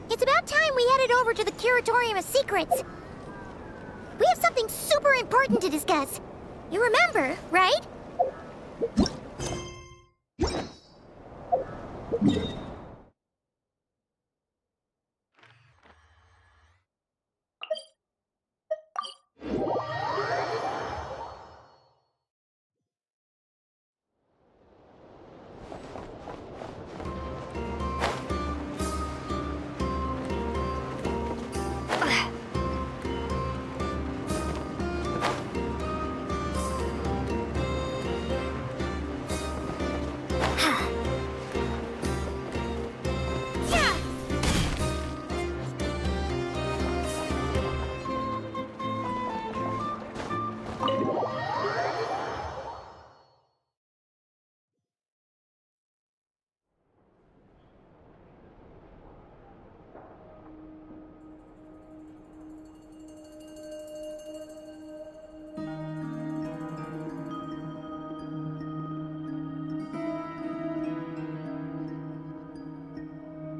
It's about time we headed over to the Curatorium of Secrets. We have something super important to discuss. You remember, right?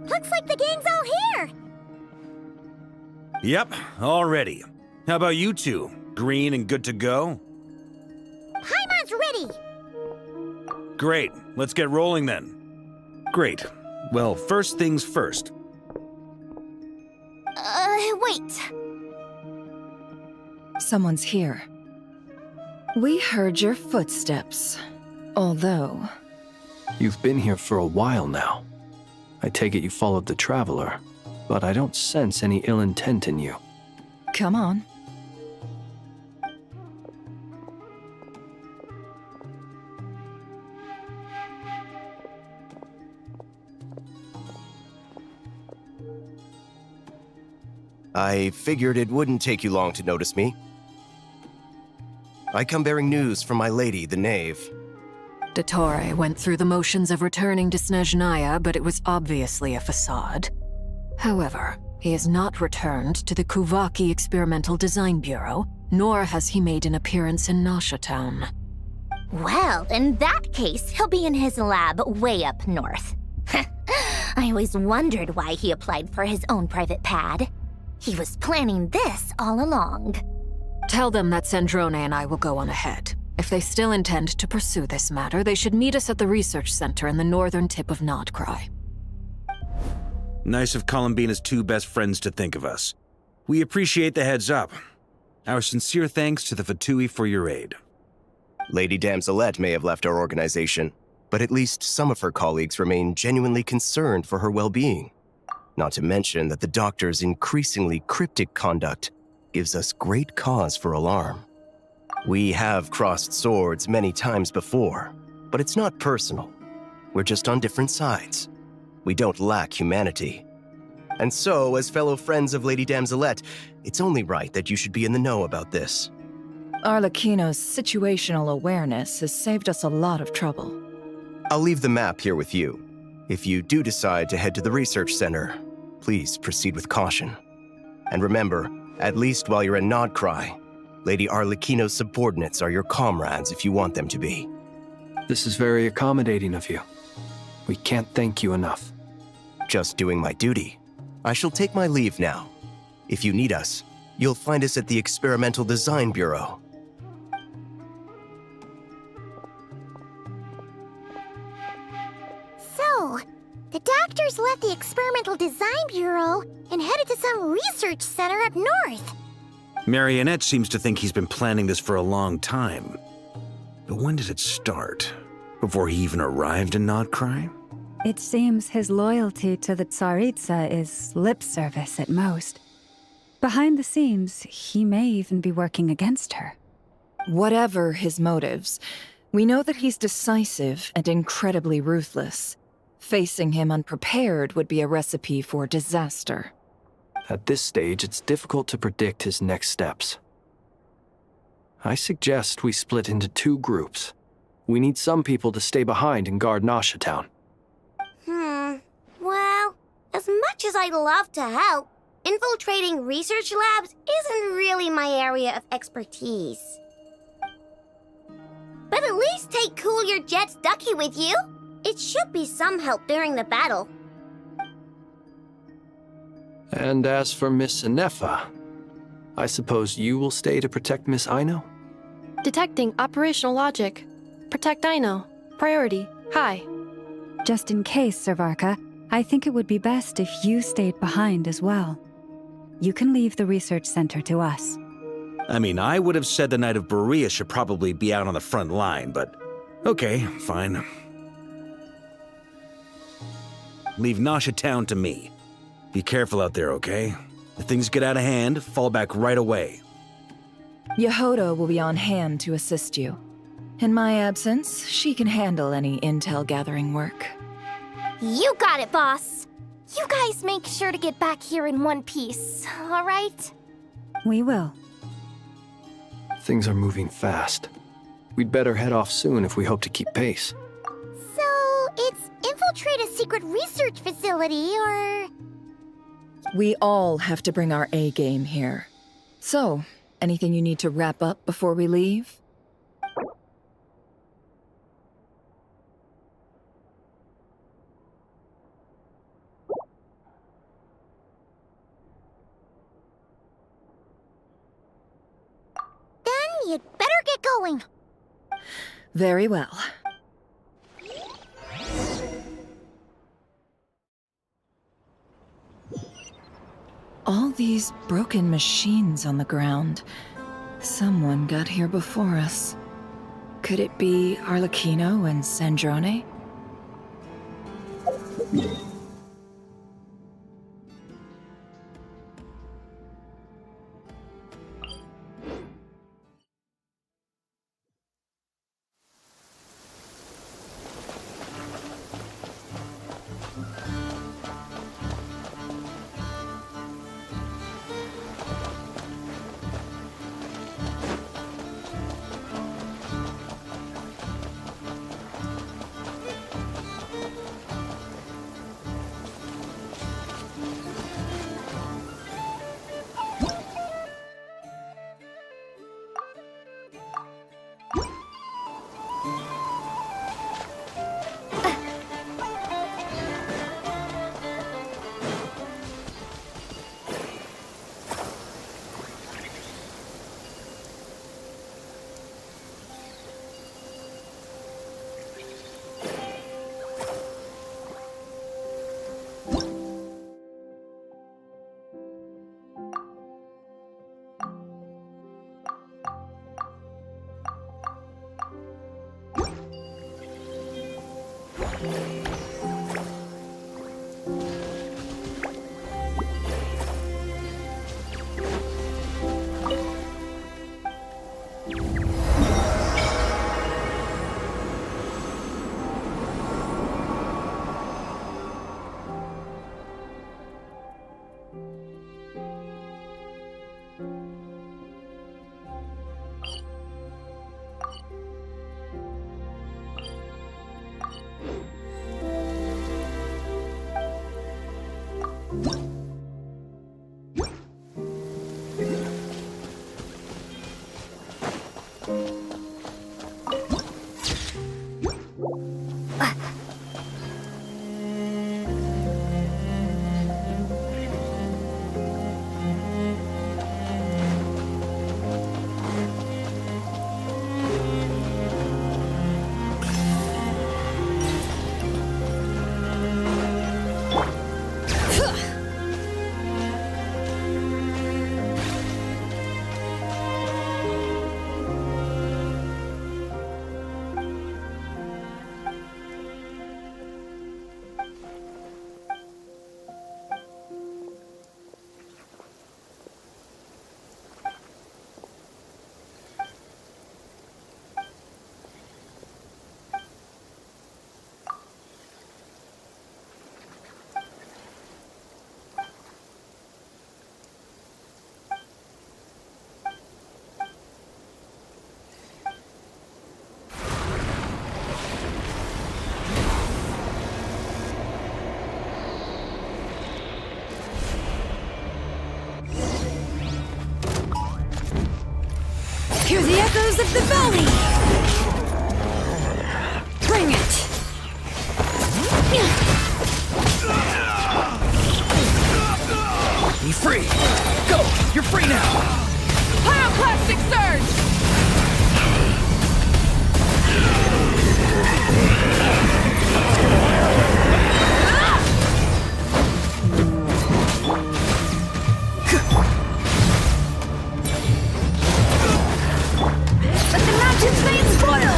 Looks like the gang's all here! Yep, all ready. How about you two? Green and good to go? Paimon's ready! Great, let's get rolling then. Great. Well, first things first. Wait. Someone's here. We heard your footsteps. Although... You've been here for a while now. I take it you followed the Traveler, but I don't sense any ill intent in you. Come on. I figured it wouldn't take you long to notice me. I come bearing news from my lady, the Knave. Dottore went through the motions of returning to Snezhnaya, but it was obviously a facade. However, he has not returned to the Kuvaki Experimental Design Bureau, nor has he made an appearance in Nasha Town. Well, in that case, he'll be in his lab way up north. I always wondered why he applied for his own private pad. He was planning this all along. Tell them that Sandrone and I will go on ahead. If they still intend to pursue this matter, they should meet us at the research center in the northern tip of Nodcry. Nice of Columbina's two best friends to think of us. We appreciate the heads up. Our sincere thanks to the Fatui for your aid. Lady Damselette may have left our organization, but at least some of her colleagues remain genuinely concerned for her well-being. Not to mention that the Doctor's increasingly cryptic conduct gives us great cause for alarm. We have crossed swords many times before, but it's not personal. We're just on different sides. We don't lack humanity. And so, as fellow friends of Lady Damselette, it's only right that you should be in the know about this. Arlecchino's situational awareness has saved us a lot of trouble. I'll leave the map here with you. If you do decide to head to the research center, please proceed with caution. And remember, at least while you're in Nodcry, Lady Arlecchino's subordinates are your comrades if you want them to be. This is very accommodating of you. We can't thank you enough. Just doing my duty. I shall take my leave now. If you need us, you'll find us at the Experimental Design Bureau. So, the Doctors left the Experimental Design Bureau and headed to some research center up north. Marionette seems to think he's been planning this for a long time. But when did it start? Before he even arrived in Nodcry? It seems his loyalty to the Tsaritsa is lip service at most. Behind the scenes, he may even be working against her. Whatever his motives, we know that he's decisive and incredibly ruthless. Facing him unprepared would be a recipe for disaster. At this stage, it's difficult to predict his next steps. I suggest we split into two groups. We need some people to stay behind and guard Nasha Town. As much as I'd love to help, infiltrating research labs isn't really my area of expertise. But at least take Cool Your Jet's Ducky with you. It should be some help during the battle. And as for Miss Inefa, I suppose you will stay to protect Miss Aino? Detecting operational logic. Protect Aino. Priority. High. Just in case, Servarka, I think it would be best if you stayed behind as well. You can leave the research center to us. I mean, I would have said the Knight of Berea should probably be out on the front line, but okay, fine. Leave Nasha Town to me. Be careful out there, okay? If things get out of hand, fall back right away. Yehoda will be on hand to assist you. In my absence, she can handle any intel gathering work. You got it, boss. You guys make sure to get back here in one piece, all right? We will. Things are moving fast. We'd better head off soon if we hope to keep pace. So, it's infiltrate a secret research facility, or... We all have to bring our A game here. So, anything you need to wrap up before we leave? Then you'd better get going. Very well. All these broken machines on the ground. Someone got here before us. Could it be Arlecchino and Sandrone? echoes of the valley! Bring it! Be free! Go! You're free now! Pyroclastic surge! Let the mountain's veins boil!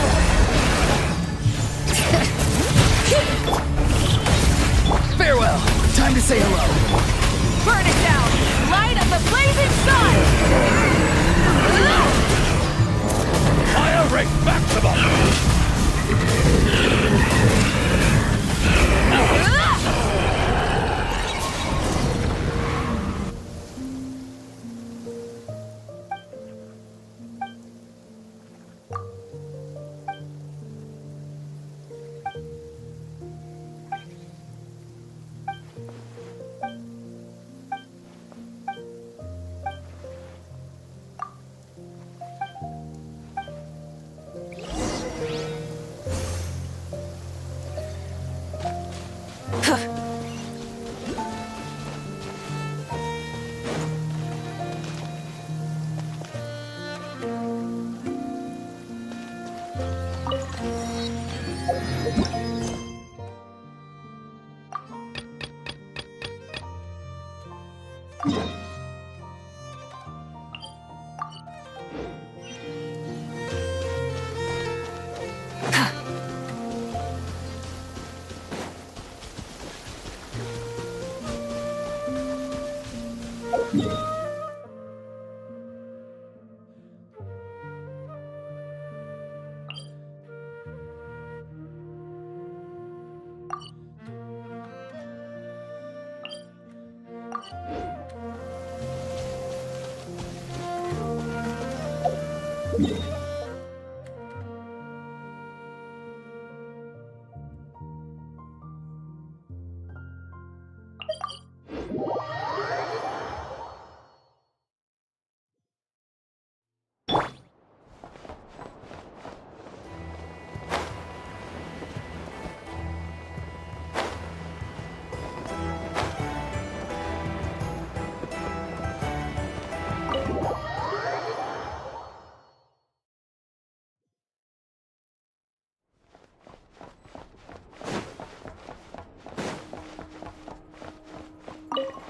Farewell! Time to say hello! Burn it down! Light up the blazing sun! Fire rate maximum!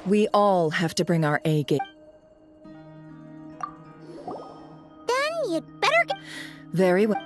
We all have to bring our A game. Then you'd better get... Very well.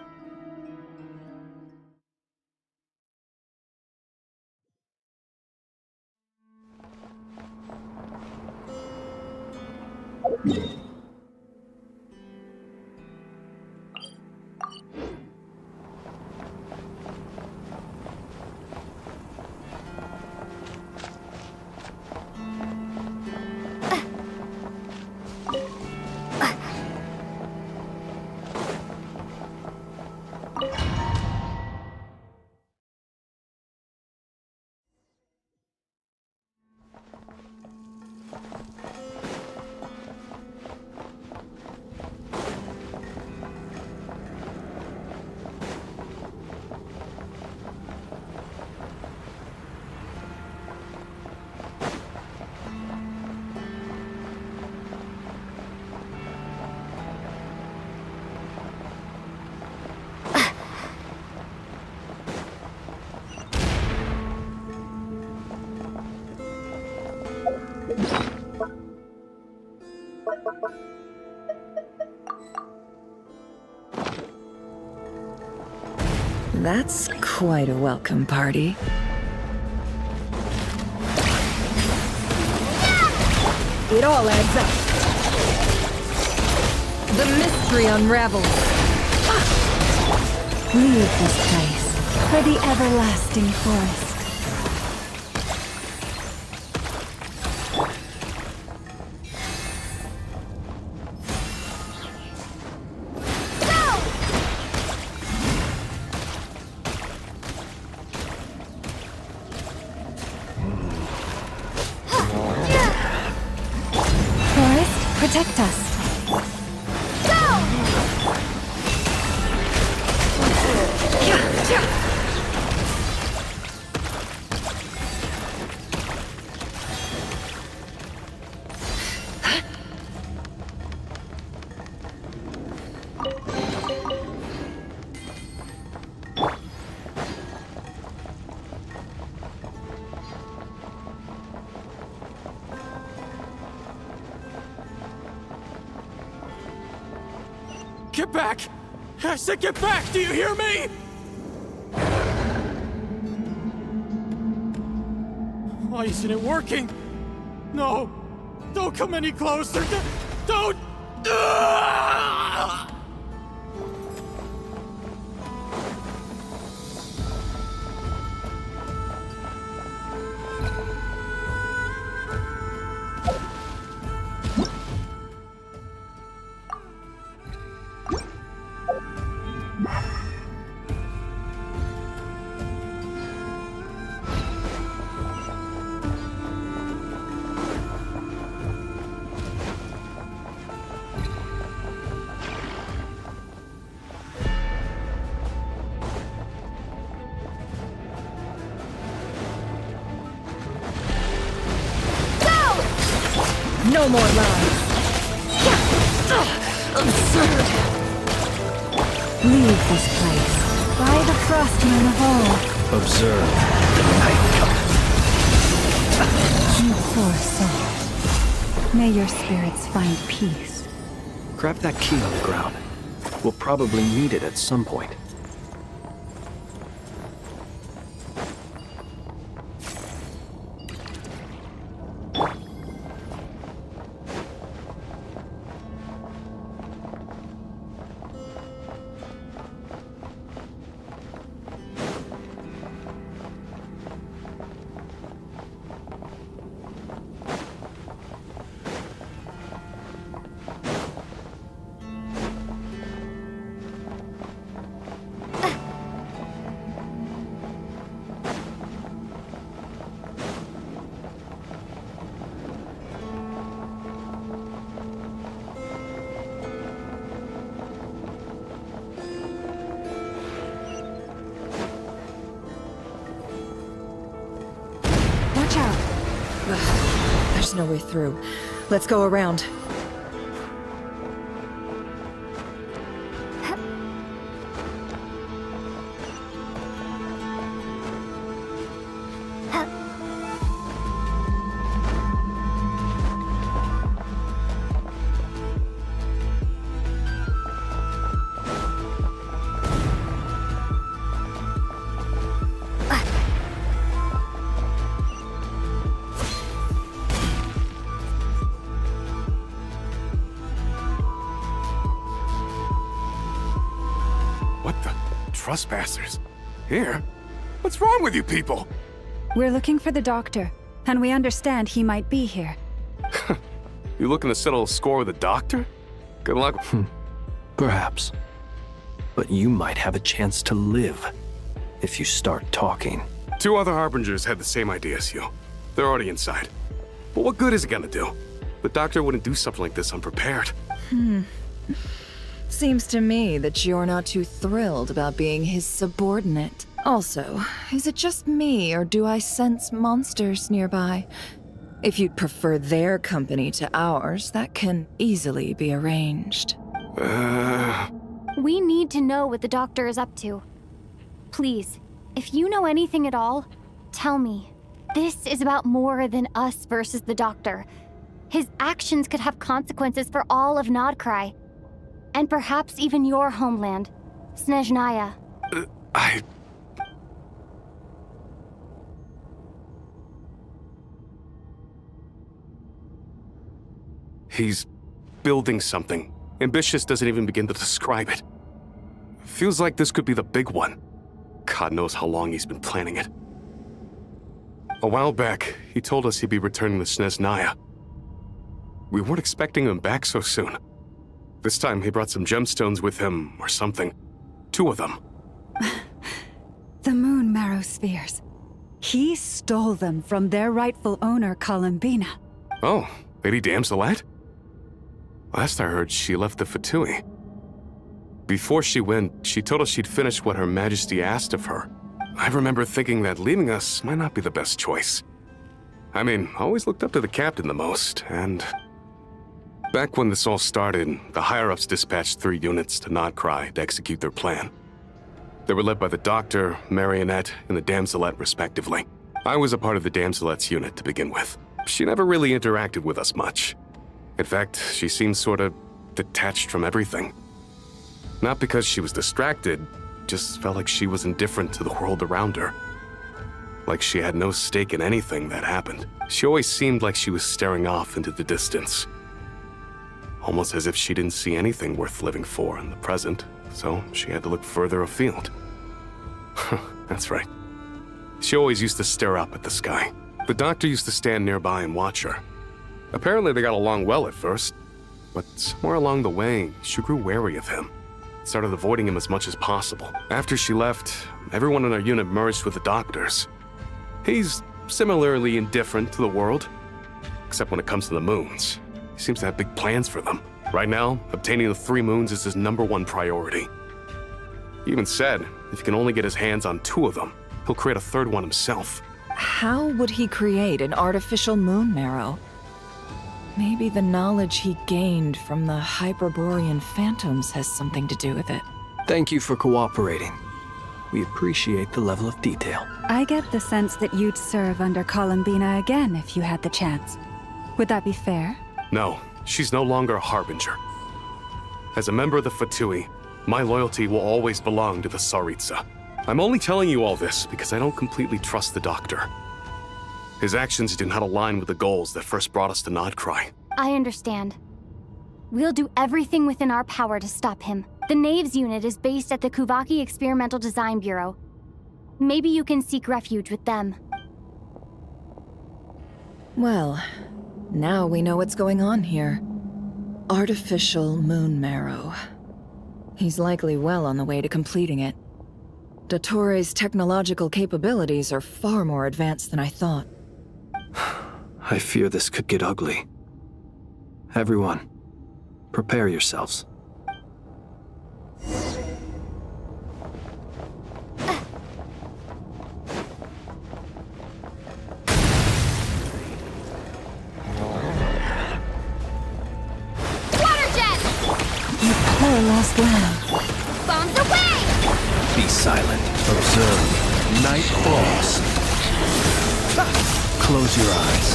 That's quite a welcome party. It all adds up. The mystery unravels. Leave this place for the everlasting forest. Forest, protect us. Get back! I said get back! Do you hear me? Why isn't it working? No! Don't come any closer! Don't! Ah! No more lies. Absurd. Leave this place. By the frost moon of all. Observe the night cometh. You poor soul. May your spirits find peace. Grab that key on the ground. We'll probably need it at some point. Watch out. There's no way through. Let's go around. What the? Trespassers? Here? What's wrong with you people? We're looking for the doctor, and we understand he might be here. You looking to settle a score with the doctor? Good luck. Perhaps. But you might have a chance to live if you start talking. 2 other Harbingers had the same idea as you. They're already inside. But what good is it gonna do? The doctor wouldn't do something like this unprepared. Seems to me that you're not too thrilled about being his subordinate. Also, is it just me, or do I sense monsters nearby? If you'd prefer their company to ours, that can easily be arranged. We need to know what the doctor is up to. Please, if you know anything at all, tell me. This is about more than us versus the doctor. His actions could have consequences for all of Nodcry. And perhaps even your homeland, Snezhnaya. He's building something. Ambitious doesn't even begin to describe it. Feels like this could be the big one. God knows how long he's been planning it. A while back, he told us he'd be returning to Snezhnaya. We weren't expecting him back so soon. This time he brought some gemstones with him, or something. 2 of them. The moon marrow spheres. He stole them from their rightful owner, Columbina. Oh, Lady Damselet? Last I heard, she left the Fatui. Before she went, she told us she'd finish what Her Majesty asked of her. I remember thinking that leaving us might not be the best choice. I mean, I always looked up to the captain the most, and... Back when this all started, the higher-ups dispatched 3 units to Nodcry to execute their plan. They were led by the Doctor, Marionette, and the Damselet, respectively. I was a part of the Damselet's unit to begin with. She never really interacted with us much. In fact, she seemed sort of detached from everything. Not because she was distracted, just felt like she was indifferent to the world around her. Like she had no stake in anything that happened. She always seemed like she was staring off into the distance. Almost as if she didn't see anything worth living for in the present, so she had to look further afield. That's right. She always used to stare up at the sky. The doctor used to stand nearby and watch her. Apparently they got along well at first, but somewhere along the way, she grew wary of him. Started avoiding him as much as possible. After she left, everyone in our unit merged with the doctors. He's similarly indifferent to the world, except when it comes to the moons. He seems to have big plans for them. Right now, obtaining the 3 moons is his #1 priority. He even said if he can only get his hands on 2 of them, he'll create a 3rd one himself. How would he create an artificial moon marrow? Maybe the knowledge he gained from the Hyperborean phantoms has something to do with it. Thank you for cooperating. We appreciate the level of detail. I get the sense that you'd serve under Columbina again if you had the chance. Would that be fair? No, she's no longer a harbinger. As a member of the Fatui, my loyalty will always belong to the Tsaritsa. I'm only telling you all this because I don't completely trust the doctor. His actions do not align with the goals that first brought us to Nodcry. I understand. We'll do everything within our power to stop him. The Knaves unit is based at the Kuvaki Experimental Design Bureau. Maybe you can seek refuge with them. Well, now we know what's going on here. Artificial moon marrow. He's likely well on the way to completing it. Dottore's technological capabilities are far more advanced than I thought. I fear this could get ugly. Everyone, prepare yourselves. Poor last lamb. Bombs away! Be silent. Observe. Night falls. Close your eyes.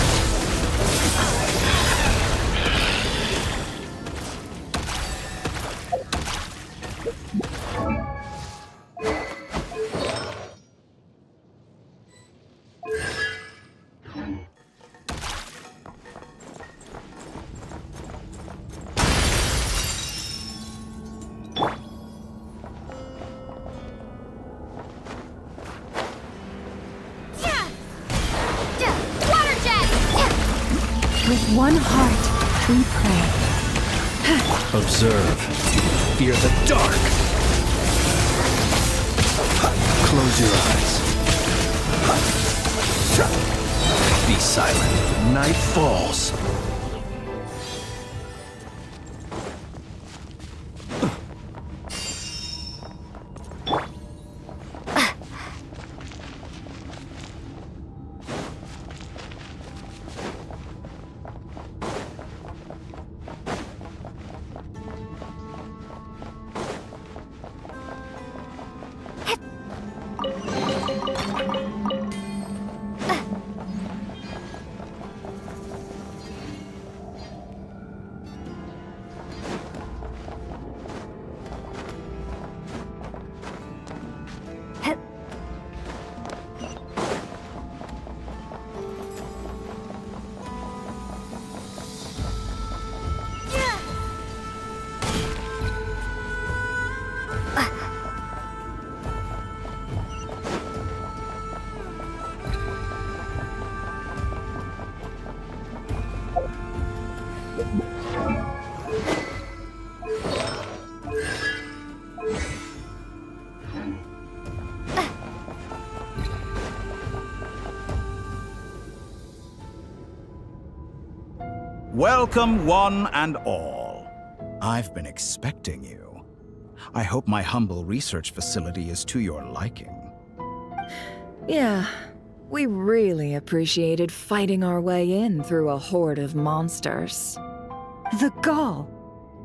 With one heart, we pray. Observe. Fear the dark. Close your eyes. Be silent. Night falls. Welcome, one and all. I've been expecting you. I hope my humble research facility is to your liking. Yeah, we really appreciated fighting our way in through a horde of monsters. The gall!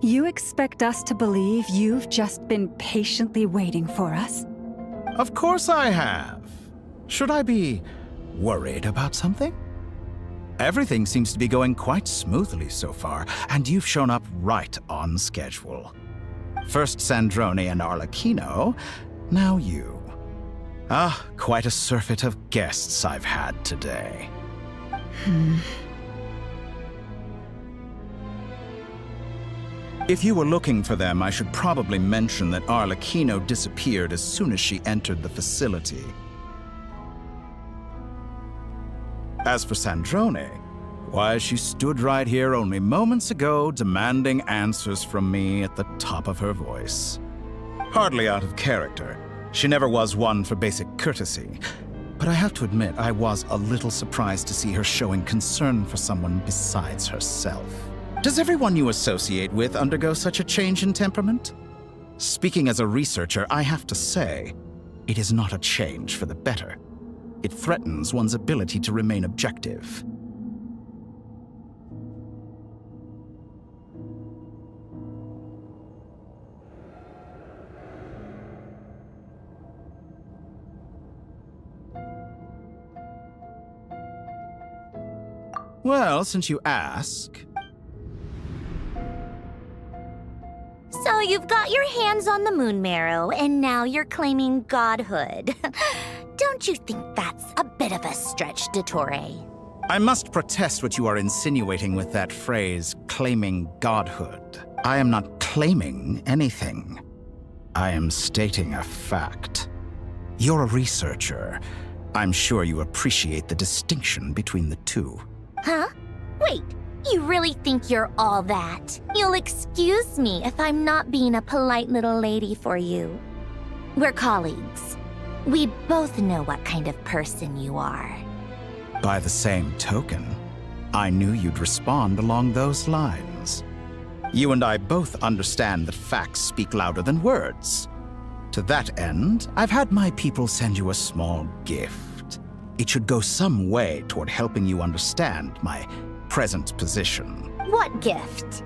You expect us to believe you've just been patiently waiting for us? Of course I have. Should I be worried about something? Everything seems to be going quite smoothly so far, and you've shown up right on schedule. First Sandrone and Arlecchino, now you. Ah, quite a surfeit of guests I've had today. If you were looking for them, I should probably mention that Arlecchino disappeared as soon as she entered the facility. As for Sandrone, why, she stood right here only moments ago demanding answers from me at the top of her voice. Hardly out of character. She never was one for basic courtesy. But I have to admit, I was a little surprised to see her showing concern for someone besides herself. Does everyone you associate with undergo such a change in temperament? Speaking as a researcher, I have to say, it is not a change for the better. It threatens one's ability to remain objective. Well, since you ask... So you've got your hands on the moon marrow, and now you're claiming godhood. Don't you think that's a bit of a stretch, Dottore? I must protest what you are insinuating with that phrase, claiming godhood. I am not claiming anything. I am stating a fact. You're a researcher. I'm sure you appreciate the distinction between the two. Huh? Wait, you really think you're all that? You'll excuse me if I'm not being a polite little lady for you. We're colleagues. We both know what kind of person you are. By the same token, I knew you'd respond along those lines. You and I both understand that facts speak louder than words. To that end, I've had my people send you a small gift. It should go some way toward helping you understand my present position. What gift?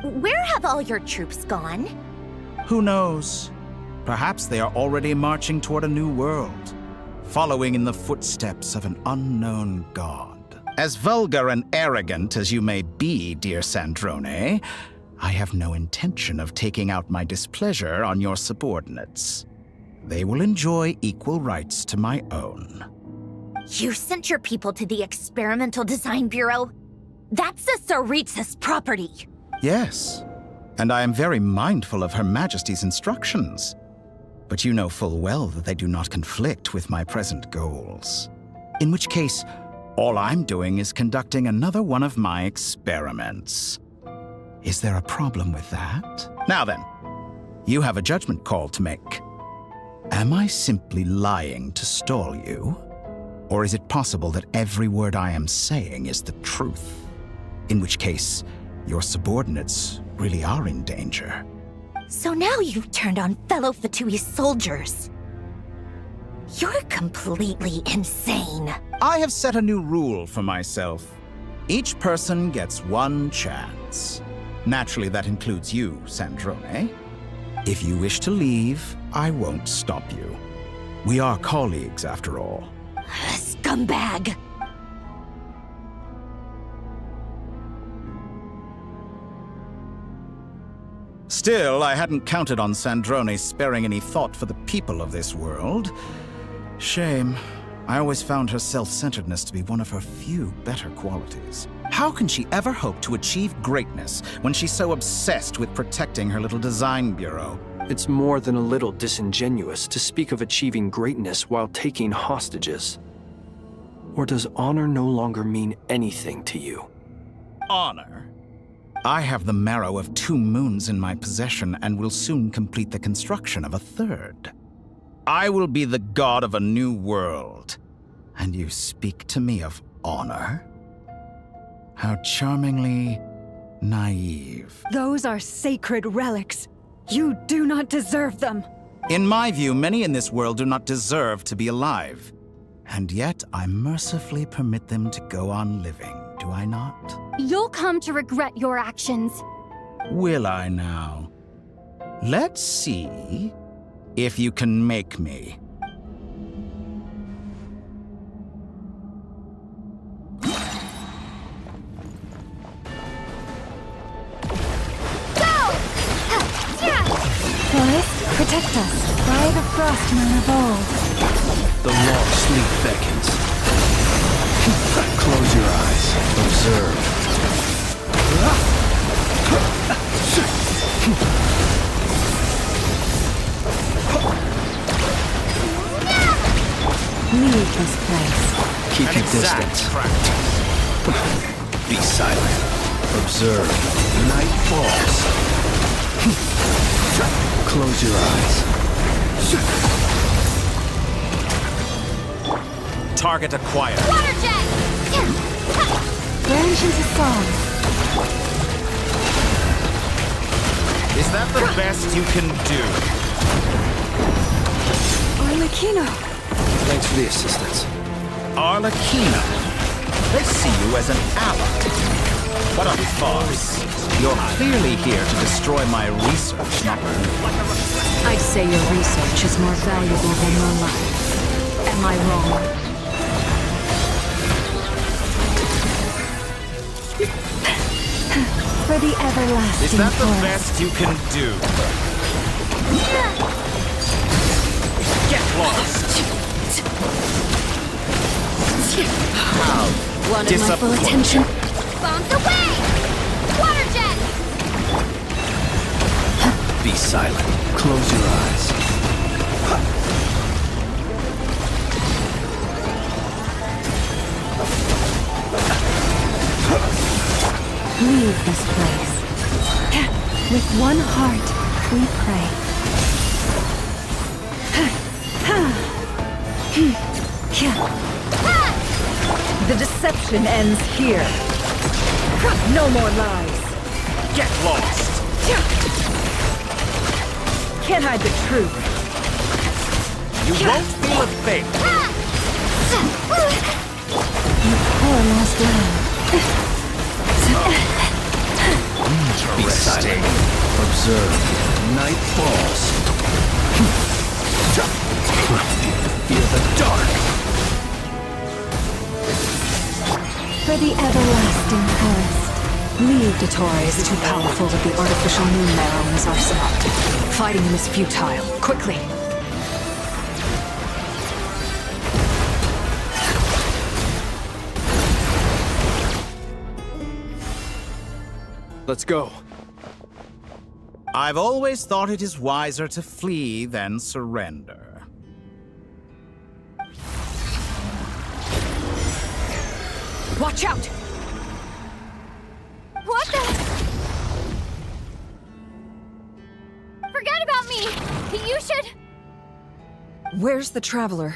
Where have all your troops gone? Who knows? Perhaps they are already marching toward a new world, following in the footsteps of an unknown god. As vulgar and arrogant as you may be, dear Sandrone, I have no intention of taking out my displeasure on your subordinates. They will enjoy equal rights to my own. You sent your people to the Experimental Design Bureau? That's the Tsaritsa's property. Yes, and I am very mindful of Her Majesty's instructions. But you know full well that they do not conflict with my present goals. In which case, all I'm doing is conducting another one of my experiments. Is there a problem with that? Now then, you have a judgment call to make. Am I simply lying to stall you? Or is it possible that every word I am saying is the truth? In which case, your subordinates really are in danger. So now you've turned on fellow Fatui soldiers. You're completely insane. I have set a new rule for myself. Each person gets one chance. Naturally, that includes you, Sandrone. If you wish to leave, I won't stop you. We are colleagues, after all. Scumbag! Still, I hadn't counted on Sandrone sparing any thought for the people of this world. Shame. I always found her self-centeredness to be one of her few better qualities. How can she ever hope to achieve greatness when she's so obsessed with protecting her little design bureau? It's more than a little disingenuous to speak of achieving greatness while taking hostages. Or does honor no longer mean anything to you? Honor? I have the marrow of 2 moons in my possession and will soon complete the construction of a 3rd. I will be the god of a new world. And you speak to me of honor? How charmingly naive. Those are sacred relics. You do not deserve them. In my view, many in this world do not deserve to be alive. And yet, I mercifully permit them to go on living, do I not? You'll come to regret your actions. Will I now? Let's see if you can make me. protect us by the frost moon of old. The long sleep beckons. Close your eyes. Observe. Leave this place. Keep your distance. Be silent. Observe. Night falls. Close your eyes. Target acquired. Water jet! Branch into song. Is that the best you can do? Arlecchino. Thanks for the assistance. Arlecchino. They see you as an ally. What a farce. You're clearly here to destroy my research, not me. I'd say your research is more valuable than your life. Am I wrong? For the everlasting Is that the forest. best you can do? Get lost! How Wanted my full attention. Bombs away! Water jet! Be silent. Close your eyes. Leave this place. With one heart, we pray. The deception ends here. No more lies. get lost! Can't hide the truth. You won't feel a thing! You poor lost lamb. Be silent. Observe. Night falls. Fear the dark. For the everlasting forest. Leave Dottore is too powerful with the artificial moon marrow in his arsenal. Fighting him is futile. Quickly! Let's go. I've always thought it is wiser to flee than surrender. Watch out! What the? Forget about me! You should... Where's the Traveler?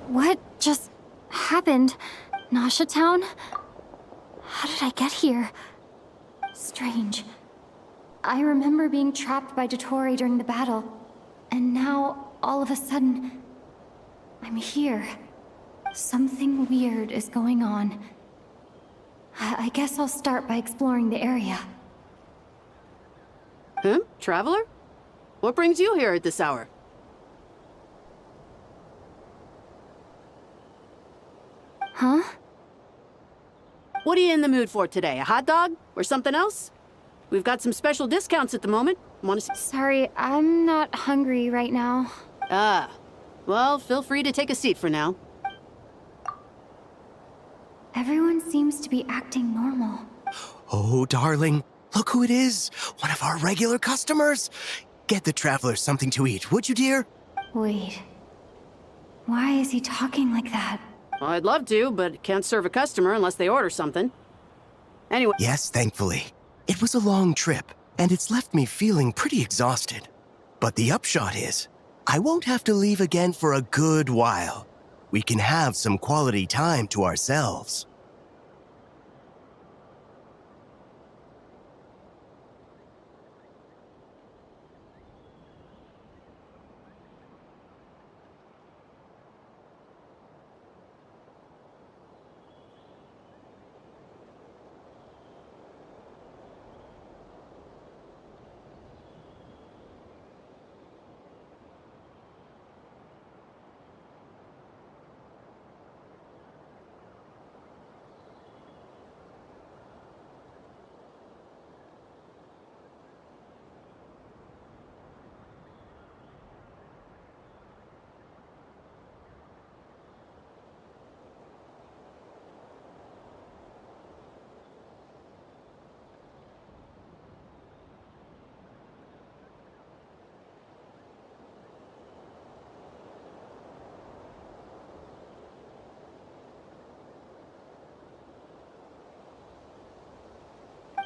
What just happened? Nasha Town? How did I get here? Strange. I remember being trapped by Dottore during the battle, and now, all of a sudden, I'm here. Something weird is going on. I guess I'll start by exploring the area. Huh? Traveler? What brings you here at this hour? Huh? What are you in the mood for today? A hot dog? Or something else? We've got some special discounts at the moment. Want to Sorry, I'm not hungry right now. Ah. Well, feel free to take a seat for now. Everyone seems to be acting normal. Oh, darling, look who it is. One of our regular customers. Get the traveler something to eat, would you, dear? Wait. Why is he talking like that? Well, I'd love to, but can't serve a customer unless they order something. Anyway. Yes, thankfully. It was a long trip, and it's left me feeling pretty exhausted. But the upshot is, I won't have to leave again for a good while. We can have some quality time to ourselves.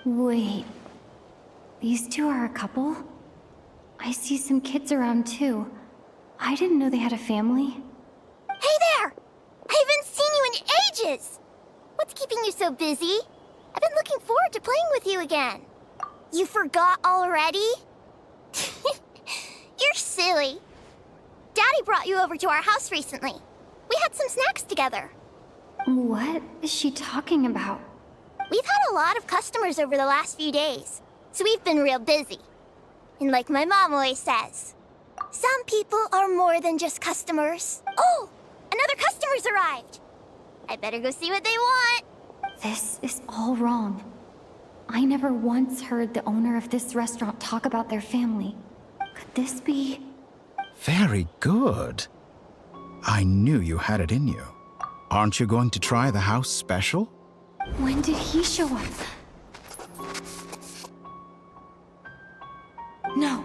Wait. These two are a couple? I see some kids around too. I didn't know they had a family. Hey there! I haven't seen you in ages! What's keeping you so busy? I've been looking forward to playing with you again. You forgot already? You're silly. Daddy brought you over to our house recently. We had some snacks together. What is she talking about? We've had a lot of customers over the last few days, so we've been real busy. And like my mom always says, some people are more than just customers. Oh, another customer's arrived. I better go see what they want. This is all wrong. I never once heard the owner of this restaurant talk about their family. Could this be... Very good. I knew you had it in you. Aren't you going to try the house special? When did he show up? No,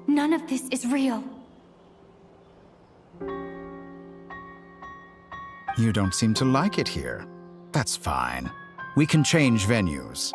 none of this is real. You don't seem to like it here. That's fine. We can change venues.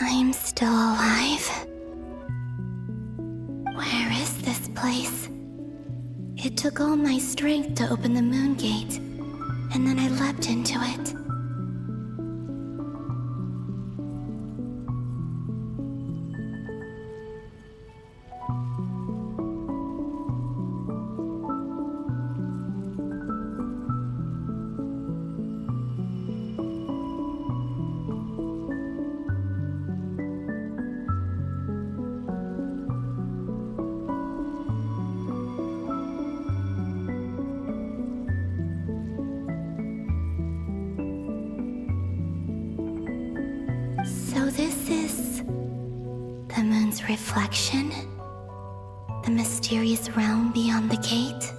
I'm still alive. Where is this place? It took all my strength to open the moon gate, and then I leapt into it. So this is the moon's reflection? The mysterious realm beyond the gate?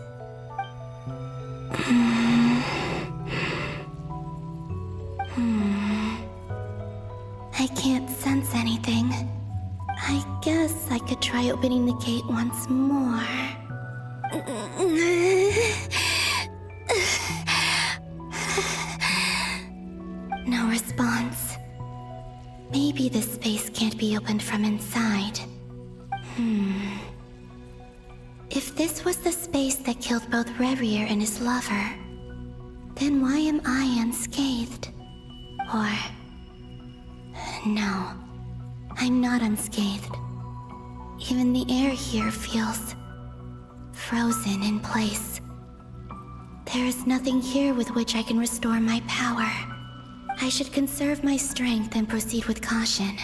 I can't sense anything. I guess I could try opening the gate once more. No response. Maybe this space can't be opened from inside. If this was the space that killed both Revier and his lover, then why am I unscathed? Or... no, I'm not unscathed. Even the air here feels... frozen in place. There is nothing here with which I can restore my power. I should conserve my strength and proceed with caution.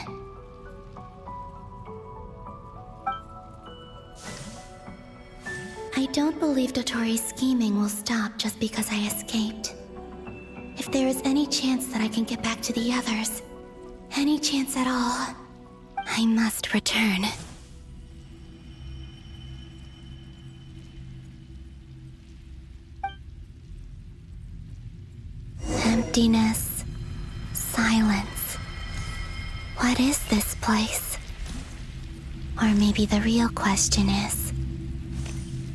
I don't believe Dotori's scheming will stop just because I escaped. If there is any chance that I can get back to the others, any chance at all, I must return. Emptiness. Silence. What is this place? Or maybe the real question is,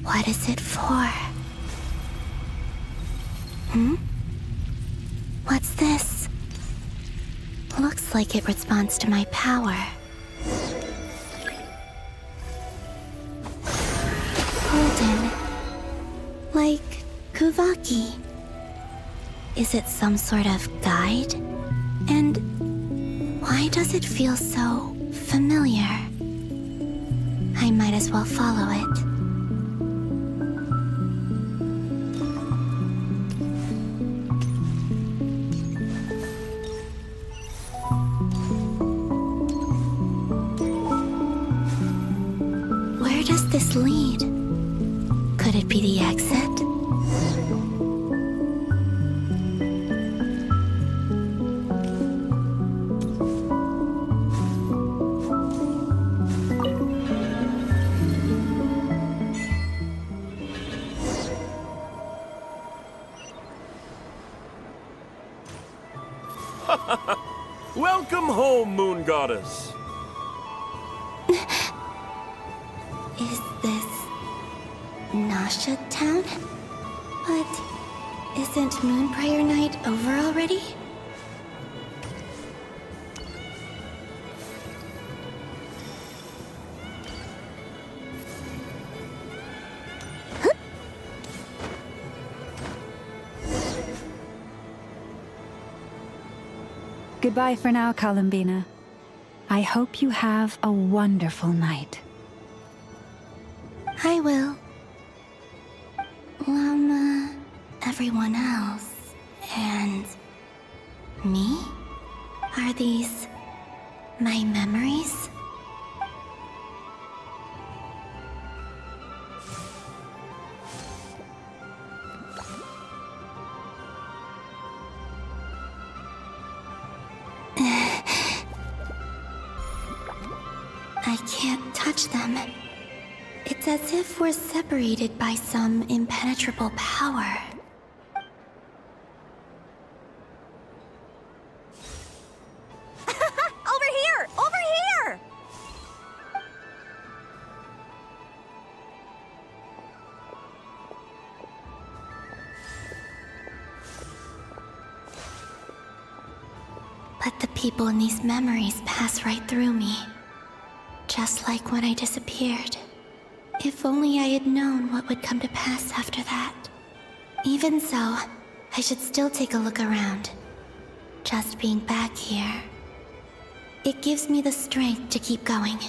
what is it for? What's this? Looks like it responds to my power. Golden. Like Kuvaki. Is it some sort of guide? And why does it feel so familiar? I might as well follow it. Where does this lead? Could it be the exit? Welcome home, Moon Goddess. Is this Nasha Town? But isn't Moonprayer Night over already? Goodbye for now, Columbina. I hope you have a wonderful night. I will. Everyone else, and me? Are these my memories? I can't touch them. It's as if we're separated by some impenetrable power. Over here! Over here! But the people in these memories pass right through me. Just like when I disappeared. If only I had known what would come to pass after that. Even so, I should still take a look around. Just being back here. It gives me the strength to keep going.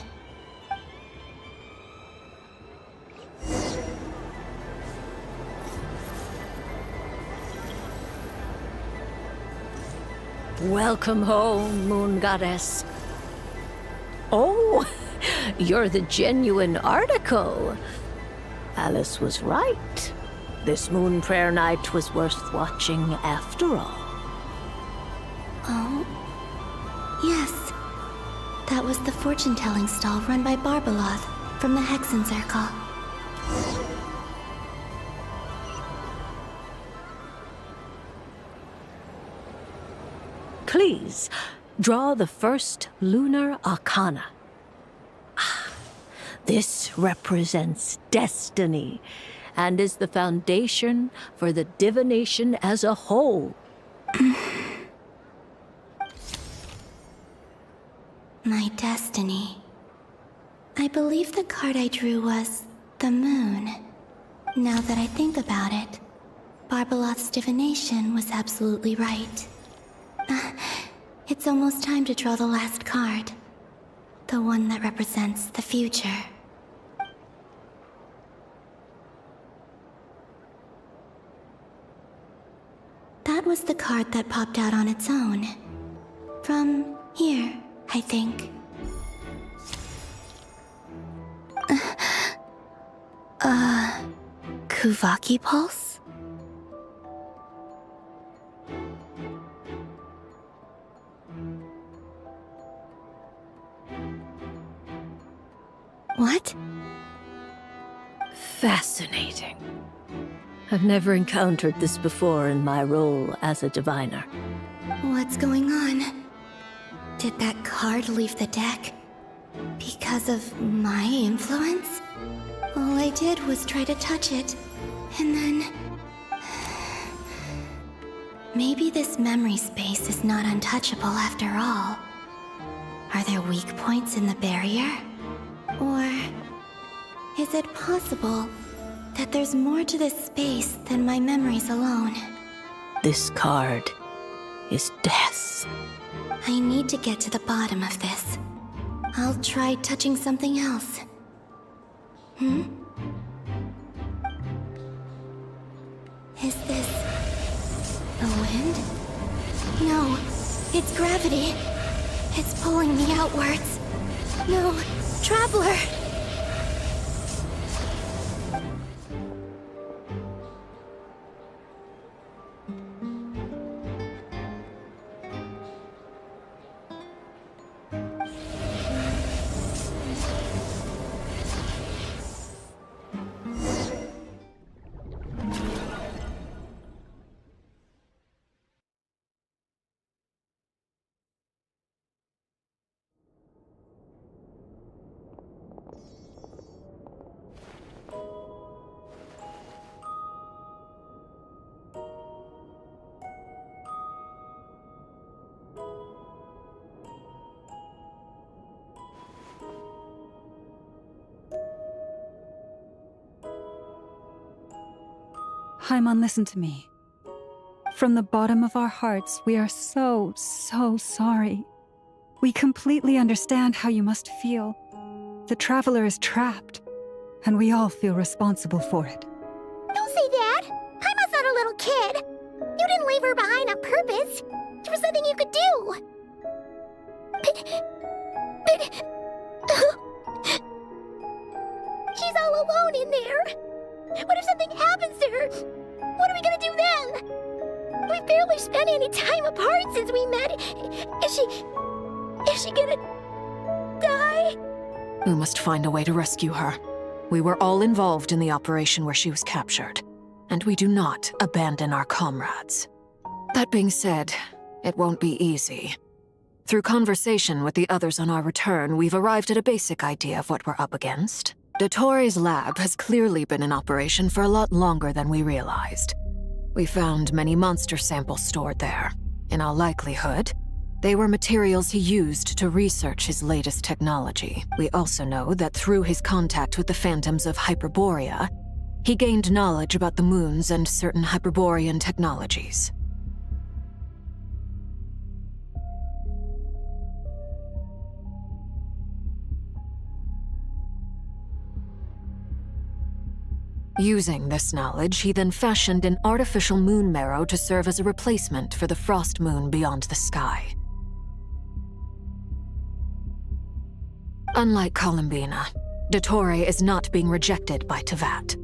Welcome home, Moon Goddess. Oh, you're the genuine article. Alice was right. This Moonprayer Night was worth watching after all. Oh, yes. That was the fortune-telling stall run by Barbeloth from the Hexen Circle. Please, draw the first lunar arcana. This represents destiny and is the foundation for the divination as a whole. My destiny. I believe the card I drew was the moon. Now that I think about it, Barbeloth's divination was absolutely right. It's almost time to draw the last card. The one that represents the future. That was the card that popped out on its own. From here, I think. Kuvaki Pulse? What? Fascinating. I've never encountered this before in my role as a diviner. What's going on? Did that card leave the deck? Because of my influence? All I did was try to touch it, and then... Maybe this memory space is not untouchable after all. Are there weak points in the barrier? Or is it possible that there's more to this space than my memories alone? This card is death. I need to get to the bottom of this. I'll try touching something else. Is this the wind? No, it's gravity. It's pulling me outwards. No, Traveler! Paimon, listen to me. From the bottom of our hearts, we are so sorry. We completely understand how you must feel. The Traveler is trapped, and we all feel responsible for it. Don't say that! Paimon's not a little kid! You didn't leave her behind on purpose! There was nothing you could do! But... She's all alone in there! What if something happens to her? What are we gonna do then? We've barely spent any time apart since we met. Is she gonna die? We must find a way to rescue her. We were all involved in the operation where she was captured, and we do not abandon our comrades. That being said, it won't be easy. Through conversation with the others on our return, we've arrived at a basic idea of what we're up against. Dottore lab has clearly been in operation for a lot longer than we realized. We found many monster samples stored there. In all likelihood, they were materials he used to research his latest technology. We also know that through his contact with the phantoms of Hyperborea, he gained knowledge about the moons and certain Hyperborean technologies. Using this knowledge, he then fashioned an artificial moon marrow to serve as a replacement for the frost moon beyond the sky. Unlike Columbina, Dottore is not being rejected by Tevat.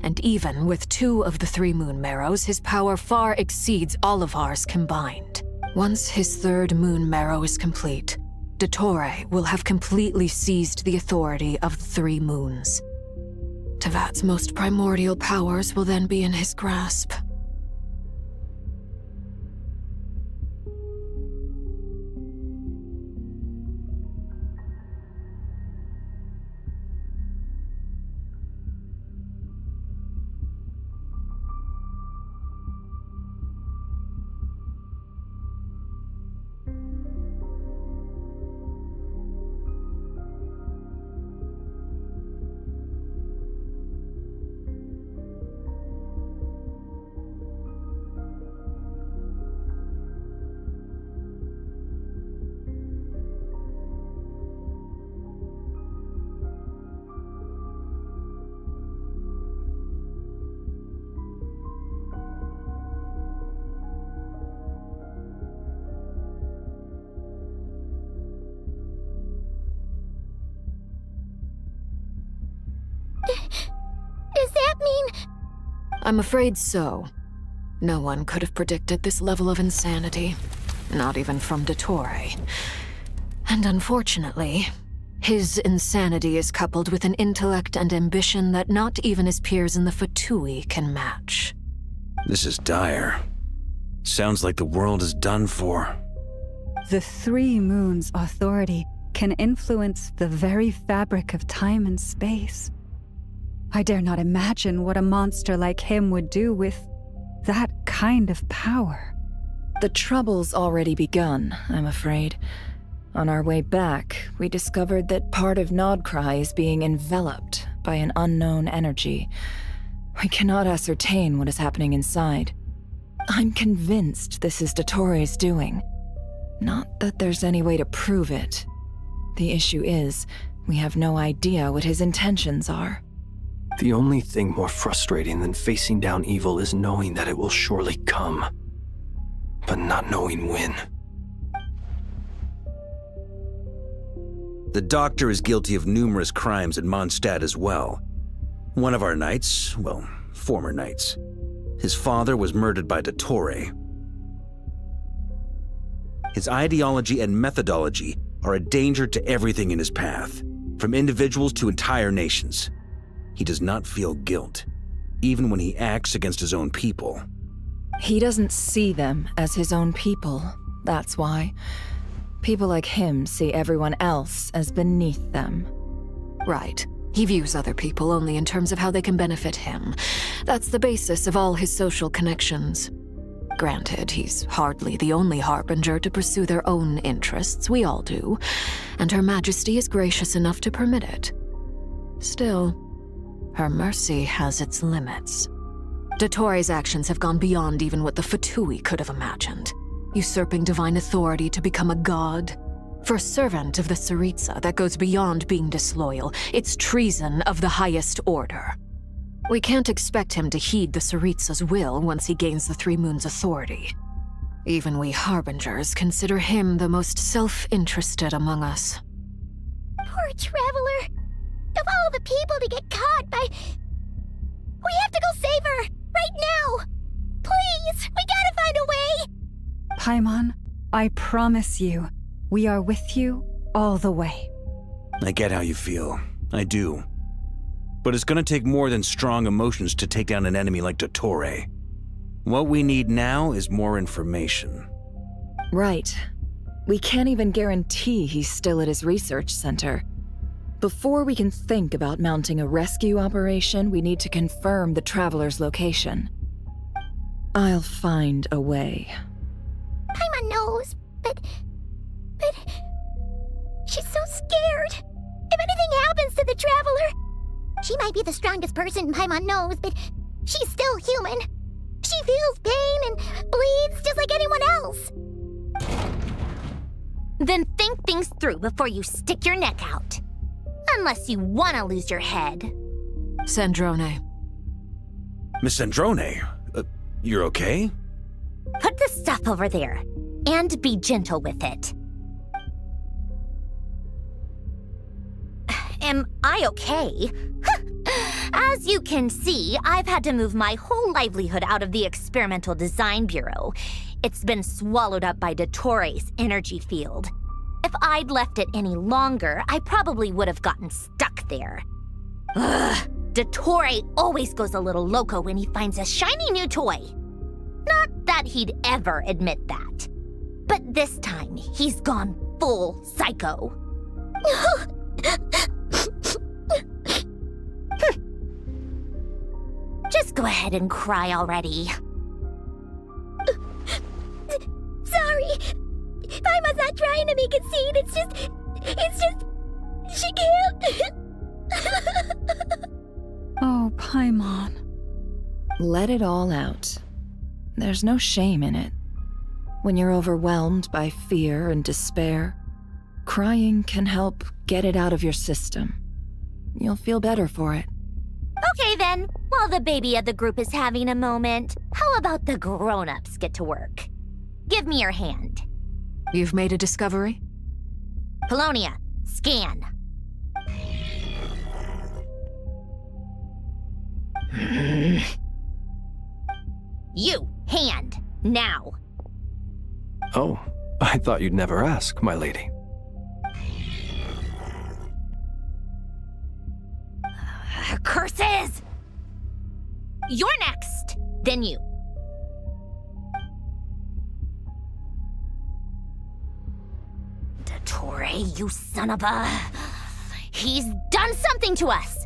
And even with 2 of the 3 moon marrows, his power far exceeds all of ours combined. Once his 3rd moon marrow is complete, Dottore will have completely seized the authority of the 3 moons. Tevat's most primordial powers will then be in his grasp. Does that mean... I'm afraid so. No one could have predicted this level of insanity. Not even from Dottore. And unfortunately, his insanity is coupled with an intellect and ambition that not even his peers in the Fatui can match. This is dire. Sounds like the world is done for. The 3 moons' authority can influence the very fabric of time and space. I dare not imagine what a monster like him would do with that kind of power. The trouble's already begun, I'm afraid. On our way back, we discovered that part of Nodcry is being enveloped by an unknown energy. We cannot ascertain what is happening inside. I'm convinced this is Dottore's doing. Not that there's any way to prove it. The issue is, we have no idea what his intentions are. The only thing more frustrating than facing down evil is knowing that it will surely come, but not knowing when. The Doctor is guilty of numerous crimes in Mondstadt as well. One of our knights, well, former knights, his father was murdered by Dottore. His ideology and methodology are a danger to everything in his path, from individuals to entire nations. He does not feel guilt, even when he acts against his own people. He doesn't see them as his own people, that's why. People like him see everyone else as beneath them. Right. He views other people only in terms of how they can benefit him. That's the basis of all his social connections. Granted, he's hardly the only harbinger to pursue their own interests. We all do. And Her Majesty is gracious enough to permit it. Still, her mercy has its limits. Dottore actions have gone beyond even what the Fatui could have imagined. Usurping divine authority to become a god. For a servant of the Tsaritsa, that goes beyond being disloyal. It's treason of the highest order. We can't expect him to heed the Tsaritsa's will once he gains the Three Moons' authority. Even we Harbingers consider him the most self-interested among us. Poor Traveler. Of all the people to get caught by... We have to go save her! Right now! Please! We gotta find a way! Paimon, I promise you, we are with you all the way. I get how you feel. I do. But it's gonna take more than strong emotions to take down an enemy like Dottore. What we need now is more information. Right. We can't even guarantee he's still at his research center. Before we can think about mounting a rescue operation, we need to confirm the Traveler's location. I'll find a way. Paimon knows, but... She's so scared. If anything happens to the Traveler... She might be the strongest person Paimon knows, but she's still human. She feels pain and bleeds just like anyone else. Then think things through before you stick your neck out. Unless you want to lose your head. Sandrone. Miss Sandrone, you're okay? Put the stuff over there, and be gentle with it. Am I okay? As you can see, I've had to move my whole livelihood out of the Experimental Design Bureau. It's been swallowed up by Dottore's energy field. If I'd left it any longer, I probably would have gotten stuck there. Ugh, Dottore always goes a little loco when he finds a shiny new toy. Not that he'd ever admit that. But this time, he's gone full psycho. Just go ahead and cry already. Sorry. Paimon's not trying to make it scene. It's just... She can't... Oh, Paimon. Let it all out. There's no shame in it. When you're overwhelmed by fear and despair, crying can help get it out of your system. You'll feel better for it. Okay then, while the baby of the group is having a moment, how about the grown-ups get to work? Give me your hand. You've made a discovery? Polonia, scan. You, hand, now. Oh, I thought you'd never ask, my lady. Curses! You're next, then you. Dottore, you son of a... He's done something to us!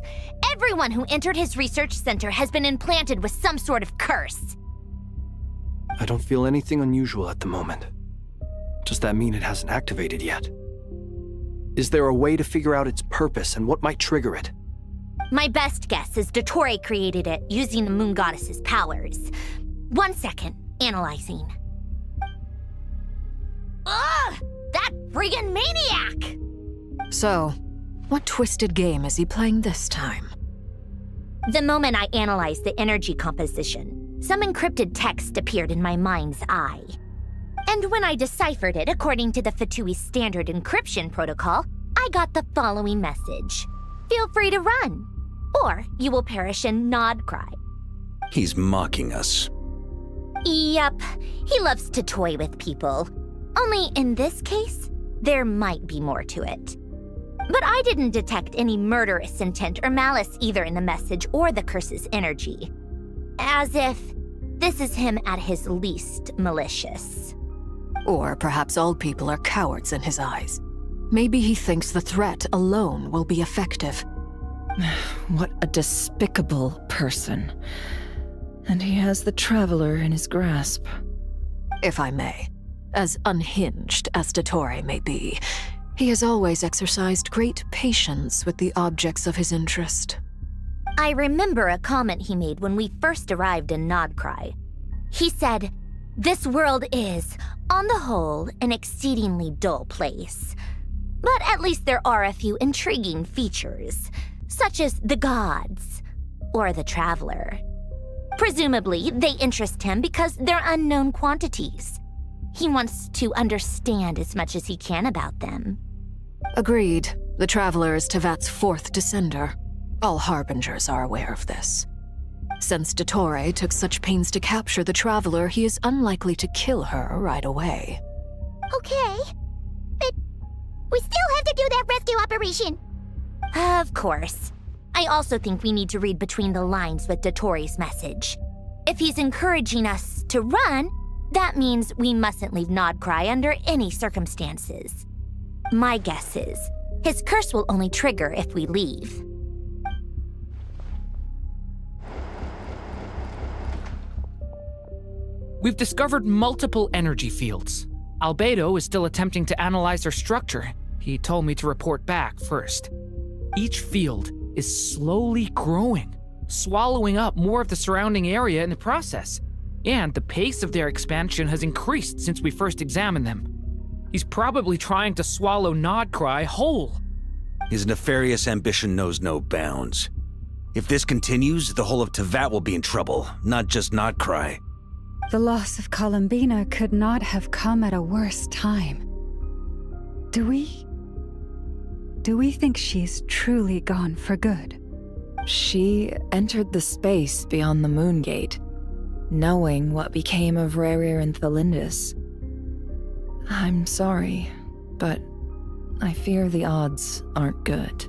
Everyone who entered his research center has been implanted with some sort of curse. I don't feel anything unusual at the moment. Does that mean it hasn't activated yet? Is there a way to figure out its purpose and what might trigger it? My best guess is Dottore created it using the Moon Goddess's powers. 1 second, analyzing. Ugh! That friggin' maniac! So, what twisted game is he playing this time? The moment I analyzed the energy composition, some encrypted text appeared in my mind's eye. And when I deciphered it according to the Fatui standard encryption protocol, I got the following message. Feel free to run, or you will perish in Nod Cry. He's mocking us. Yep, he loves to toy with people. Only in this case, there might be more to it. But I didn't detect any murderous intent or malice either in the message or the curse's energy. As if this is him at his least malicious. Or perhaps all people are cowards in his eyes. Maybe he thinks the threat alone will be effective. What a despicable person. And he has the Traveler in his grasp. If I may, as unhinged as Dottore may be, he has always exercised great patience with the objects of his interest. I remember a comment he made when we first arrived in Nodcry. He said, "This world is, on the whole, an exceedingly dull place. But at least there are a few intriguing features, such as the gods or the traveler. Presumably, they interest him because they're unknown quantities. He wants to understand as much as he can about them." Agreed. The Traveler is Tevat's fourth descender. All Harbingers are aware of this. Since Dottore took such pains to capture the Traveler, he is unlikely to kill her right away. Okay, but we still have to do that rescue operation. Of course. I also think we need to read between the lines with Dottore's message. If he's encouraging us to run, that means we mustn't leave Nodcry under any circumstances. My guess is, his curse will only trigger if we leave. We've discovered multiple energy fields. Albedo is still attempting to analyze their structure. He told me to report back first. Each field is slowly growing, swallowing up more of the surrounding area in the process. And the pace of their expansion has increased since we first examined them. He's probably trying to swallow Nodcry whole. His nefarious ambition knows no bounds. If this continues, the whole of Tevat will be in trouble, not just Nodcry. The loss of Columbina could not have come at a worse time. Do we think she's truly gone for good? She entered the space beyond the Moon Gate, knowing what became of Rerir and Thalindus. I'm sorry, but I fear the odds aren't good.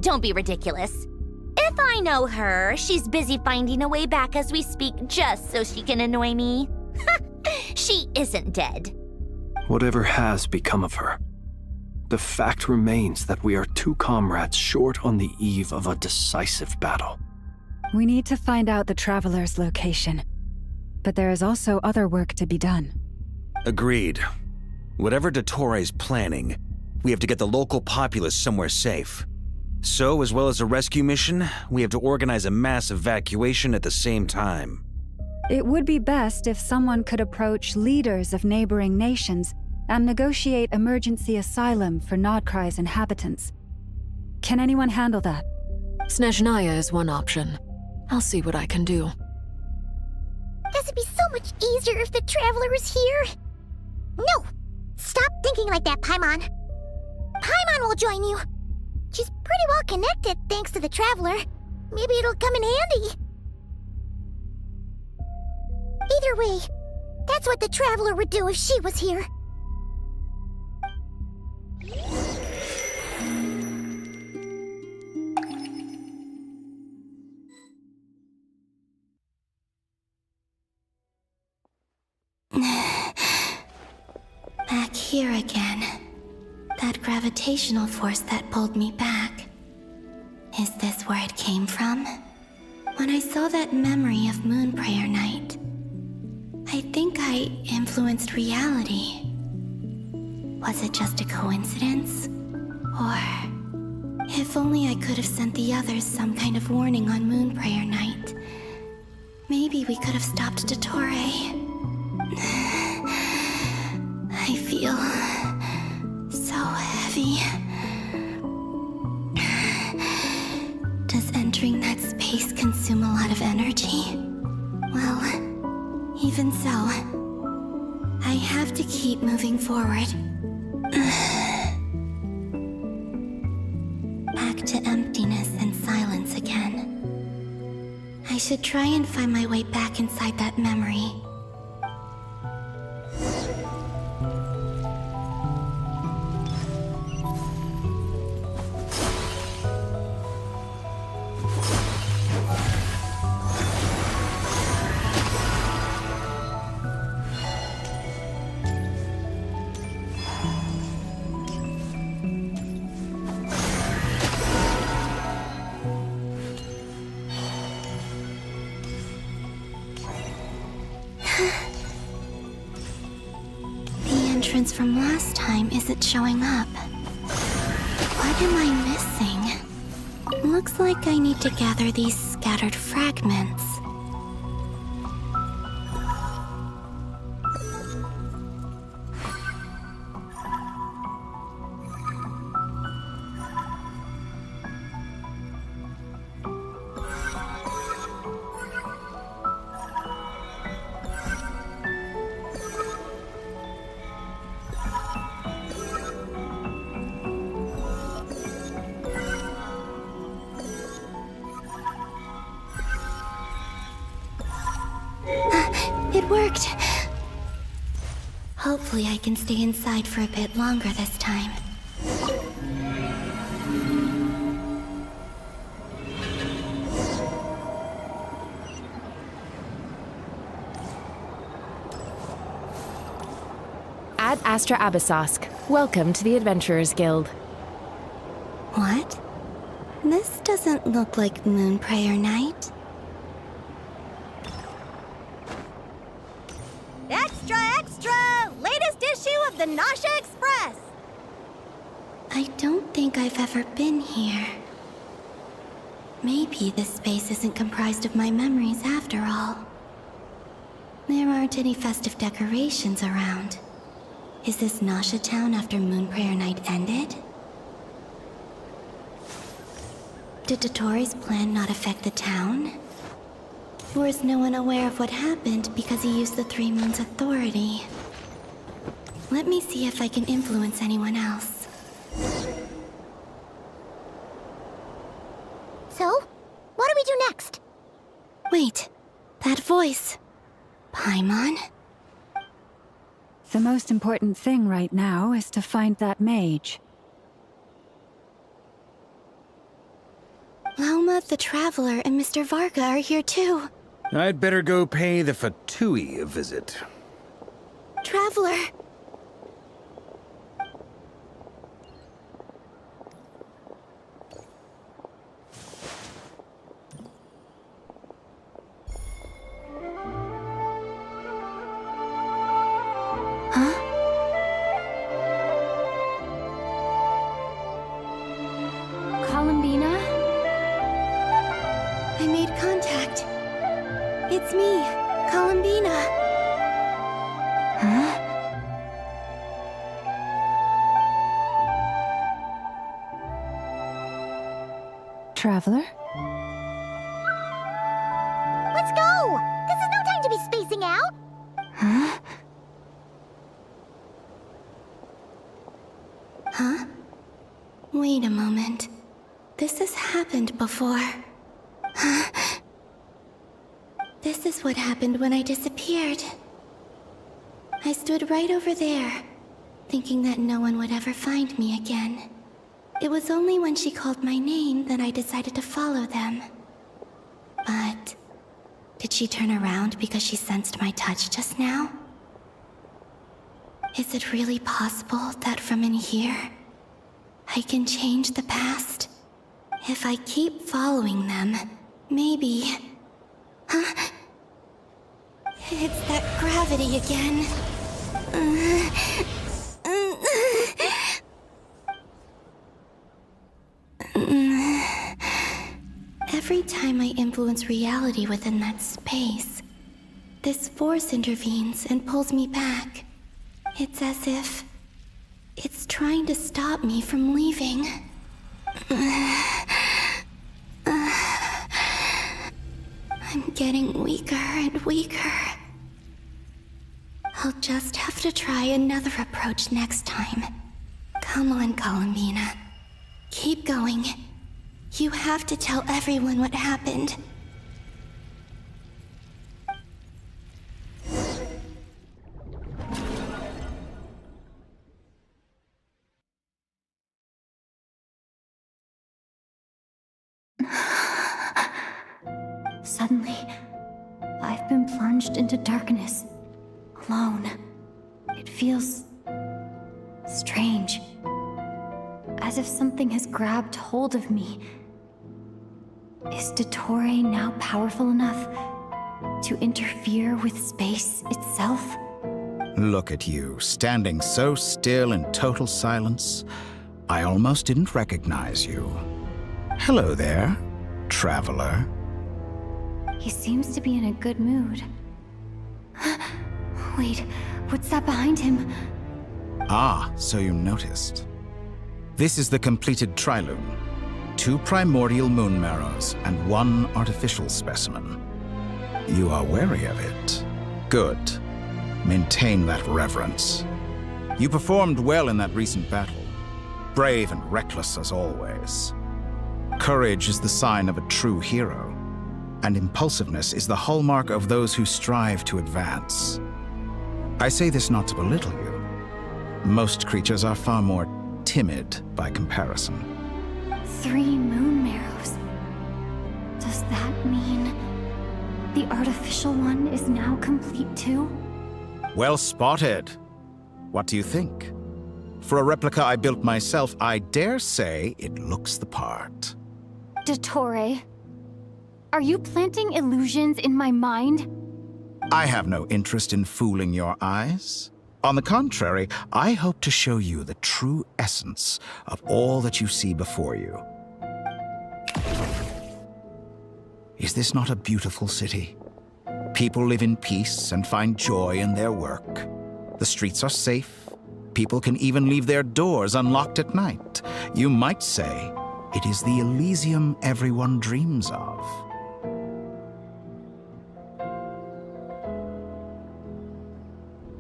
Don't be ridiculous. If I know her, she's busy finding a way back as we speak just so she can annoy me. She isn't dead. Whatever has become of her, the fact remains that we are two comrades short on the eve of a decisive battle. We need to find out the Traveler's location, but there is also other work to be done. Agreed. Whatever Dottore's planning, we have to get the local populace somewhere safe. So, as well as a rescue mission, we have to organize a mass evacuation at the same time. It would be best if someone could approach leaders of neighboring nations and negotiate emergency asylum for Nodcry's inhabitants. Can anyone handle that? Snezhnaya is one option. I'll see what I can do. This would be so much easier if the Traveler was here. No! Stop thinking like that, Paimon. Paimon will join you. She's pretty well connected thanks to the Traveler. Maybe it'll come in handy. Either way, that's what the Traveler would do if she was here. Back here again. That gravitational force that pulled me back. Is this where it came from? When I saw that memory of Moonprayer Night, I think I influenced reality. Was it just a coincidence? Or if only I could have sent the others some kind of warning on Moonprayer Night, maybe we could have stopped Dottore. I feel so heavy. Does entering that space consume a lot of energy? Well, even so, I have to keep moving forward. Back to emptiness and silence again. I should try and find my way back inside that memory. From last time isn't showing up. What am I missing? Looks like I need to gather these scattered fragments. It worked! Hopefully I can stay inside for a bit longer this time. Ad Astra Abyssosk. Welcome to the Adventurers Guild. What? This doesn't look like Moonprayer Night. Extra, extra! Latest issue of the Nausea Express! I don't think I've ever been here. Maybe this space isn't comprised of my memories after all. There aren't any festive decorations around. Is this Nausea Town after Moonprayer Night ended? Did Dottoro's plan not affect the town? Or is no one aware of what happened because he used the Three Moons' authority? Let me see if I can influence anyone else. So, what do we do next? Wait, that voice. Paimon? The most important thing right now is to find that mage. Lauma the Traveler and Mr. Varga are here too. I'd better go pay the Fatui a visit. Traveler! Columbina? I made contact. It's me, Columbina. Huh? Traveler? Let's go! This is no time to be spacing out! Huh? Huh? Wait a moment. This has happened before. Huh? This is what happened when I disappeared. I stood right over there, thinking that no one would ever find me again. It was only when she called my name that I decided to follow them. But did she turn around because she sensed my touch just now? Is it really possible that from in here, I can change the past? If I keep following them, maybe... Huh? It's that gravity again. Every time I influence reality within that space, this force intervenes and pulls me back. It's as if it's trying to stop me from leaving. I'm getting weaker and weaker. I'll just have to try another approach next time. Come on, Columbina. Keep going. You have to tell everyone what happened. Suddenly, I've been plunged into darkness, alone. It feels strange, as if something has grabbed hold of me. Is Dottore now powerful enough to interfere with space itself? Look at you, standing so still in total silence. I almost didn't recognize you. Hello there, traveler. He seems to be in a good mood. Wait, what's that behind him? Ah, so you noticed. This is the completed Trilune. 2 primordial moon marrows and 1 artificial specimen. You are wary of it. Good. Maintain that reverence. You performed well in that recent battle. Brave and reckless as always. Courage is the sign of a true hero, and impulsiveness is the hallmark of those who strive to advance. I say this not to belittle you. Most creatures are far more timid by comparison. 3 moon marrows. Does that mean the artificial one is now complete too? Well spotted. What do you think? For a replica I built myself, I dare say it looks the part. Dottore, are you planting illusions in my mind? I have no interest in fooling your eyes. On the contrary, I hope to show you the true essence of all that you see before you. Is this not a beautiful city? People live in peace and find joy in their work. The streets are safe. People can even leave their doors unlocked at night. You might say it is the Elysium everyone dreams of.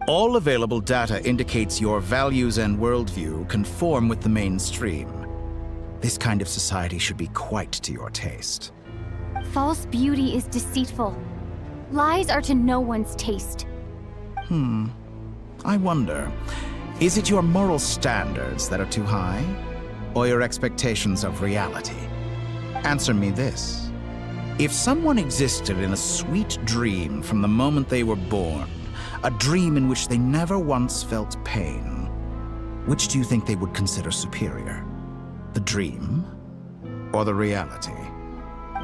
All available data indicates your values and worldview conform with the mainstream. This kind of society should be quite to your taste. False beauty is deceitful. Lies are to no one's taste. I wonder, is it your moral standards that are too high? Or your expectations of reality? Answer me this. If someone existed in a sweet dream from the moment they were born, a dream in which they never once felt pain, which do you think they would consider superior? The dream or the reality?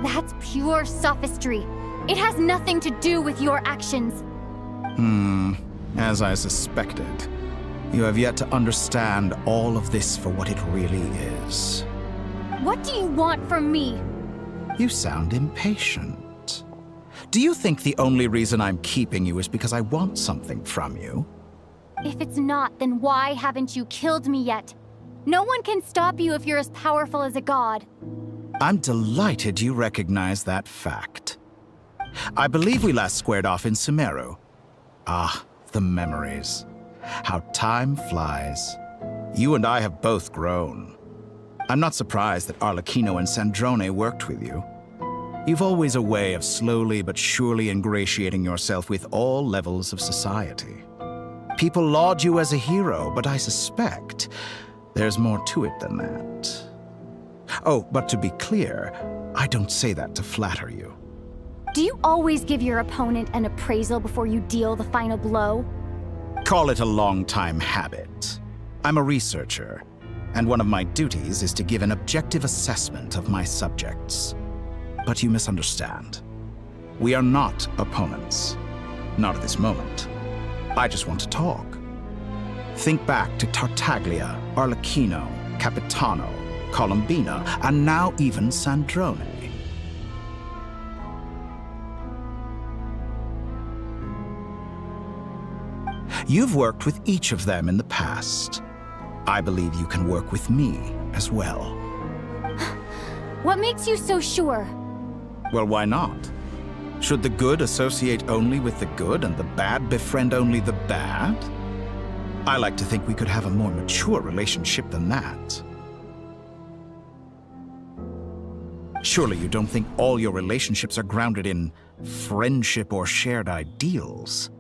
That's pure sophistry. It has nothing to do with your actions. As I suspected. You have yet to understand all of this for what it really is. What do you want from me? You sound impatient. Do you think the only reason I'm keeping you is because I want something from you? If it's not, then why haven't you killed me yet? No one can stop you if you're as powerful as a god. I'm delighted you recognize that fact. I believe we last squared off in Sumeru. Ah, the memories. How time flies. You and I have both grown. I'm not surprised that Arlecchino and Sandrone worked with you. You've always a way of slowly but surely ingratiating yourself with all levels of society. People laud you as a hero, but I suspect there's more to it than that. Oh, but to be clear, I don't say that to flatter you. Do you always give your opponent an appraisal before you deal the final blow? Call it a long-time habit. I'm a researcher, and one of my duties is to give an objective assessment of my subjects. But you misunderstand. We are not opponents. Not at this moment. I just want to talk. Think back to Tartaglia, Arlecchino, Capitano, Colombina, and now even Sandrone. You've worked with each of them in the past. I believe you can work with me as well. What makes you so sure? Well, why not? Should the good associate only with the good and the bad befriend only the bad? I like to think we could have a more mature relationship than that. Surely you don't think all your relationships are grounded in friendship or shared ideals?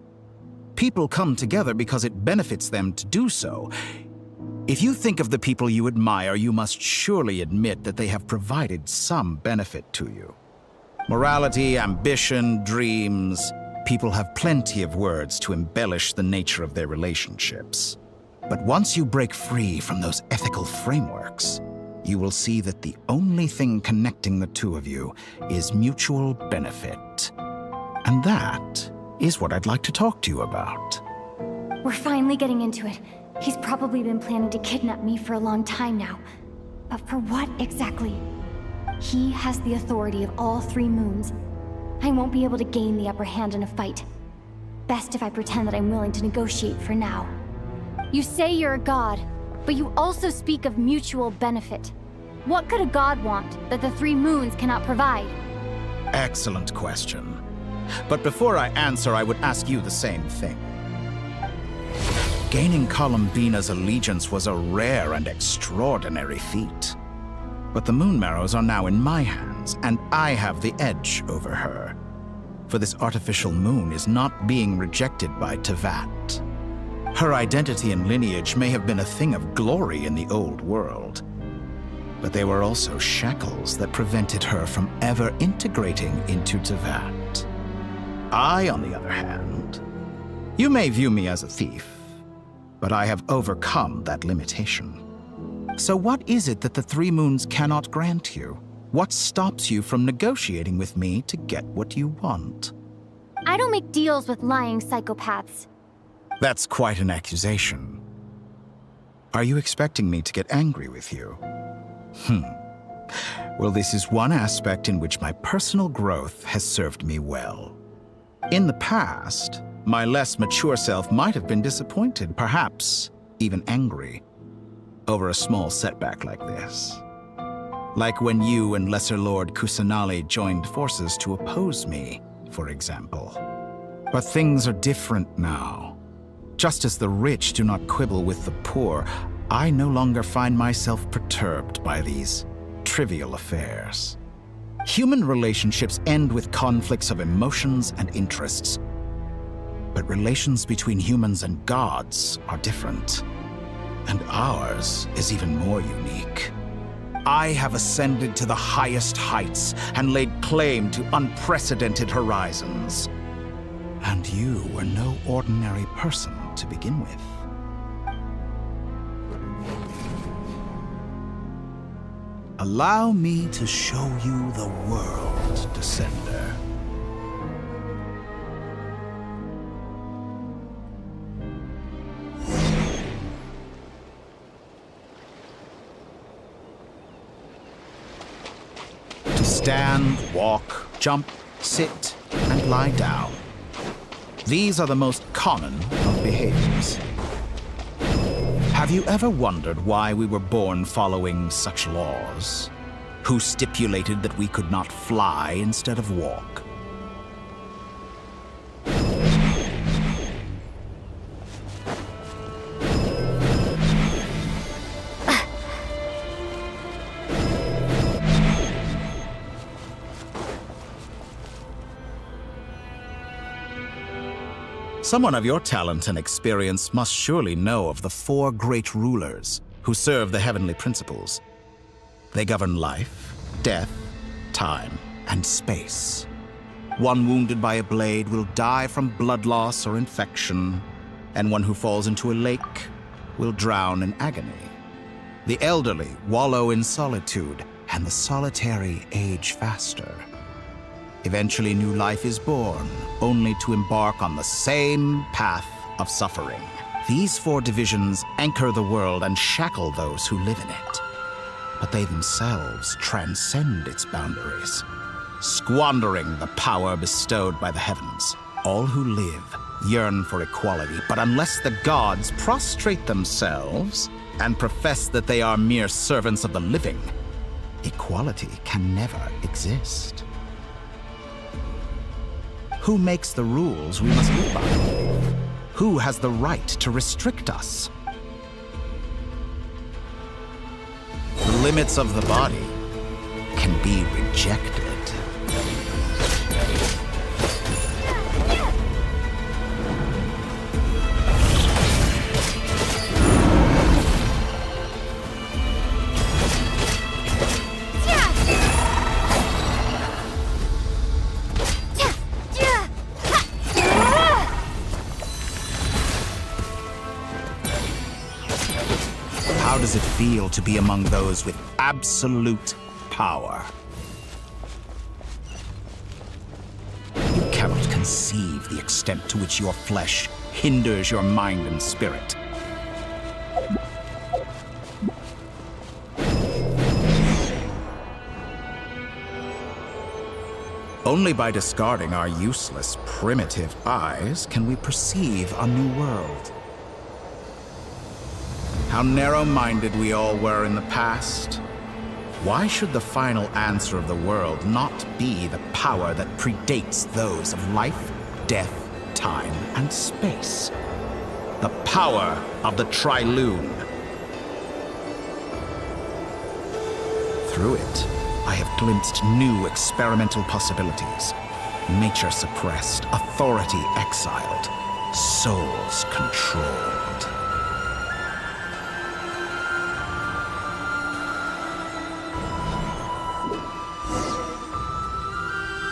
People come together because it benefits them to do so. If you think of the people you admire, you must surely admit that they have provided some benefit to you. Morality, ambition, dreams. People have plenty of words to embellish the nature of their relationships. But once you break free from those ethical frameworks, you will see that the only thing connecting the two of you is mutual benefit. And that is what I'd like to talk to you about. We're finally getting into it. He's probably been planning to kidnap me for a long time now. But for what exactly? He has the authority of all 3 moons. I won't be able to gain the upper hand in a fight. Best if I pretend that I'm willing to negotiate for now. You say you're a god, but you also speak of mutual benefit. What could a god want that the 3 moons cannot provide? Excellent question. But before I answer, I would ask you the same thing. Gaining Columbina's allegiance was a rare and extraordinary feat. But the Moon Marrows are now in my hands, and I have the edge over her. For this artificial moon is not being rejected by Tevat. Her identity and lineage may have been a thing of glory in the old world, but they were also shackles that prevented her from ever integrating into Tevat. I, on the other hand, you may view me as a thief, but I have overcome that limitation. So what is it that the 3 moons cannot grant you? What stops you from negotiating with me to get what you want? I don't make deals with lying psychopaths. That's quite an accusation. Are you expecting me to get angry with you? Well, this is one aspect in which my personal growth has served me well. In the past, my less mature self might have been disappointed, perhaps even angry, over a small setback like this. Like when you and Lesser Lord Kusanali joined forces to oppose me, for example. But things are different now. Just as the rich do not quibble with the poor, I no longer find myself perturbed by these trivial affairs. Human relationships end with conflicts of emotions and interests. But relations between humans and gods are different. And ours is even more unique. I have ascended to the highest heights and laid claim to unprecedented horizons. And you were no ordinary person to begin with. Allow me to show you the world, Descender. To stand, walk, jump, sit, and lie down. These are the most common of behaviors. Have you ever wondered why we were born following such laws? Who stipulated that we could not fly instead of walk? Someone of your talent and experience must surely know of the 4 great rulers who serve the heavenly principles. They govern life, death, time, and space. One wounded by a blade will die from blood loss or infection, and one who falls into a lake will drown in agony. The elderly wallow in solitude, and the solitary age faster. Eventually, new life is born, only to embark on the same path of suffering. These 4 divisions anchor the world and shackle those who live in it. But they themselves transcend its boundaries, squandering the power bestowed by the heavens. All who live yearn for equality, but unless the gods prostrate themselves and profess that they are mere servants of the living, equality can never exist. Who makes the rules we must live by? Who has the right to restrict us? The limits of the body can be rejected. How does it feel to be among those with absolute power? You cannot conceive the extent to which your flesh hinders your mind and spirit. Only by discarding our useless, primitive eyes can we perceive a new world. How narrow-minded we all were in the past. Why should the final answer of the world not be the power that predates those of life, death, time, and space? The power of the Trilune. Through it, I have glimpsed new experimental possibilities. Nature suppressed, authority exiled, souls controlled.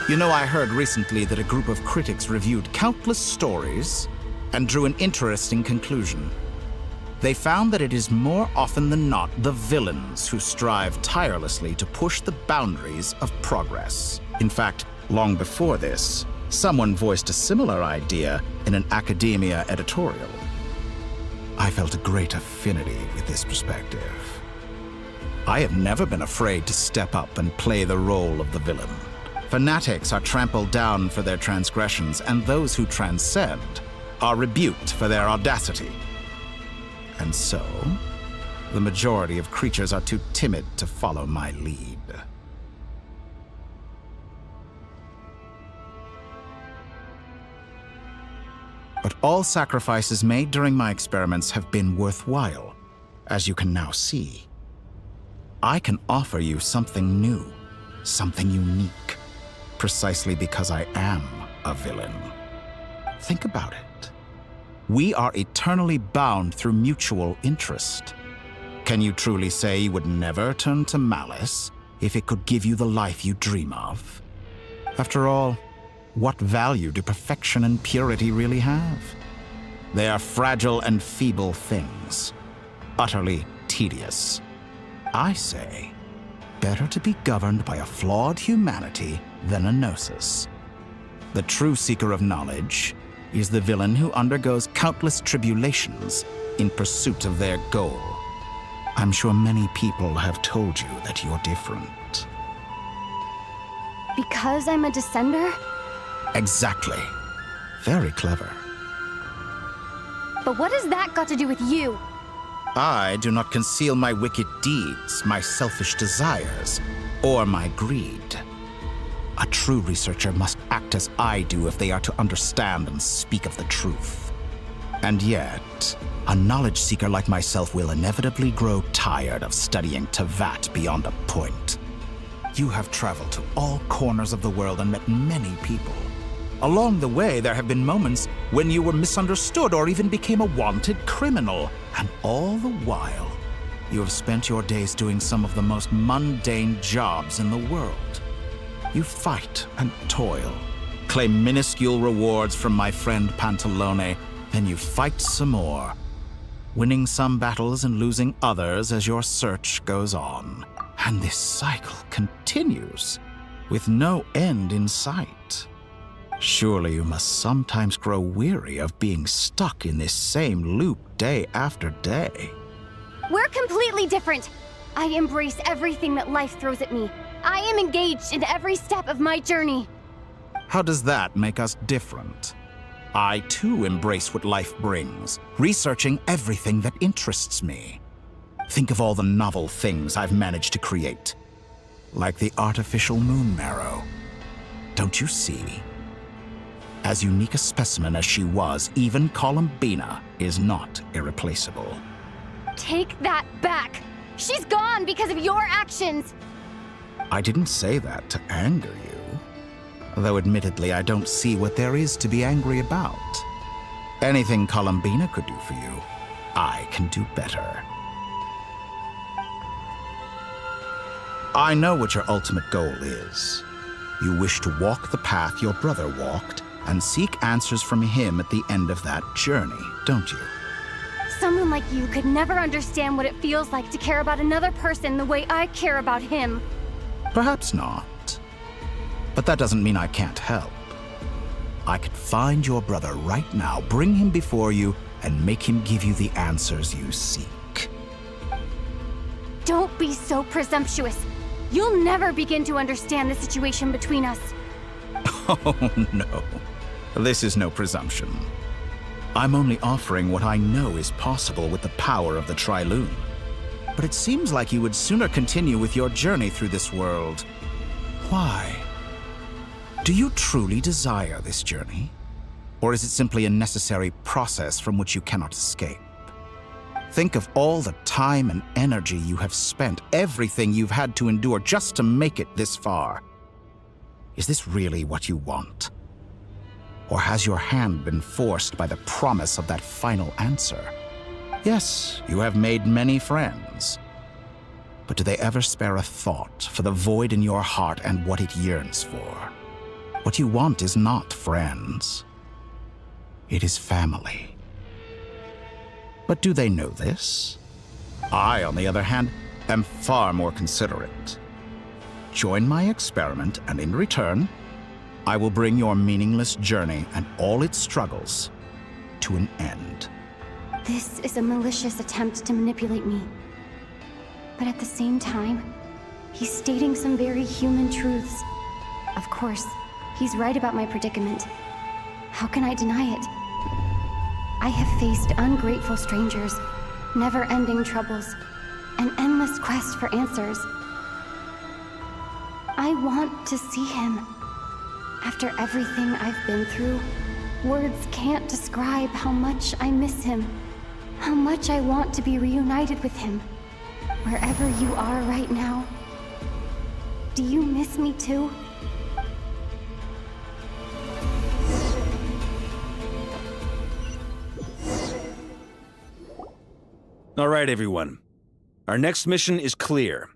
You know, I heard recently that a group of critics reviewed countless stories and drew an interesting conclusion. They found that it is more often than not the villains who strive tirelessly to push the boundaries of progress. In fact, long before this, someone voiced a similar idea in an academia editorial. I felt a great affinity with this perspective. I have never been afraid to step up and play the role of the villain. Fanatics are trampled down for their transgressions, and those who transcend are rebuked for their audacity. And so, the majority of creatures are too timid to follow my lead. But all sacrifices made during my experiments have been worthwhile, as you can now see. I can offer you something new, something unique, precisely because I am a villain. Think about it. We are eternally bound through mutual interest. Can you truly say you would never turn to malice if it could give you the life you dream of? After all, what value do perfection and purity really have? They are fragile and feeble things, utterly tedious. I say, better to be governed by a flawed humanity than a gnosis. The true seeker of knowledge is the villain who undergoes countless tribulations in pursuit of their goal. I'm sure many people have told you that you're different. Because I'm a descender? Exactly. Very clever. But what has that got to do with you? I do not conceal my wicked deeds, my selfish desires, or my greed. A true researcher must act as I do if they are to understand and speak of the truth. And yet, a knowledge seeker like myself will inevitably grow tired of studying Tevat beyond a point. You have traveled to all corners of the world and met many people. Along the way, there have been moments when you were misunderstood or even became a wanted criminal. And all the while, you have spent your days doing some of the most mundane jobs in the world. You fight and toil, claim minuscule rewards from my friend Pantalone, then you fight some more, winning some battles and losing others as your search goes on. And this cycle continues, with no end in sight. Surely you must sometimes grow weary of being stuck in this same loop day after day. We're completely different. I embrace everything that life throws at me. I am engaged in every step of my journey. How does that make us different? I too embrace what life brings, researching everything that interests me. Think of all the novel things I've managed to create, like the artificial moon marrow. Don't you see? As unique a specimen as she was, even Columbina is not irreplaceable. Take that back! She's gone because of your actions! I didn't say that to anger you. Though admittedly, I don't see what there is to be angry about. Anything Columbina could do for you, I can do better. I know what your ultimate goal is. You wish to walk the path your brother walked and seek answers from him at the end of that journey, don't you? Someone like you could never understand what it feels like to care about another person the way I care about him. Perhaps not. But that doesn't mean I can't help. I could find your brother right now, bring him before you, and make him give you the answers you seek. Don't be so presumptuous. You'll never begin to understand the situation between us. Oh, no. This is no presumption. I'm only offering what I know is possible with the power of the Triloon. But it seems like you would sooner continue with your journey through this world. Why? Do you truly desire this journey? Or is it simply a necessary process from which you cannot escape? Think of all the time and energy you have spent, everything you've had to endure just to make it this far. Is this really what you want? Or has your hand been forced by the promise of that final answer? Yes, you have made many friends. But do they ever spare a thought for the void in your heart and what it yearns for? What you want is not friends. It is family. But do they know this? I, on the other hand, am far more considerate. Join my experiment, and in return, I will bring your meaningless journey and all its struggles to an end. This is a malicious attempt to manipulate me. But at the same time, he's stating some very human truths. Of course, he's right about my predicament. How can I deny it? I have faced ungrateful strangers, never-ending troubles, an endless quest for answers. I want to see him. After everything I've been through, words can't describe how much I miss him, how much I want to be reunited with him. Wherever you are right now, do you miss me too? All right, everyone. Our next mission is clear.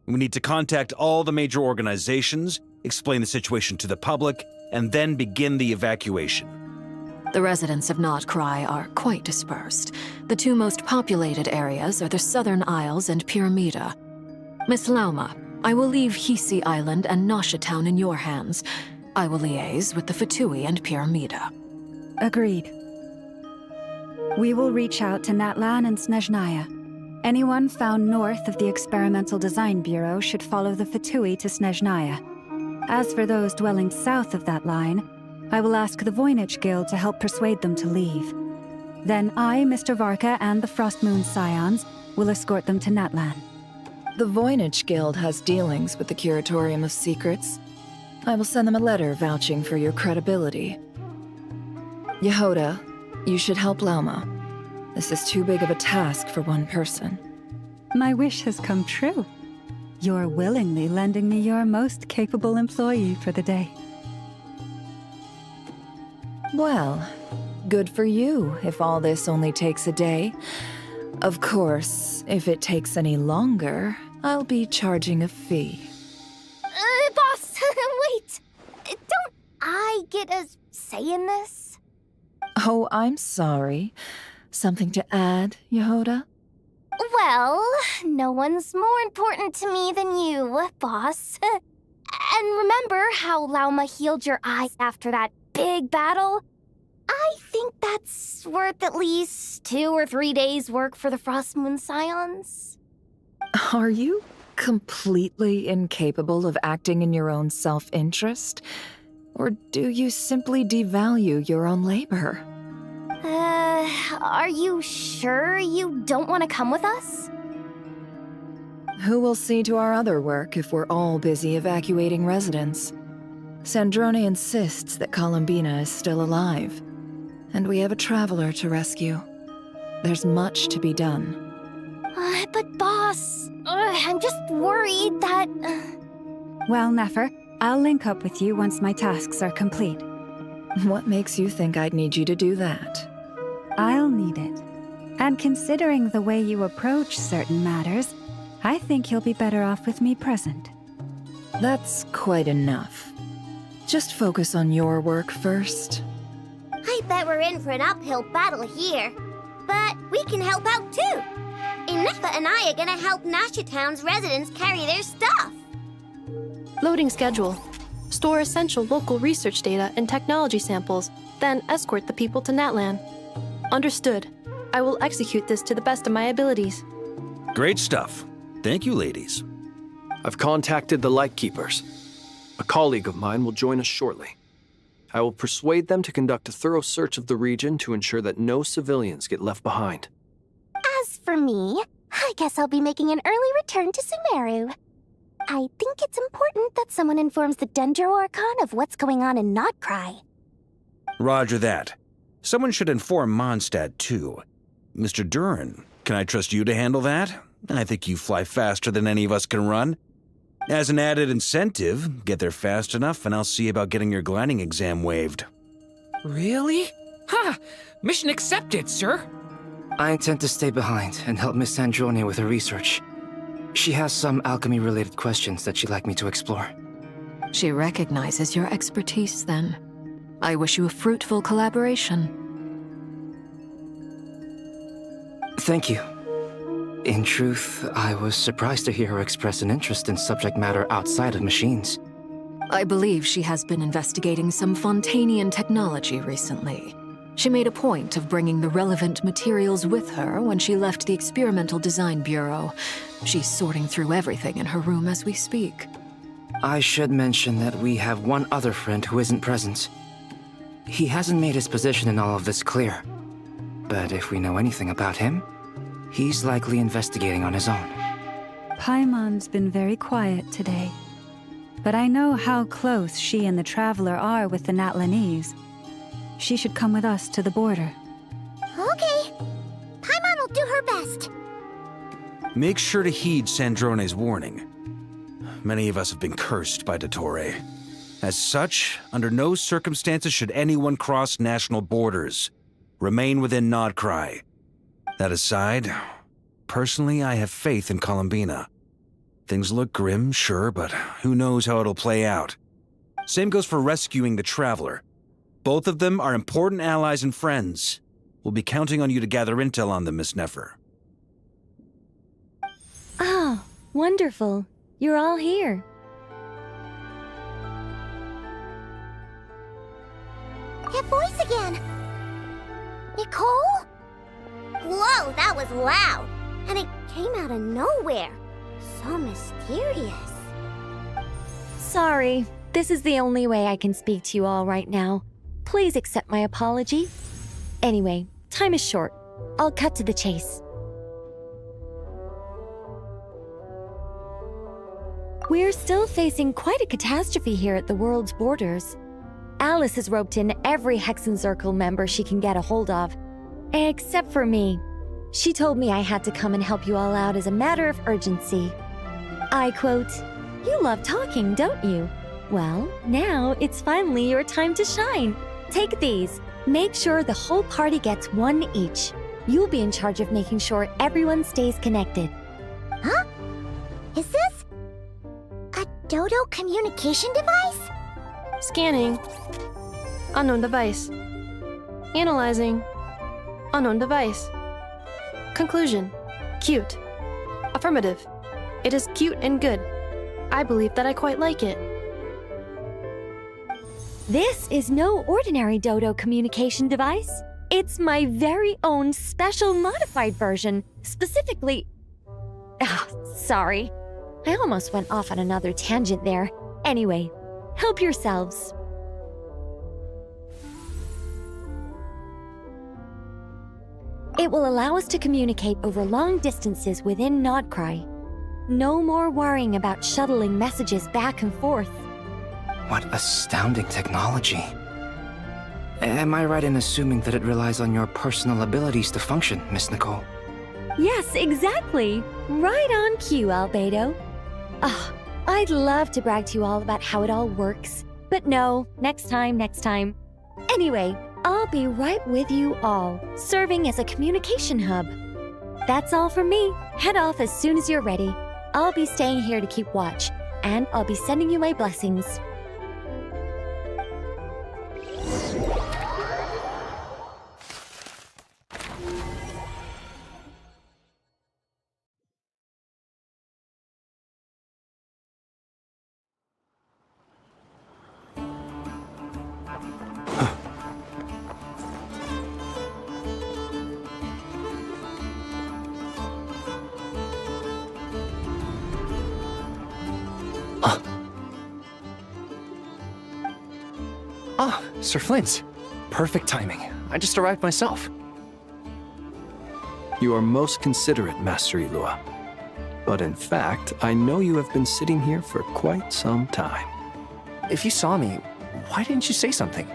We need to contact all the major organizations, explain the situation to the public, and then begin the evacuation. The residents of Notcry are quite dispersed. The two most populated areas are the Southern Isles and Pyramida. Miss Lauma, I will leave Hisi Island and Nasha Town in your hands. I will liaise with the Fatui and Pyramida. Agreed. We will reach out to Natlan and Snezhnaya. Anyone found north of the Experimental Design Bureau should follow the Fatui to Snezhnaya. As for those dwelling south of that line, I will ask the Voynich Guild to help persuade them to leave. Then I, Mr. Varka, and the Frostmoon Scions will escort them to Natlan. The Voynich Guild has dealings with the Curatorium of Secrets. I will send them a letter vouching for your credibility. Yehoda, you should help Lauma. This is too big of a task for one person. My wish has come true. You're willingly lending me your most capable employee for the day. Well, good for you if all this only takes a day. Of course, if it takes any longer, I'll be charging a fee. Boss, wait! Don't I get a say in this? Oh, I'm sorry. Something to add, Yehoda? Well, no one's more important to me than you, boss. And remember how Lauma healed your eyes after that big battle? I think that's worth at least 2 or 3 days' work for the Frostmoon Scions. Are you completely incapable of acting in your own self-interest? Or do you simply devalue your own labor? Are you sure you don't want to come with us? Who will see to our other work if we're all busy evacuating residents? Sandrone insists that Columbina is still alive, and we have a traveler to rescue. There's much to be done. But boss, I'm just worried that... Well, Nefer, I'll link up with you once my tasks are complete. What makes you think I'd need you to do that? I'll need it. And considering the way you approach certain matters, I think you'll be better off with me present. That's quite enough. Just focus on your work first. I bet we're in for an uphill battle here. But we can help out too. Inefa and I are gonna help Nasha Town's residents carry their stuff. Loading schedule. Store essential local research data and technology samples, then escort the people to Natlan. Understood. I will execute this to the best of my abilities. Great stuff. Thank you, ladies. I've contacted the Lightkeepers. A colleague of mine will join us shortly. I will persuade them to conduct a thorough search of the region to ensure that no civilians get left behind. As for me, I guess I'll be making an early return to Sumeru. I think it's important that someone informs the Dendro Archon of what's going on in Notcry. Roger that. Someone should inform Mondstadt, too. Mr. Duran, can I trust you to handle that? I think you fly faster than any of us can run. As an added incentive, get there fast enough and I'll see about getting your gliding exam waived. Really? Ha! Mission accepted, sir. I intend to stay behind and help Miss Sandrone with her research. She has some alchemy-related questions that she'd like me to explore. She recognizes your expertise, then. I wish you a fruitful collaboration. Thank you. In truth, I was surprised to hear her express an interest in subject matter outside of machines. I believe she has been investigating some Fontanian technology recently. She made a point of bringing the relevant materials with her when she left the Experimental Design Bureau. She's sorting through everything in her room as we speak. I should mention that we have one other friend who isn't present. He hasn't made his position in all of this clear. But if we know anything about him, he's likely investigating on his own. Paimon's been very quiet today. But I know how close she and the Traveler are with the Natlanese. She should come with us to the border. Okay. Paimon will do her best. Make sure to heed Sandrone's warning. Many of us have been cursed by Dottore. As such, under no circumstances should anyone cross national borders. Remain within Notcry. That aside, personally, I have faith in Columbina. Things look grim, sure, but who knows how it'll play out. Same goes for rescuing the Traveler. Both of them are important allies and friends. We'll be counting on you to gather intel on them, Miss Nefer. Oh, wonderful. You're all here. That voice again! Nicole? Whoa, that was loud! And it came out of nowhere. So mysterious. Sorry, this is the only way I can speak to you all right now. Please accept my apology. Anyway, time is short. I'll cut to the chase. We're still facing quite a catastrophe here at the world's borders. Alice has roped in every Hexencircle member she can get a hold of. Except for me. She told me I had to come and help you all out as a matter of urgency. I quote, "You love talking, don't you? Well, now it's finally your time to shine. Take these. Make sure the whole party gets one each. You'll be in charge of making sure everyone stays connected." Huh? Is this a Dodo communication device? Scanning. Unknown device. Analyzing. Unknown device. Conclusion. Cute. Affirmative. It is cute and good. I believe that I quite like it. This is no ordinary Dodo communication device. It's my very own special modified version, specifically... sorry. I almost went off on another tangent there. Anyway, help yourselves. It will allow us to communicate over long distances within Notcry. No more worrying about shuttling messages back and forth. What astounding technology. Am I right in assuming that it relies on your personal abilities to function, Miss Nicole? Yes, exactly. Right on cue, Albedo. I'd love to brag to you all about how it all works. But no, next time. Anyway, I'll be right with you all, serving as a communication hub. That's all from me. Head off as soon as you're ready. I'll be staying here to keep watch, and I'll be sending you my blessings. Sir Flint, perfect timing. I just arrived myself. You are most considerate, Master Ilua. But in fact, I know you have been sitting here for quite some time. If you saw me, why didn't you say something?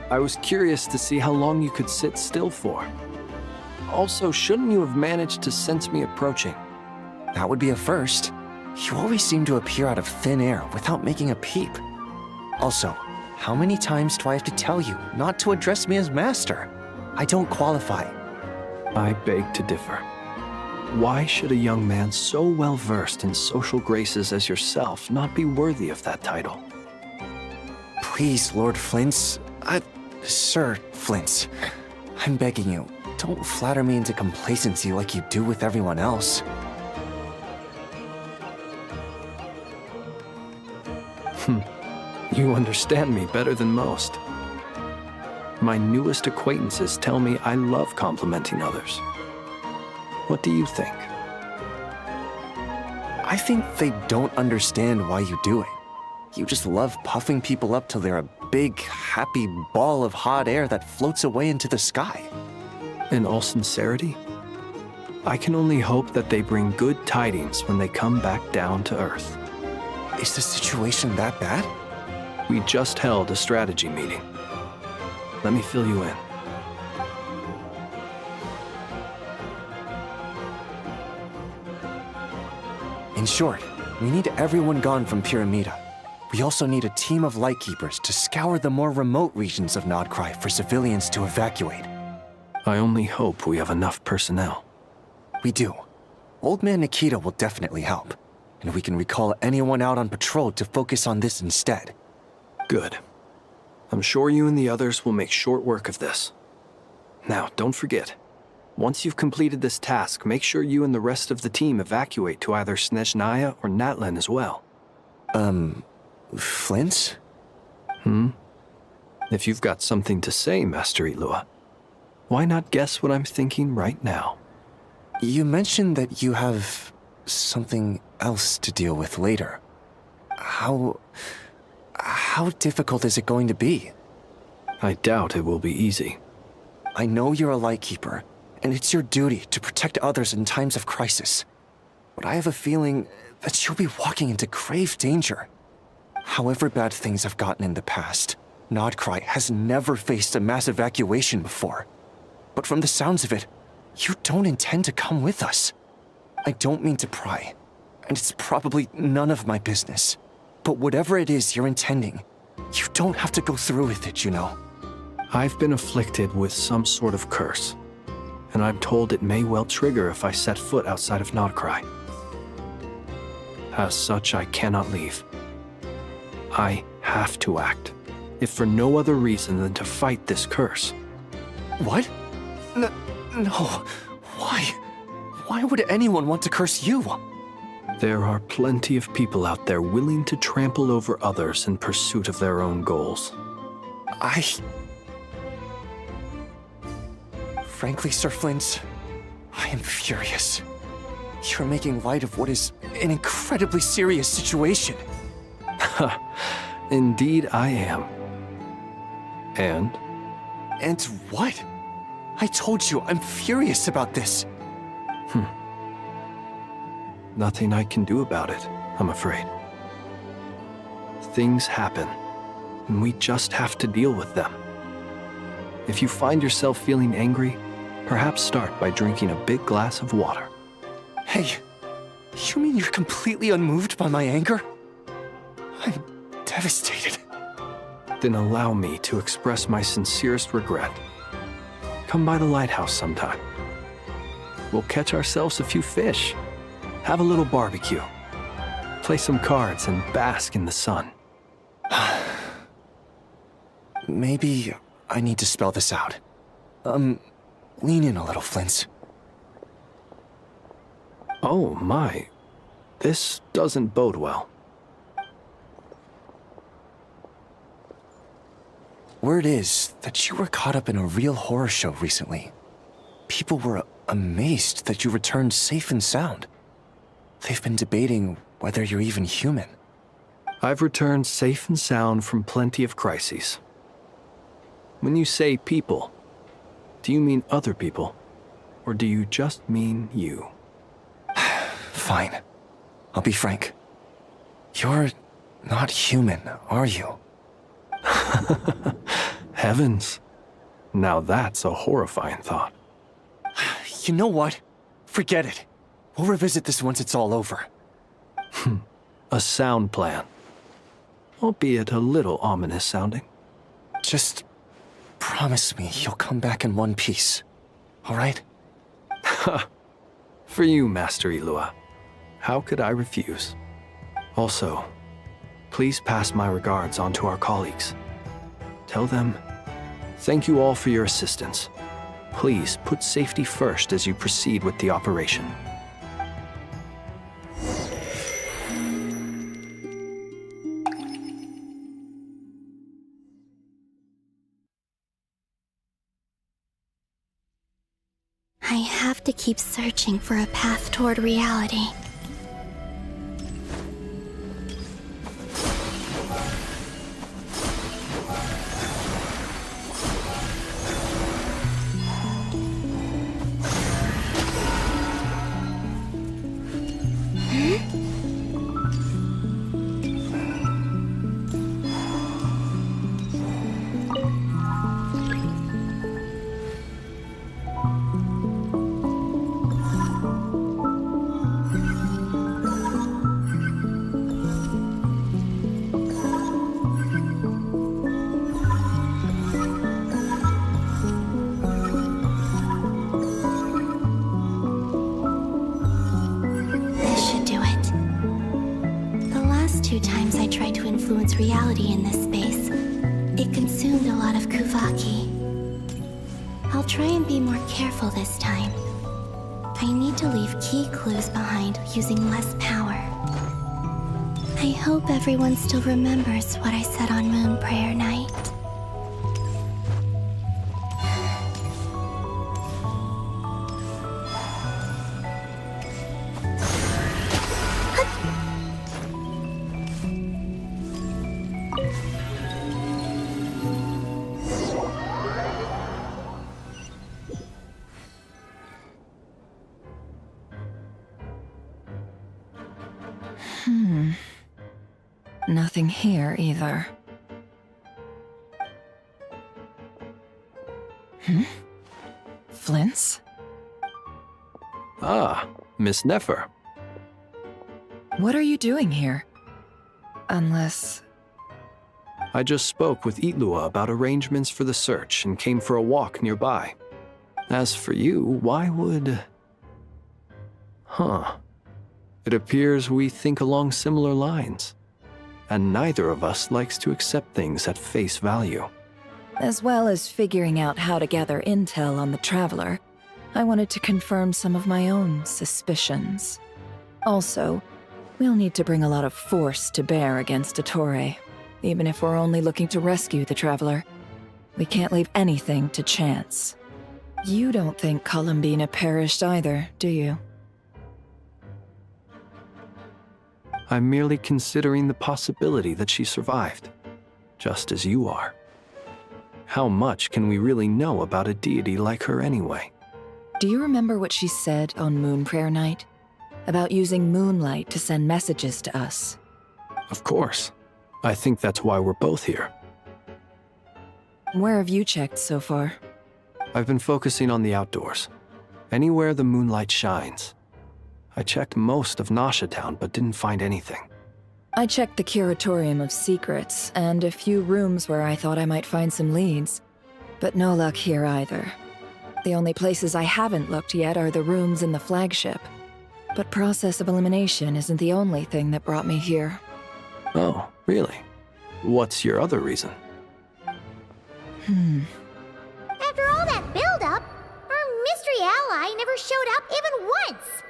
I was curious to see how long you could sit still for. Also, shouldn't you have managed to sense me approaching? That would be a first. You always seem to appear out of thin air without making a peep. Also, how many times do I have to tell you not to address me as master? I don't qualify. I beg to differ. Why should a young man so well versed in social graces as yourself not be worthy of that title? Please, Lord Flint's... Sir Flint's. I'm begging you, don't flatter me into complacency like you do with everyone else. You understand me better than most. My newest acquaintances tell me I love complimenting others. What do you think? I think they don't understand why you do it. You just love puffing people up till they're a big, happy ball of hot air that floats away into the sky. In all sincerity, I can only hope that they bring good tidings when they come back down to Earth. Is the situation that bad? We just held a strategy meeting. Let me fill you in. In short, we need everyone gone from Pyramida. We also need a team of Lightkeepers to scour the more remote regions of Nodcry for civilians to evacuate. I only hope we have enough personnel. We do. Old Man Nikita will definitely help, and we can recall anyone out on patrol to focus on this instead. Good. I'm sure you and the others will make short work of this. Now, don't forget, once you've completed this task, make sure you and the rest of the team evacuate to either Snezhnaya or Natlan as well. Flint? If you've got something to say, Master Ilua, why not guess what I'm thinking right now? You mentioned that you have something else to deal with later. How difficult is it going to be? I doubt it will be easy. I know you're a Lightkeeper, and it's your duty to protect others in times of crisis. But I have a feeling that you'll be walking into grave danger. However bad things have gotten in the past, Nodcry has never faced a mass evacuation before. But from the sounds of it, you don't intend to come with us. I don't mean to pry, and it's probably none of my business. But whatever it is you're intending, you don't have to go through with it, you know. I've been afflicted with some sort of curse, and I'm told it may well trigger if I set foot outside of Nodcry. As such, I cannot leave. I have to act, if for no other reason than to fight this curse. What? No. Why? Why would anyone want to curse you? There are plenty of people out there willing to trample over others in pursuit of their own goals. Frankly, Sir Flint, I am furious. You're making light of what is an incredibly serious situation. Indeed I am. And? And what? I told you, I'm furious about this. Nothing I can do about it, I'm afraid. Things happen, and we just have to deal with them. If you find yourself feeling angry, perhaps start by drinking a big glass of water. Hey, you mean you're completely unmoved by my anger? I'm devastated. Then allow me to express my sincerest regret. Come by the lighthouse sometime. We'll catch ourselves a few fish, have a little barbecue, play some cards, and bask in the sun. Maybe I need to spell this out. Lean in a little, Flint. Oh my, this doesn't bode well. Word is that you were caught up in a real horror show recently. People were amazed that you returned safe and sound. They've been debating whether you're even human. I've returned safe and sound from plenty of crises. When you say people, do you mean other people? Or do you just mean you? Fine. I'll be frank. You're not human, are you? Heavens. Now that's a horrifying thought. You know what? Forget it. We'll revisit this once it's all over. A sound plan. Albeit a little ominous sounding. Just promise me you'll come back in one piece. All right? For you, Master Ilua. How could I refuse? Also, please pass my regards on to our colleagues. Tell them, thank you all for your assistance. Please put safety first as you proceed with the operation. I have to keep searching for a path toward reality. Reality in this space. It consumed a lot of Kuvaki. I'll try and be more careful this time. I need to leave key clues behind using less power. I hope everyone still remembers what I said on Moon Prayer Night. Nothing here either. Flints? Ah, Miss Nefer. What are you doing here? Unless... I just spoke with Itlua about arrangements for the search and came for a walk nearby. As for you, why would... It appears we think along similar lines. And neither of us likes to accept things at face value. As well as figuring out how to gather intel on the Traveler, I wanted to confirm some of my own suspicions. Also, we'll need to bring a lot of force to bear against Ettore, even if we're only looking to rescue the Traveler. We can't leave anything to chance. You don't think Columbina perished either, do you? I'm merely considering the possibility that she survived, just as you are. How much can we really know about a deity like her anyway? Do you remember what she said on Moon Prayer Night? About using moonlight to send messages to us? Of course. I think that's why we're both here. Where have you checked so far? I've been focusing on the outdoors. Anywhere the moonlight shines. I checked most of Nasha Town, but didn't find anything. I checked the Curatorium of Secrets, and a few rooms where I thought I might find some leads. But no luck here either. The only places I haven't looked yet are the rooms in the flagship. But process of elimination isn't the only thing that brought me here. Oh, really? What's your other reason? After all that build-up, our mystery ally never showed up even once!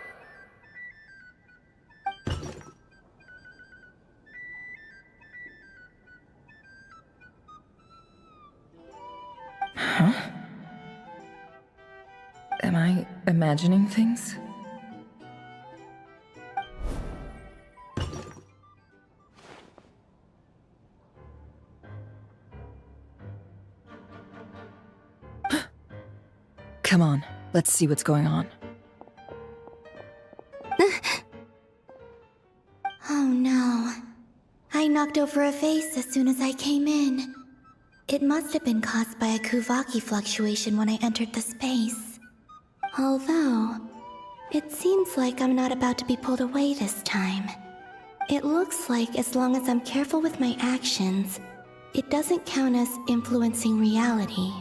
Huh? Am I imagining things? Come on, let's see what's going on. Oh no. I knocked over a vase as soon as I came in. It must have been caused by a Kuvaki fluctuation when I entered the space. Although, it seems like I'm not about to be pulled away this time. It looks like as long as I'm careful with my actions, it doesn't count as influencing reality.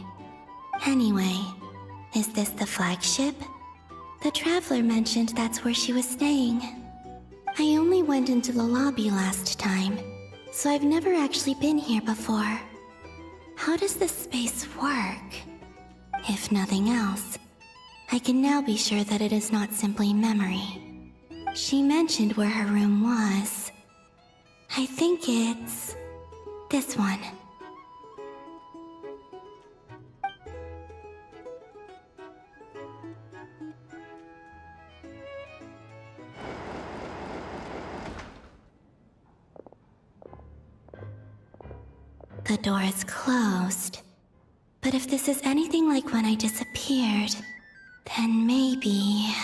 Anyway, is this the flagship? The Traveler mentioned that's where she was staying. I only went into the lobby last time, so I've never actually been here before. How does this space work? If nothing else, I can now be sure that it is not simply memory. She mentioned where her room was. I think it's this one. The door is closed. But if this is anything like when I disappeared, then maybe...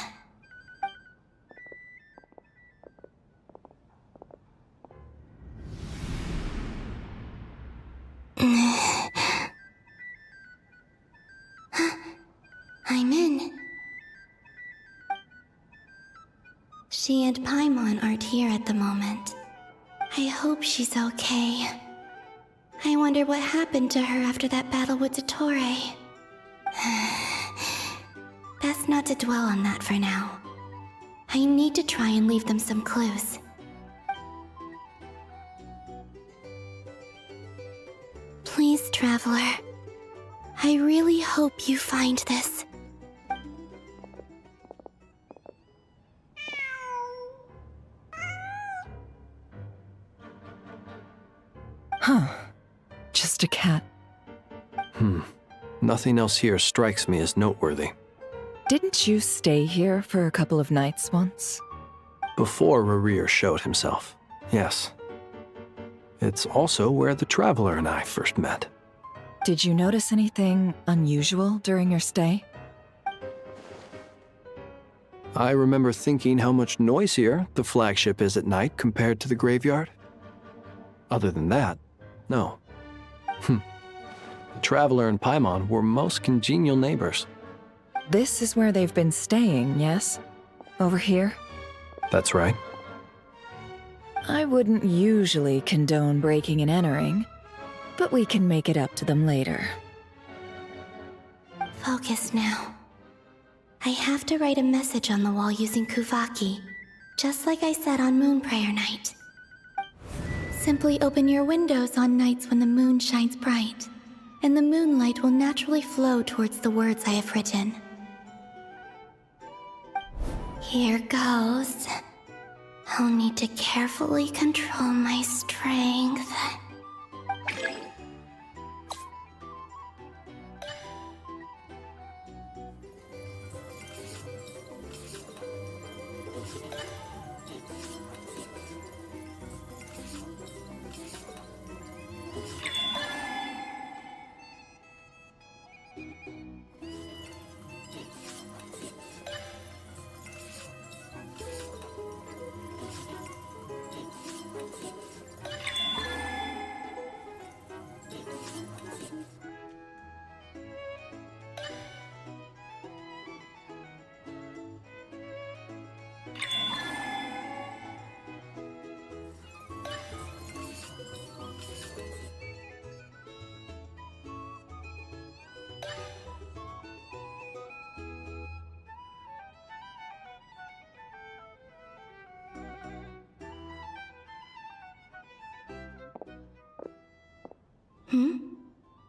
I'm in. She and Paimon aren't here at the moment. I hope she's okay. I wonder what happened to her after that battle with Dottore. Best not to dwell on that for now. I need to try and leave them some clues. Please, Traveler. I really hope you find this. Huh. Just a cat. Nothing else here strikes me as noteworthy. Didn't you stay here for a couple of nights once? Before Rerir showed himself, yes. It's also where the Traveler and I first met. Did you notice anything unusual during your stay? I remember thinking how much noisier the flagship is at night compared to the graveyard. Other than that, no. The Traveler and Paimon were most congenial neighbors. This is where they've been staying, yes? Over here? That's right. I wouldn't usually condone breaking and entering, but we can make it up to them later. Focus now. I have to write a message on the wall using Kuvaki, just like I said on Moon Prayer Night. Simply open your windows on nights when the moon shines bright, and the moonlight will naturally flow towards the words I have written. Here goes. I'll need to carefully control my strength.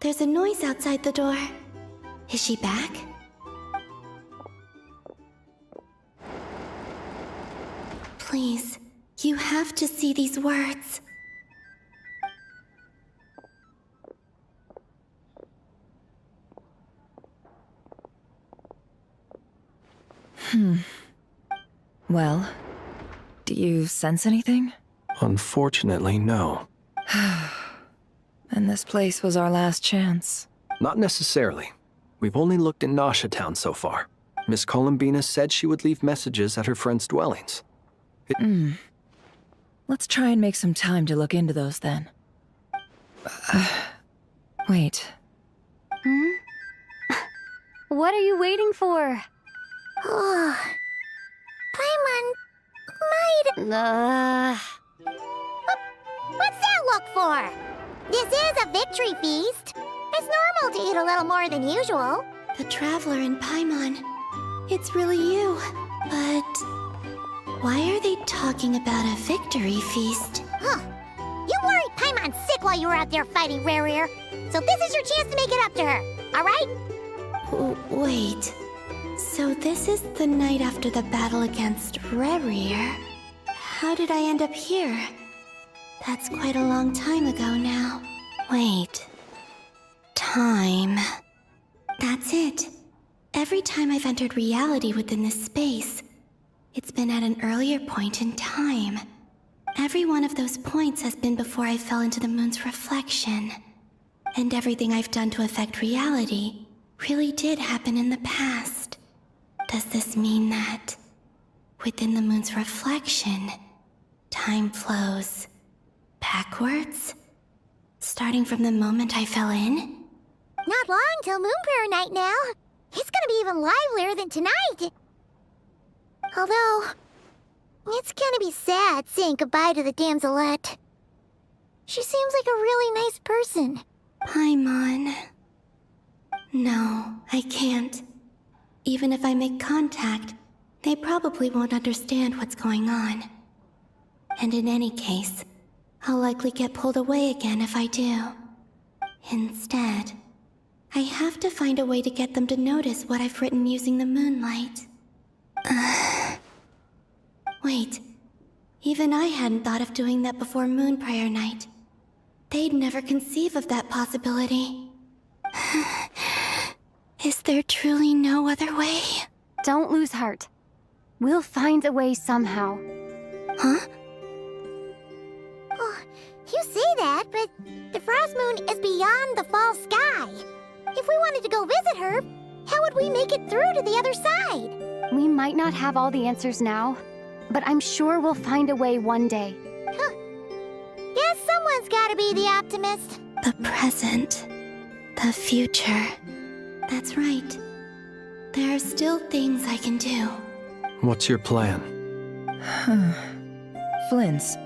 There's a noise outside the door. Is she back? Please, you have to see these words. Well, do you sense anything? Unfortunately, no. And this place was our last chance. Not necessarily. We've only looked in Nasha Town so far. Miss Columbina said she would leave messages at her friends' dwellings. Let's try and make some time to look into those then. Wait. What are you waiting for? Paimon might... What's that look for? This is a victory feast. It's normal to eat a little more than usual. The Traveler and Paimon. It's really you. But why are they talking about a victory feast? Huh. You worried Paimon sick while you were out there fighting Rarier. So this is your chance to make it up to her, alright? Wait. So this is the night after the battle against Rarier. How did I end up here? That's quite a long time ago now. Wait. Time. That's it. Every time I've entered reality within this space, it's been at an earlier point in time. Every one of those points has been before I fell into the moon's reflection. And everything I've done to affect reality really did happen in the past. Does this mean that within the moon's reflection, time flows backwards? Starting from the moment I fell in? Not long till Moonprayer Night now. It's gonna be even livelier than tonight. Although, it's gonna be sad saying goodbye to the damselette. She seems like a really nice person. Paimon. No, I can't. Even if I make contact, they probably won't understand what's going on. And in any case, I'll likely get pulled away again if I do. Instead, I have to find a way to get them to notice what I've written using the moonlight. Wait, even I hadn't thought of doing that before Moonprayer Night. They'd never conceive of that possibility. Is there truly no other way? Don't lose heart. We'll find a way somehow. Huh? Oh, you say that, but the Frost Moon is beyond the fall sky. If we wanted to go visit her, how would we make it through to the other side? We might not have all the answers now, but I'm sure we'll find a way one day. Huh. Guess someone's gotta be the optimist. The present. The future. That's right. There are still things I can do. What's your plan? Flint's,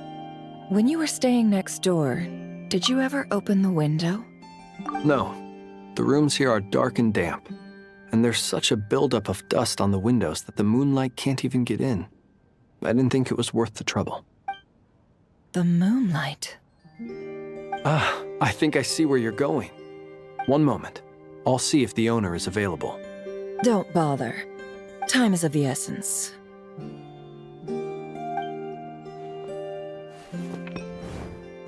when you were staying next door, did you ever open the window? No. The rooms here are dark and damp, and there's such a buildup of dust on the windows that the moonlight can't even get in. I didn't think it was worth the trouble. The moonlight? I think I see where you're going. One moment. I'll see if the owner is available. Don't bother. Time is of the essence.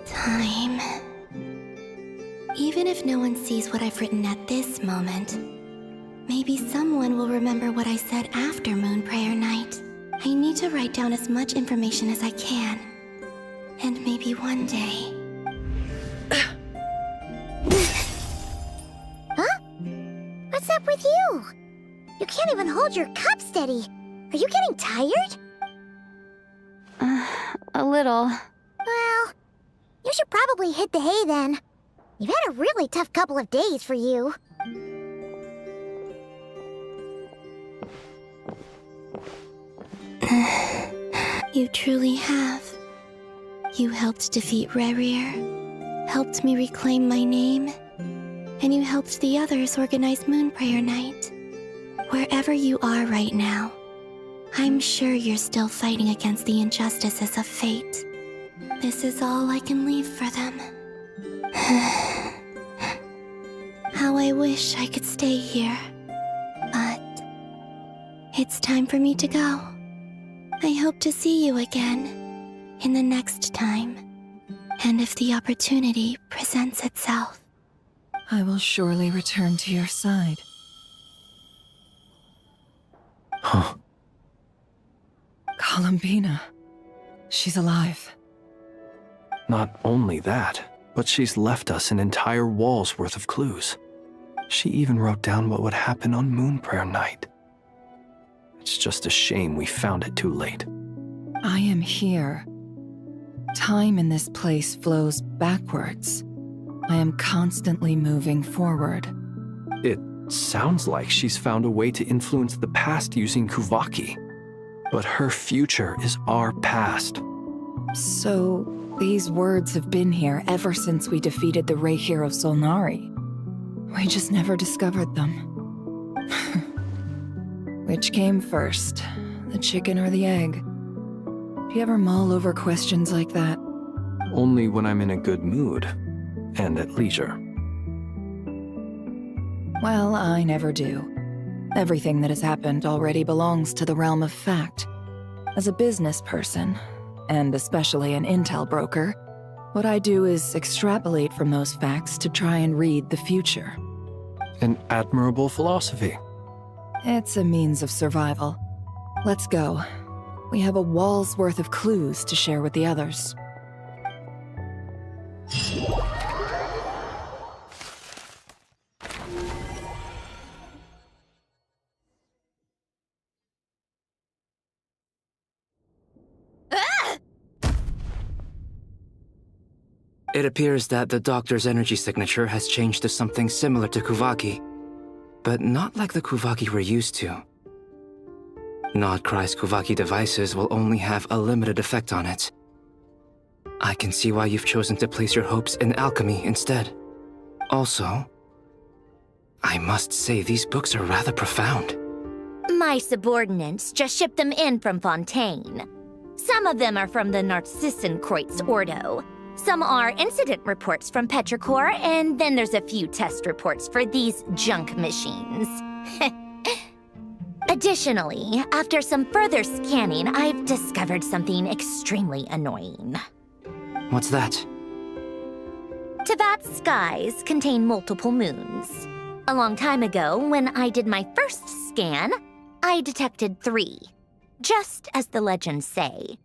Time. Even if no one sees what I've written at this moment, maybe someone will remember what I said after Moonprayer Night. I need to write down as much information as I can. And maybe one day... Huh? What's up with you? You can't even hold your cup steady. Are you getting tired? A little. Well, you should probably hit the hay then. You've had a really tough couple of days for you. You truly have. You helped defeat Rarier, helped me reclaim my name, and you helped the others organize Moonprayer Night. Wherever you are right now, I'm sure you're still fighting against the injustices of fate. This is all I can leave for them. How I wish I could stay here. But it's time for me to go. I hope to see you again in the next time. And if the opportunity presents itself. I will surely return to your side. Huh. Columbina. She's alive. Not only that, but she's left us an entire wall's worth of clues. She even wrote down what would happen on Moon Prayer Night. It's just a shame we found it too late. I am here. Time in this place flows backwards. I am constantly moving forward. It sounds like she's found a way to influence the past using Kuvaki. But her future is our past. So, these words have been here ever since we defeated the Ray Hero Solnari. We just never discovered them. Which came first, the chicken or the egg? Do you ever mull over questions like that? Only when I'm in a good mood and at leisure. Well, I never do. Everything that has happened already belongs to the realm of fact. As a business person, and especially an intel broker, what I do is extrapolate from those facts to try and read the future. An admirable philosophy. It's a means of survival. Let's go. We have a wall's worth of clues to share with the others. It appears that the doctor's energy signature has changed to something similar to Kuvaki, but not like the Kuvaki we're used to. Nodcry's Kuvaki devices will only have a limited effect on it. I can see why you've chosen to place your hopes in alchemy instead. Also, I must say these books are rather profound. My subordinates just shipped them in from Fontaine. Some of them are from the Narcissenkreuz Ordo. Some are incident reports from Petrichor, and then there's a few test reports for these junk machines. Additionally, after some further scanning, I've discovered something extremely annoying. What's that? Tevat's skies contain multiple moons. A long time ago, when I did my first scan, I detected 3, just as the legends say.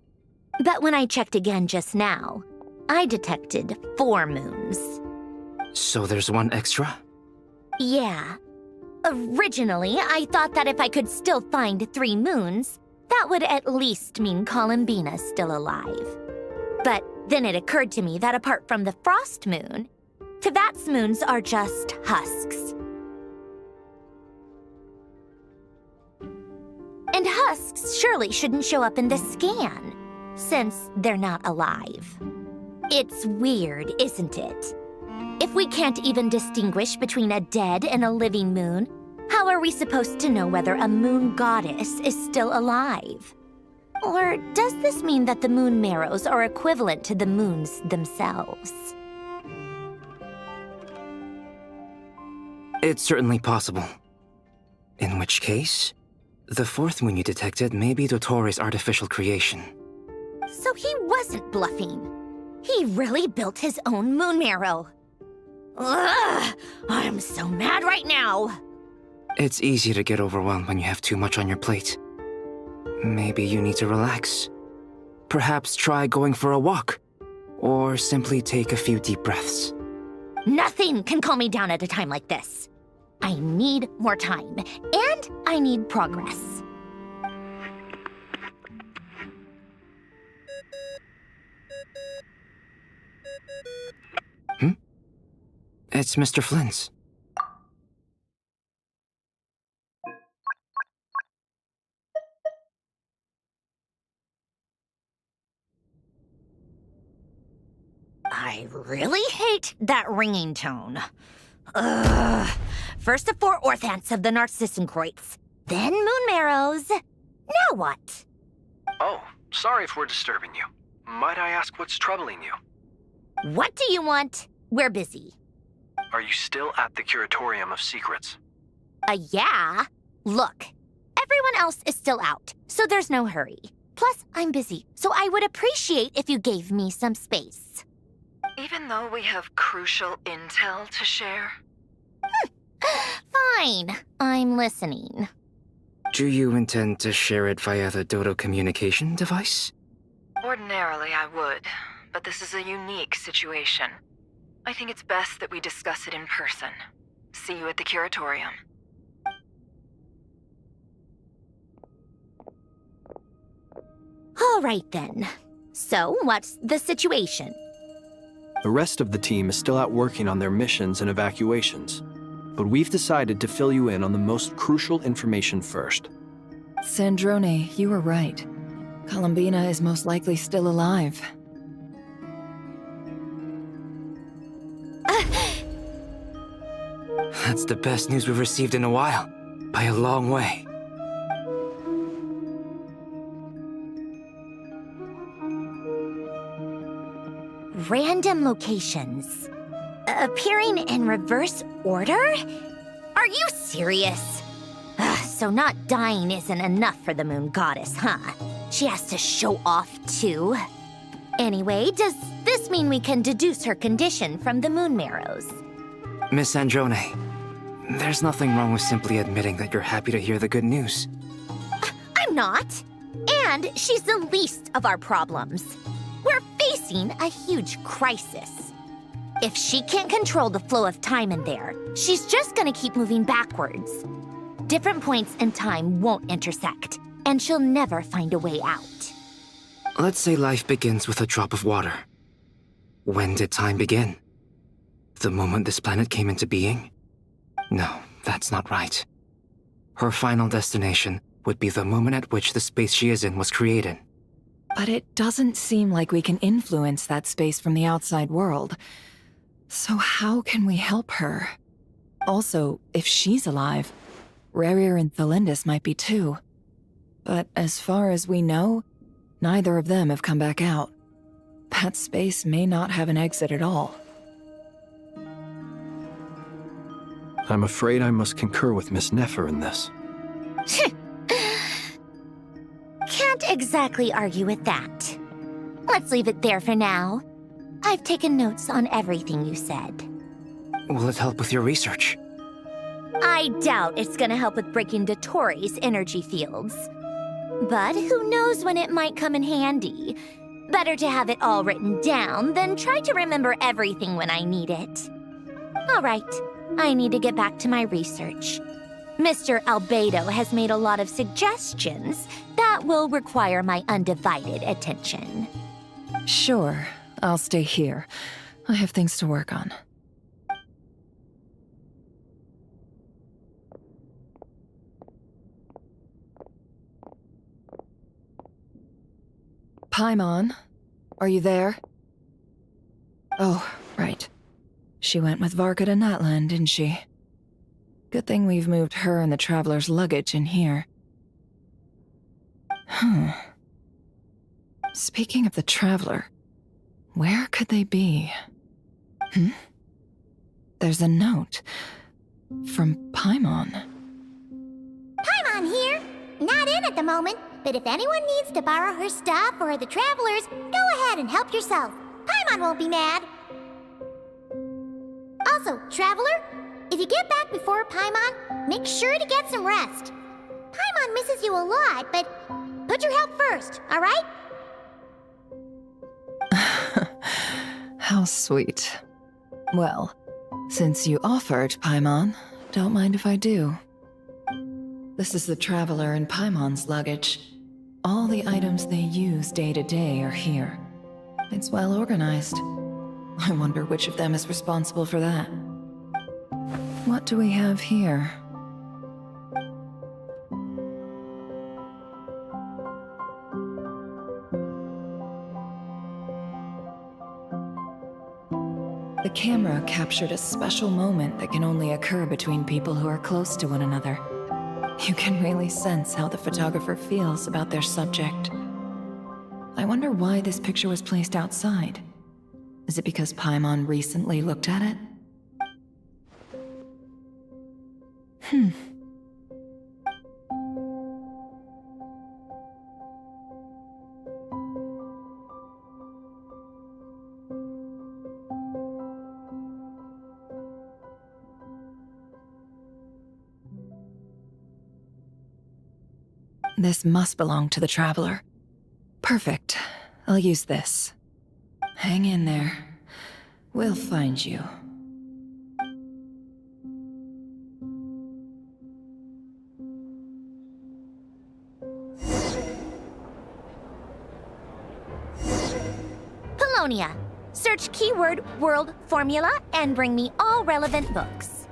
But when I checked again just now, I detected 4 moons. So there's one extra? Yeah. Originally, I thought that if I could still find 3 moons, that would at least mean Columbina's still alive. But then it occurred to me that apart from the frost moon, Tevat's moons are just husks. And husks surely shouldn't show up in the scan, since they're not alive. It's weird, isn't it? If we can't even distinguish between a dead and a living moon, how are we supposed to know whether a moon goddess is still alive? Or does this mean that the moon marrows are equivalent to the moons themselves? It's certainly possible. In which case, the 4th moon you detected may be Dottore artificial creation. So he wasn't bluffing. He really built his own moon marrow. Ugh! I'm so mad right now! It's easy to get overwhelmed when you have too much on your plate. Maybe you need to relax. Perhaps try going for a walk. Or simply take a few deep breaths. Nothing can calm me down at a time like this. I need more time, and I need progress. It's Mr. Flynn's. I really hate that ringing tone. Ugh. First the 4 orthants of the Narcissenkreuz, then moon marrows. Now what? Oh, sorry if we're disturbing you. Might I ask what's troubling you? What do you want? We're busy. Are you still at the Curatorium of Secrets? Yeah. Look, everyone else is still out, so there's no hurry. Plus, I'm busy, so I would appreciate if you gave me some space. Even though we have crucial intel to share? Fine. I'm listening. Do you intend to share it via the Dodo communication device? Ordinarily, I would, but this is a unique situation. I think it's best that we discuss it in person. See you at the curatorium. All right then. So, what's the situation? The rest of the team is still out working on their missions and evacuations, but we've decided to fill you in on the most crucial information first. Sandrone, you were right. Columbina is most likely still alive. That's the best news we've received in a while, by a long way. Random locations. Appearing in reverse order? Are you serious? So not dying isn't enough for the moon goddess, huh? She has to show off too. Anyway, does this mean we can deduce her condition from the moon marrows? Miss Androne, there's nothing wrong with simply admitting that you're happy to hear the good news. I'm not. And she's the least of our problems. We're facing a huge crisis. If she can't control the flow of time in there, she's just gonna keep moving backwards. Different points in time won't intersect, and she'll never find a way out. Let's say life begins with a drop of water. When did time begin? The moment this planet came into being? No, that's not right. Her final destination would be the moment at which the space she is in was created. But it doesn't seem like we can influence that space from the outside world. So how can we help her? Also, if she's alive, Rerir and Thalindus might be too. But as far as we know, neither of them have come back out. That space may not have an exit at all. I'm afraid I must concur with Miss Nefer in this. Can't exactly argue with that. Let's leave it there for now. I've taken notes on everything you said. Will it help with your research? I doubt it's gonna help with breaking Dottore energy fields. But who knows when it might come in handy. Better to have it all written down than try to remember everything when I need it. All right, I need to get back to my research. Mr. Albedo has made a lot of suggestions that will require my undivided attention. Sure, I'll stay here. I have things to work on. Paimon, are you there? Oh, right. She went with Varka to Natlan, didn't she? Good thing we've moved her and the Traveler's luggage in here. Speaking of the Traveler, where could they be? There's a note from Paimon. Paimon here. Not in at the moment, but if anyone needs to borrow her stuff or the Travelers, go ahead and help yourself. Paimon won't be mad. Also, Traveler, if you get back before Paimon, make sure to get some rest. Paimon misses you a lot, but put your health first, all right? How sweet. Well, since you offered, Paimon, don't mind if I do. This is the Traveler and Paimon's luggage. All the items they use day to day are here. It's well organized. I wonder which of them is responsible for that. What do we have here? The camera captured a special moment that can only occur between people who are close to one another. You can really sense how the photographer feels about their subject. I wonder why this picture was placed outside. Is it because Paimon recently looked at it? This must belong to the Traveler. Perfect. I'll use this. Hang in there. We'll find you. Polonia, search keyword world formula and bring me all relevant books.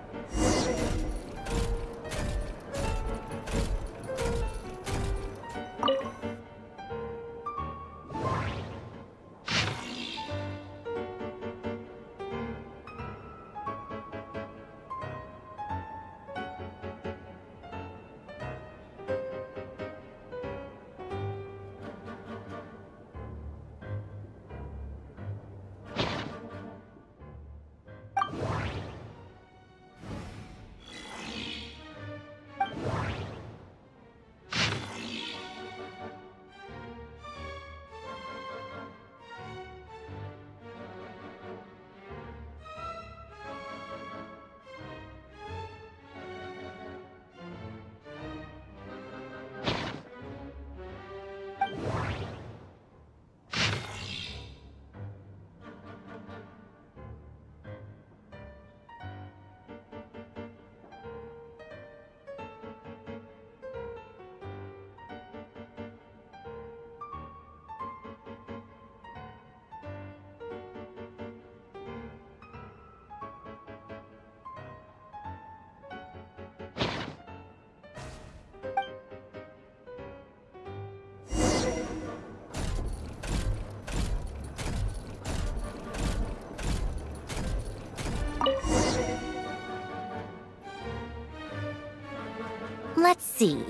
Let's see.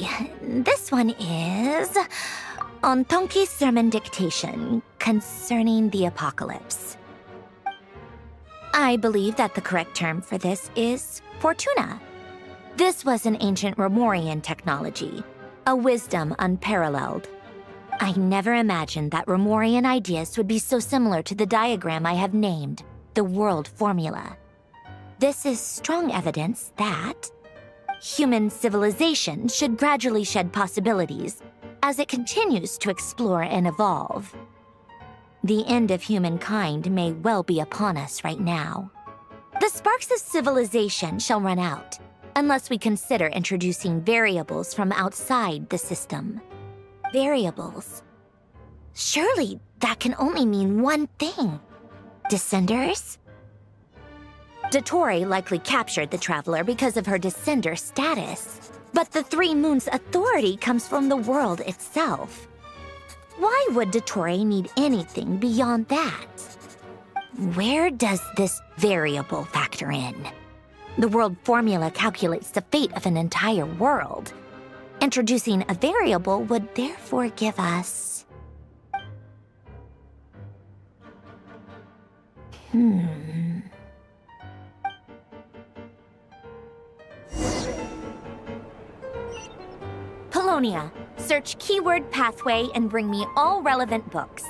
This one is on Tonki's sermon dictation concerning the apocalypse. I believe that the correct term for this is Fortuna. This was an ancient Romorian technology, a wisdom unparalleled. I never imagined that Romorian ideas would be so similar to the diagram I have named, the world formula. This is strong evidence that human civilization should gradually shed possibilities as it continues to explore and evolve. The end of humankind may well be upon us right now. The sparks of civilization shall run out, unless we consider introducing variables from outside the system. Variables. Surely that can only mean one thing. Descenders? Dottore likely captured the Traveler because of her descender status. But the Three Moons' authority comes from the world itself. Why would Dottore need anything beyond that? Where does this variable factor in? The world formula calculates the fate of an entire world. Introducing a variable would therefore give us... Polonia, search keyword pathway and bring me all relevant books.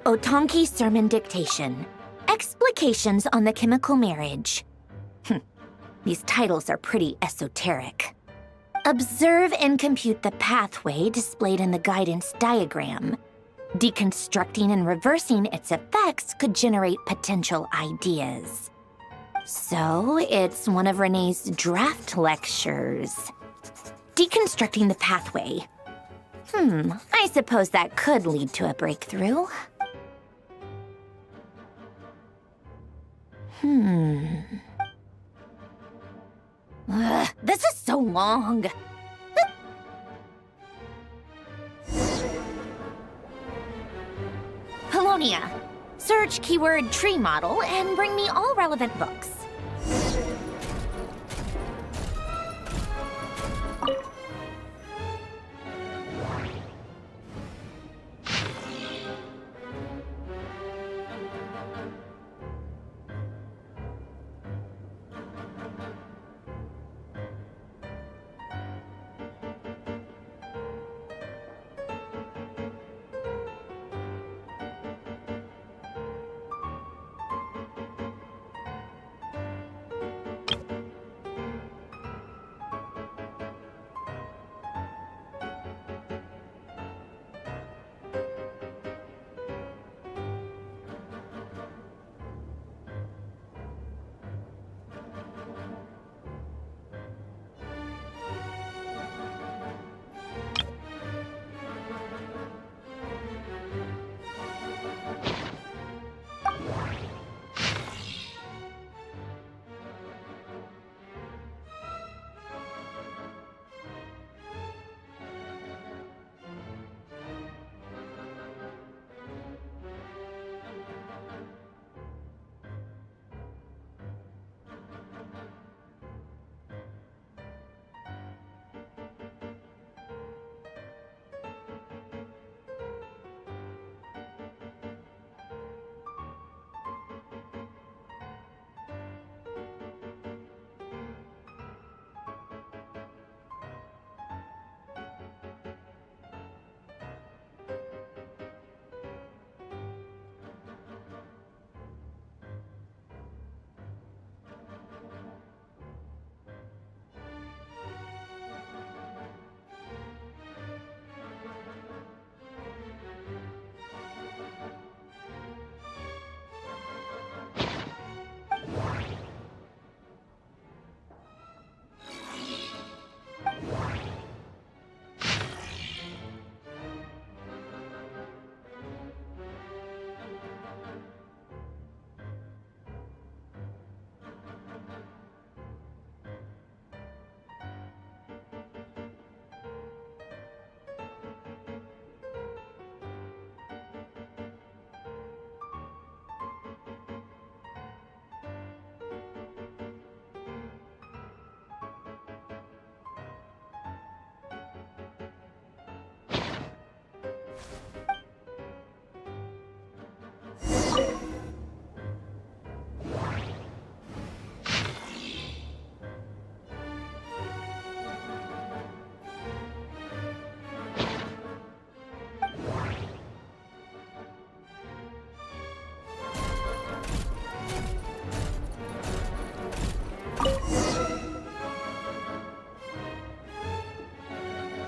Otonki sermon dictation. Explications on the chemical marriage. These titles are pretty esoteric. Observe and compute the pathway displayed in the guidance diagram. Deconstructing and reversing its effects could generate potential ideas. So, it's one of Renee's draft lectures. Deconstructing the pathway. I suppose that could lead to a breakthrough. This is so long. Polonia, search keyword tree model and bring me all relevant books.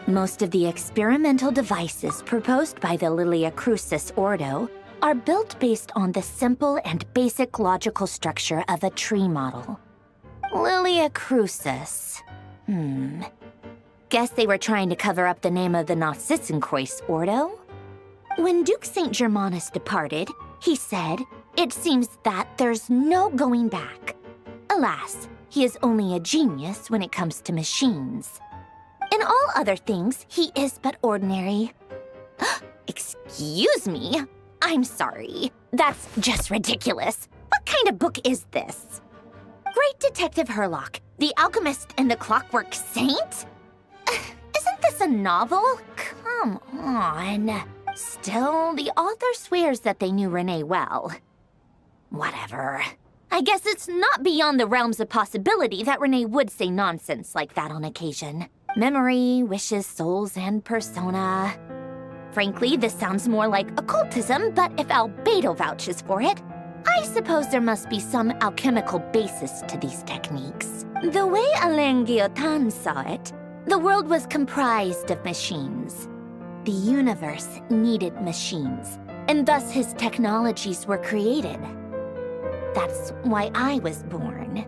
Most of the experimental devices proposed by the Lilia Crucis Ordo are built based on the simple and basic logical structure of a tree model. Lilia Crucis. Guess they were trying to cover up the name of the Narcissenkreuz Ordo? When Duke St. Germanus departed, he said, "It seems that there's no going back." Alas, he is only a genius when it comes to machines. In all other things, he is but ordinary. Excuse me? I'm sorry. That's just ridiculous. What kind of book is this? Great Detective Herlock, the Alchemist and the Clockwork Saint? Isn't this a novel? Come on. Still, the author swears that they knew Renee well. Whatever. I guess it's not beyond the realms of possibility that Renee would say nonsense like that on occasion. Memory, wishes, souls, and persona. Frankly, this sounds more like occultism, but if Albedo vouches for it, I suppose there must be some alchemical basis to these techniques. The way Alain Guillotin saw it, the world was comprised of machines. The universe needed machines, and thus his technologies were created. That's why I was born.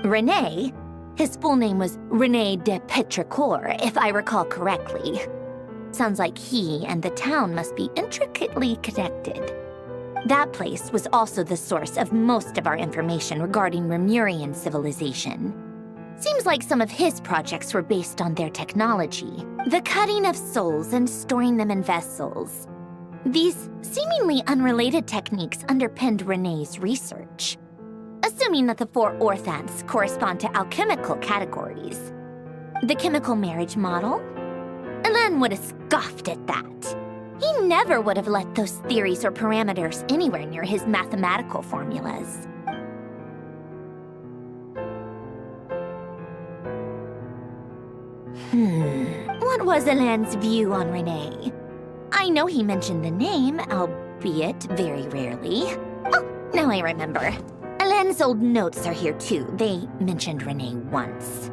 René, his full name was René de Petrichor, if I recall correctly. Sounds like he and the town must be intricately connected. That place was also the source of most of our information regarding Remurian civilization. Seems like some of his projects were based on their technology. The cutting of souls and storing them in vessels. These seemingly unrelated techniques underpinned René's research. Assuming that the 4 orthants correspond to alchemical categories. The chemical marriage model? Alain would have scoffed at that. He never would have let those theories or parameters anywhere near his mathematical formulas. What was Alain's view on René? I know he mentioned the name, albeit very rarely. Oh, now I remember. Alain's old notes are here too. They mentioned René once.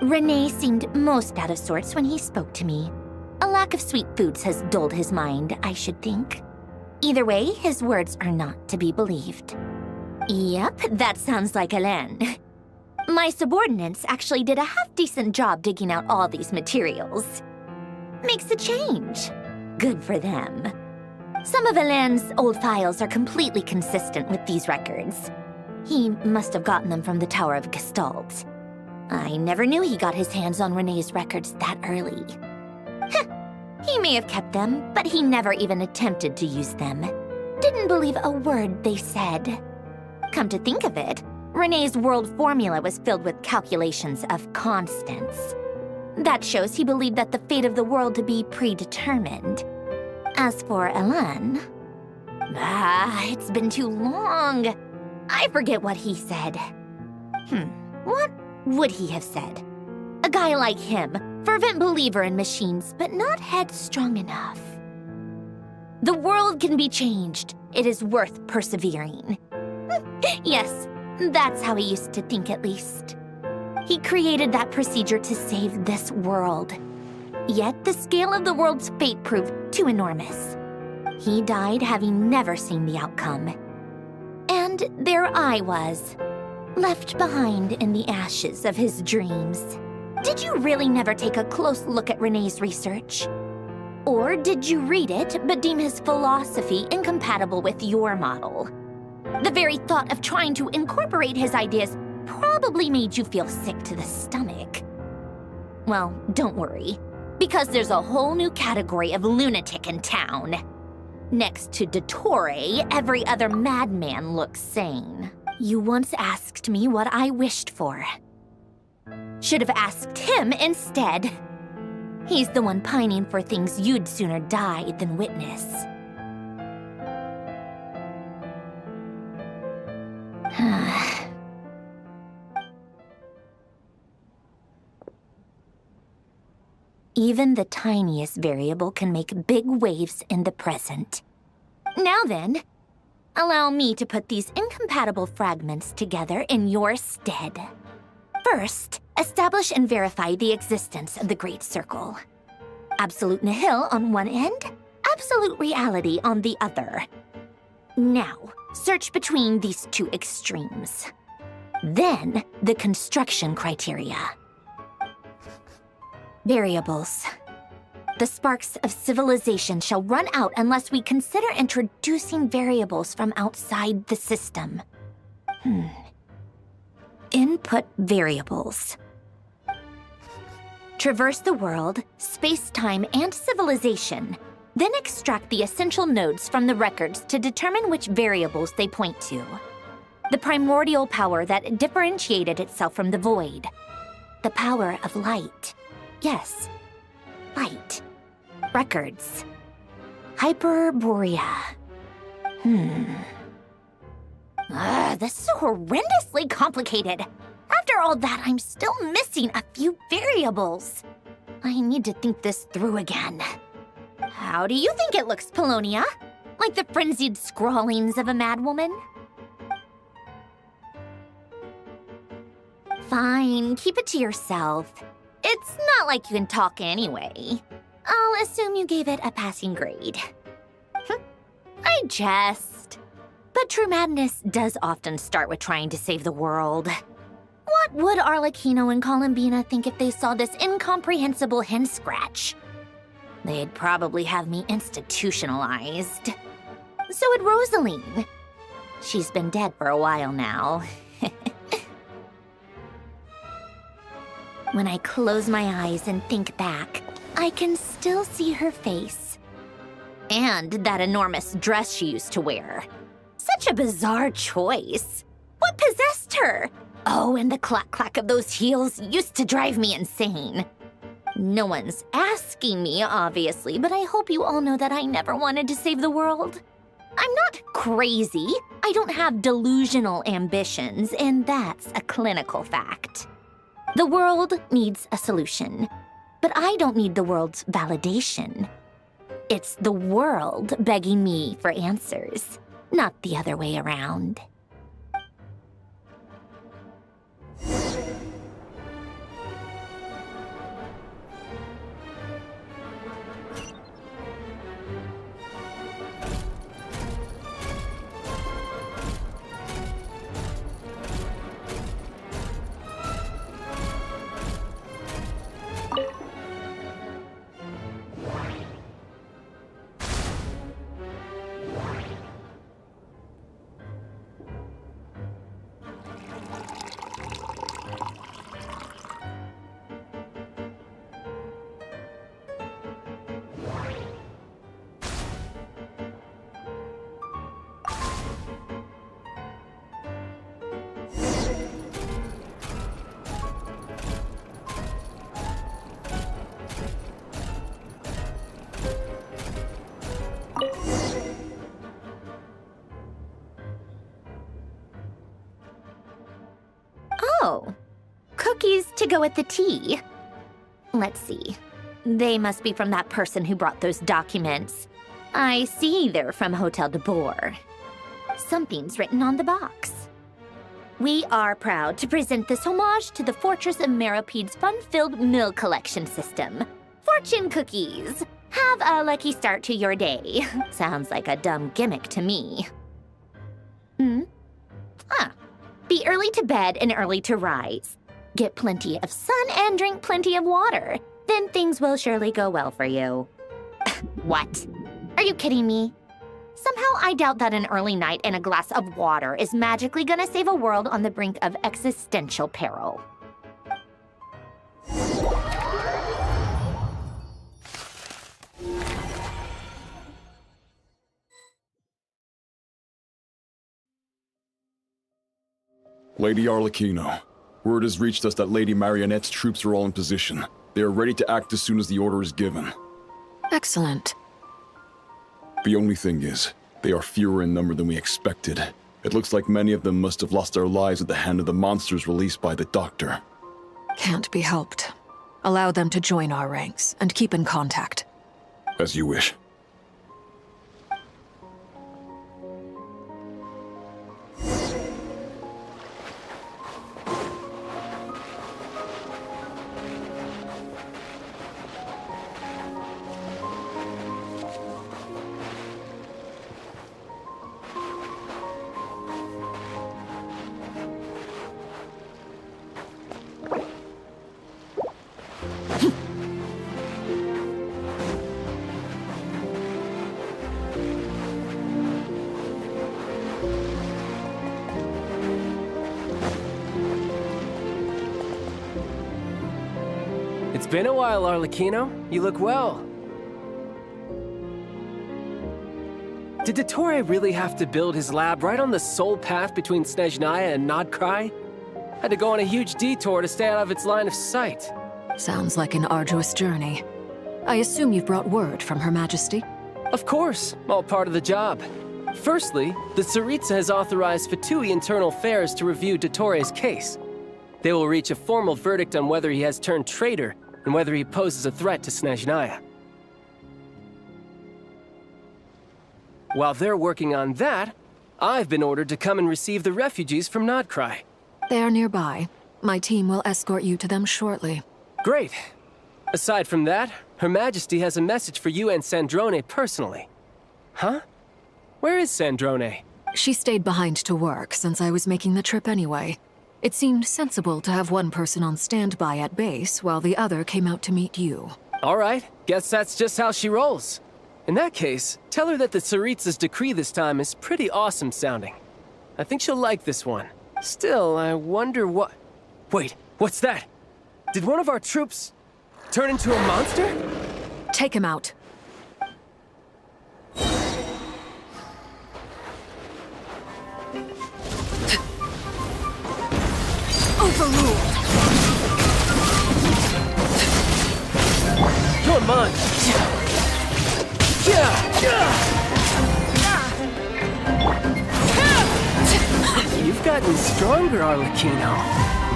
René seemed most out of sorts when he spoke to me. A lack of sweet foods has dulled his mind, I should think. Either way, his words are not to be believed. Yep, that sounds like Alain. My subordinates actually did a half-decent job digging out all these materials. Makes a change. Good for them. Some of Alain's old files are completely consistent with these records. He must have gotten them from the Tower of Gestalt. I never knew he got his hands on René's records that early. He may have kept them, but he never even attempted to use them. Didn't believe a word they said. Come to think of it, René's world formula was filled with calculations of constants. That shows he believed that the fate of the world to be predetermined. As for Alain... it's been too long. I forget what he said. What would he have said? A guy like him, fervent believer in machines, but not headstrong enough. The world can be changed. It is worth persevering. Yes, that's how he used to think at least. He created that procedure to save this world. Yet the scale of the world's fate proved too enormous. He died having never seen the outcome. And there I was, left behind in the ashes of his dreams. Did you really never take a close look at René's research? Or did you read it but deem his philosophy incompatible with your model? The very thought of trying to incorporate his ideas probably made you feel sick to the stomach. Well, don't worry, because there's a whole new category of lunatic in town. Next to Dottore, every other madman looks sane. You once asked me what I wished for. Should have asked him instead. He's the one pining for things you'd sooner die than witness. Even the tiniest variable can make big waves in the present. Now then, allow me to put these incompatible fragments together in your stead. First, establish and verify the existence of the Great Circle. Absolute nihil on one end, absolute reality on the other. Now, search between these two extremes. Then, the construction criteria. Variables. The sparks of civilization shall run out unless we consider introducing variables from outside the system. Input variables. Traverse the world, space-time, and civilization, then extract the essential nodes from the records to determine which variables they point to. The primordial power that differentiated itself from the void. The power of light. Yes, light. Records. Hyperborea. This is horrendously complicated. After all that, I'm still missing a few variables. I need to think this through again. How do you think it looks, Polonia? Like the frenzied scrawlings of a madwoman? Fine, keep it to yourself. It's not like you can talk anyway. I'll assume you gave it a passing grade. I jest. But true madness does often start with trying to save the world. What would Arlecchino and Columbina think if they saw this incomprehensible hen scratch? They'd probably have me institutionalized. So would Rosaline. She's been dead for a while now. When I close my eyes and think back, I can still see her face. And that enormous dress she used to wear. Such a bizarre choice. What possessed her? Oh, and the clack-clack of those heels used to drive me insane. No one's asking me, obviously, but I hope you all know that I never wanted to save the world. I'm not crazy. I don't have delusional ambitions, and that's a clinical fact. The world needs a solution, but I don't need the world's validation. It's the world begging me for answers, not the other way around. Oh, cookies to go with the tea. Let's see. They must be from that person who brought those documents. I see they're from Hotel de Boer. Something's written on the box. We are proud to present this homage to the Fortress of Meropede's fun-filled mill collection system. Fortune cookies. Have a lucky start to your day. Sounds like a dumb gimmick to me. Be early to bed and early to rise. Get plenty of sun and drink plenty of water. Then things will surely go well for you. What? Are you kidding me? Somehow I doubt that an early night and a glass of water is magically gonna save a world on the brink of existential peril. Lady Arlecchino, word has reached us that Lady Marionette's troops are all in position. They are ready to act as soon as the order is given. Excellent. The only thing is, they are fewer in number than we expected. It looks like many of them must have lost their lives at the hand of the monsters released by the Doctor. Can't be helped. Allow them to join our ranks and keep in contact. As you wish. It's been a while, Arlecchino. You look well. Did Dottore really have to build his lab right on the sole path between Snezhnaya and Nodkrai? Had to go on a huge detour to stay out of its line of sight. Sounds like an arduous journey. I assume you've brought word from Her Majesty? Of course, all part of the job. Firstly, the Tsaritsa has authorized Fatui Internal Affairs to review Dottore's case. They will reach a formal verdict on whether he has turned traitor and whether he poses a threat to Snezhnaya. While they're working on that, I've been ordered to come and receive the refugees from Nodcry. They are nearby. My team will escort you to them shortly. Great. Aside from that, Her Majesty has a message for you and Sandrone personally. Huh? Where is Sandrone? She stayed behind to work since I was making the trip anyway. It seemed sensible to have one person on standby at base while the other came out to meet you. All right, guess that's just how she rolls. In that case, tell her that the Tsaritsa's decree this time is pretty awesome sounding. I think she'll like this one. Still, I wonder what... Wait, what's that? Did one of our troops turn into a monster? Take him out. Overruled! You're mine! You've gotten stronger, Arlecchino.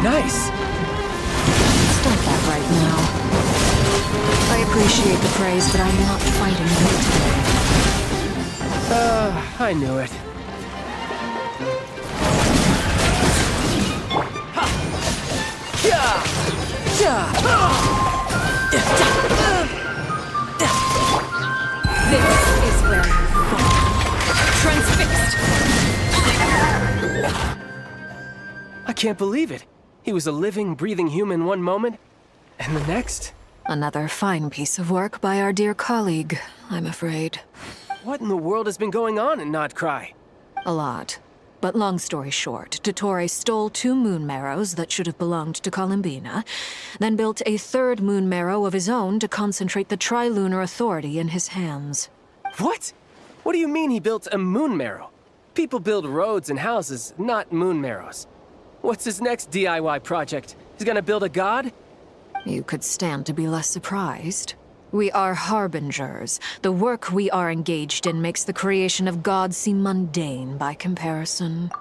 Nice! Stop that right now. I appreciate the praise, but I'm not fighting you today. I knew it. This is where you fall. Transfixed! I can't believe it. He was a living, breathing human one moment, and the next? Another fine piece of work by our dear colleague, I'm afraid. What in the world has been going on in Nodcry? A lot. But long story short, Dottore stole 2 moon marrows that should have belonged to Columbina, then built a 3rd moon marrow of his own to concentrate the Trilunar Authority in his hands. What? What do you mean he built a moon marrow? People build roads and houses, not moon marrows. What's his next DIY project? He's gonna build a god? You could stand to be less surprised. We are harbingers. The work we are engaged in makes the creation of gods seem mundane by comparison.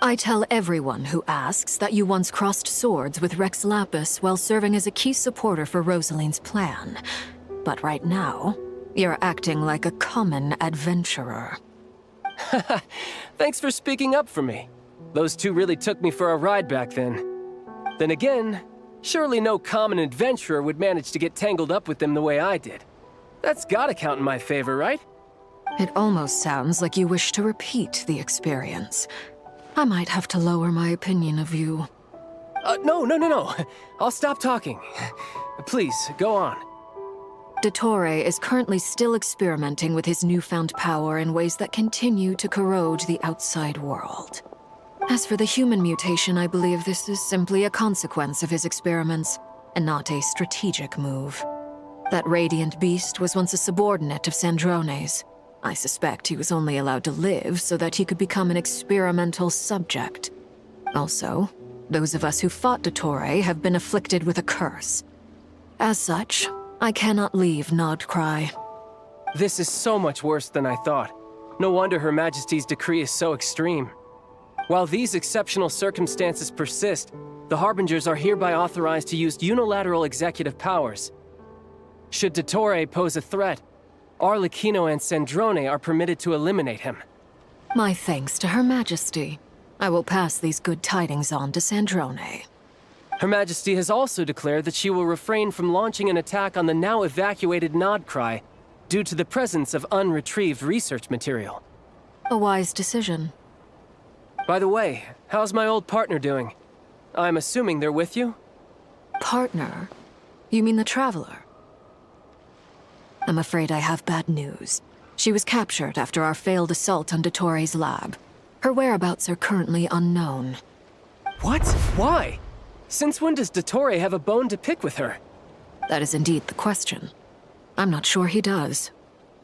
I tell everyone who asks that you once crossed swords with Rex Lapis while serving as a key supporter for Rosaline's plan. But right now, you're acting like a common adventurer. Thanks for speaking up for me. Those 2 really took me for a ride back then. Then again, surely no common adventurer would manage to get tangled up with them the way I did. That's gotta count in my favor, right? It almost sounds like you wish to repeat the experience. I might have to lower my opinion of you. No. I'll stop talking. Please, go on. Dottore is currently still experimenting with his newfound power in ways that continue to corrode the outside world. As for the human mutation, I believe this is simply a consequence of his experiments, and not a strategic move. That radiant beast was once a subordinate of Sandrone's. I suspect he was only allowed to live so that he could become an experimental subject. Also, those of us who fought Dottore have been afflicted with a curse. As such, I cannot leave Nodcry. This is so much worse than I thought. No wonder Her Majesty's decree is so extreme. While these exceptional circumstances persist, the Harbingers are hereby authorized to use unilateral executive powers. Should Dottore pose a threat, Arlecchino and Sandrone are permitted to eliminate him. My thanks to Her Majesty. I will pass these good tidings on to Sandrone. Her Majesty has also declared that she will refrain from launching an attack on the now evacuated Nodcry due to the presence of unretrieved research material. A wise decision. By the way, how's my old partner doing? I'm assuming they're with you? Partner? You mean the Traveler? I'm afraid I have bad news. She was captured after our failed assault on Dottore's lab. Her whereabouts are currently unknown. What? Why? Since when does Dottore have a bone to pick with her? That is indeed the question. I'm not sure he does.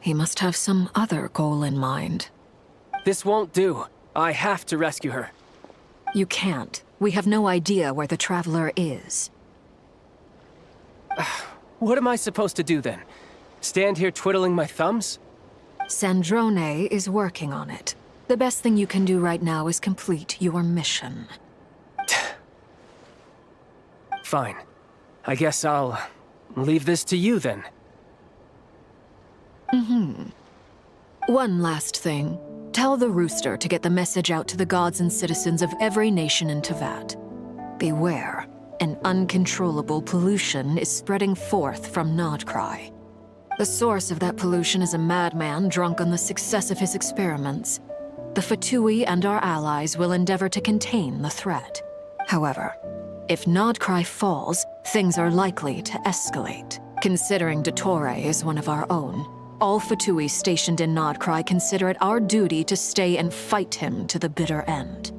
He must have some other goal in mind. This won't do. I have to rescue her. You can't. We have no idea where the Traveler is. What am I supposed to do then? Stand here twiddling my thumbs? Sandrone is working on it. The best thing you can do right now is complete your mission. Fine. I guess I'll leave this to you then. One last thing. Tell the rooster to get the message out to the gods and citizens of every nation in Teyvat. Beware, an uncontrollable pollution is spreading forth from Nodcry. The source of that pollution is a madman drunk on the success of his experiments. The Fatui and our allies will endeavor to contain the threat. However, if Nodcry falls, things are likely to escalate. Considering Dottore is one of our own, all Fatui stationed in Nodcry consider it our duty to stay and fight him to the bitter end.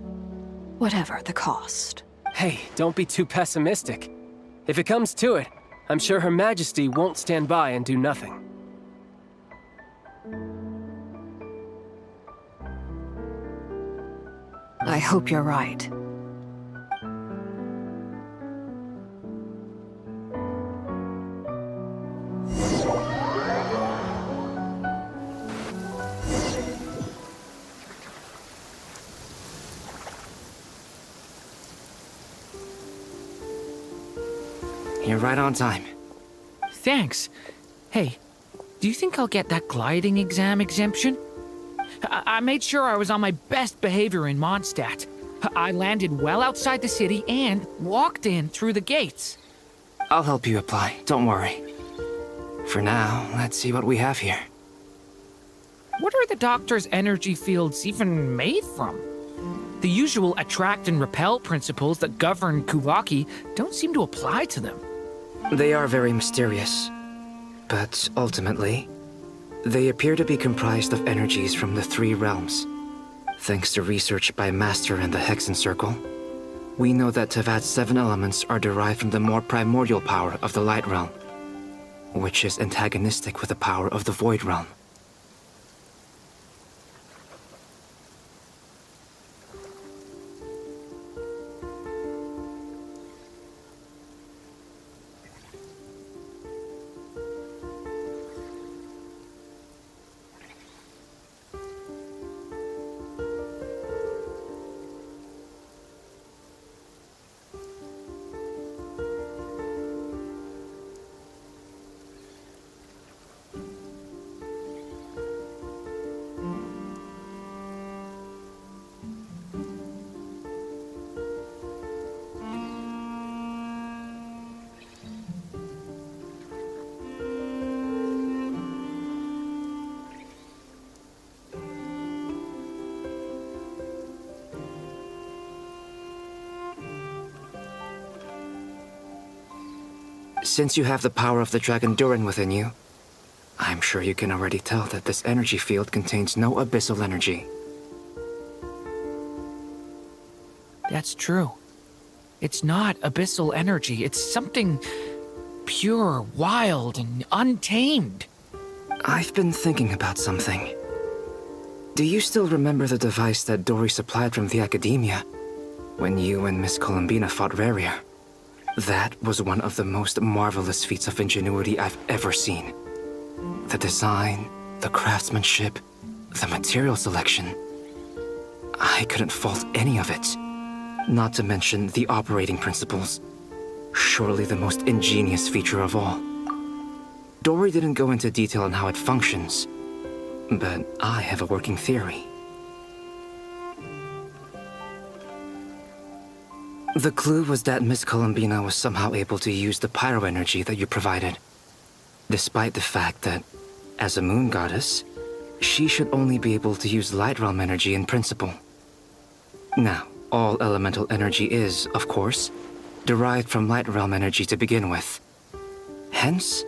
Whatever the cost. Hey, don't be too pessimistic. If it comes to it, I'm sure Her Majesty won't stand by and do nothing. I hope you're right. You're right on time. Thanks. Hey, do you think I'll get that gliding exam exemption? I made sure I was on my best behavior in Mondstadt. I landed well outside the city and walked in through the gates. I'll help you apply, don't worry. For now, let's see what we have here. What are the doctor's energy fields even made from? The usual attract and repel principles that govern Kuvaki don't seem to apply to them. They are very mysterious, but ultimately, they appear to be comprised of energies from the three realms. Thanks to research by Master and the Hexen Circle, we know that Teyvat's 7 elements are derived from the more primordial power of the Light Realm, which is antagonistic with the power of the Void Realm. Since you have the power of the Dragon Durin within you, I'm sure you can already tell that this energy field contains no abyssal energy. That's true. It's not abyssal energy. It's something pure, wild, and untamed. I've been thinking about something. Do you still remember the device that Dory supplied from the Academia when you and Miss Columbina fought Raria? That was one of the most marvelous feats of ingenuity I've ever seen. The design, the craftsmanship, the material selection. I couldn't fault any of it. Not to mention the operating principles. Surely the most ingenious feature of all. Dory didn't go into detail on how it functions, but I have a working theory. The clue was that Miss Columbina was somehow able to use the pyro energy that you provided, despite the fact that, as a moon goddess, she should only be able to use light realm energy in principle. Now, all elemental energy is, of course, derived from light realm energy to begin with. Hence,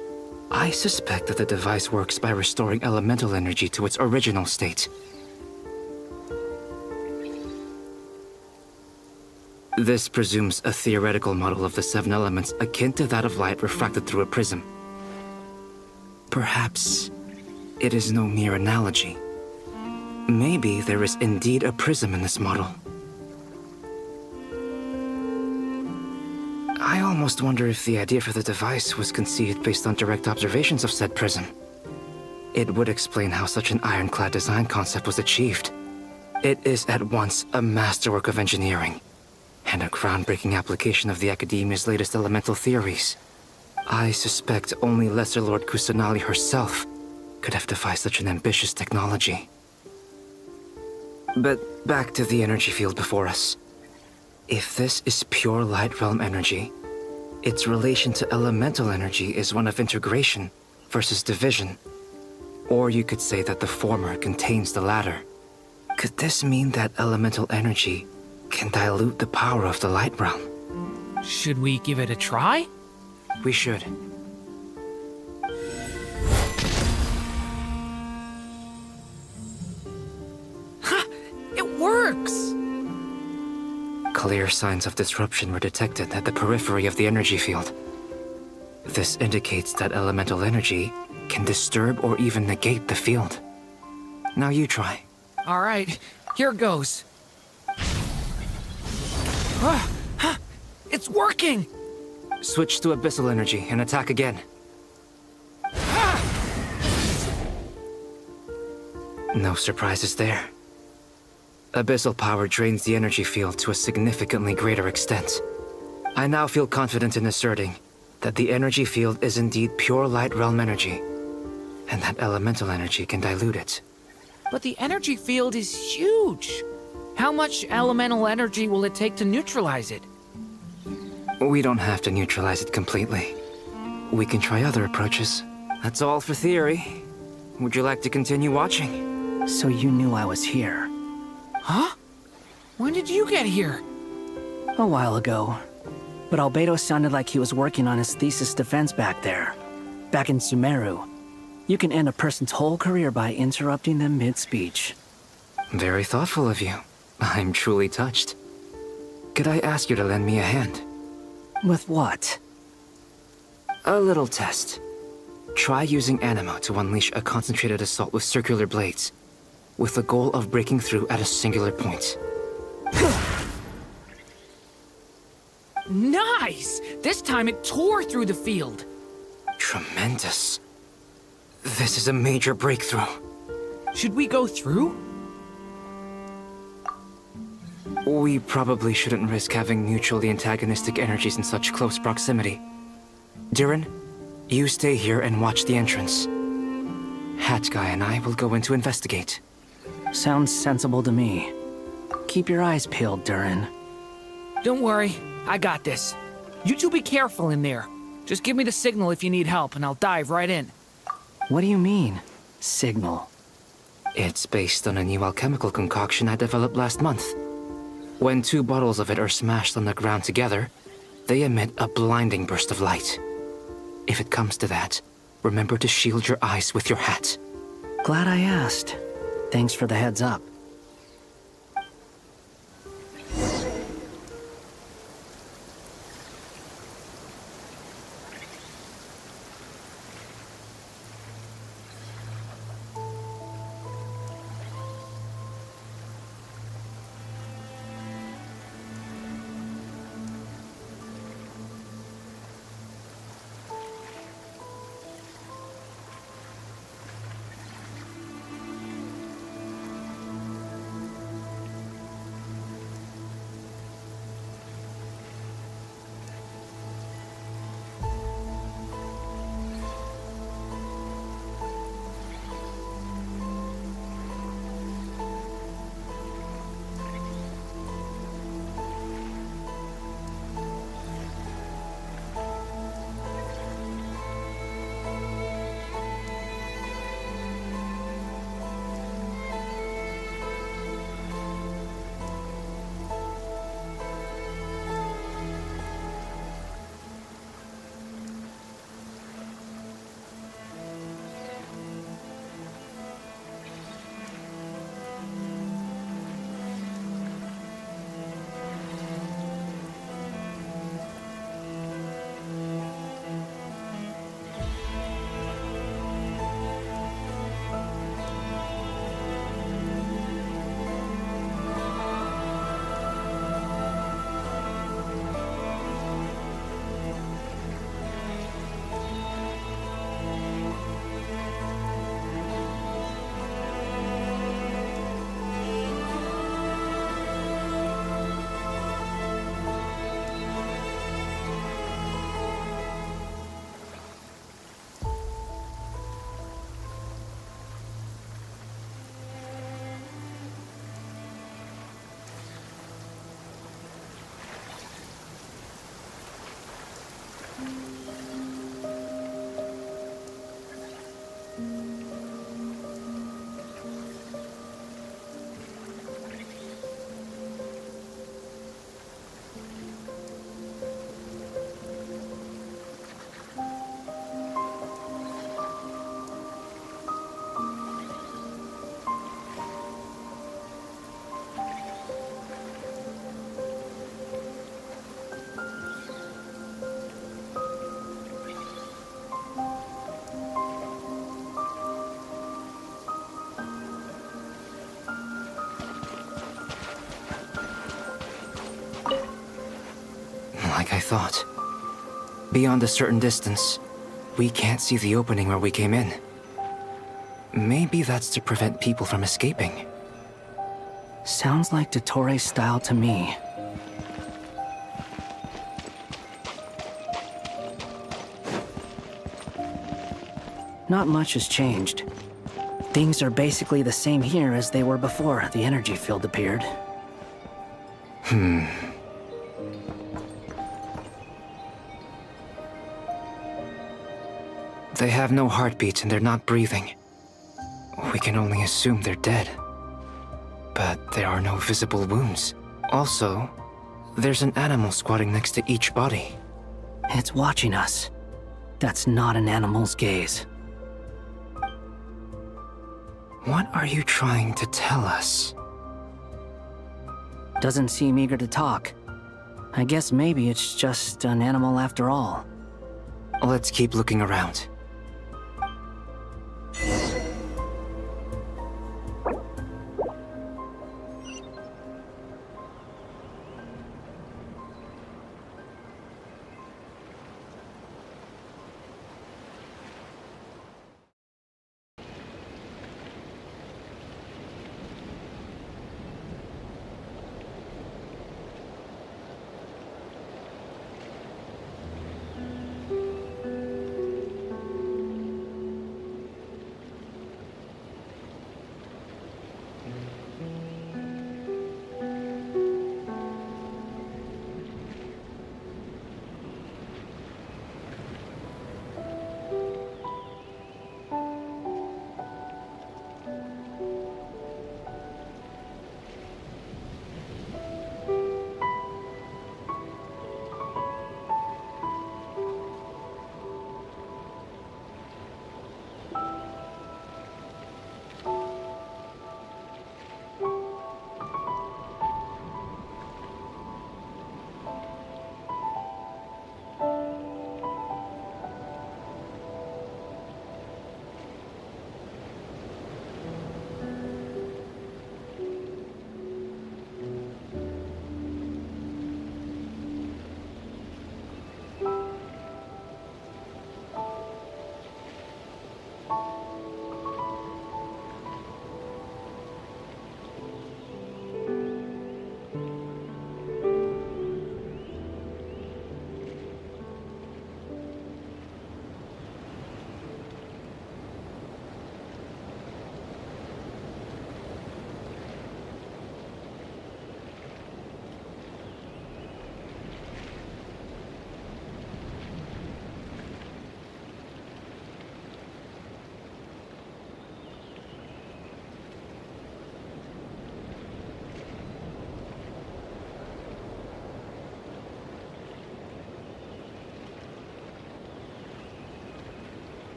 I suspect that the device works by restoring elemental energy to its original state. This presumes a theoretical model of the 7 elements akin to that of light refracted through a prism. Perhaps it is no mere analogy. Maybe there is indeed a prism in this model. I almost wonder if the idea for the device was conceived based on direct observations of said prism. It would explain how such an ironclad design concept was achieved. It is at once a masterwork of engineering and a groundbreaking application of the Academia's latest elemental theories. I suspect only Lesser Lord Kusanali herself could have devised such an ambitious technology. But back to the energy field before us. If this is pure light realm energy, its relation to elemental energy is one of integration versus division. Or you could say that the former contains the latter. Could this mean that elemental energy can dilute the power of the light realm? Should we give it a try? We should. It works! Clear signs of disruption were detected at the periphery of the energy field. This indicates that elemental energy can disturb or even negate the field. Now you try. All right, here goes. It's working! Switch to abyssal energy and attack again. No surprises there. Abyssal power drains the energy field to a significantly greater extent. I now feel confident in asserting that the energy field is indeed pure light realm energy, and that elemental energy can dilute it. But the energy field is huge. How much elemental energy will it take to neutralize it? We don't have to neutralize it completely. We can try other approaches. That's all for theory. Would you like to continue watching? So you knew I was here. Huh? When did you get here? A while ago. But Albedo sounded like he was working on his thesis defense back there. Back in Sumeru. You can end a person's whole career by interrupting them mid-speech. Very thoughtful of you. I'm truly touched. Could I ask you to lend me a hand? With what? A little test. Try using Animo to unleash a concentrated assault with circular blades, with the goal of breaking through at a singular point. Nice! This time it tore through the field. Tremendous. This is a major breakthrough. Should we go through? We probably shouldn't risk having mutually antagonistic energies in such close proximity. Durin, you stay here and watch the entrance. Hat Guy and I will go in to investigate. Sounds sensible to me. Keep your eyes peeled, Durin. Don't worry, I got this. You two be careful in there. Just give me the signal if you need help, and I'll dive right in. What do you mean, signal? It's based on a new alchemical concoction I developed last month. When 2 bottles of it are smashed on the ground together, they emit a blinding burst of light. If it comes to that, remember to shield your eyes with your hat. Glad I asked. Thanks for the heads up. like I thought. Beyond a certain distance, we can't see the opening where we came in. Maybe that's to prevent people from escaping. Sounds like Dottore's style to me. Not much has changed. Things are basically the same here as they were before the energy field appeared. They have no heartbeats and they're not breathing. We can only assume they're dead. But there are no visible wounds. Also, there's an animal squatting next to each body. It's watching us. That's not an animal's gaze. What are you trying to tell us? Doesn't seem eager to talk. I guess maybe it's just an animal after all. Let's keep looking around.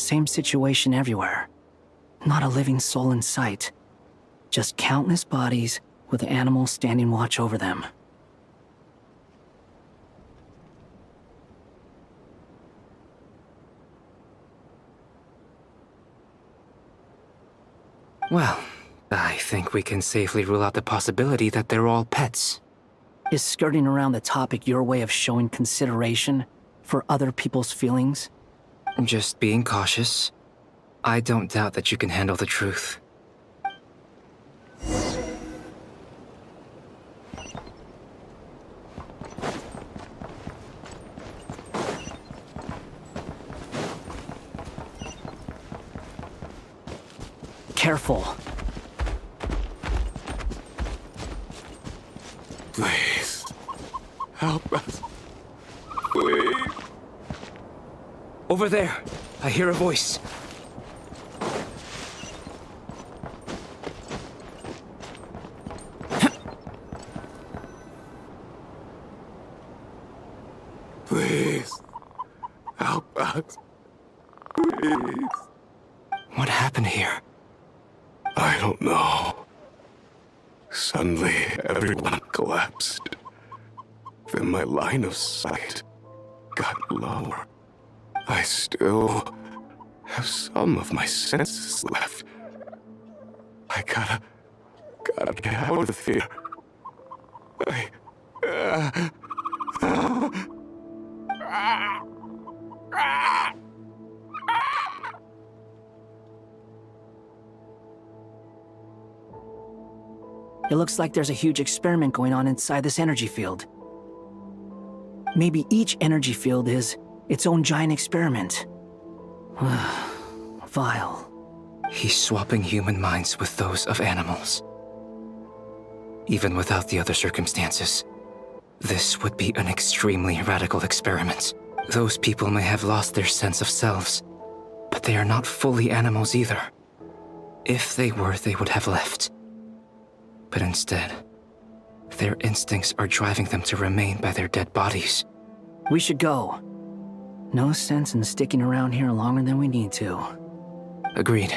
Same situation everywhere. Not a living soul in sight. Just countless bodies with animals standing watch over them. Well, I think we can safely rule out the possibility that they're all pets. Is skirting around the topic your way of showing consideration for other people's feelings? Just being cautious. I don't doubt that you can handle the truth. Careful. Please. Help us. Please. Over there. I hear a voice. Please. Help us. Please. What happened here? I don't know. Suddenly, everyone collapsed. Then my line of sight got lower. I still have some of my senses left. I gotta get out of here. It looks like there's a huge experiment going on inside this energy field. Maybe each energy field is its own giant experiment. Vile. He's swapping human minds with those of animals. Even without the other circumstances, this would be an extremely radical experiment. Those people may have lost their sense of selves, but they are not fully animals either. If they were, they would have left. But instead, their instincts are driving them to remain by their dead bodies. We should go. No sense in sticking around here longer than we need to. Agreed.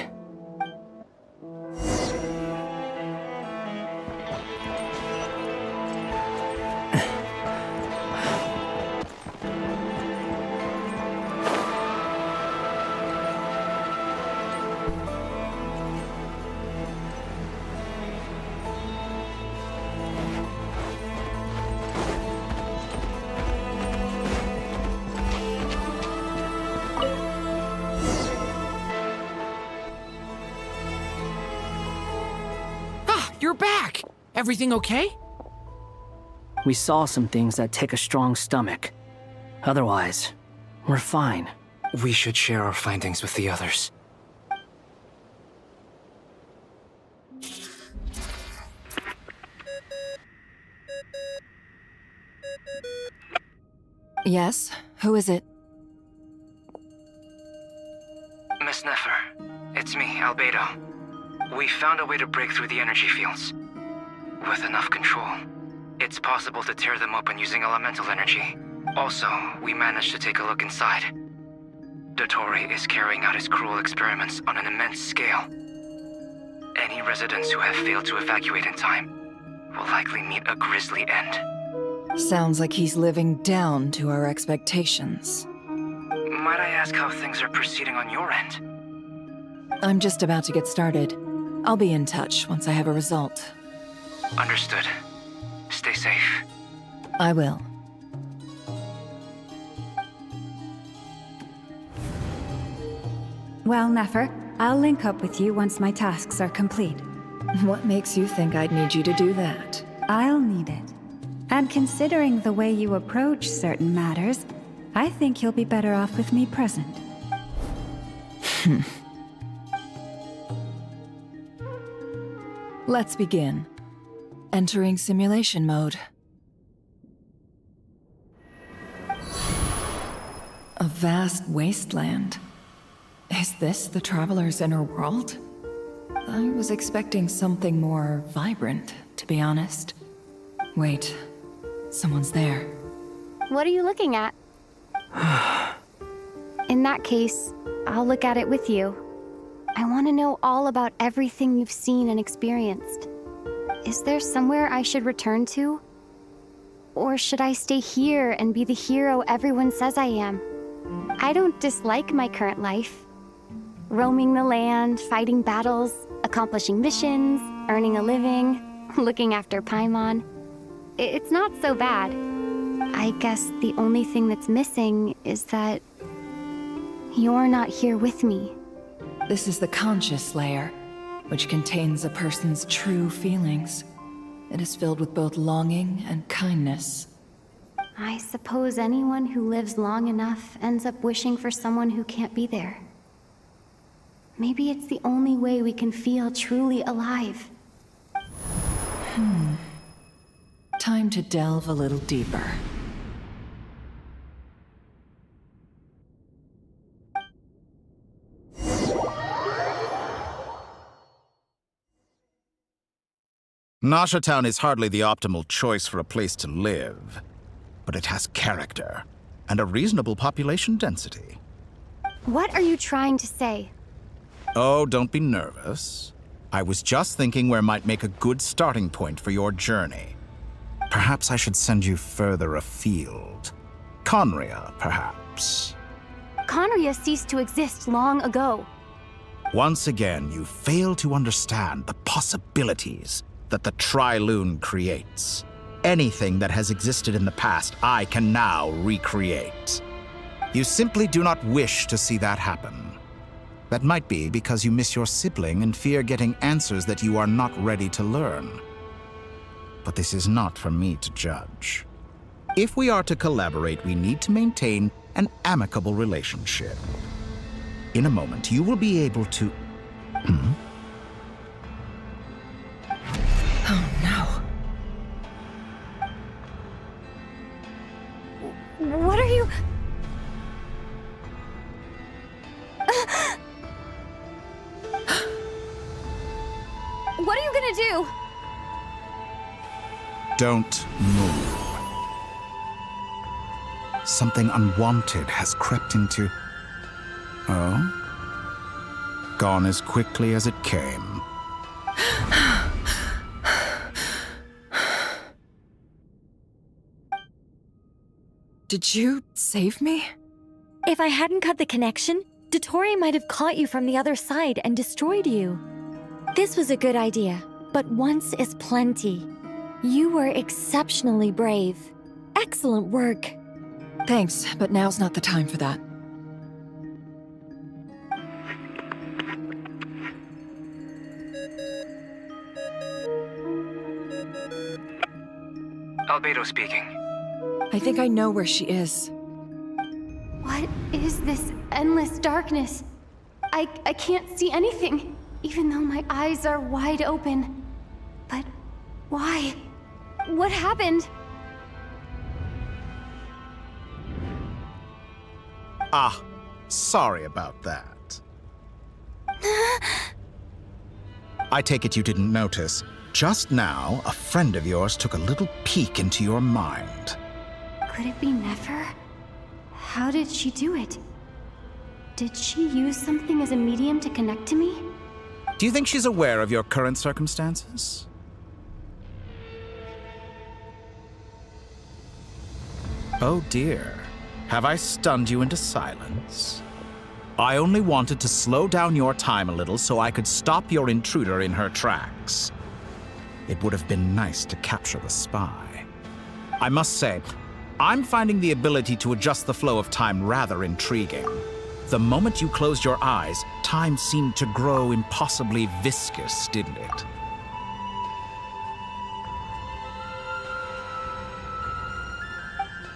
You're back! Everything okay? We saw some things that take a strong stomach. Otherwise, we're fine. We should share our findings with the others. Yes? Who is it? Miss Nefer, it's me, Albedo. We found a way to break through the energy fields. With enough control, it's possible to tear them open using elemental energy. Also, we managed to take a look inside. Dottore is carrying out his cruel experiments on an immense scale. Any residents who have failed to evacuate in time will likely meet a grisly end. Sounds like he's living down to our expectations. Might I ask how things are proceeding on your end? I'm just about to get started. I'll be in touch once I have a result. Understood. Stay safe. I will. Well, Nefer, I'll link up with you once my tasks are complete. What makes you think I'd need you to do that? I'll need it. And considering the way you approach certain matters, I think you'll be better off with me present. Let's begin. Entering simulation mode. A vast wasteland. Is this the Traveler's inner world? I was expecting something more vibrant, to be honest. Wait, someone's there. What are you looking at? In that case, I'll look at it with you. I want to know all about everything you've seen and experienced. Is there somewhere I should return to? Or should I stay here and be the hero everyone says I am? I don't dislike my current life. Roaming the land, fighting battles, accomplishing missions, earning a living, looking after Paimon. It's not so bad. I guess the only thing that's missing is that you're not here with me. This is the conscious layer, which contains a person's true feelings. It is filled with both longing and kindness. I suppose anyone who lives long enough ends up wishing for someone who can't be there. Maybe it's the only way we can feel truly alive. Time to delve a little deeper. Nasha Town is hardly the optimal choice for a place to live, but it has character and a reasonable population density. What are you trying to say? Oh, don't be nervous. I was just thinking where might make a good starting point for your journey. Perhaps I should send you further afield. Conria, perhaps. Conria ceased to exist long ago. Once again, you fail to understand the possibilities that the Tri-Lune creates. Anything that has existed in the past, I can now recreate. You simply do not wish to see that happen. That might be because you miss your sibling and fear getting answers that you are not ready to learn. But this is not for me to judge. If we are to collaborate, we need to maintain an amicable relationship. In a moment, you will be able to... Oh no. What are you... What are you gonna do? Don't move. Something unwanted has crept into... Oh? Gone as quickly as it came. Did you save me? If I hadn't cut the connection, Dottore might have caught you from the other side and destroyed you. This was a good idea, but once is plenty. You were exceptionally brave. Excellent work. Thanks, but now's not the time for that. Albedo speaking. I think I know where she is. What is this endless darkness? I can't see anything, even though my eyes are wide open. But why? What happened? Ah, sorry about that. I take it you didn't notice. Just now, a friend of yours took a little peek into your mind. Could it be Nefer? How did she do it? Did she use something as a medium to connect to me? Do you think she's aware of your current circumstances? Oh dear. Have I stunned you into silence? I only wanted to slow down your time a little so I could stop your intruder in her tracks. It would have been nice to capture the spy. I must say, I'm finding the ability to adjust the flow of time rather intriguing. The moment you closed your eyes, time seemed to grow impossibly viscous, didn't it?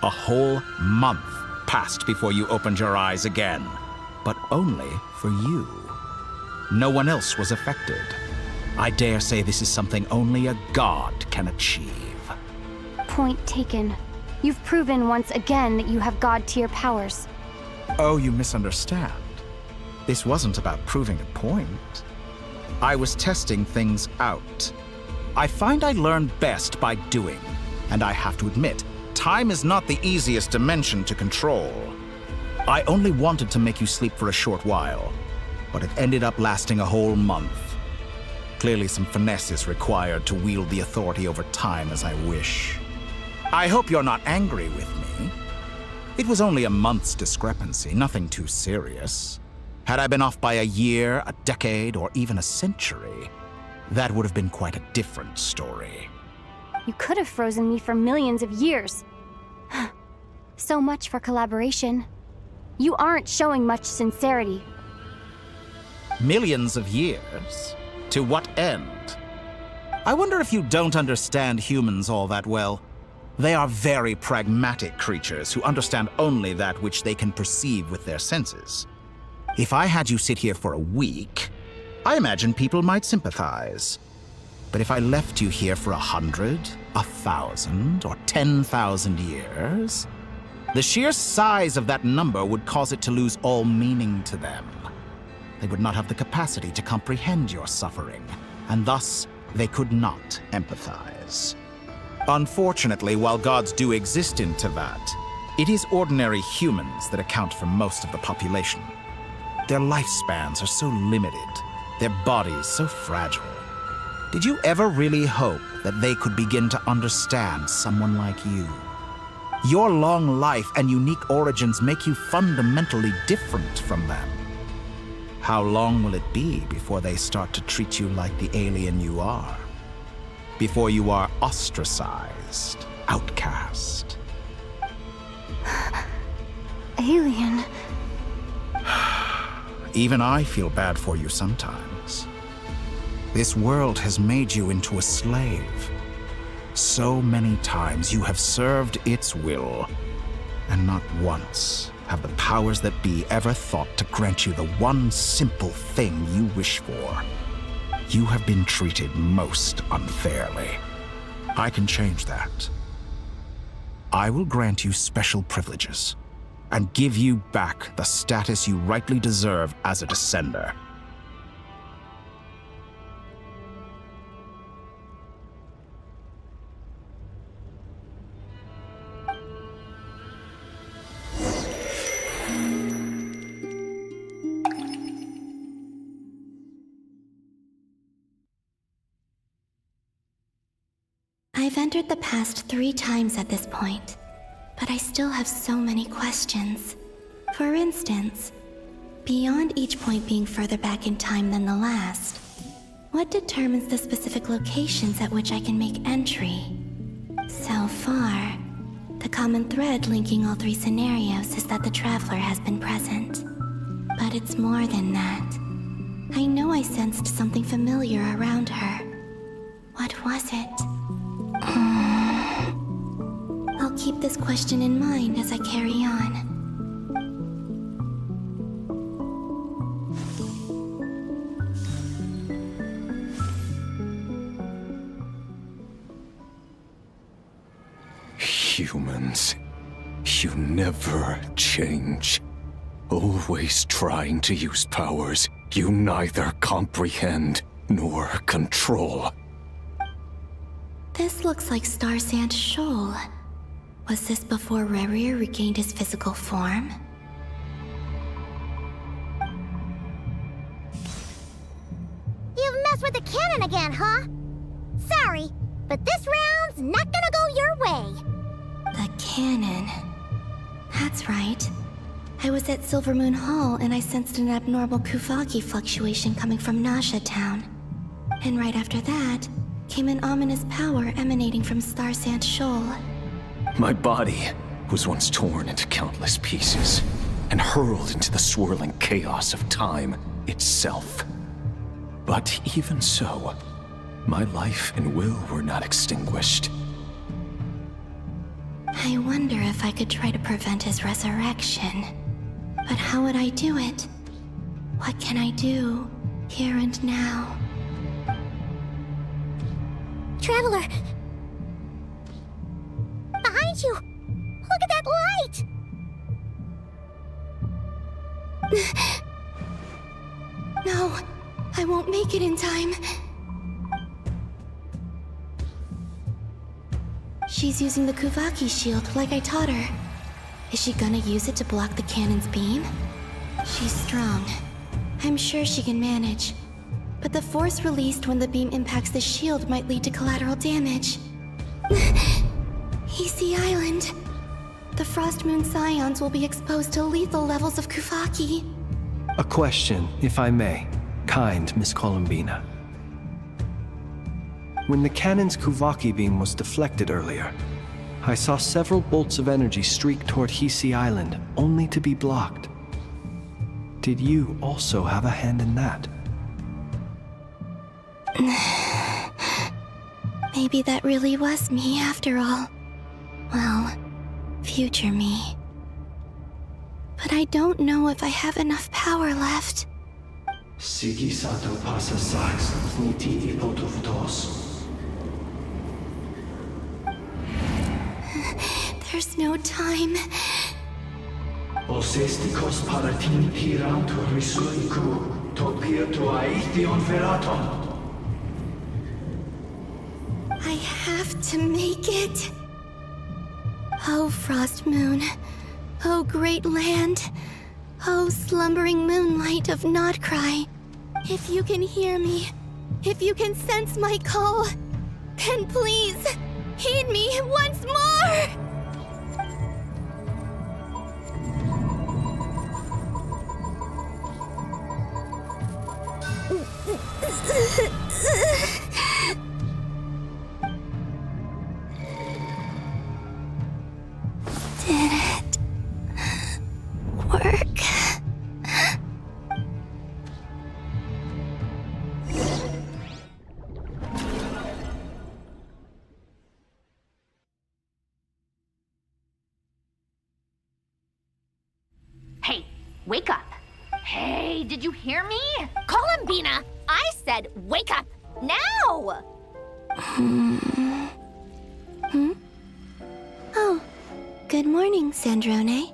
A whole month passed before you opened your eyes again, but only for you. No one else was affected. I dare say this is something only a god can achieve. Point taken. You've proven once again that you have god-tier powers. Oh, you misunderstand. This wasn't about proving a point. I was testing things out. I find I learn best by doing, and I have to admit, time is not the easiest dimension to control. I only wanted to make you sleep for a short while, but it ended up lasting a whole month. Clearly some finesse is required to wield the authority over time as I wish. I hope you're not angry with me. It was only a month's discrepancy, nothing too serious. Had I been off by a year, a decade, or even a century, that would have been quite a different story. You could have frozen me for millions of years. So much for collaboration. You aren't showing much sincerity. Millions of years? To what end? I wonder if you don't understand humans all that well. They are very pragmatic creatures who understand only that which they can perceive with their senses. If I had you sit here for a week, I imagine people might sympathize. But if I left you here for 100, 1,000, or 10,000 years, the sheer size of that number would cause it to lose all meaning to them. They would not have the capacity to comprehend your suffering, and thus they could not empathize. Unfortunately, while gods do exist in Teyvat, it is ordinary humans that account for most of the population. Their lifespans are so limited, their bodies so fragile. Did you ever really hope that they could begin to understand someone like you? Your long life and unique origins make you fundamentally different from them. How long will it be before they start to treat you like the alien you are? Before you are ostracized, outcast? Alien. Even I feel bad for you sometimes. This world has made you into a slave. So many times you have served its will, and not once have the powers that be ever thought to grant you the one simple thing you wish for. You have been treated most unfairly. I can change that. I will grant you special privileges and give you back the status you rightly deserve as a descender. I've entered the past 3 times at this point, but I still have so many questions. For instance, beyond each point being further back in time than the last, what determines the specific locations at which I can make entry? So far, the common thread linking all 3 scenarios is that the Traveler has been present. But it's more than that. I know I sensed something familiar around her. What was it? I'll keep this question in mind as I carry on. Humans, you never change. Always trying to use powers you neither comprehend nor control. This looks like Star Sand Shoal. Was this before Rerir regained his physical form? You've messed with the cannon again, huh? Sorry, but this round's not gonna go your way. The cannon. That's right. I was at Silvermoon Hall and I sensed an abnormal Kuvaki fluctuation coming from Nasha Town. And right after that, came an ominous power emanating from Star Sand Shoal. My body was once torn into countless pieces and hurled into the swirling chaos of time itself. But even so, my life and will were not extinguished. I wonder if I could try to prevent his resurrection. But how would I do it? What can I do, here and now? Traveler! Behind you! Look at that light! No, I won't make it in time. She's using the Kuvaki shield like I taught her. Is she gonna use it to block the cannon's beam? She's strong. I'm sure she can manage. But the force released when the beam impacts the shield might lead to collateral damage. Easy Island. The Frost Moon Scions will be exposed to lethal levels of Kuvaki. A question, if I may. Kind Miss Columbina. When the cannon's Kuvaki beam was deflected earlier, I saw several bolts of energy streak toward Hisi Island, only to be blocked. Did you also have a hand in that? Maybe that really was me after all. Well, future me. But I don't know if I have enough power left. Sigi sato pasa sax, niti ipotuvtos. There's no time. Osestikos paratin tirantu risuiku, topirtu aithion veraton. I have to make it. Oh, Frost Moon. Oh, great land. Oh, slumbering moonlight of Nodcry. If you can hear me, if you can sense my call, then please, heed me once more! Did it work? Hey, wake up. Hey, did you hear me? Columbina, I said wake up now! Oh, good morning, Sandrone.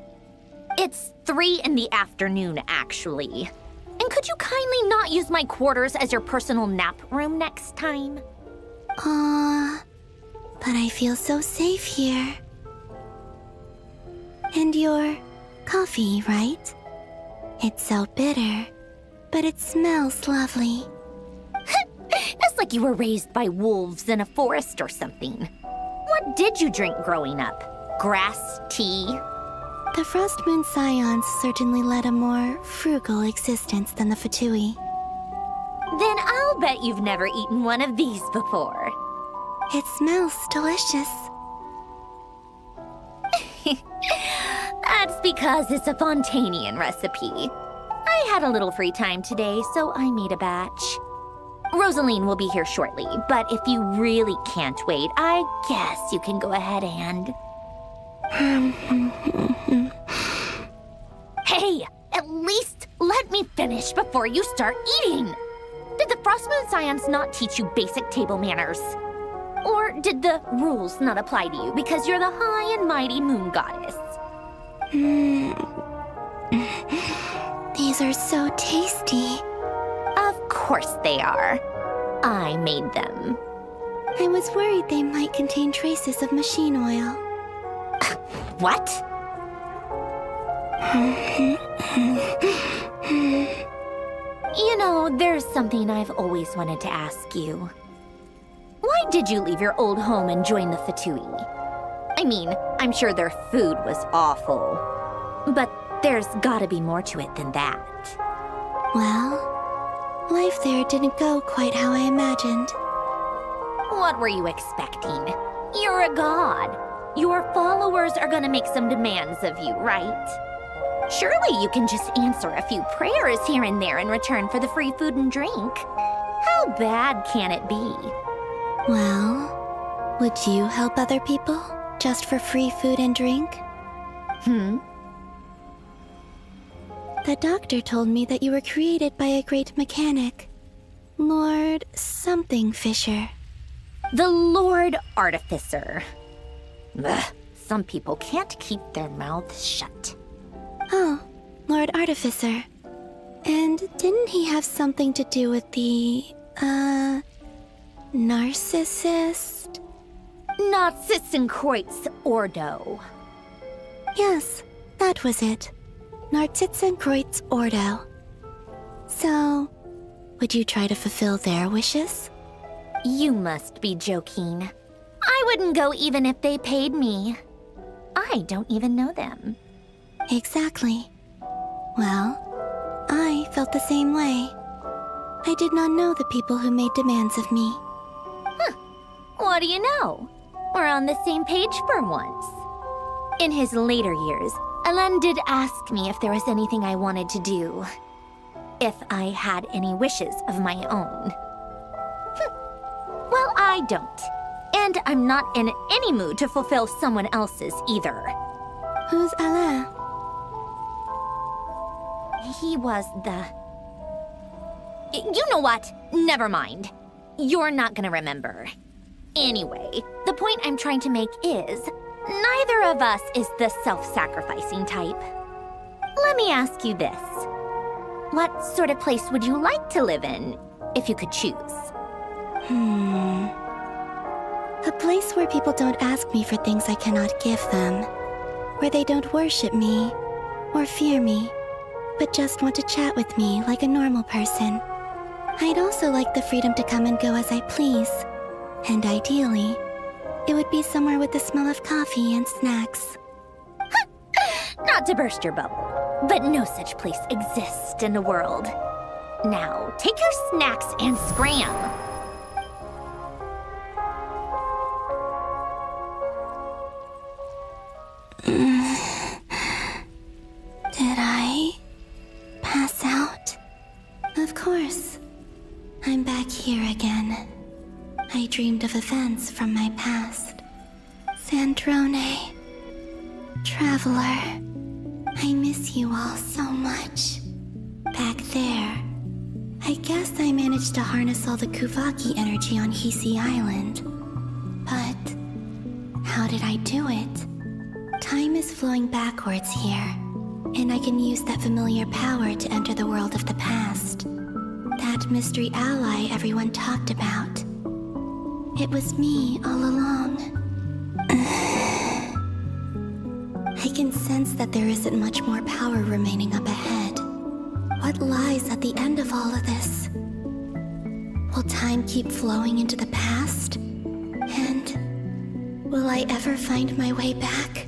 It's 3 in the afternoon, actually. And could you kindly not use my quarters as your personal nap room next time? But I feel so safe here. And your coffee, right? It's so bitter, but it smells lovely. It's like you were raised by wolves in a forest or something. What did you drink growing up? Grass tea? The Frost Moon Scions certainly led a more frugal existence than the Fatui. Then I'll bet you've never eaten one of these before. It smells delicious. That's because it's a Fontanian recipe. I had a little free time today, so I made a batch. Rosaline will be here shortly, but if you really can't wait, I guess you can go ahead and... Hey, at least let me finish before you start eating! Did the Frost Moon Scions not teach you basic table manners? Or did the rules not apply to you because you're the high and mighty moon goddess? These are so tasty. Of course they are. I made them. I was worried they might contain traces of machine oil. What? You know, there's something I've always wanted to ask you. Why did you leave your old home and join the Fatui? I mean, I'm sure their food was awful. But there's gotta be more to it than that. Well, life there didn't go quite how I imagined. What were you expecting? You're a god. Your followers are gonna make some demands of you, right? Surely you can just answer a few prayers here and there in return for the free food and drink. How bad can it be? Well, would you help other people just for free food and drink? The doctor told me that you were created by a great mechanic, Lord something Fisher. The Lord Artificer. Ugh, some people can't keep their mouths shut. Oh, Lord Artificer. And didn't he have something to do with the, narcissist? Narcissenkreuz Ordo. Yes, that was it. Nartitzenkreuz Ordo. So, would you try to fulfill their wishes? You must be joking. I wouldn't go even if they paid me. I don't even know them. Exactly. Well, I felt the same way. I did not know the people who made demands of me. What do you know? We're on the same page for once. In his later years, Alen did ask me if there was anything I wanted to do. If I had any wishes of my own. Well, I don't. And I'm not in any mood to fulfill someone else's either. Who's Alen? He was the... You know what? Never mind. You're not gonna remember. Anyway, the point I'm trying to make is, neither of us is the self-sacrificing type. Let me ask you this. What sort of place would you like to live in, if you could choose? A place where people don't ask me for things I cannot give them. Where they don't worship me, or fear me, but just want to chat with me like a normal person. I'd also like the freedom to come and go as I please. And ideally, it would be somewhere with the smell of coffee and snacks. Not to burst your bubble, but no such place exists in the world. Now, take your snacks and scram. Did I pass out? Of course. I'm back here again. I dreamed of events from my past. Sandrone. Traveler. I miss you all so much. Back there. I guess I managed to harness all the Kuvaki energy on Hisi Island. But how did I do it? Time is flowing backwards here, and I can use that familiar power to enter the world of the past. That mystery ally everyone talked about. It was me all along. I can sense that there isn't much more power remaining up ahead. What lies at the end of all of this? Will time keep flowing into the past? And will I ever find my way back?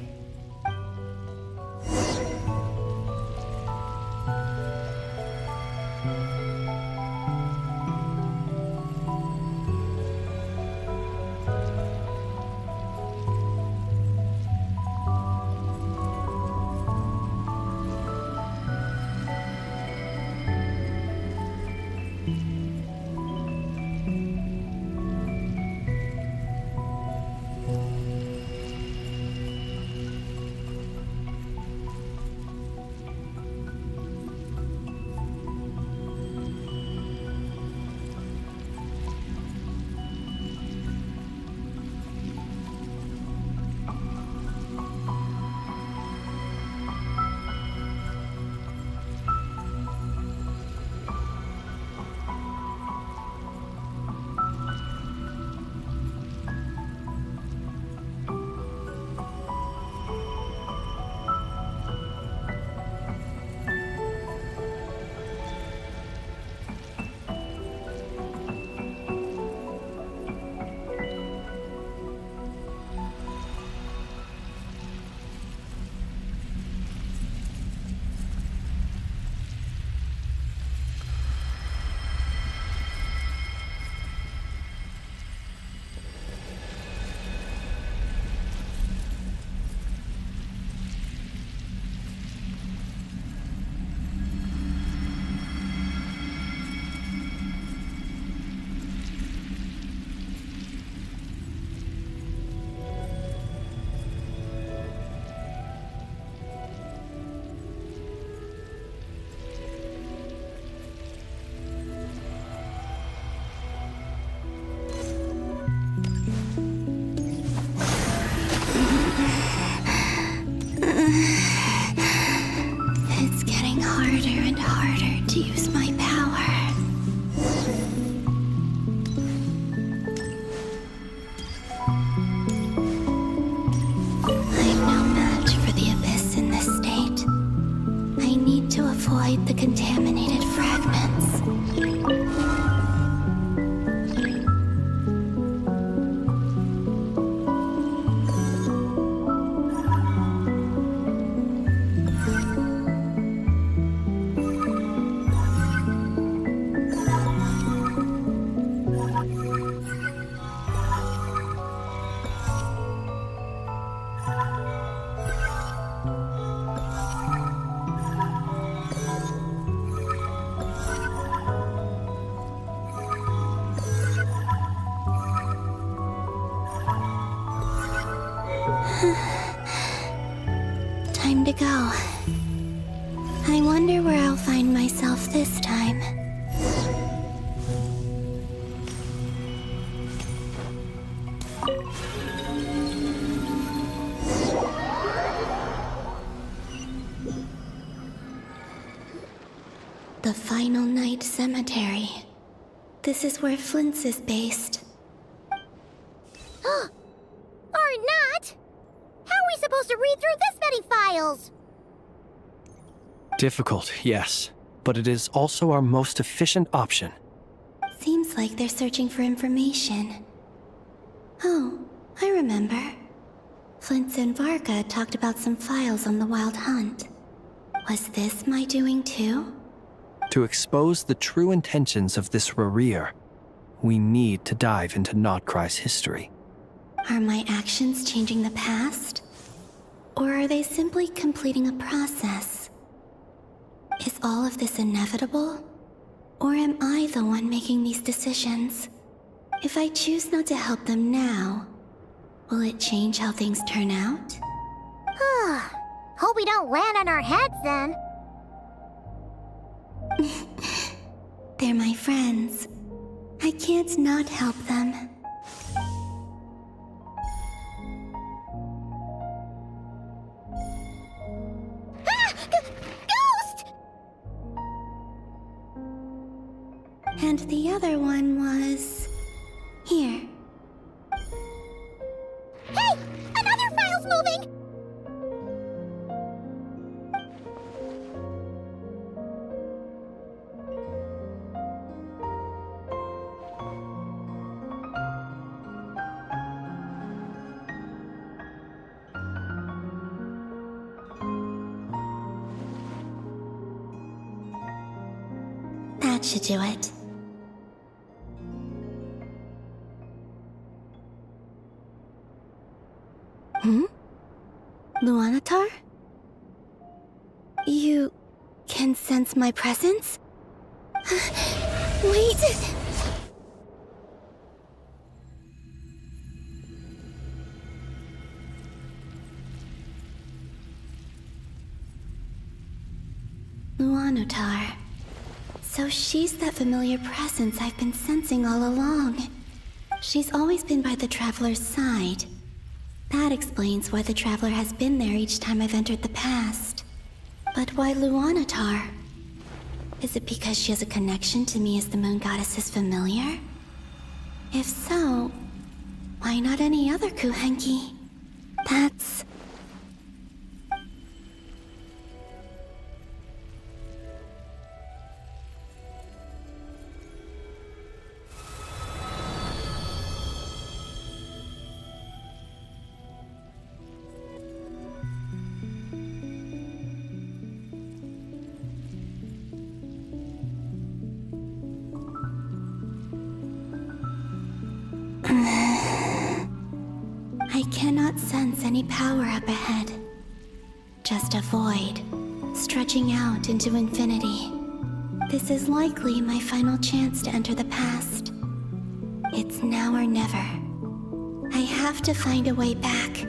It's getting harder and harder to use my power. I'm no match for the Abyss despite the contaminated fragments. Time to go. I wonder where I'll find myself this time. The Final Night Cemetery. This is where Flint's is based. Or not! How are we supposed to read through this many files? Difficult, yes, but it is also our most efficient option. Seems like they're searching for information. Oh, I remember. Flint and Varga talked about some files on the Wild Hunt. Was this my doing too? To expose the true intentions of this Rarir, we need to dive into Notcry's history. Are my actions changing the past? Or are they simply completing a process? Is all of this inevitable? Or am I the one making these decisions? If I choose not to help them now, will it change how things turn out? Hope we don't land on our heads then. They're my friends. I can't not help them. Ghost! And the other one was... here. Hey! Another file's moving! That should do it. Luanatar? You can sense my presence? Wait! Luanatar. So she's that familiar presence I've been sensing all along. She's always been by the Traveler's side. That explains why the Traveler has been there each time I've entered the past. But why Luanatar? Is it because she has a connection to me as the Moon Goddess's familiar? If so, why not any other Kuhenki? That's... I cannot sense any power up ahead. Just a void, stretching out into infinity. This is likely my final chance to enter the past. It's now or never. I have to find a way back.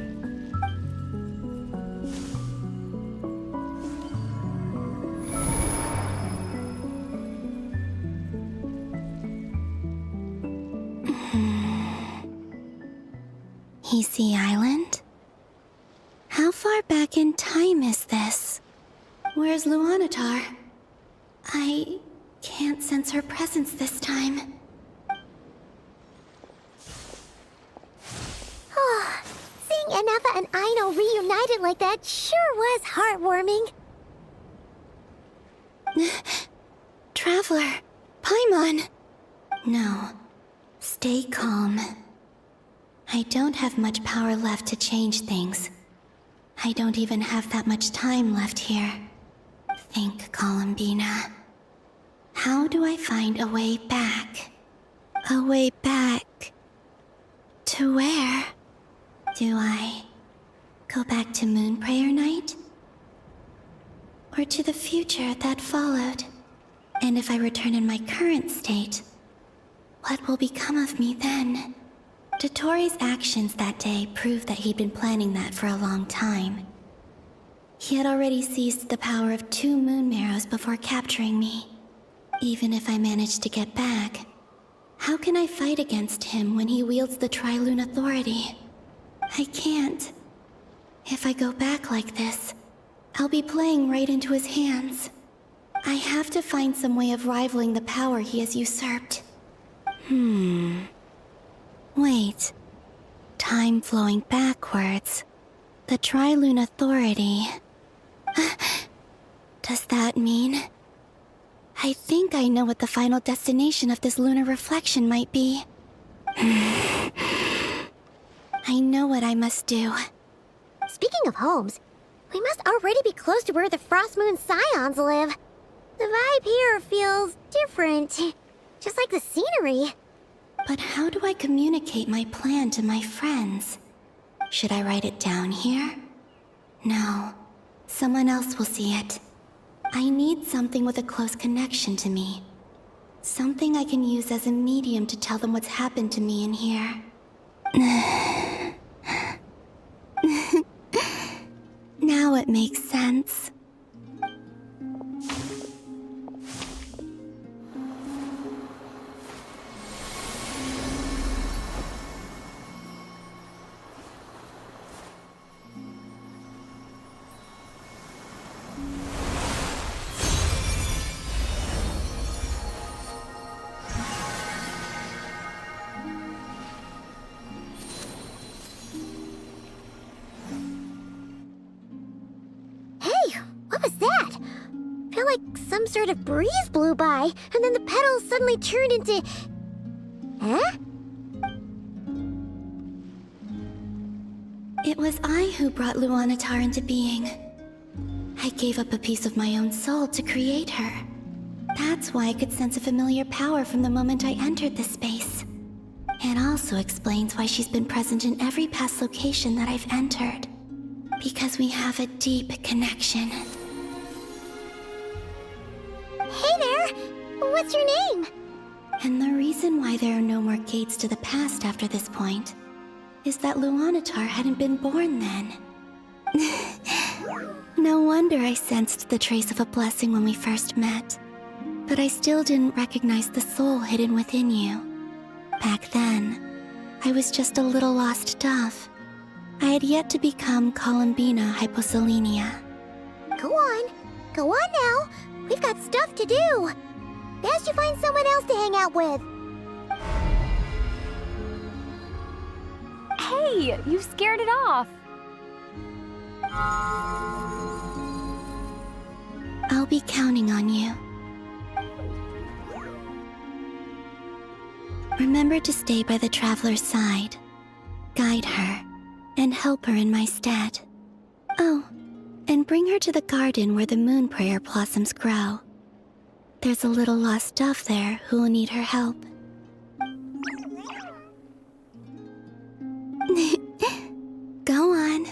Easy Island? How far back in time is this? Where's Luanatar? I can't sense her presence this time. Seeing Enefa and Aino reunited like that sure was heartwarming. Traveler, Paimon. No, stay calm. I don't have much power left to change things. I don't even have that much time left here. Think, Columbina. How do I find a way back? A way back... to where? Do I go back to Moonprayer Night? Or to the future that followed? And if I return in my current state, what will become of me then? Dottoro's actions that day proved that he'd been planning that for a long time. He had already seized the power of 2 moon marrows before capturing me. Even if I managed to get back, how can I fight against him when he wields the Tri-Lune Authority? I can't. If I go back like this, I'll be playing right into his hands. I have to find some way of rivaling the power he has usurped. Wait. Time flowing backwards. The Tri-Lune Authority. Does that mean... I think I know what the final destination of this lunar reflection might be. I know what I must do. Speaking of homes, we must already be close to where the Frost Moon Scions live. The vibe here feels different, just like the scenery. But how do I communicate my plan to my friends? Should I write it down here? No. Someone else will see it. I need something with a close connection to me. Something I can use as a medium to tell them what's happened to me in here. Now it makes sense. Some sort of breeze blew by, and then the petals suddenly turned into... Huh? It was I who brought Luanatar into being. I gave up a piece of my own soul to create her. That's why I could sense a familiar power from the moment I entered this space. It also explains why she's been present in every past location that I've entered. Because we have a deep connection. Hey there! What's your name? And the reason why there are no more gates to the past after this point is that Luanatar hadn't been born then. No wonder I sensed the trace of a blessing when we first met. But I still didn't recognize the soul hidden within you. Back then, I was just a little lost dove. I had yet to become Columbina Hyposelenia. Go on now. We've got stuff to do. Best you find someone else to hang out with. Hey, you scared it off. I'll be counting on you. Remember to stay by the traveler's side, guide her, and help her in my stead. Oh, and bring her to the garden where the Moonprayer blossoms grow. There's a little lost dove there who will need her help. Go on.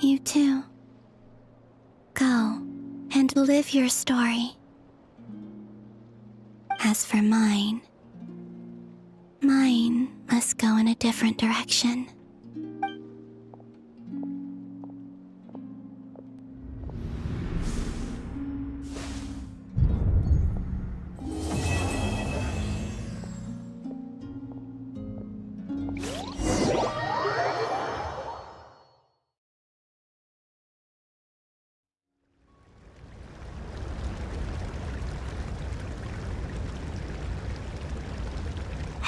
You too. Go and live your story. As for mine must go in a different direction.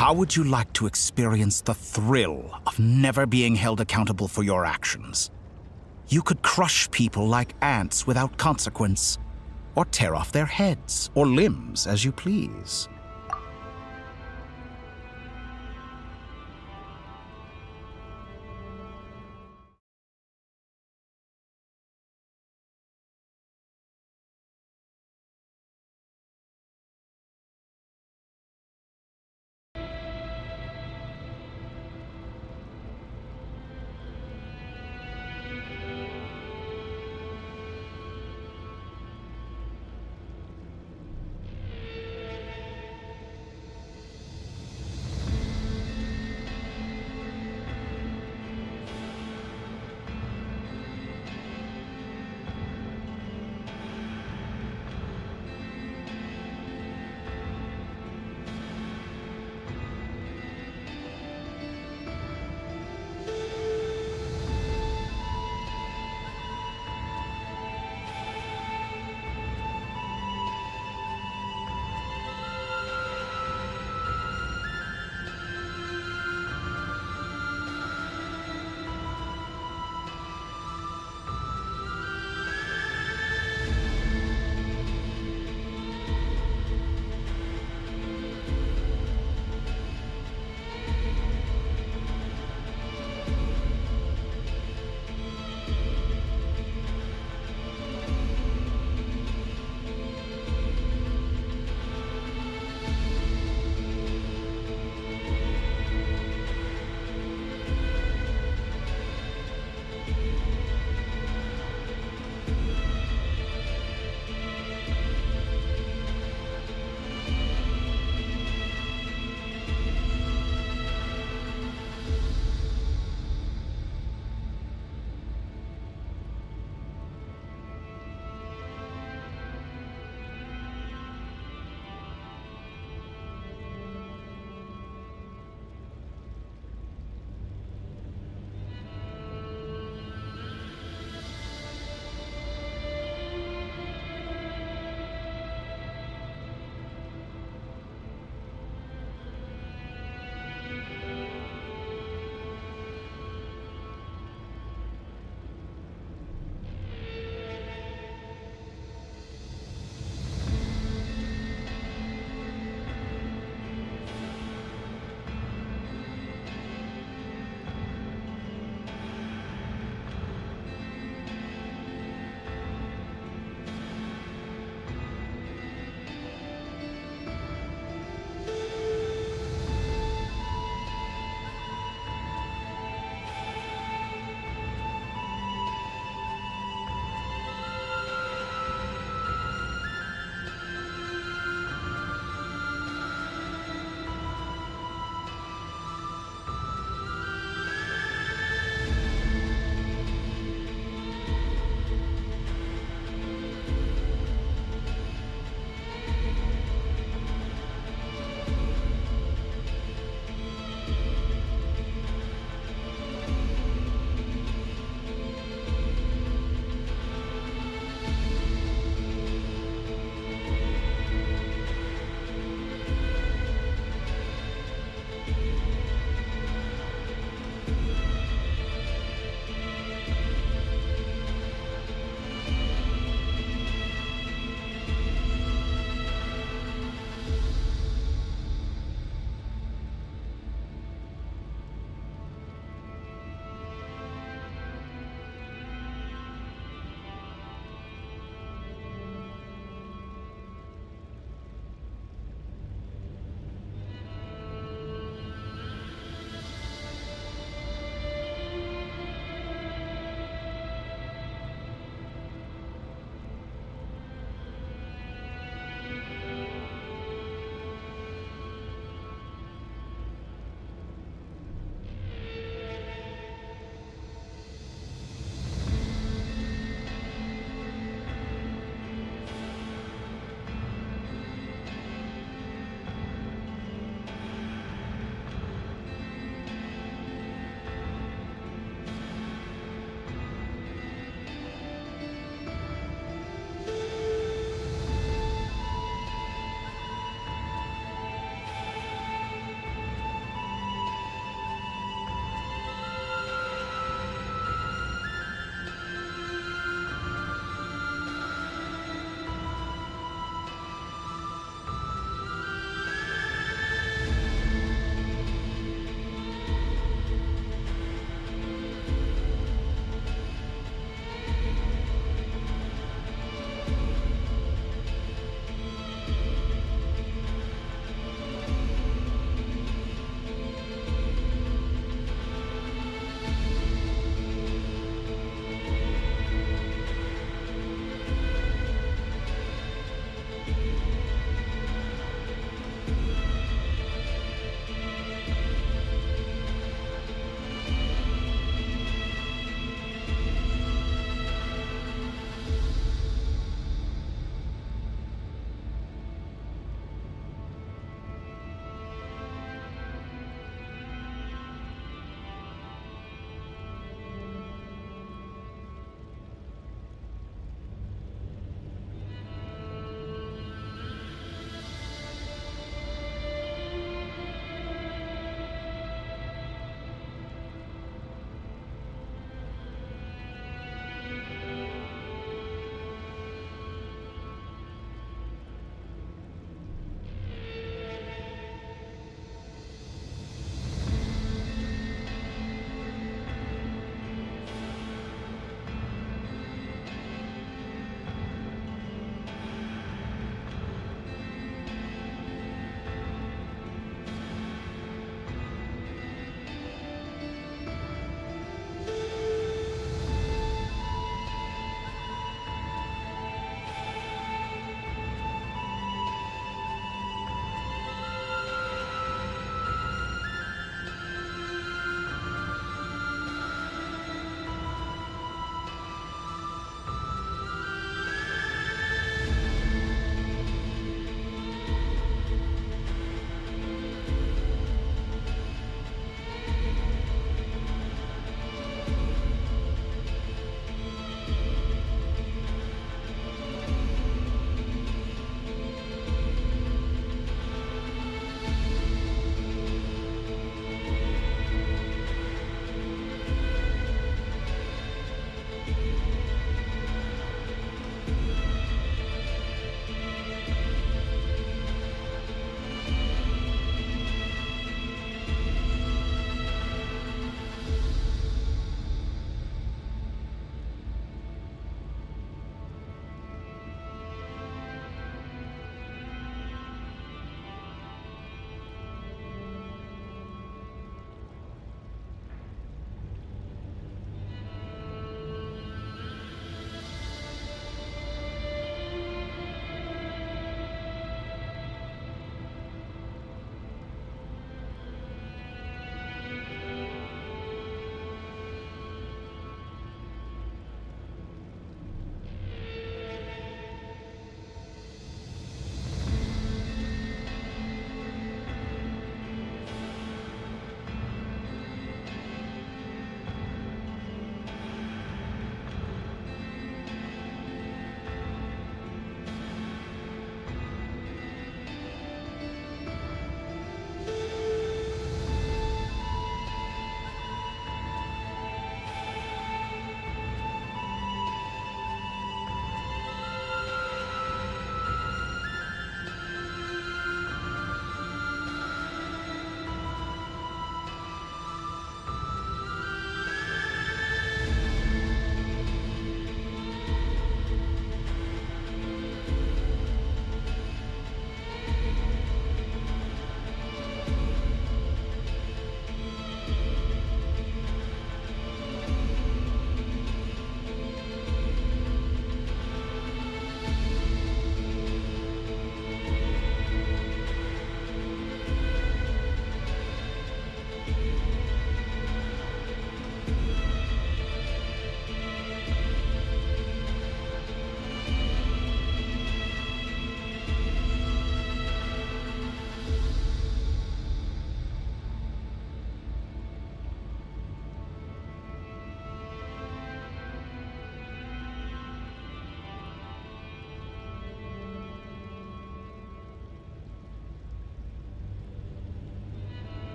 How would you like to experience the thrill of never being held accountable for your actions? You could crush people like ants without consequence, or tear off their heads or limbs as you please.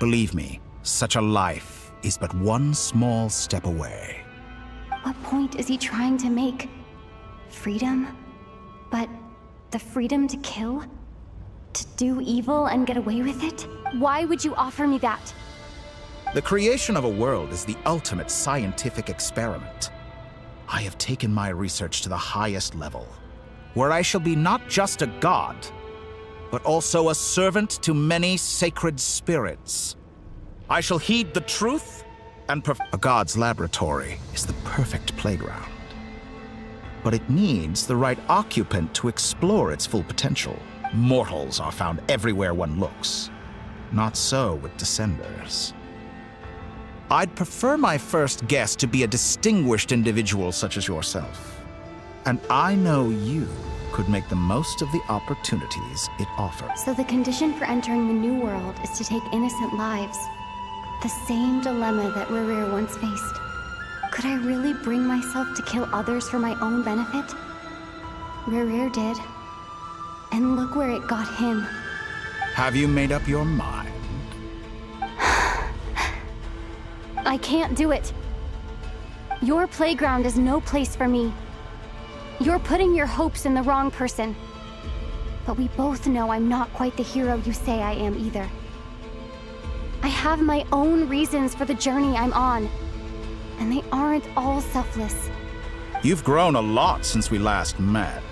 Believe me, such a life is but one small step away. What point is he trying to make? Freedom? But the freedom to kill? To do evil and get away with it? Why would you offer me that? The creation of a world is the ultimate scientific experiment. I have taken my research to the highest level, where I shall be not just a god, but also a servant to many sacred spirits. I shall heed the truth and a god's laboratory is the perfect playground. But it needs the right occupant to explore its full potential. Mortals are found everywhere one looks. Not so with Descenders. I'd prefer my first guest to be a distinguished individual such as yourself. And I know you could make the most of the opportunities it offers. So the condition for entering the new world is to take innocent lives. The same dilemma that Rerir once faced. Could I really bring myself to kill others for my own benefit? Rerir did. And look where it got him. Have you made up your mind? I can't do it. Your playground is no place for me. You're putting your hopes in the wrong person. But we both know I'm not quite the hero you say I am either. I have my own reasons for the journey I'm on. And they aren't all selfless. You've grown a lot since we last met,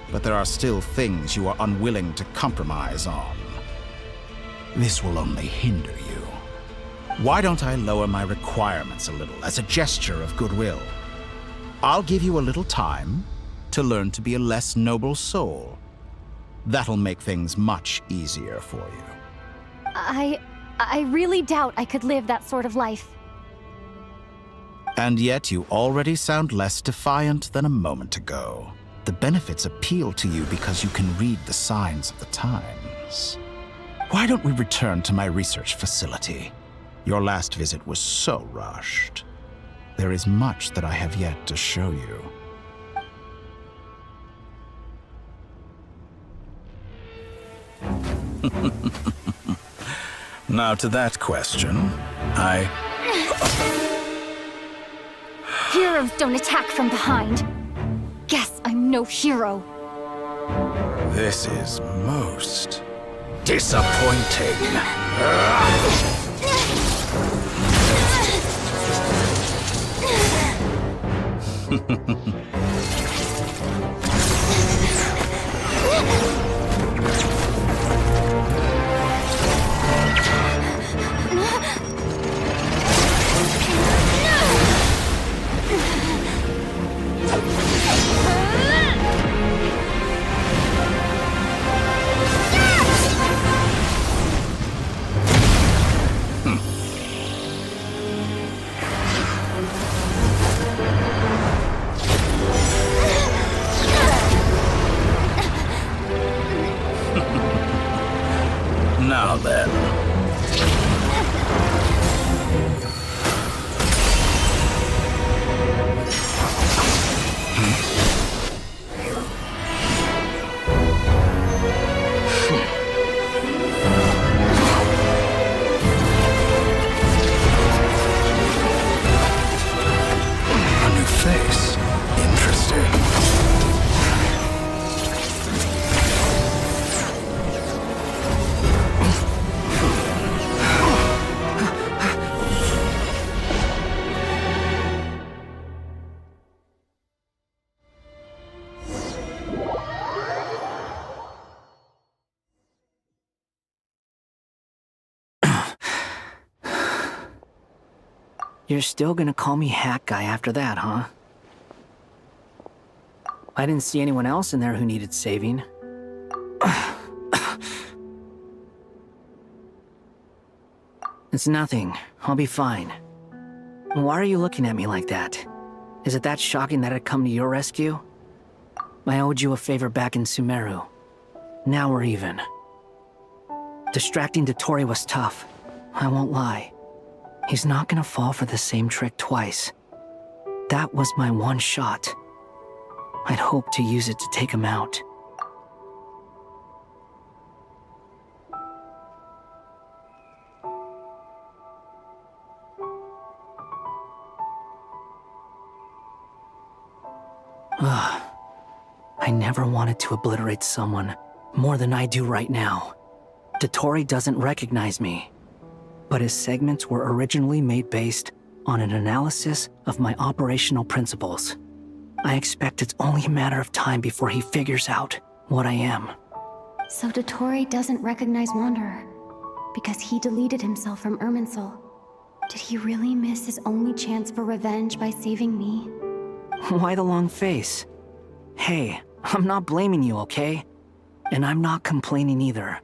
but there are still things you are unwilling to compromise on. This will only hinder you. Why don't I lower my requirements a little as a gesture of goodwill? I'll give you a little time to learn to be a less noble soul. That'll make things much easier for you. I really doubt I could live that sort of life. And yet you already sound less defiant than a moment ago. The benefits appeal to you because you can read the signs of the times. Why don't we return to my research facility? Your last visit was so rushed. There is much that I have yet to show you. Now to that question, Heroes don't attack from behind. Guess I'm no hero. This is most disappointing. Now then. A new face. Interesting. You're still gonna call me Hack Guy after that, huh? I didn't see anyone else in there who needed saving. It's nothing. I'll be fine. Why are you looking at me like that? Is it that shocking that I'd come to your rescue? I owed you a favor back in Sumeru. Now we're even. Distracting Dottore was tough. I won't lie. He's not gonna fall for the same trick twice. That was my one shot. I'd hoped to use it to take him out. never wanted to obliterate someone more than I do right now. Dottore doesn't recognize me, but his segments were originally made based on an analysis of my operational principles. I expect it's only a matter of time before he figures out what I am. So Dottore doesn't recognize Wanderer because he deleted himself from Irminsul. Did he really miss his only chance for revenge by saving me? Why the long face? Hey, I'm not blaming you, okay? And I'm not complaining either.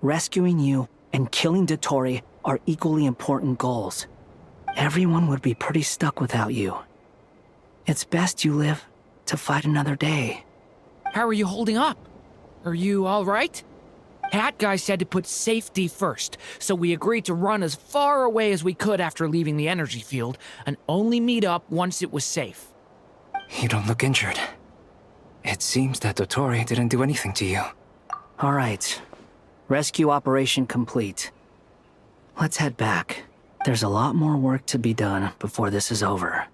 Rescuing you and killing Dottore are equally important goals. Everyone would be pretty stuck without you. It's best you live to fight another day. How are you holding up? Are you all right? Hat Guy said to put safety first, so we agreed to run as far away as we could after leaving the energy field and only meet up once it was safe. You don't look injured. It seems that Dottore didn't do anything to you. All right. Rescue operation complete. Let's head back. There's a lot more work to be done before this is over.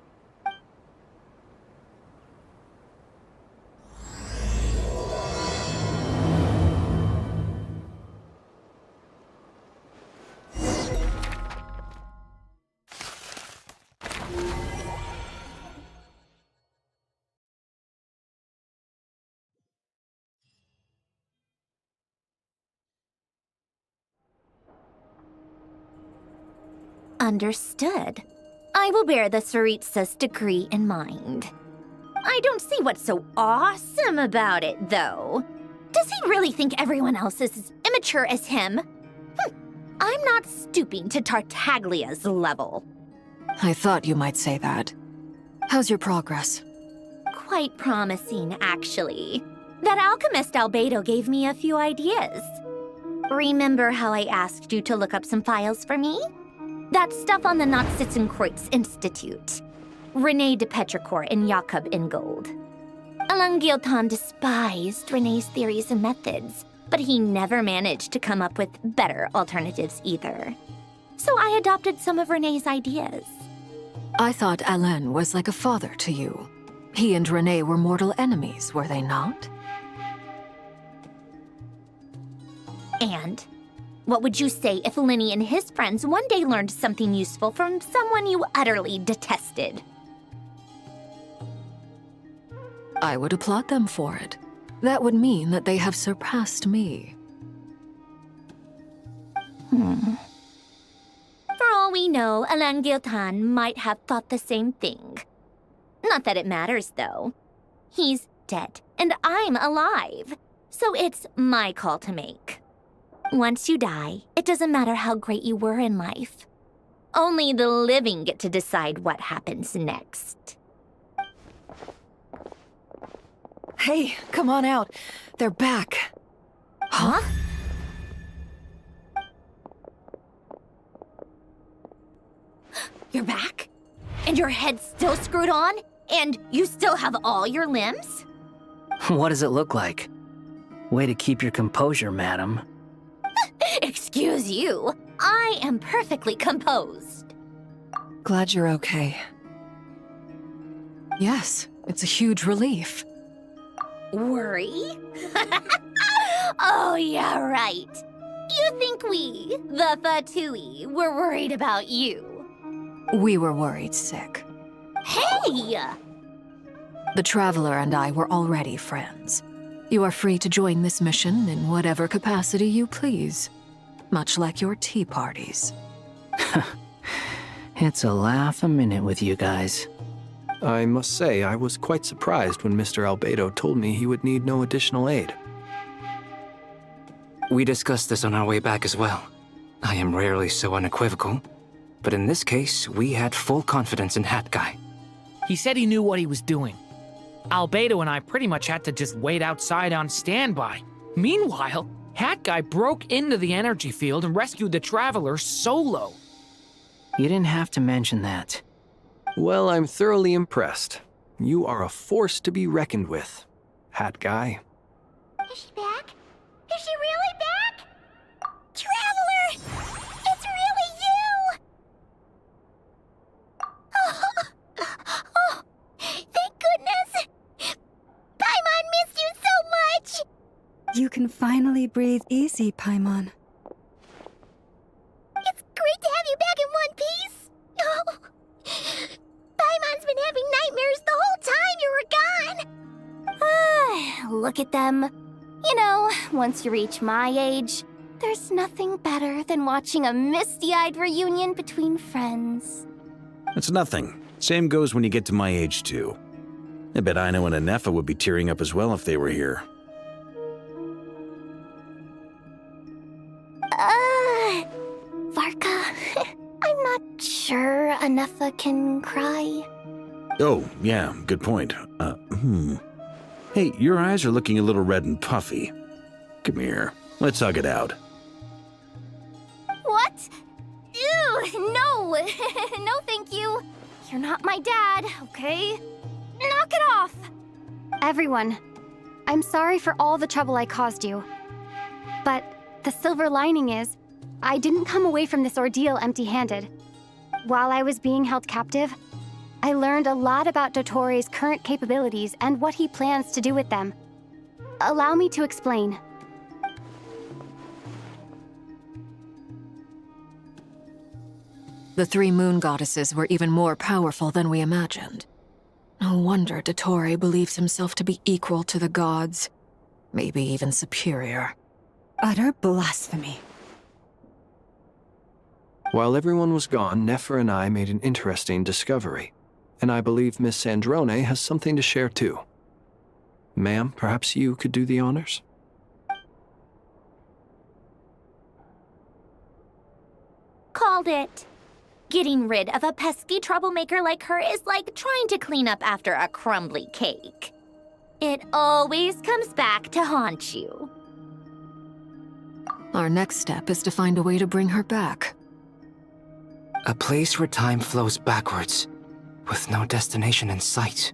Understood. I will bear the Tsaritsa's decree in mind. I don't see what's so awesome about it, though. Does he really think everyone else is as immature as him? I'm not stooping to Tartaglia's level. I thought you might say that. How's your progress? Quite promising, actually. That alchemist Albedo gave me a few ideas. Remember how I asked you to look up some files for me? That stuff on the Nachtschitzenkreuz Institute. René de Petrichor and Jakob Ingold. Alain Guillotin despised René's theories and methods, but he never managed to come up with better alternatives either. So I adopted some of René's ideas. I thought Alain was like a father to you. He and René were mortal enemies, were they not? And what would you say if Lenny and his friends one day learned something useful from someone you utterly detested? I would applaud them for it. That would mean that they have surpassed me. For all we know, Alain Guillotin might have thought the same thing. Not that it matters, though. He's dead, and I'm alive. So it's my call to make. Once you die, it doesn't matter how great you were in life. Only the living get to decide what happens next. Hey, come on out. They're back. Huh? You're back? And your head's still screwed on? And you still have all your limbs? What does it look like? Way to keep your composure, madam. Excuse you. I am perfectly composed. Glad you're okay. Yes, it's a huge relief. Worry? Oh, yeah, right. You think we, the Fatui, were worried about you? We were worried sick. Hey! The Traveler and I were already friends. You are free to join this mission in whatever capacity you please. Much like your tea parties. It's a laugh a minute with you guys. I must say, I was quite surprised when Mr. Albedo told me he would need no additional aid. We discussed this on our way back as well. I am rarely so unequivocal, but in this case, we had full confidence in Hat Guy. He said he knew what he was doing. Albedo and I pretty much had to just wait outside on standby. Meanwhile, Hat Guy broke into the energy field and rescued the Traveler solo. You didn't have to mention that. Well, I'm thoroughly impressed. You are a force to be reckoned with, Hat Guy. Is she back? Is she really back? Traveler! It's really you! Oh, thank goodness! Paimon missed you You can finally breathe easy, Paimon. It's great to have you back in one piece. Oh, Paimon's been having nightmares the whole time you were gone. Look at them. You know, once you reach my age, there's nothing better than watching a misty-eyed reunion between friends. It's nothing. Same goes when you get to my age, too. I bet Ino and Anefa would be tearing up as well if they were here. Varka, I'm not sure Anefa can cry. Oh, yeah, good point. Hey, your eyes are looking a little red and puffy. Come here, let's hug it out. What? Ew, no! No, thank you. You're not my dad, okay? Knock it off! Everyone, I'm sorry for all the trouble I caused you. But the silver lining is, I didn't come away from this ordeal empty-handed. While I was being held captive, I learned a lot about Dottoro's current capabilities and what he plans to do with them. Allow me to explain. The three moon goddesses were even more powerful than we imagined. No wonder Dottore believes himself to be equal to the gods, maybe even superior. Utter blasphemy. While everyone was gone, Nefer and I made an interesting discovery, and I believe Miss Sandrone has something to share too. Ma'am, perhaps you could do the honors? Called it. Getting rid of a pesky troublemaker like her is like trying to clean up after a crumbly cake. It always comes back to haunt you. Our next step is to find a way to bring her back. A place where time flows backwards, with no destination in sight.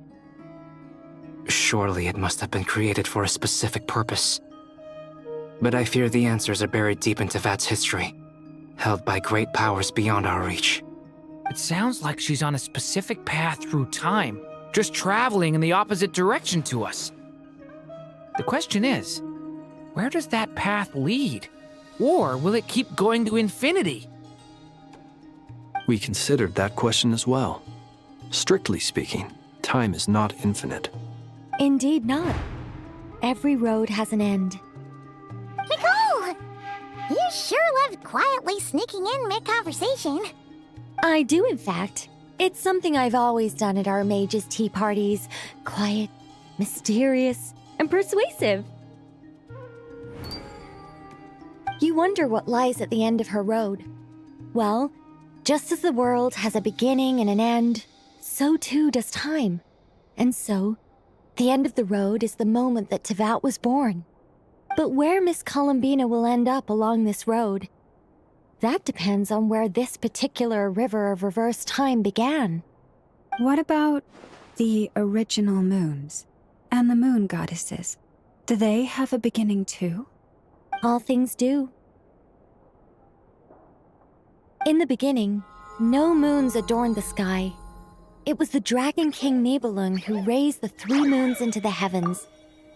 Surely it must have been created for a specific purpose. But I fear the answers are buried deep in Tevat's history, held by great powers beyond our reach. It sounds like she's on a specific path through time, just traveling in the opposite direction to us. The question is, where does that path lead? Or will it keep going to infinity? We considered that question as well. Strictly speaking, time is not infinite. Indeed not. Every road has an end. Nicole! You sure loved quietly sneaking in mid-conversation. I do, in fact. It's something I've always done at our mages' tea parties. Quiet, mysterious, and persuasive. You wonder what lies at the end of her road. Well, just as the world has a beginning and an end, so too does time. And so, the end of the road is the moment that Tevat was born. But where Miss Columbina will end up along this road, that depends on where this particular river of reverse time began. What about the original moons and the moon goddesses? Do they have a beginning too? All things do. In the beginning, no moons adorned the sky. It was the Dragon King Nibelung who raised the three moons into the heavens,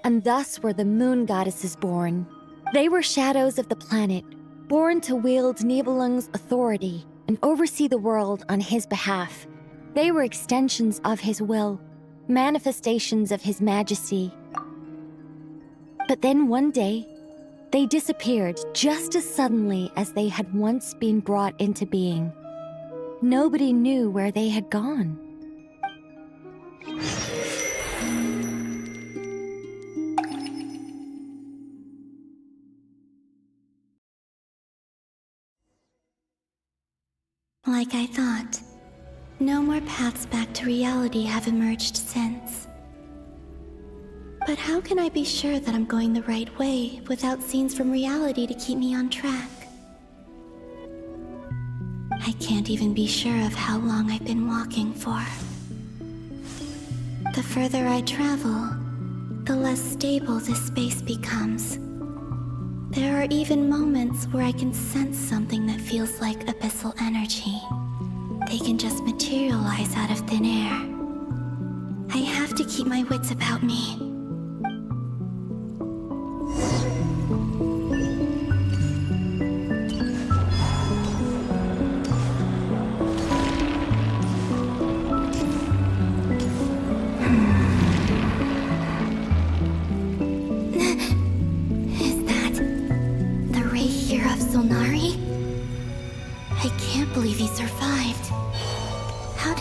and thus were the moon goddesses born. They were shadows of the planet, born to wield Nibelung's authority and oversee the world on his behalf. They were extensions of his will, manifestations of his majesty. But then one day, they disappeared just as suddenly as they had once been brought into being. Nobody knew where they had gone. Like I thought, no more paths back to reality have emerged since. But how can I be sure that I'm going the right way without scenes from reality to keep me on track? I can't even be sure of how long I've been walking for. The further I travel, the less stable this space becomes. There are even moments where I can sense something that feels like abyssal energy. They can just materialize out of thin air. I have to keep my wits about me.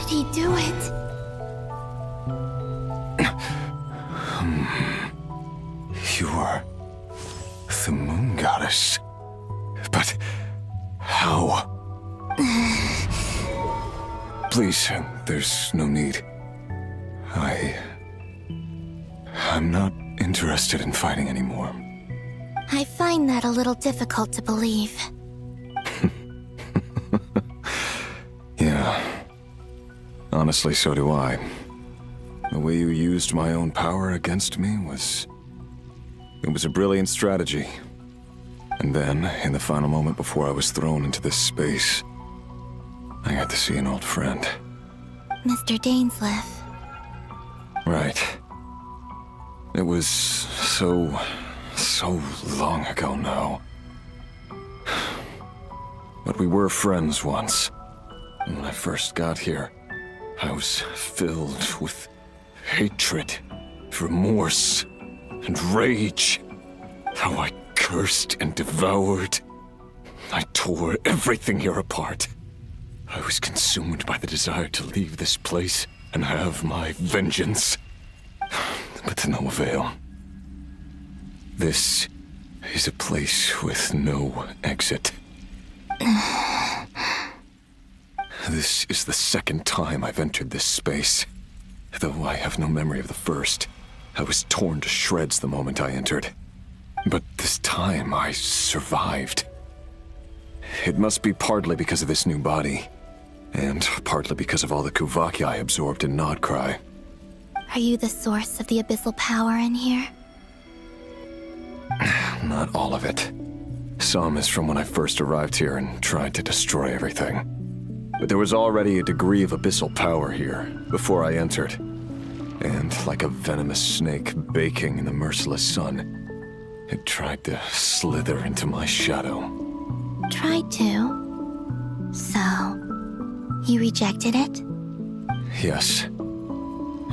did he do it? You are the Moon Goddess. But how? Please, there's no need. I'm not interested in fighting anymore. I find that a little difficult to believe. Yeah. Honestly, so do I. The way you used my own power against me was... It was a brilliant strategy. And then, in the final moment before I was thrown into this space, I got to see an old friend. Mr. Dainsleif. Right. It was so long ago now. But we were friends once. And when I first got here, I was filled with hatred, remorse, and rage. How I cursed and devoured. I tore everything here apart. I was consumed by the desire to leave this place and have my vengeance. But to no avail. This is a place with no exit. This is the second time I've entered this space. Though I have no memory of the first. I was torn to shreds the moment I entered. But this time I survived. It must be partly because of this new body. And partly because of all the Kuvaki I absorbed in Nodcry. Are you the source of the abyssal power in here? Not all of it. Some is from when I first arrived here and tried to destroy everything. But there was already a degree of abyssal power here before I entered. And like a venomous snake baking in the merciless sun, it tried to slither into my shadow. Tried to? So, you rejected it? Yes.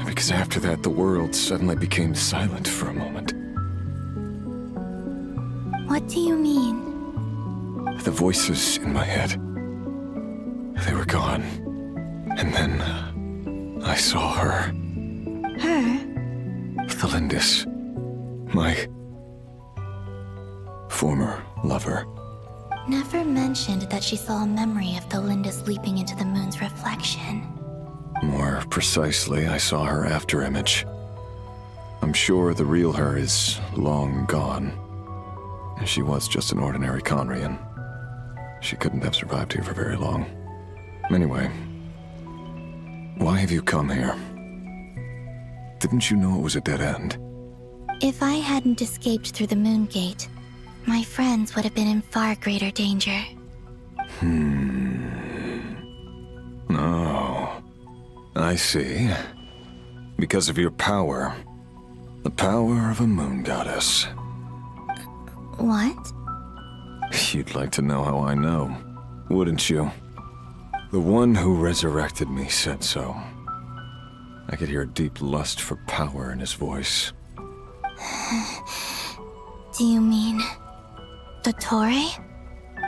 Because after that, the world suddenly became silent for a moment. What do you mean? The voices in my head, they were gone. And then I saw her. Her? Thelindis. My former lover. Never mentioned that she saw a memory of Thelindis leaping into the moon's reflection. More precisely, I saw her afterimage. I'm sure the real her is long gone. She was just an ordinary Conrian. She couldn't have survived here for very long. Anyway, why have you come here? Didn't you know it was a dead end? If I hadn't escaped through the moon gate, my friends would have been in far greater danger. Oh, I see. Because of your power. The power of a moon goddess. What? You'd like to know how I know, wouldn't you? The one who resurrected me said so. I could hear a deep lust for power in his voice. Do you mean... Dottore?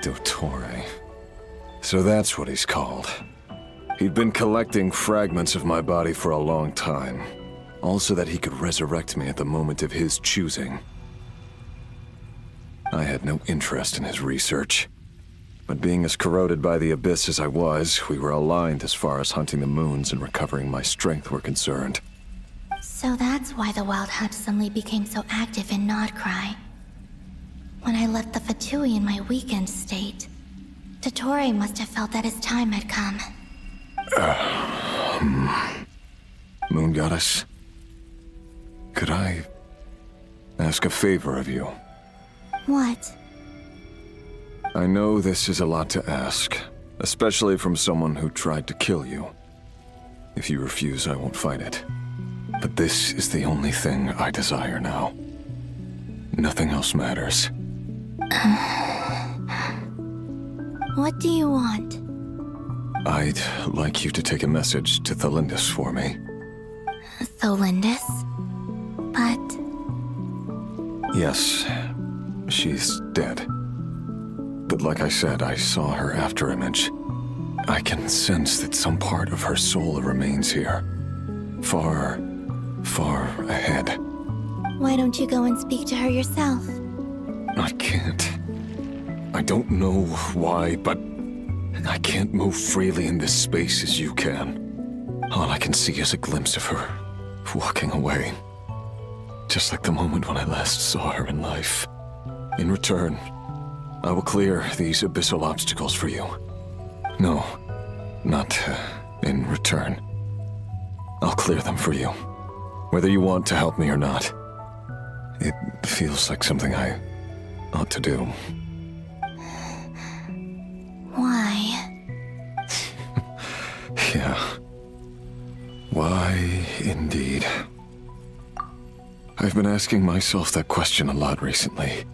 Dottore. So that's what he's called. He'd been collecting fragments of my body for a long time. All so that he could resurrect me at the moment of his choosing. I had no interest in his research. But being as corroded by the abyss as I was, we were aligned as far as hunting the moons and recovering my strength were concerned. So that's why the Wild Hunt suddenly became so active in Nodcry. When I left the Fatui in my weakened state, Dottore must have felt that his time had come. Moon Goddess, could I ask a favor of you? What? I know this is a lot to ask, especially from someone who tried to kill you. If you refuse, I won't fight it. But this is the only thing I desire now. Nothing else matters. What do you want? I'd like you to take a message to Thelindis for me. Thelindis? But... Yes, she's dead. But like I said, I saw her afterimage. I can sense that some part of her soul remains here. Far, far ahead. Why don't you go and speak to her yourself? I can't. I don't know why, but I can't move freely in this space as you can. All I can see is a glimpse of her, walking away. Just like the moment when I last saw her in life. In return, I will clear these abyssal obstacles for you. No, not in return. I'll clear them for you, whether you want to help me or not. It feels like something I ought to do. Why? Yeah. Why, indeed. I've been asking myself that question a lot recently.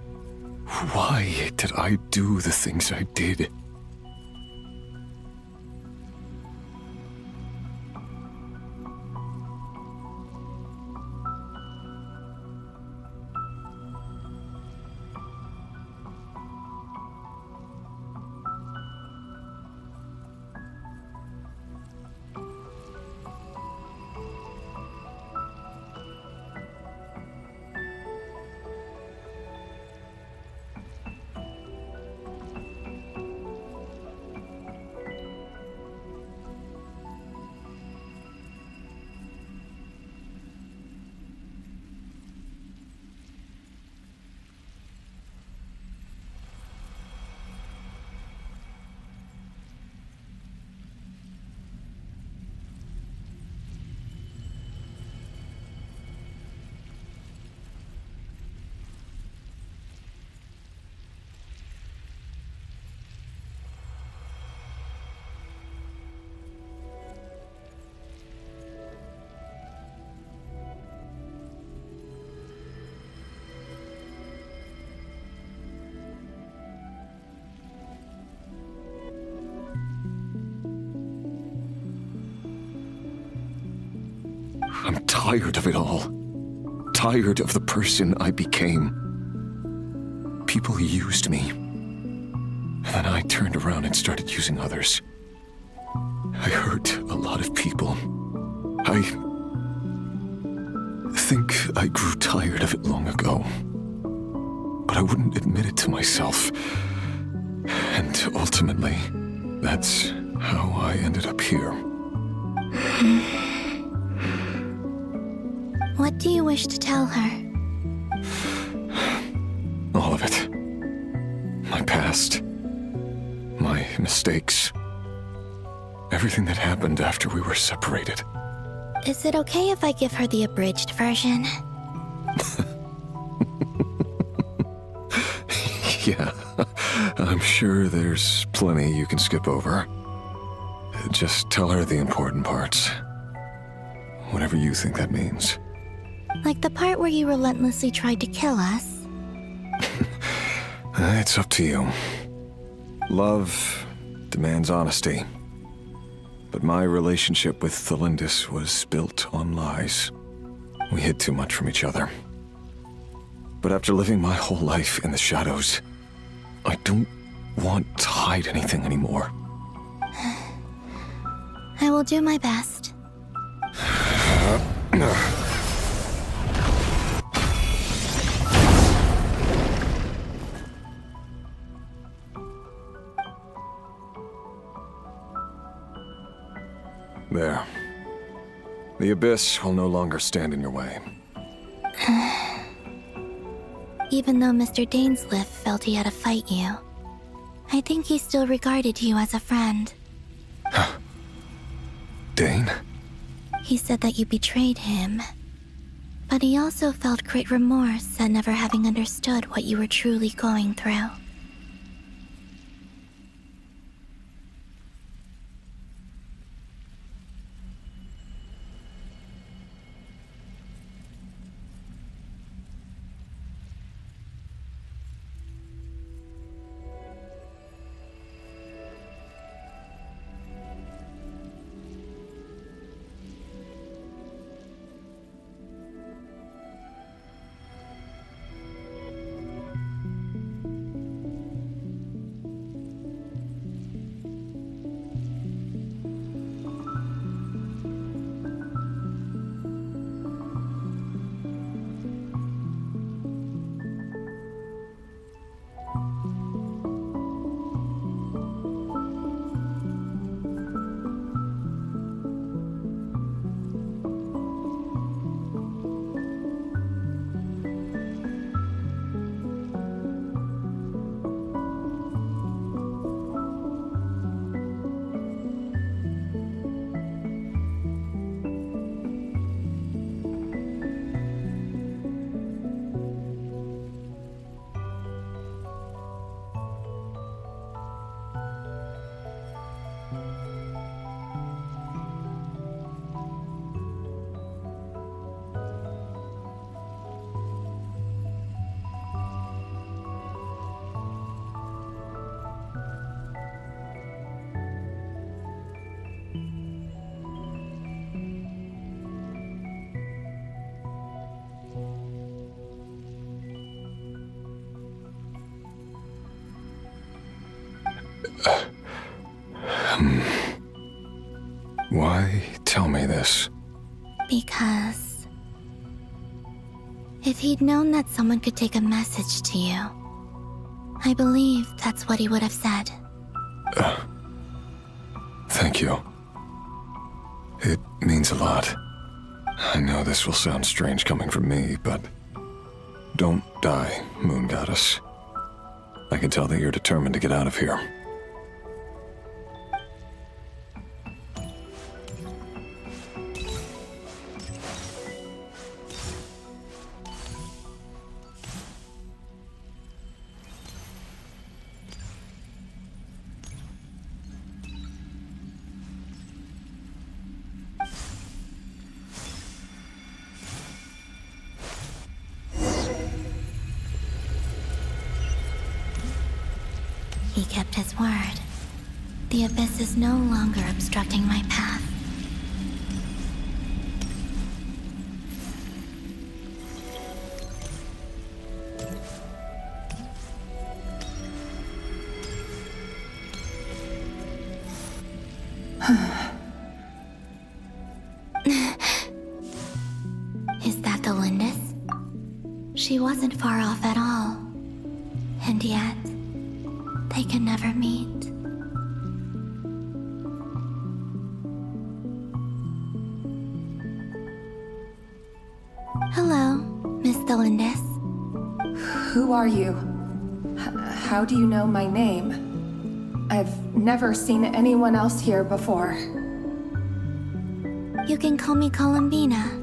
Why did I do the things I did? I'm tired of it all. Tired of the person I became. People used me. And then I turned around and started using others. I hurt a lot of people. I think I grew tired of it long ago. But I wouldn't admit it to myself. And ultimately, that's how I ended up here. What do you wish to tell her? All of it. My past. My mistakes. Everything that happened after we were separated. Is it okay if I give her the abridged version? Yeah, I'm sure there's plenty you can skip over. Just tell her the important parts. Whatever you think that means. Like the part where you relentlessly tried to kill us? It's up to you. Love demands honesty. But my relationship with Thelindis was built on lies. We hid too much from each other. But after living my whole life in the shadows, I don't want to hide anything anymore. I will do my best. There. The Abyss will no longer stand in your way. Even though Mr. Dainsliff felt he had to fight you, I think he still regarded you as a friend. Dane? He said that you betrayed him. But he also felt great remorse at never having understood what you were truly going through. Why tell me this? Because if he'd known that someone could take a message to you, I believe that's what he would have said. Thank you. It means a lot. I know this will sound strange coming from me, but don't die, Moon Goddess. I can tell that you're determined to get out of here. He kept his word. The abyss is no longer obstructing my path. Is that the Lindis? She wasn't far off at all. And yet, they can never meet. Hello, Miss Lindis. Who are you? How do you know my name? I've never seen anyone else here before. You can call me Columbina.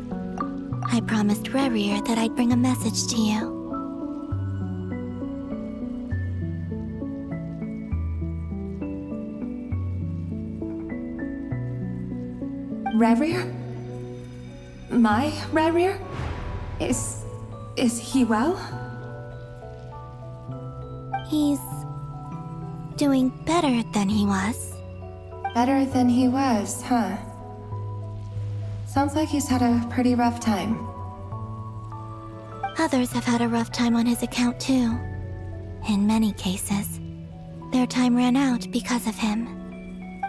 I promised Rerir that I'd bring a message to you. Rerir? My Rerir? Is he well? He's doing better than he was. Better than he was, huh? Sounds like he's had a pretty rough time. Others have had a rough time on his account too. In many cases, their time ran out because of him.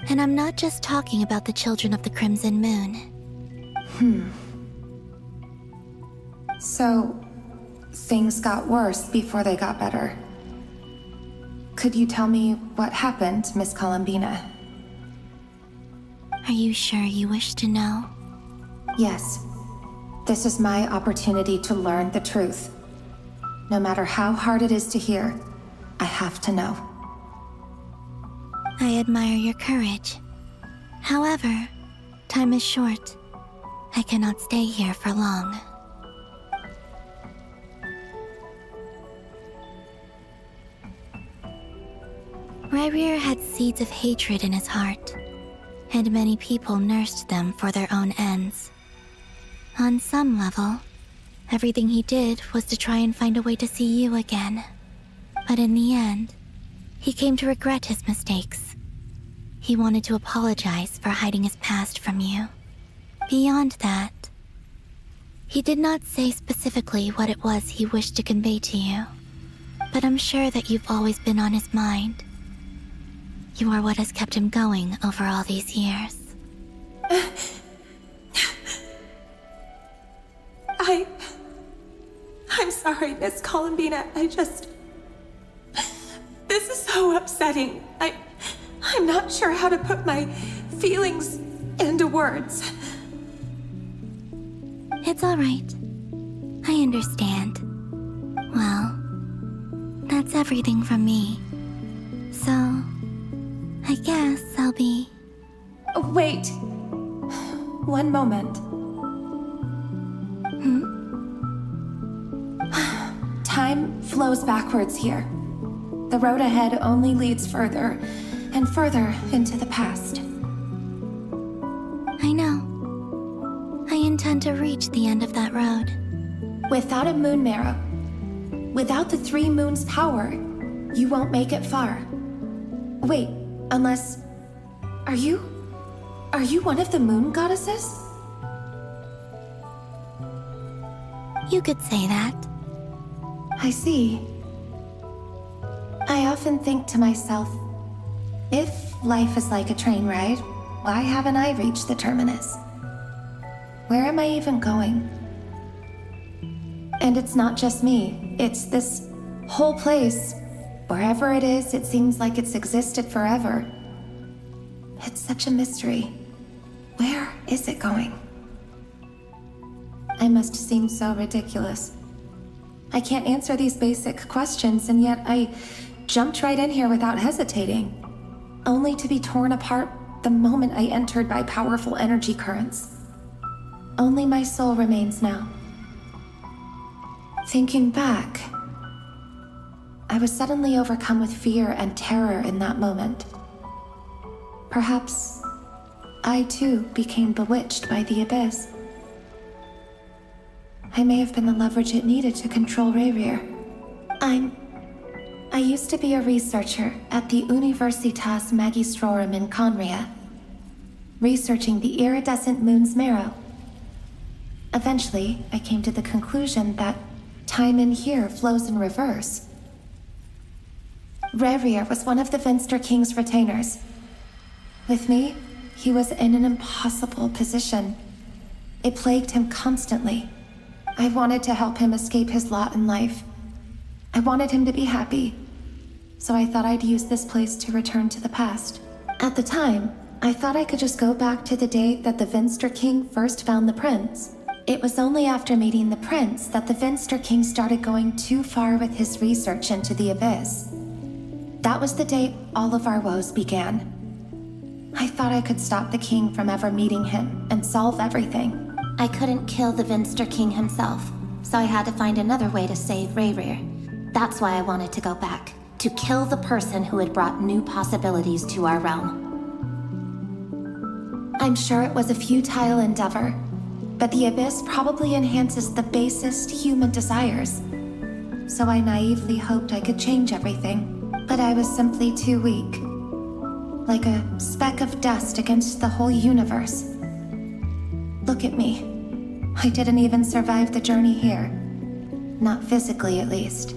And I'm not just talking about the children of the Crimson Moon. So, things got worse before they got better. Could you tell me what happened, Miss Columbina? Are you sure you wish to know? Yes. This is my opportunity to learn the truth. No matter how hard it is to hear, I have to know. I admire your courage. However, time is short. I cannot stay here for long. Rerir had seeds of hatred in his heart, and many people nursed them for their own ends. On some level, everything he did was to try and find a way to see you again. But in the end, he came to regret his mistakes. He wanted to apologize for hiding his past from you. Beyond that, he did not say specifically what it was he wished to convey to you, but I'm sure that you've always been on his mind. You are what has kept him going over all these years. I'm sorry, Miss Columbina. This is so upsetting. I'm not sure how to put my feelings into words. It's all right. I understand. Well, that's everything from me. So, I guess I'll be... Wait. One moment. Time flows backwards here. The road ahead only leads further and further into the past. I know. I intend to reach the end of that road. Without a moon marrow, without the 3 moons' power, you won't make it far. Wait, unless... Are you one of the moon goddesses? You could say that. I see. I often think to myself, If life is like a train ride, why haven't I reached the terminus? Where am I even going? And it's not just me, it's this whole place. Wherever it is, it seems like it's existed forever. It's such a mystery. Where is it going? I must seem so ridiculous. I can't answer these basic questions, and yet I jumped right in here without hesitating, only to be torn apart the moment I entered by powerful energy currents. Only my soul remains now. Thinking back, I was suddenly overcome with fear and terror in that moment. Perhaps I too became bewitched by the abyss. I may have been the leverage it needed to control Rayrir. I used to be a researcher at the Universitas Magistrorum in Conria, researching the iridescent moon's marrow. Eventually, I came to the conclusion that time in here flows in reverse. Rayrir was one of the Vinster King's retainers. With me, he was in an impossible position. It plagued him constantly. I wanted to help him escape his lot in life. I wanted him to be happy, so I thought I'd use this place to return to the past. At the time, I thought I could just go back to the day that the Vinster King first found the prince. It was only after meeting the prince that the Vinster King started going too far with his research into the abyss. That was the day all of our woes began. I thought I could stop the king from ever meeting him and solve everything. I couldn't kill the Vinster King himself, so I had to find another way to save Rayrir. That's why I wanted to go back, to kill the person who had brought new possibilities to our realm. I'm sure it was a futile endeavor, but the abyss probably enhances the basest human desires. So I naively hoped I could change everything, but I was simply too weak. Like a speck of dust against the whole universe. Look at me. I didn't even survive the journey here. Not physically, at least.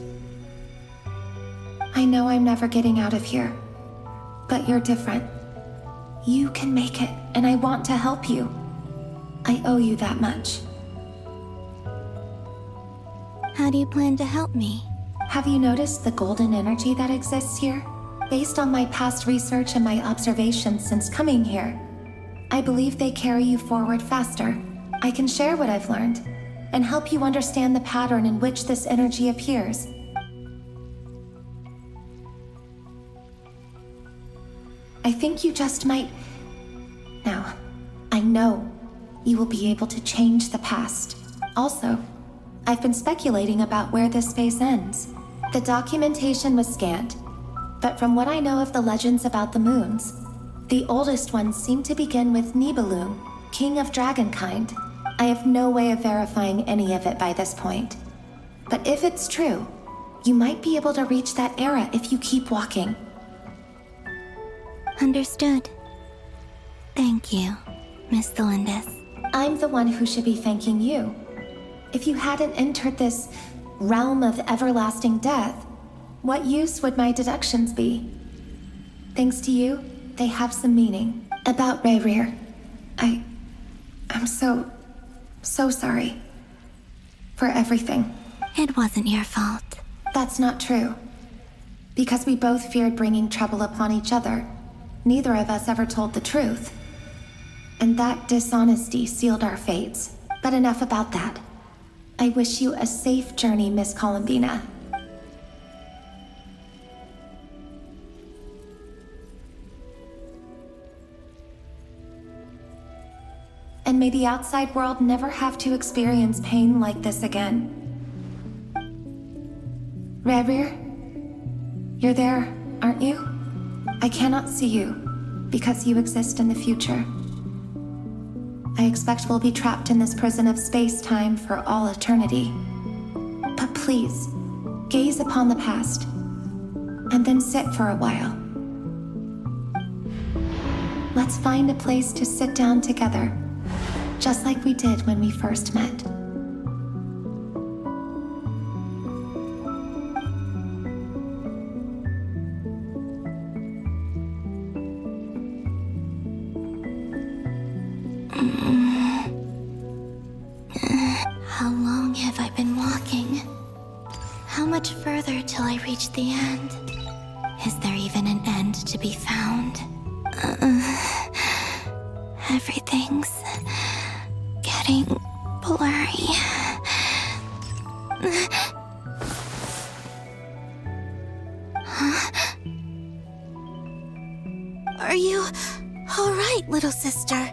I know I'm never getting out of here, but you're different. You can make it, and I want to help you. I owe you that much. How do you plan to help me? Have you noticed the golden energy that exists here? Based on my past research and my observations since coming here, I believe they carry you forward faster. I can share what I've learned and help you understand the pattern in which this energy appears. I think you just might... Now, I know you will be able to change the past. Also, I've been speculating about where this phase ends. The documentation was scanned, but from what I know of the legends about the moons, the oldest ones seem to begin with Nibelung, king of dragonkind. I have no way of verifying any of it by this point. But if it's true, you might be able to reach that era if you keep walking. Understood. Thank you, Miss Thelindis. I'm the one who should be thanking you. If you hadn't entered this realm of everlasting death, what use would my deductions be? Thanks to you, they have some meaning. About Rayrir, I'm so sorry. For everything. It wasn't your fault. That's not true. Because we both feared bringing trouble upon each other, neither of us ever told the truth. And that dishonesty sealed our fates. But enough about that. I wish you a safe journey, Miss Columbina. And may the outside world never have to experience pain like this again. Rayrir, you're there, aren't you? I cannot see you, because you exist in the future. I expect we'll be trapped in this prison of space-time for all eternity. But please, gaze upon the past, and then sit for a while. Let's find a place to sit down together, just like we did when we first met. further till I reach the end. Is there even an end to be found? Everything's getting blurry. Are you all right, little sister?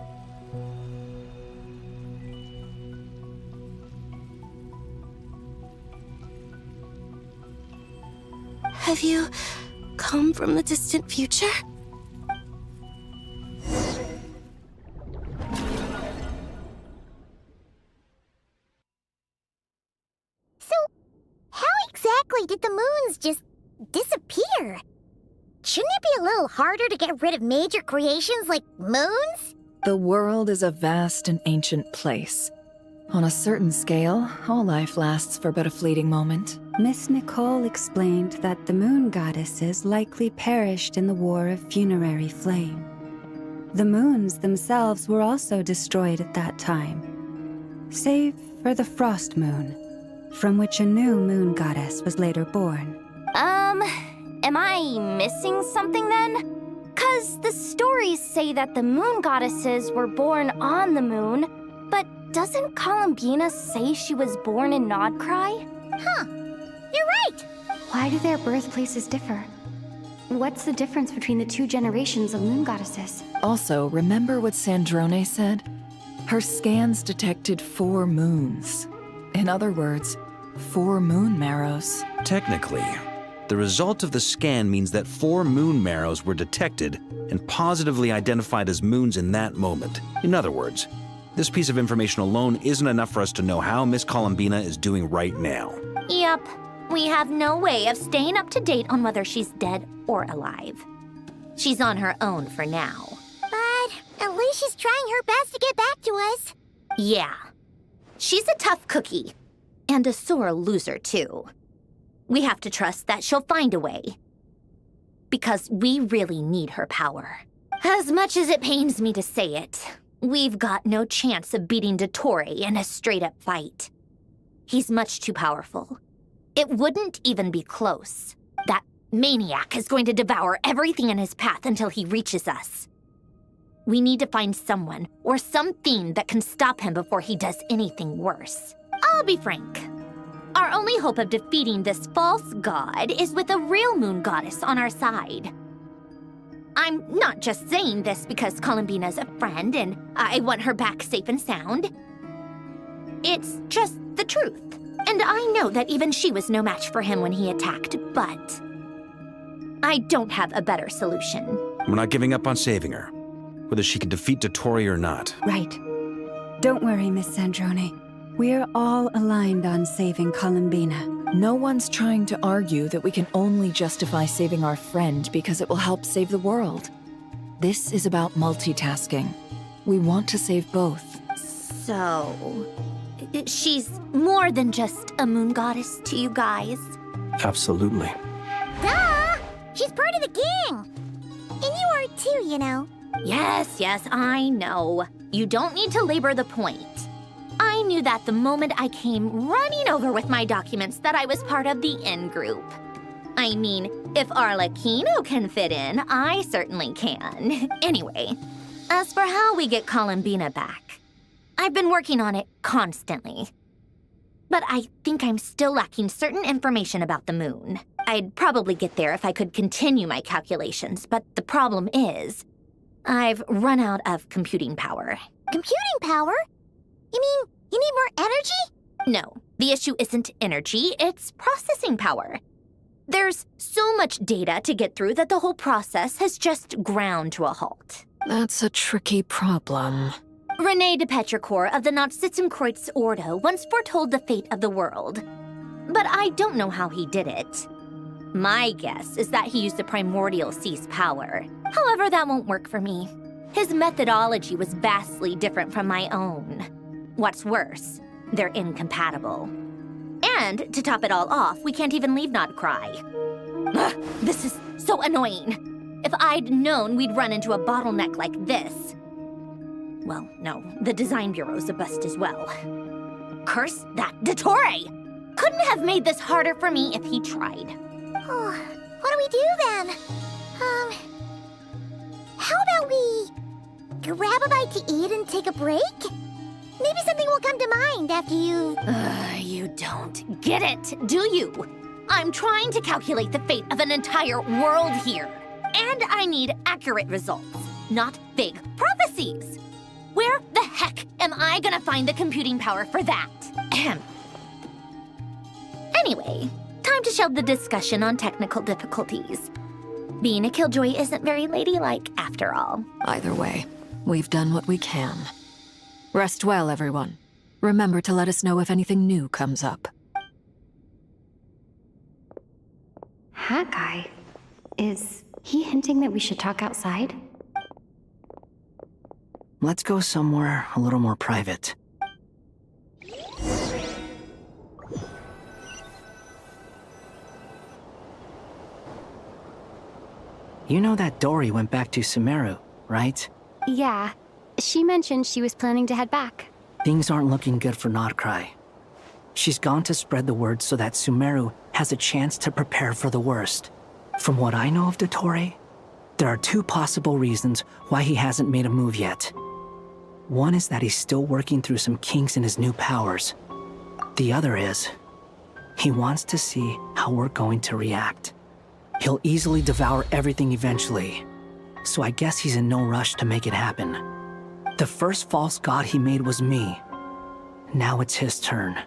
Have you come from the distant future? So, how exactly did the moons just disappear? Shouldn't it be a little harder to get rid of major creations like moons? The world is a vast and ancient place. On a certain scale, all life lasts for but a fleeting moment. Miss Nicole explained that the moon goddesses likely perished in the War of Funerary Flame. The moons themselves were also destroyed at that time, save for the Frost Moon, from which a new moon goddess was later born. Am I missing something then? 'Cause the stories say that the moon goddesses were born on the moon, but doesn't Columbina say she was born in Nodcry? Huh, you're right! Why do their birthplaces differ? What's the difference between the two generations of moon goddesses? Also, remember what Sandrone said? Her scans detected 4 moons. In other words, 4 moon marrows. Technically, the result of the scan means that 4 moon marrows were detected and positively identified as moons in that moment. In other words, this piece of information alone isn't enough for us to know how Miss Columbina is doing right now. Yep, we have no way of staying up to date on whether she's dead or alive. She's on her own for now. But at least she's trying her best to get back to us. Yeah, she's a tough cookie. And a sore loser, too. We have to trust that she'll find a way. Because we really need her power. As much as it pains me to say it, we've got no chance of beating Dottore in a straight-up fight. He's much too powerful. It wouldn't even be close. That maniac is going to devour everything in his path until he reaches us. We need to find someone or something that can stop him before he does anything worse. I'll be frank. Our only hope of defeating this false god is with a real moon goddess on our side. I'm not just saying this because Columbina's a friend and I want her back safe and sound. It's just the truth. And I know that even she was no match for him when he attacked, but I don't have a better solution. We're not giving up on saving her, whether she can defeat Dottore or not. Right. Don't worry, Miss Sandrone. We're all aligned on saving Columbina. No one's trying to argue that we can only justify saving our friend because it will help save the world. This is about multitasking. We want to save both. So, she's more than just a moon goddess to you guys? Absolutely. Duh! She's part of the gang! And you are too, you know. Yes, I know. You don't need to labor the point. I knew that the moment I came running over with my documents that I was part of the in-group. I mean, if Arlecchino can fit in, I certainly can. Anyway, as for how we get Columbina back, I've been working on it constantly. But I think I'm still lacking certain information about the moon. I'd probably get there if I could continue my calculations, but the problem is, I've run out of computing power. Computing power? You mean, you need more energy? No, the issue isn't energy, it's processing power. There's so much data to get through that the whole process has just ground to a halt. That's a tricky problem. René de Petrichor of the Nazissenkreuz Ordo once foretold the fate of the world. But I don't know how he did it. My guess is that he used the primordial sea's power. However, that won't work for me. His methodology was vastly different from my own. What's worse, they're incompatible. And, to top it all off, we can't even leave Nodcry. Ugh, this is so annoying. If I'd known we'd run into a bottleneck like this. Well, no, the design bureau's a bust as well. Curse that Dottore! couldn't have made this harder for me if he tried. Oh, what do we do then? How about we grab a bite to eat and take a break? Maybe something will come to mind after you... You don't get it, do you? I'm trying to calculate the fate of an entire world here. And I need accurate results, not vague prophecies. Where the heck am I gonna find the computing power for that? Ahem. Anyway, time to shelve the discussion on technical difficulties. Being a killjoy isn't very ladylike, after all. Either way, we've done what we can. Rest well, everyone. Remember to let us know if anything new comes up. Hat guy? Is he hinting that we should talk outside? Let's go somewhere a little more private. You know that Dory went back to Sumeru, right? Yeah. She mentioned she was planning to head back. Things aren't looking good for Notcry. She's gone to spread the word so that Sumeru has a chance to prepare for the worst. From what I know of Dottore, there are two possible reasons why he hasn't made a move yet. One is that he's still working through some kinks in his new powers. The other is, he wants to see how we're going to react. He'll easily devour everything eventually, so I guess he's in no rush to make it happen. The first false god he made was me. Now it's his turn.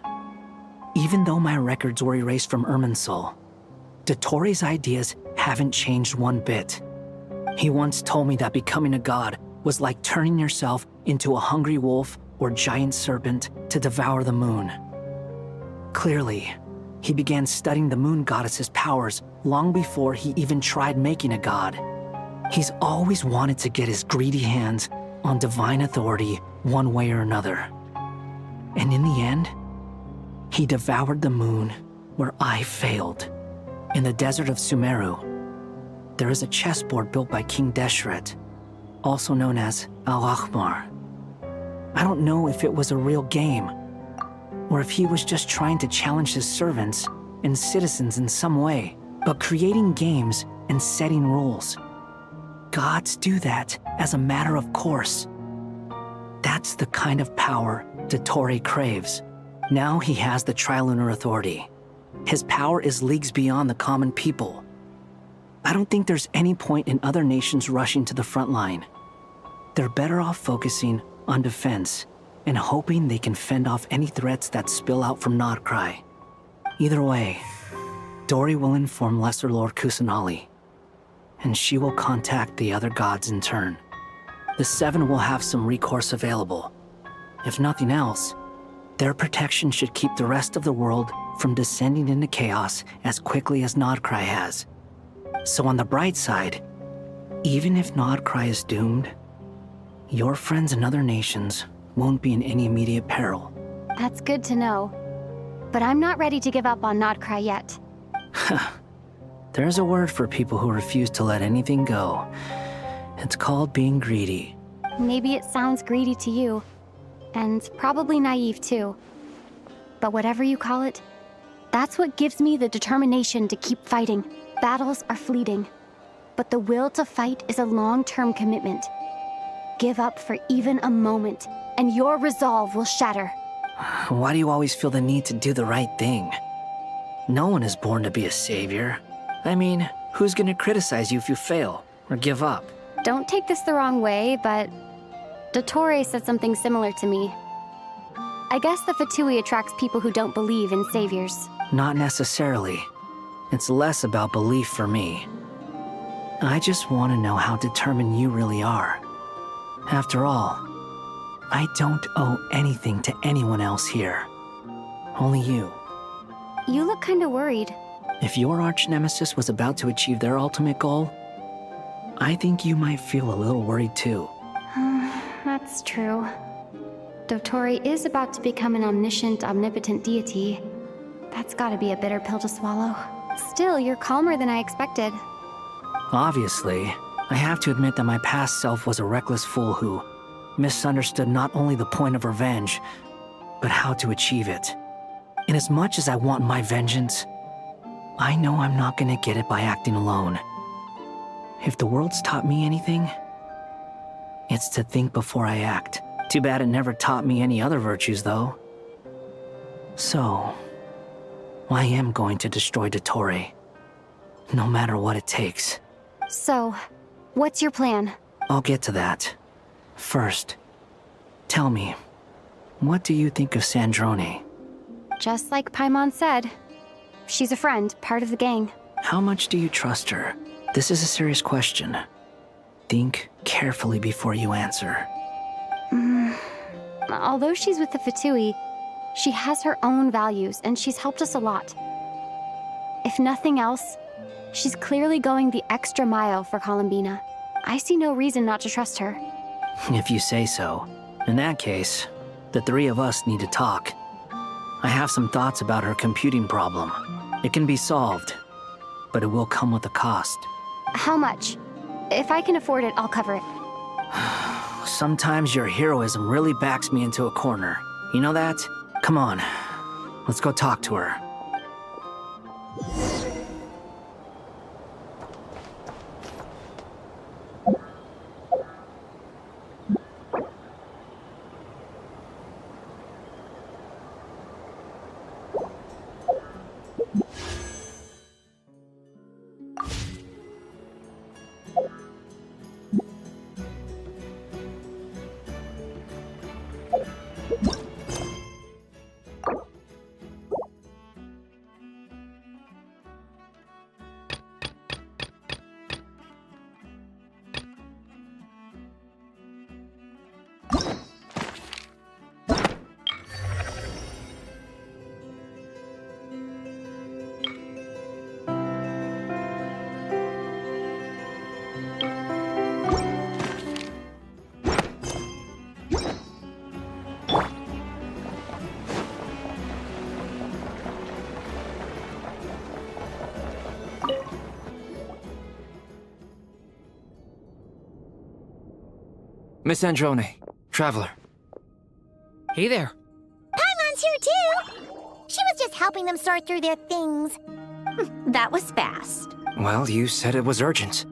Even though my records were erased from Irminsul, Dottore's ideas haven't changed one bit. He once told me that becoming a god was like turning yourself into a hungry wolf or giant serpent to devour the moon. Clearly, he began studying the moon goddess's powers long before he even tried making a god. He's always wanted to get his greedy hands on divine authority one way or another. And in the end, he devoured the moon where I failed. In the desert of Sumeru, there is a chessboard built by King Deshret, also known as Al-Ahmar. I don't know if it was a real game, or if he was just trying to challenge his servants and citizens in some way, but creating games and setting rules. Gods do that as a matter of course. That's the kind of power Dottore craves. Now he has the Trilunar Authority. His power is leagues beyond the common people. I don't think there's any point in other nations rushing to the front line. They're better off focusing on defense and hoping they can fend off any threats that spill out from Notcry. Either way, Dory will inform Lesser Lord Kusanali, and she will contact the other gods in turn. The Seven will have some recourse available. If nothing else, their protection should keep the rest of the world from descending into chaos as quickly as Notcry has. So on the bright side, even if Notcry is doomed, your friends in other nations won't be in any immediate peril. That's good to know. But I'm not ready to give up on Notcry yet. There's a word for people who refuse to let anything go. It's called being greedy. Maybe it sounds greedy to you, and probably naive too. But whatever you call it, that's what gives me the determination to keep fighting. Battles are fleeting, but the will to fight is a long-term commitment. Give up for even a moment, and your resolve will shatter. Why do you always feel the need to do the right thing? No one is born to be a savior. I mean, who's gonna criticize you if you fail, or give up? Don't take this the wrong way, but Dottore said something similar to me. I guess the Fatui attracts people who don't believe in saviors. Not necessarily. It's less about belief for me. I just want to know how determined you really are. After all, I don't owe anything to anyone else here. Only you. You look kinda worried. If your arch-nemesis was about to achieve their ultimate goal, I think you might feel a little worried too. That's true. Dottore is about to become an omniscient, omnipotent deity. That's gotta be a bitter pill to swallow. Still, you're calmer than I expected. Obviously, I have to admit that my past self was a reckless fool who misunderstood not only the point of revenge, but how to achieve it. And as much as I want my vengeance, I know I'm not gonna get it by acting alone. If the world's taught me anything, it's to think before I act. Too bad it never taught me any other virtues, though. So, I am going to destroy Dottore, no matter what it takes. So, what's your plan? I'll get to that. First, tell me, what do you think of Sandrone? Just like Paimon said, she's a friend, part of the gang. How much do you trust her? This is a serious question. Think carefully before you answer. Although she's with the Fatui, she has her own values, and she's helped us a lot. If nothing else, she's clearly going the extra mile for Columbina. I see no reason not to trust her. If you say so. In that case, the three of us need to talk. I have some thoughts about her computing problem. It can be solved, but it will come with a cost. How much? If I can afford it, I'll cover it. Sometimes your heroism really backs me into a corner. You know that? Come on, let's go talk to her. Miss Androne, Traveler. Hey there. Paimon's here too! She was just helping them sort through their things. That was fast. Well, you said it was urgent,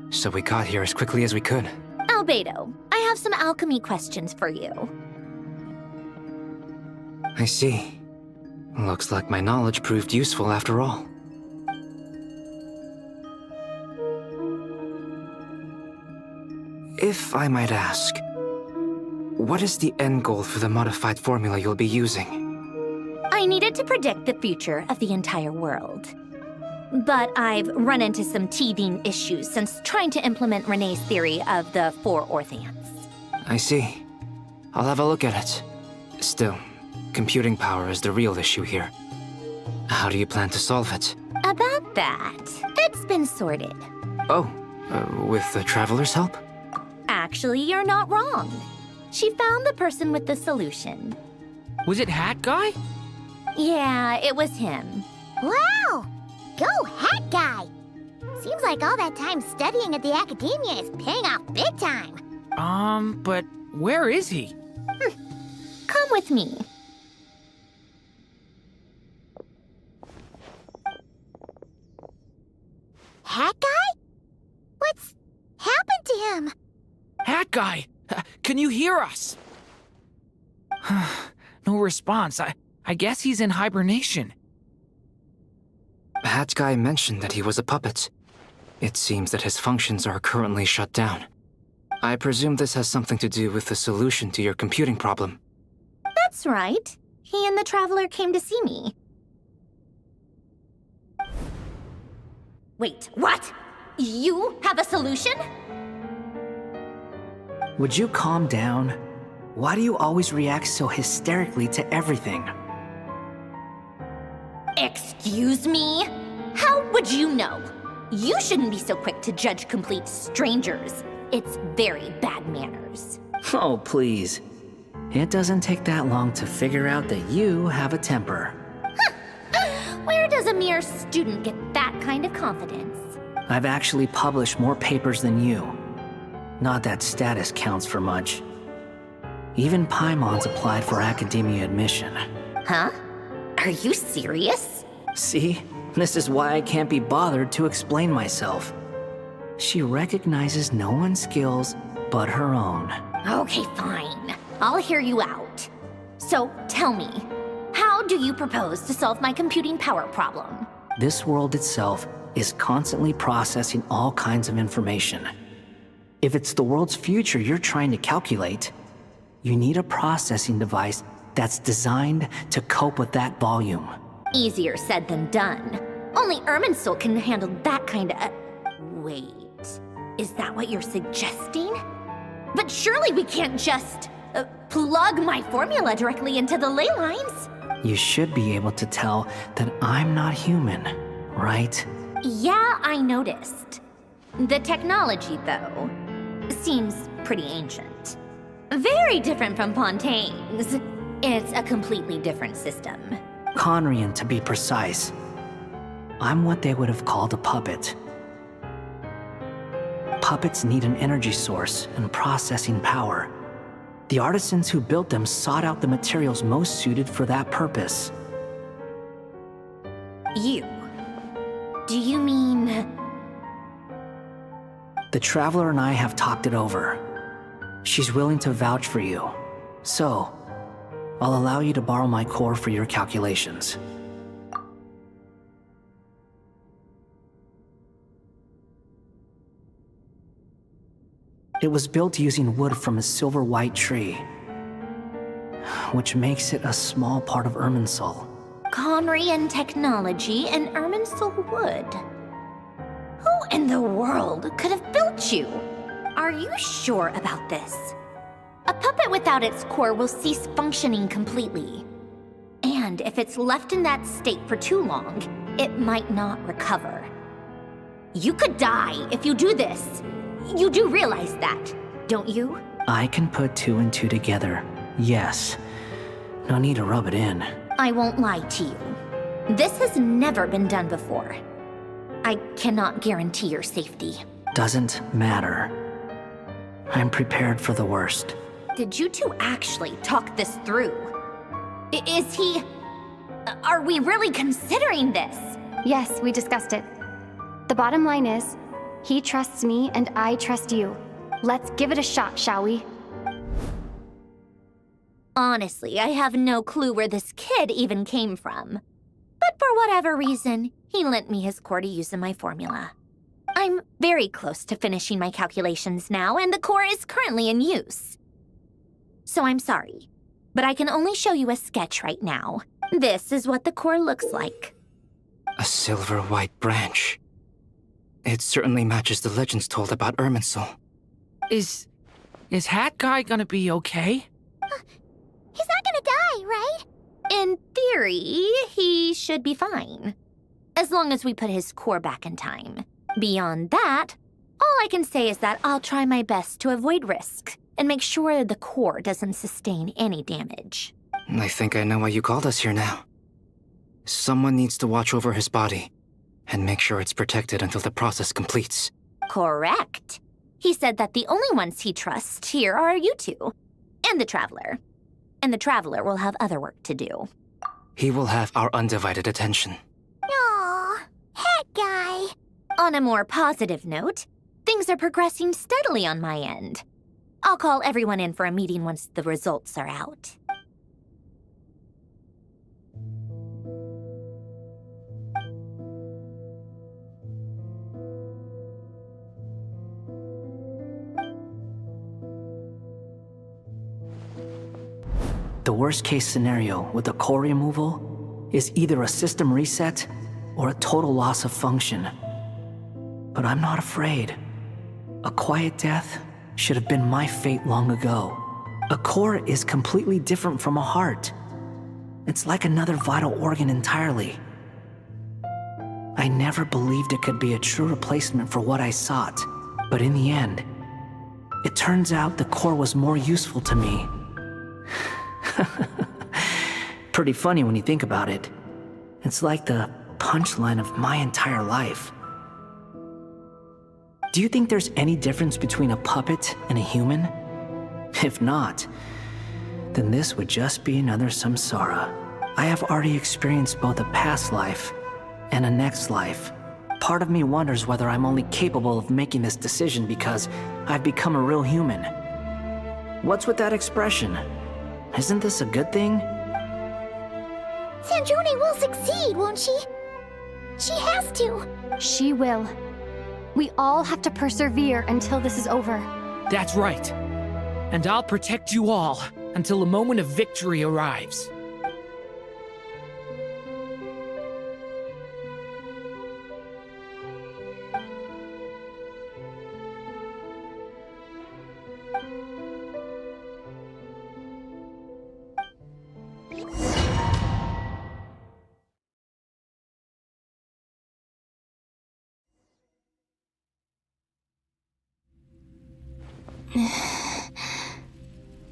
so we got here as quickly as we could. Albedo, I have some alchemy questions for you. I see. Looks like my knowledge proved useful after all. If I might ask, what is the end goal for the modified formula you'll be using? I needed to predict the future of the entire world. But I've run into some teething issues since trying to implement Renee's theory of the 4 Orthants. I see. I'll have a look at it. Still, computing power is the real issue here. How do you plan to solve it? About that, it's been sorted. Oh, with the Traveler's help? Actually, you're not wrong. She found the person with the solution. Was it Hat Guy? Yeah, it was him. Wow! Go Hat Guy! Seems like all that time studying at the Academia is paying off big time. But where is he? Come with me. Hat Guy? What's happened to him? Hat Guy! Can you hear us? No response. I guess he's in hibernation. Hat Guy mentioned that he was a puppet. It seems that his functions are currently shut down. I presume this has something to do with the solution to your computing problem. That's right. He and the Traveler came to see me. Wait, what? You have a solution? Would you calm down? Why do you always react so hysterically to everything? Excuse me? How would you know? You shouldn't be so quick to judge complete strangers. It's very bad manners. Oh, please. It doesn't take that long to figure out that you have a temper. Where does a mere student get that kind of confidence? I've actually published more papers than you. Not that status counts for much. Even Paimon's applied for academia admission. Huh? Are Are you serious? See? This is why I can't be bothered to explain myself. She recognizes no one's skills but her own. Okay, fine. I'll hear you out. So, tell me, how do you propose to solve my computing power problem? This world itself is constantly processing all kinds of information. If it's the world's future you're trying to calculate, you need a processing device that's designed to cope with that volume. Easier said than done. Only Irminsul can handle that kind of... Wait, is that what you're suggesting? But surely we can't just... plug my formula directly into the ley lines. You should be able to tell that I'm not human, right? Yeah, I noticed. The technology, though, seems pretty ancient. Very different from Fontaine's. It's a completely different system. Conrian, to be precise. I'm what they would have called a puppet. Puppets need an energy source and processing power. The artisans who built them sought out the materials most suited for that purpose. You? Do you mean... The Traveler and I have talked it over. She's willing to vouch for you. So, I'll allow you to borrow my core for your calculations. It was built using wood from a silver-white tree, which makes it a small part of Irminsul. Conrian technology and Irminsul wood. Who in the world could have built you? Are you sure about this? A puppet without its core will cease functioning completely. And if it's left in that state for too long, it might not recover. You could die if you do this. You do realize that, don't you? I can put two and two together, yes. No need to rub it in. I won't lie to you. This has never been done before. I cannot guarantee your safety. Doesn't matter. I'm prepared for the worst. Did you two actually talk this through? Is he... Are we really considering this? Yes, we discussed it. The bottom line is, he trusts me and I trust you. Let's give it a shot, shall we? Honestly, I have no clue where this kid even came from. But for whatever reason, he lent me his core to use in my formula. I'm very close to finishing my calculations now, and the core is currently in use. So I'm sorry, but I can only show you a sketch right now. This is what the core looks like. A silver-white branch. It certainly matches the legends told about Irminsul. Is Hat Guy gonna be okay? He's not gonna die, right? In theory, he should be fine. As long as we put his core back in time. Beyond that, all I can say is that I'll try my best to avoid risk and make sure the core doesn't sustain any damage. I think I know why you called us here now. Someone needs to watch over his body and make sure it's protected until the process completes. Correct. He said that the only ones he trusts here are you two, and the Traveler. And the Traveler will have other work to do. He will have our undivided attention. Aww, Hat Guy. On a more positive note, things are progressing steadily on my end. I'll call everyone in for a meeting once the results are out. The worst-case scenario with the core removal is either a system reset or a total loss of function. But I'm not afraid. A quiet death should have been my fate long ago. A core is completely different from a heart. It's like another vital organ entirely. I never believed it could be a true replacement for what I sought, but in the end, it turns out the core was more useful to me. Pretty funny when you think about it. It's like the punchline of my entire life. Do you think there's any difference between a puppet and a human? If not, then this would just be another samsara. I have already experienced both a past life and a next life. Part of me wonders whether I'm only capable of making this decision because I've become a real human. What's with that expression? Isn't this a good thing? Sanjoni will succeed, won't she? She has to. She will. We all have to persevere until this is over. That's right. And I'll protect you all until a moment of victory arrives.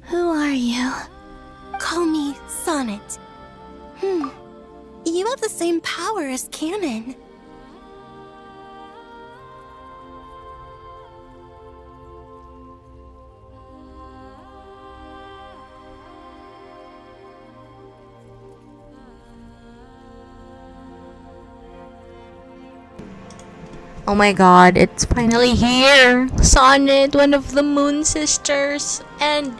Who are you? Call me Sonnet. You have the same power as Canon. Oh my god, it's finally here! Sonnet, one of the Moon Sisters, and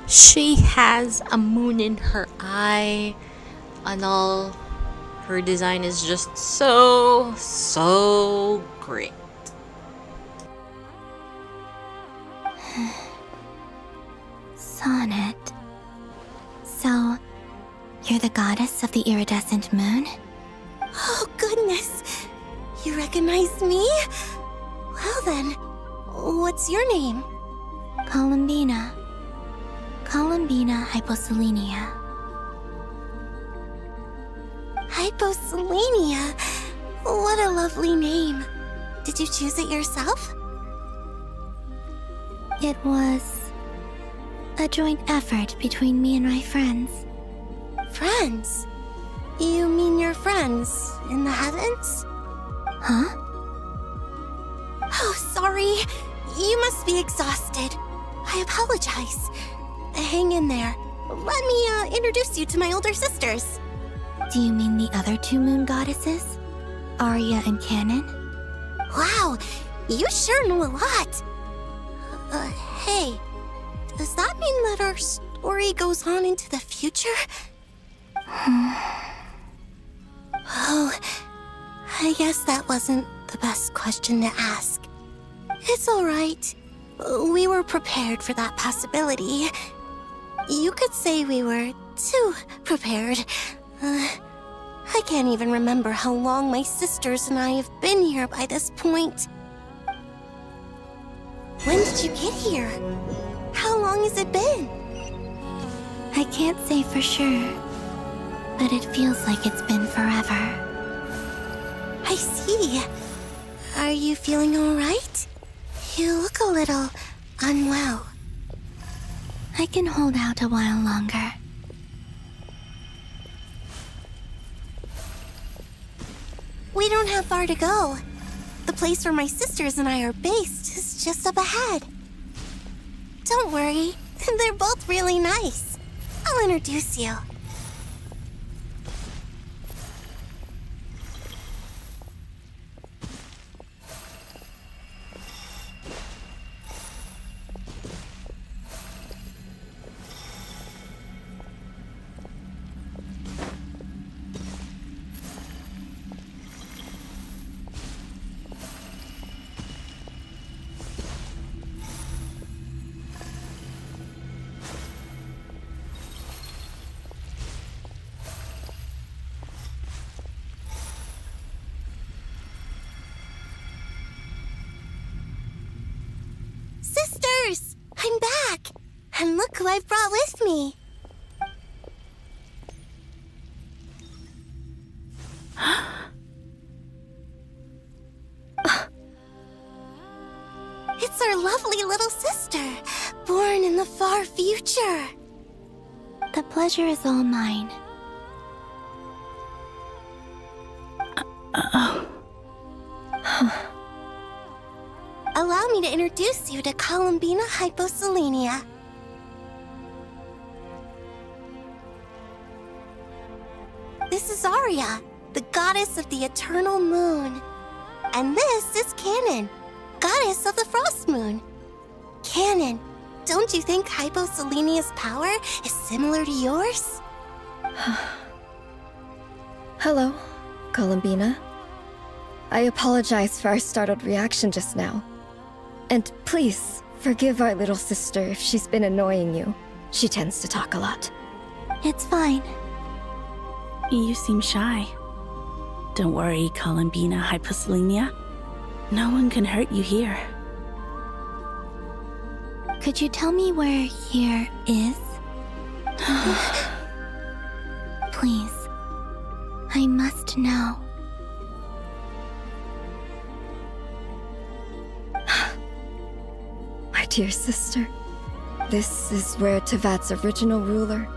she has a moon in her eye and all. Her design is just so great. Sonnet. So, you're the goddess of the iridescent moon? Oh, goodness! You recognize me? Well then, what's your name? Columbina. Columbina Hyposelenia. Hyposelenia? What a lovely name. Did you choose it yourself? It was a joint effort between me and my friends. Friends? You mean your friends in the heavens? Huh? Oh, sorry. You must be exhausted. I apologize. Hang in there. Let me introduce you to my older sisters. Do you mean the other two moon goddesses? Arya and Canon? Wow, you sure know a lot. Hey, does that mean that our story goes on into the future? Oh, I guess that wasn't the best question to ask. It's alright. We were prepared for that possibility. You could say we were too prepared. I can't even remember how long my sisters and I have been here by this point. When did you get here? How long has it been? I can't say for sure, but it feels like it's been forever. I see. Are you feeling alright? You look a little unwell. I can hold out a while longer. We don't have far to go. The place where my sisters and I are based is just up ahead. Don't worry, they're both really nice. I'll introduce you. Sisters! I'm back! And look who I've brought with me! It's our lovely little sister, born in the far future. The pleasure is all mine. Allow me to introduce you to Columbina Hyposelenia. is Azaria, the goddess of the eternal moon. And this is Canon, goddess of the frost moon. Canon, don't you think Hyposelenia's power is similar to yours? Hello, Columbina. I apologize for our startled reaction just now. And please, forgive our little sister if she's been annoying you. She tends to talk a lot. It's fine. You seem shy. Don't worry, Columbina Hyposelenia. No one can hurt you here. Could you tell me where here is? Please. I must know. My dear sister, this is where Tevat's original ruler,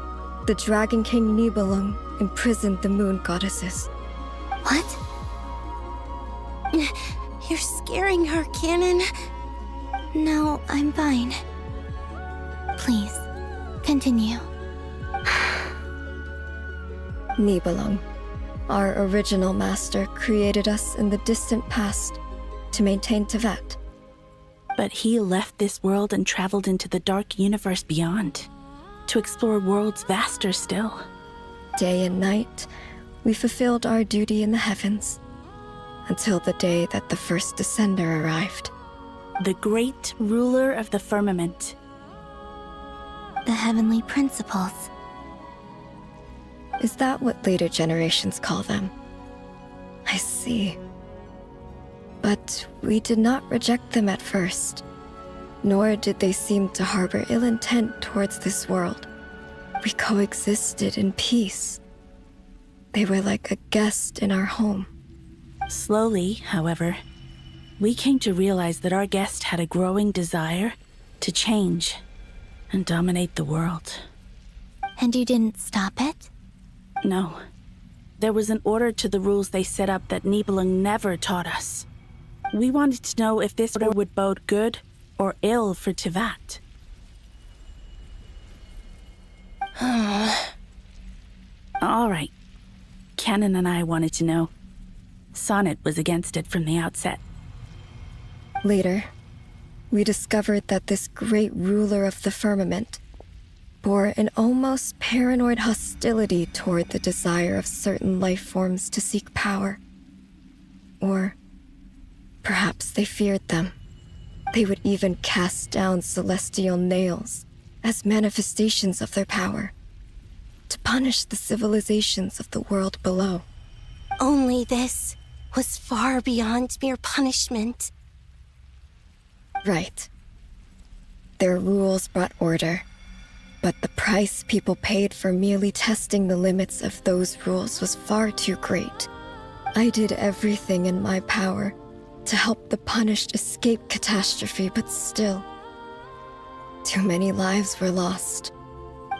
the Dragon King Nibelung, imprisoned the moon goddesses. What? You're scaring her, Canon. No, I'm fine. Please, continue. Nibelung, our original master, created us in the distant past to maintain Tevat. But he left this world and traveled into the dark universe beyond, to explore worlds vaster still. Day and night, we fulfilled our duty in the heavens, until the day that the first Descender arrived. The great ruler of the firmament. The heavenly principles. Is that what later generations call them? I see. But we did not reject them at first, nor did they seem to harbor ill intent towards this world. We coexisted in peace. They were like a guest in our home. Slowly, however, we came to realize that our guest had a growing desire to change and dominate the world. And you didn't stop it? No. There was an order to the rules they set up that Nibelung never taught us. We wanted to know if this order would bode good or ill for Tevat. All right. Canon and I wanted to know. Sonnet was against it from the outset. Later, we discovered that this great ruler of the firmament bore an almost paranoid hostility toward the desire of certain life forms to seek power. Or perhaps they feared them. They would even cast down celestial nails as manifestations of their power, to punish the civilizations of the world below. Only this was far beyond mere punishment. Right. Their rules brought order, but the price people paid for merely testing the limits of those rules was far too great. I did everything in my power to help the punished escape catastrophe, but still, too many lives were lost.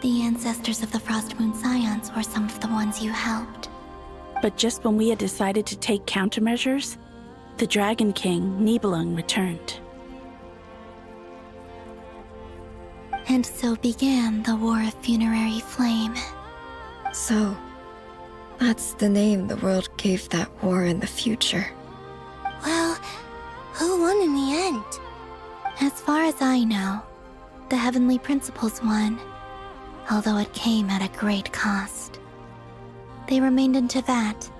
The ancestors of the Frost Moon Scions were some of the ones you helped. But just when we had decided to take countermeasures, the Dragon King, Nibelung, returned. And so began the War of Funerary Flame. So, that's the name the world gave that war in the future. Well, who won in the end? As far as I know, the Heavenly Principles won, although it came at a great cost. They remained in Tevat,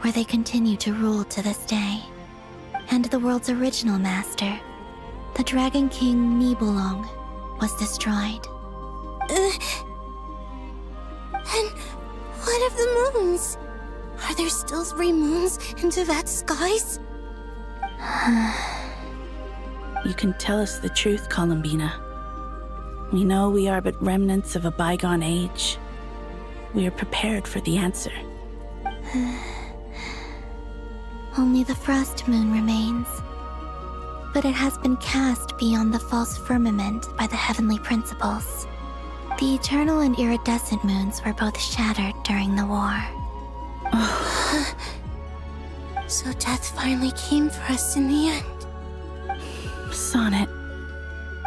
where they continue to rule to this day. And the world's original master, the Dragon King Nibelung, was destroyed. And what of the moons? Are there still 3 moons in Tevat's skies? You can tell us the truth, Columbina. We know we are but remnants of a bygone age. We are prepared for the answer. Only the Frost Moon remains. But it has been cast beyond the false firmament by the Heavenly Principles. The eternal and iridescent moons were both shattered during the war. So death finally came for us in the end. Sonnet.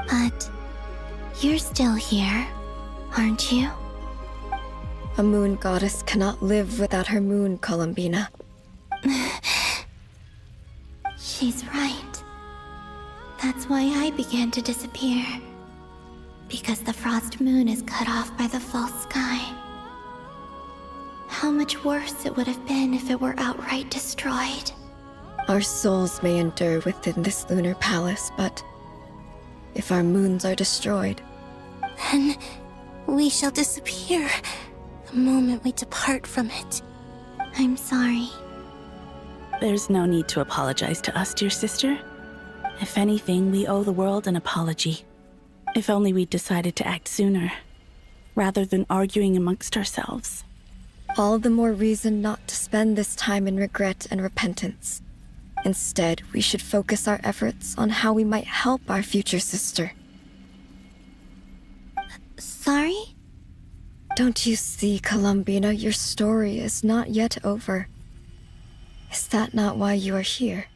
But you're still here, aren't you? A moon goddess cannot live without her moon, Columbina. She's right. That's why I began to disappear. Because the frost moon is cut off by the false sky. How much worse it would have been if it were outright destroyed. Our souls may endure within this lunar palace, but if our moons are destroyed, then we shall disappear the moment we depart from it. I'm sorry. There's no need to apologize to us, dear sister. If anything, we owe the world an apology. If only we'd decided to act sooner, rather than arguing amongst ourselves. all the more reason not to spend this time in regret and repentance. Instead, we should focus our efforts on how we might help our future sister. Sorry? Don't you see, Columbina, your story is not yet over. Is that not why you are here?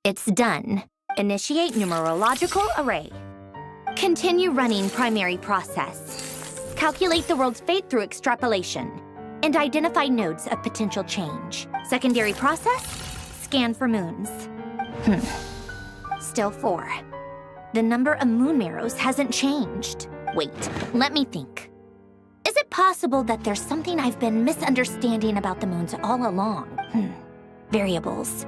It's done. Initiate numerological array. Continue running primary process. Calculate the world's fate through extrapolation. And identify nodes of potential change. Secondary process? Scan for moons. Still 4. The number of moon marrows hasn't changed. Wait, let me think. Is it possible that there's something I've been misunderstanding about the moons all along? Variables.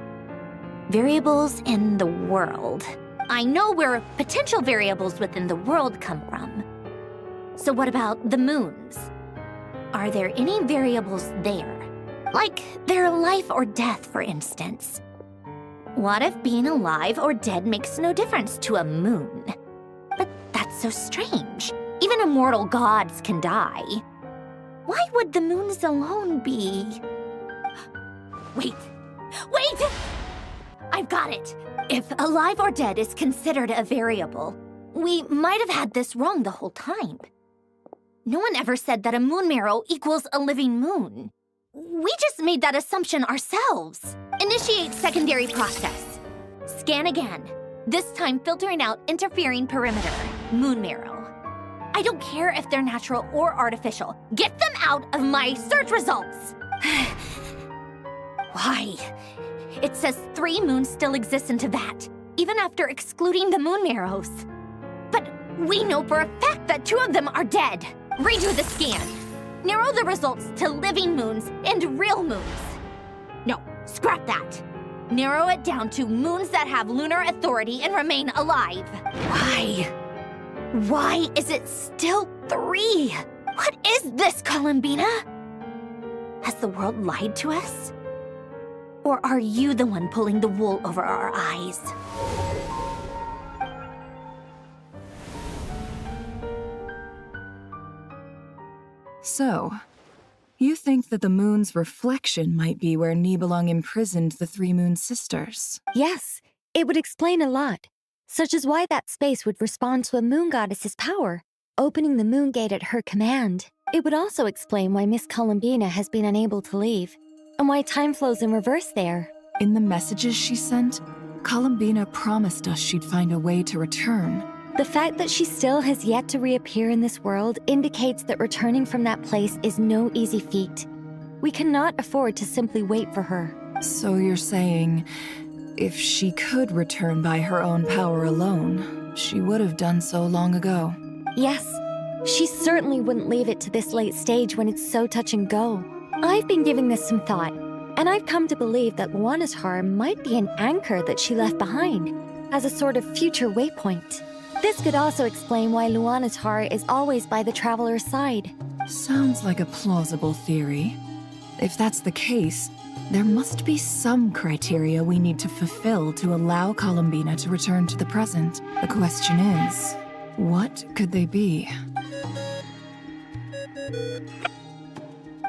Variables in the world. I know where potential variables within the world come from. So what about the moons? Are there any variables there? Like their life or death, for instance. What if being alive or dead makes no difference to a moon? But that's so strange. Even immortal gods can die. Why would the moons alone be... Wait! I've got it! If alive or dead is considered a variable, we might have had this wrong the whole time. No one ever said that a moon marrow equals a living moon. We just made that assumption ourselves. Initiate secondary process. Scan again. This time filtering out interfering perimeter, moon marrow. I don't care if they're natural or artificial. Get them out of my search results! Why? It says 3 moons still exist in Teyvat, even after excluding the moon marrows. But we know for a fact that 2 of them are dead. Redo the scan. Narrow the results to living moons and real moons. No, scrap that. Narrow it down to moons that have lunar authority and remain alive. Why? Why is it still 3? What is this, Columbina? Has the world lied to us? Or are you the one pulling the wool over our eyes? So, you think that the moon's reflection might be where Nibelung imprisoned the 3 moon sisters? Yes, it would explain a lot, such as why that space would respond to a moon goddess's power, opening the moon gate at her command. It would also explain why Miss Columbina has been unable to leave, and why time flows in reverse there. In the messages she sent, Columbina promised us she'd find a way to return. The fact that she still has yet to reappear in this world indicates that returning from that place is no easy feat. We cannot afford to simply wait for her. So you're saying, if she could return by her own power alone, she would have done so long ago? Yes, she certainly wouldn't leave it to this late stage when it's so touch and go. I've been giving this some thought, and I've come to believe that Luanatar might be an anchor that she left behind, as a sort of future waypoint. This could also explain why Luanatar is always by the Traveler's side. Sounds like a plausible theory. If that's the case, there must be some criteria we need to fulfill to allow Columbina to return to the present. The question is, what could they be?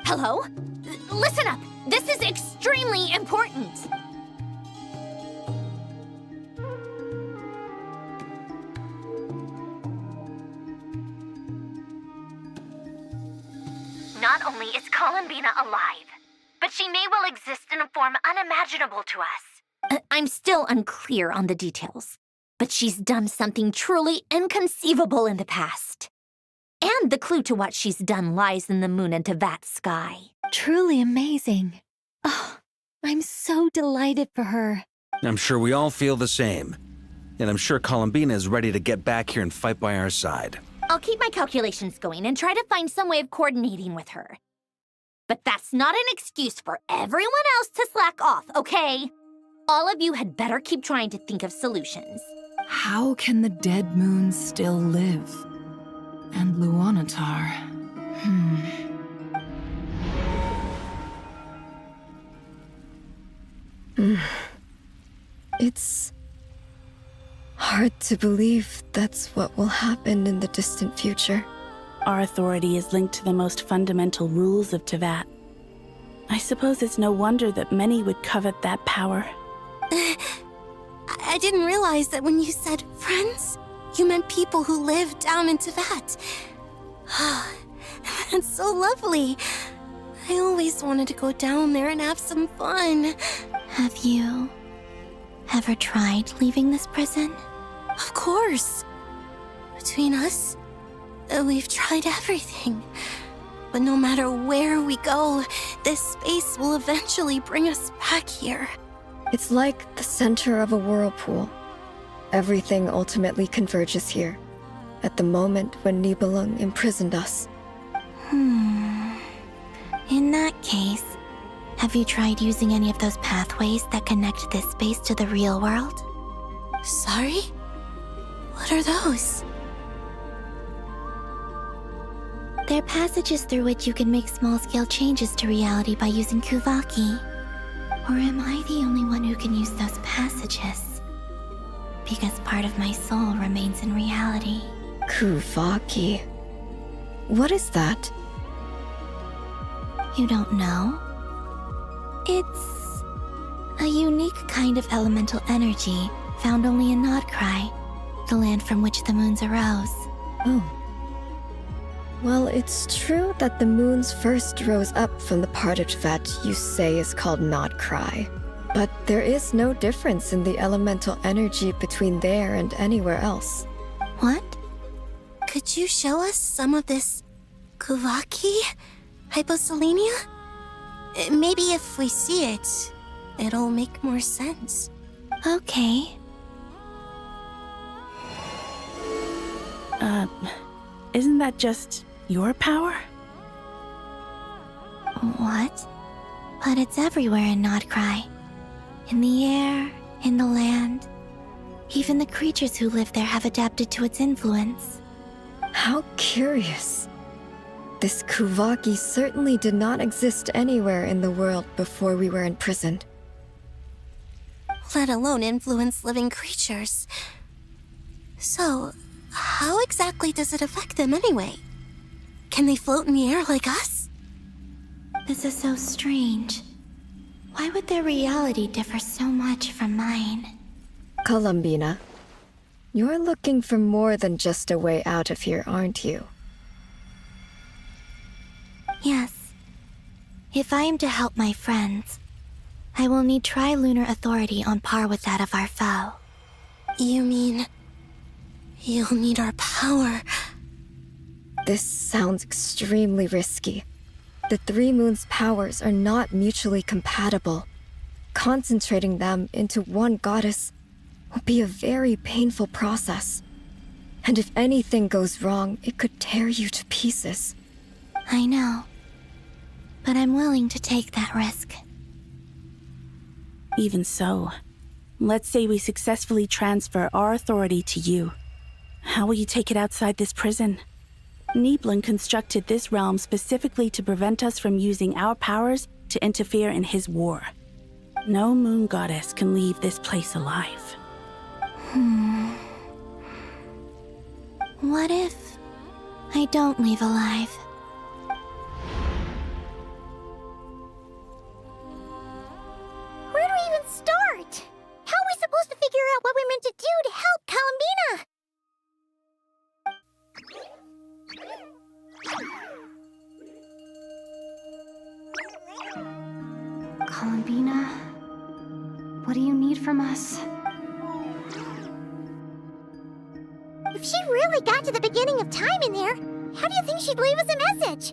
Hello? Listen up! This is extremely important! Not only is Columbina alive, but she may well exist in a form unimaginable to us. I'm still unclear on the details, but she's done something truly inconceivable in the past. And the clue to what she's done lies in the moon and Tevat sky. Truly amazing. Oh, I'm so delighted for her. I'm sure we all feel the same. And I'm sure Columbina is ready to get back here and fight by our side. I'll keep my calculations going and try to find some way of coordinating with her. But that's not an excuse for everyone else to slack off, okay? All of you had better keep trying to think of solutions. How can the dead moon still live? And Luanatar... It's hard to believe that's what will happen in the distant future. Our authority is linked to the most fundamental rules of Tevat. I suppose it's no wonder that many would covet that power. I didn't realize that when you said friends, you meant people who live down in Tevat. That's so lovely. I always wanted to go down there and have some fun. Have you ever tried leaving this prison? Of course. Between us, we've tried everything. But no matter where we go, this space will eventually bring us back here. It's like the center of a whirlpool. Everything ultimately converges here, at the moment when Nibelung imprisoned us. In that case, have you tried using any of those pathways that connect this space to the real world? Sorry? What are those? They're passages through which you can make small-scale changes to reality by using Kuvaki. Or am I the only one who can use those passages? Because part of my soul remains in reality. Kuvaki. What is that? You don't know? It's a unique kind of elemental energy found only in Nodcry, the land from which the moons arose. Oh. Well, it's true that the moons first rose up from the part of Tevat you say is called Nodcry. But there is no difference in the elemental energy between there and anywhere else. What? Could you show us some of this Kuvaki? Hyposelenia? Maybe if we see it, it'll make more sense. Okay. Isn't that just your power? What? But it's everywhere in Nodcry. In the air, in the land. Even the creatures who live there have adapted to its influence. How curious. This Kuvaki certainly did not exist anywhere in the world before we were imprisoned. Let alone influence living creatures. So, how exactly does it affect them anyway? Can they float in the air like us? This is so strange. Why would their reality differ so much from mine? Columbina, you're looking for more than just a way out of here, aren't you? Yes. If I am to help my friends, I will need trilunar authority on par with that of our foe. You mean... you'll need our power? This sounds extremely risky. The three moons' powers are not mutually compatible. Concentrating them into one goddess will be a very painful process. And if anything goes wrong, it could tear you to pieces. I know. But I'm willing to take that risk. Even so, let's say we successfully transfer our authority to you. How will you take it outside this prison? Nibelung constructed this realm specifically to prevent us from using our powers to interfere in his war. No moon goddess can leave this place alive. What if I don't leave alive? Where do we even start? How are we supposed to figure out what we're meant to do to help Columbina? Columbina, What do you need from us? If she really got to the beginning of time in there, how do you think she'd leave us a message?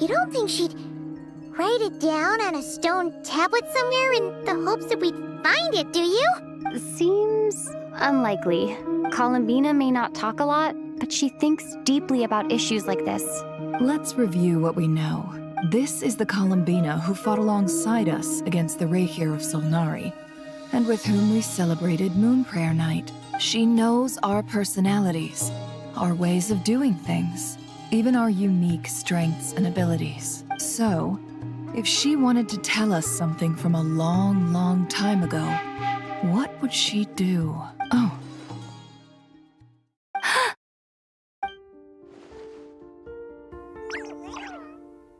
You don't think she'd write it down on a stone tablet somewhere in the hopes that we'd find it, do you? Seems unlikely. Columbina may not talk a lot, but she thinks deeply about issues like this. Let's review what we know. This is the Columbina who fought alongside us against the Reikir of Solnari, and with whom we celebrated Moon Prayer Night. She knows our personalities, our ways of doing things, even our unique strengths and abilities. So, if she wanted to tell us something from a long, long time ago, what would she do? Oh.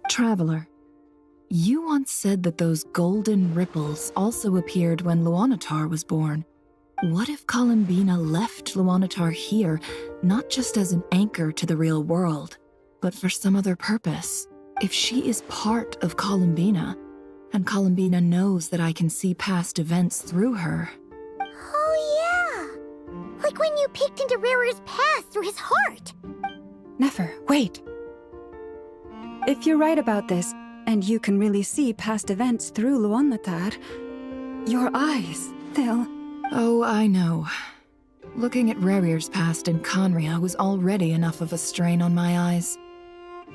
Traveler, you once said that those golden ripples also appeared when Luanatar was born. What if Columbina left Luanatar here, not just as an anchor to the real world, but for some other purpose? If she is part of Columbina, and Columbina knows that I can see past events through her. Oh yeah! Like when you peeked into Rerir's past through his heart! Nefer, wait! If you're right about this, and you can really see past events through Luanatar, your eyes, they'll... Oh, I know. Looking at Rerir's past in Conria was already enough of a strain on my eyes.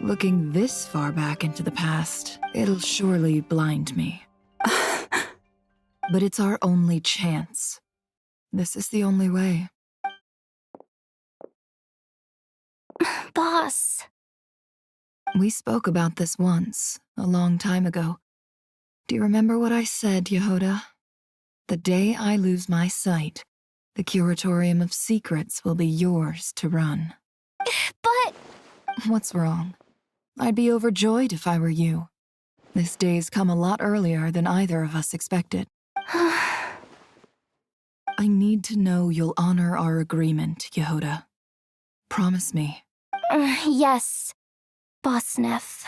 Looking this far back into the past, it'll surely blind me. But it's our only chance. This is the only way. Boss. We spoke about this once, a long time ago. Do you remember what I said, Yehoda? The day I lose my sight, the Curatorium of Secrets will be yours to run. But... What's wrong? I'd be overjoyed if I were you. This day's come a lot earlier than either of us expected. I need to know you'll honor our agreement, Yehoda. Promise me. Yes, Boss Neff.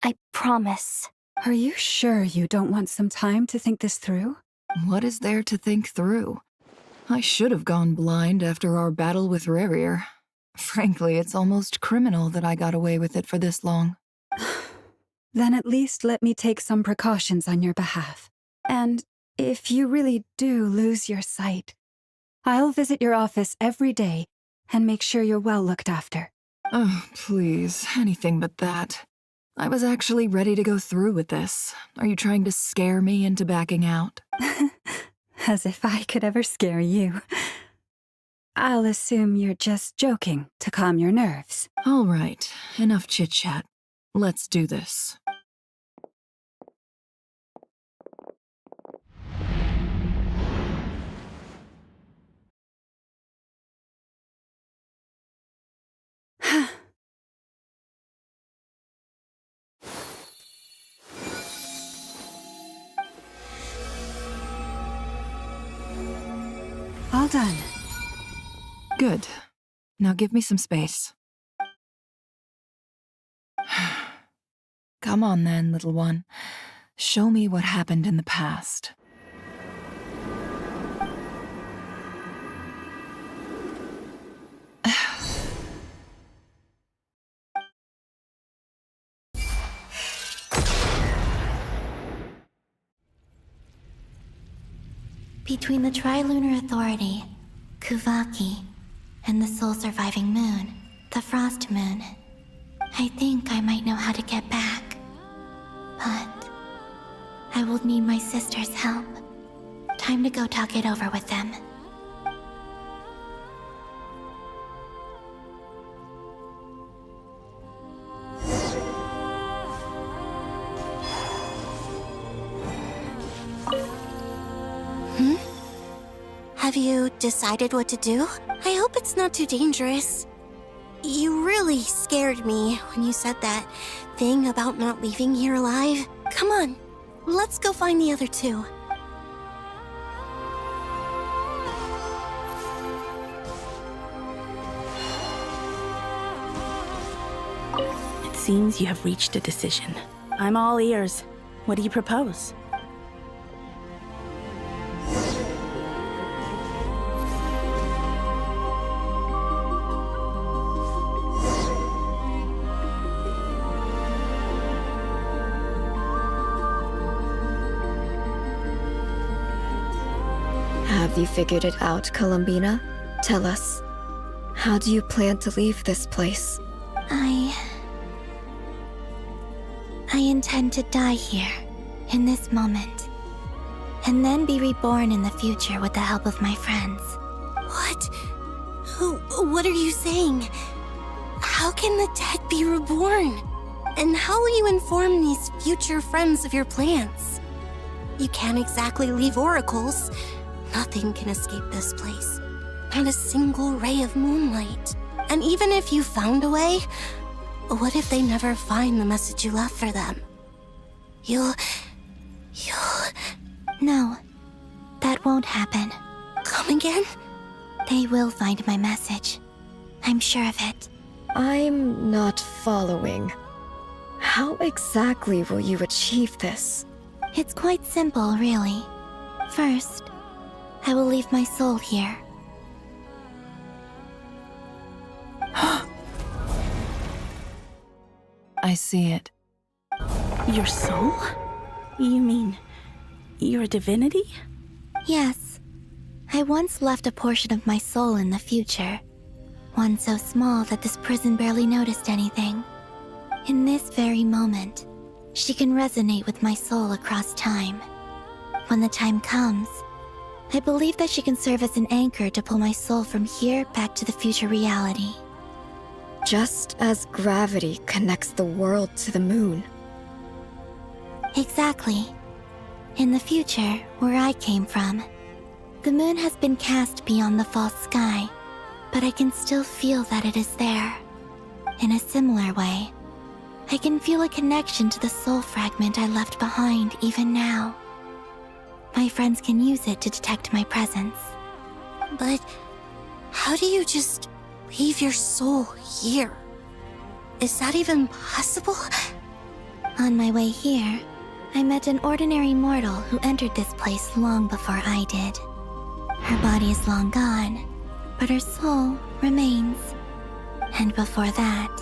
I promise. Are you sure you don't want some time to think this through? What is there to think through? I should have gone blind after our battle with Rerir. Frankly, it's almost criminal that I got away with it for this long. Then at least let me take some precautions on your behalf. And if you really do lose your sight, I'll visit your office every day and make sure you're well looked after. Oh, please, anything but that. I was actually ready to go through with this. Are you trying to scare me into backing out? As if I could ever scare you. I'll assume you're just joking to calm your nerves. All right, enough chit-chat. Let's do this. All done. Good. Now give me some space. Come on then, little one. Show me what happened in the past. Between the Trilunar Authority, Kuvaki, and the sole-surviving moon, the Frost Moon, I think I might know how to get back. But I will need my sister's help. Time to go talk it over with them. Have you decided what to do? I hope it's not too dangerous. You really scared me when you said that thing about not leaving here alive. Come on, let's go find the other two. It seems you have reached a decision. I'm all ears. What do you propose? Have you figured it out, Columbina? Tell us. How do you plan to leave this place? I intend to die here, in this moment, and then be reborn in the future with the help of my friends. What? What are you saying? How can the dead be reborn? And how will you inform these future friends of your plans? You can't exactly leave oracles. Nothing can escape this place. Not a single ray of moonlight. And even if you found a way, what if they never find the message you left for them? You'll... No, that won't happen. Come again? They will find my message. I'm sure of it. I'm not following. How exactly will you achieve this? It's quite simple, really. First, I will leave my soul here. I see it. Your soul? You mean you're a divinity? Yes. I once left a portion of my soul in the future. One so small that this prison barely noticed anything. In this very moment, she can resonate with my soul across time. When the time comes, I believe that she can serve as an anchor to pull my soul from here back to the future reality. Just as gravity connects the world to the moon. Exactly. In the future, where I came from, the moon has been cast beyond the false sky, but I can still feel that it is there. In a similar way, I can feel a connection to the soul fragment I left behind even now. My friends can use it to detect my presence. But how do you just leave your soul here? Is that even possible? On my way here, I met an ordinary mortal who entered this place long before I did. Her body is long gone, but her soul remains. And before that,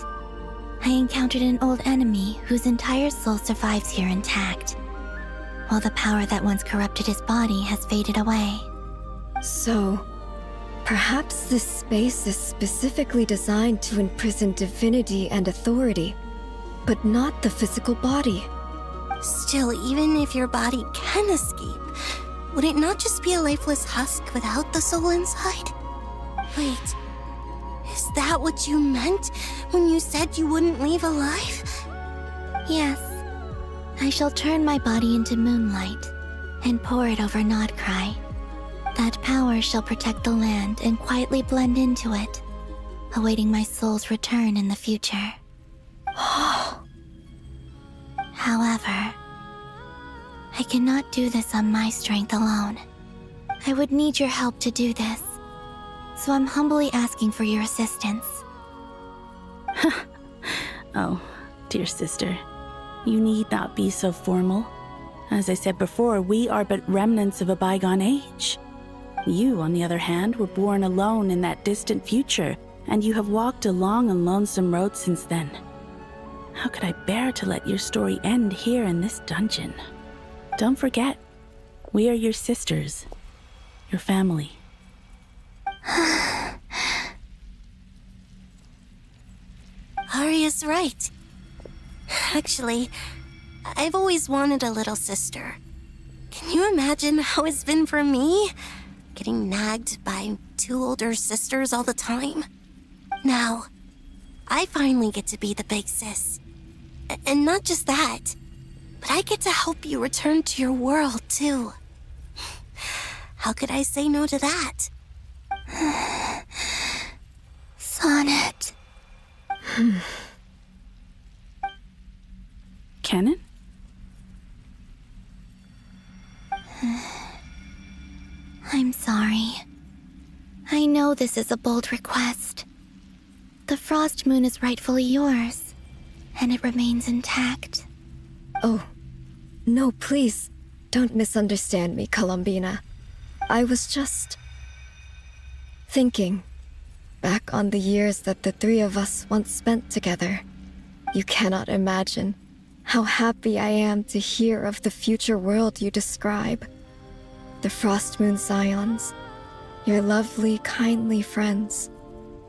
I encountered an old enemy whose entire soul survives here intact, while the power that once corrupted his body has faded away. So, perhaps this space is specifically designed to imprison divinity and authority, but not the physical body. Still, even if your body can escape, would it not just be a lifeless husk without the soul inside? Wait, is that what you meant when you said you wouldn't leave alive? Yes. I shall turn my body into moonlight and pour it over Nodcry. That power shall protect the land and quietly blend into it, awaiting my soul's return in the future. However, I cannot do this on my strength alone. I would need your help to do this, so I'm humbly asking for your assistance. Oh, dear sister, you need not be so formal. As I said before, we are but remnants of a bygone age. You, on the other hand, were born alone in that distant future, and you have walked a long and lonesome road since then. How could I bear to let your story end here in this dungeon? Don't forget, we are your sisters, your family. Arya's right. Actually, I've always wanted a little sister. Can you imagine how it's been for me? Getting nagged by two older sisters all the time. Now, I finally get to be the big sis. And not just that, but I get to help you return to your world, too. How could I say no to that? Sonnet. Canon? I'm sorry. I know this is a bold request. The Frost Moon is rightfully yours, and it remains intact. Oh, no, please, don't misunderstand me, Columbina. I was just thinking back on the years that the three of us once spent together. You cannot imagine how happy I am to hear of the future world you describe. the Frost Moon Scions, your lovely, kindly friends.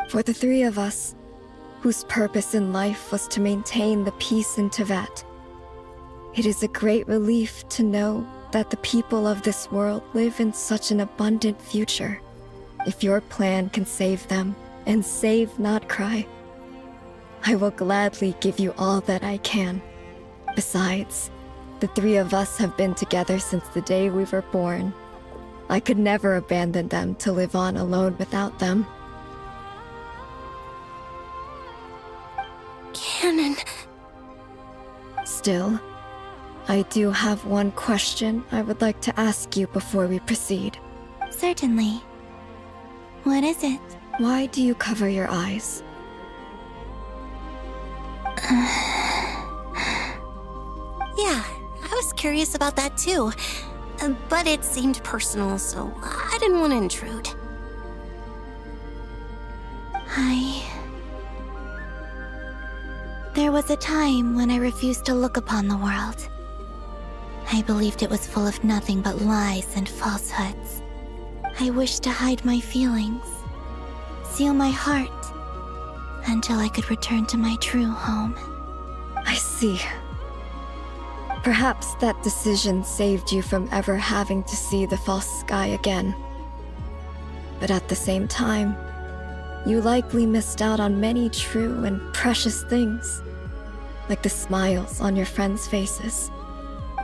For the three of us, whose purpose in life was to maintain the peace in Teyvat, it is a great relief to know that the people of this world live in such an abundant future. If your plan can save them, and save, not cry, I will gladly give you all that I can. Besides, the three of us have been together since the day we were born. I could never abandon them to live on alone without them. Canon. Still, I do have one question I would like to ask you before we proceed. Certainly. What is it? Why do you cover your eyes? Yeah, I was curious about that too. But it seemed personal, so I didn't want to intrude. There was a time when I refused to look upon the world. I believed it was full of nothing but lies and falsehoods. I wished to hide my feelings, seal my heart, until I could return to my true home. I see. Perhaps that decision saved you from ever having to see the false sky again. But at the same time, you likely missed out on many true and precious things, like the smiles on your friends' faces.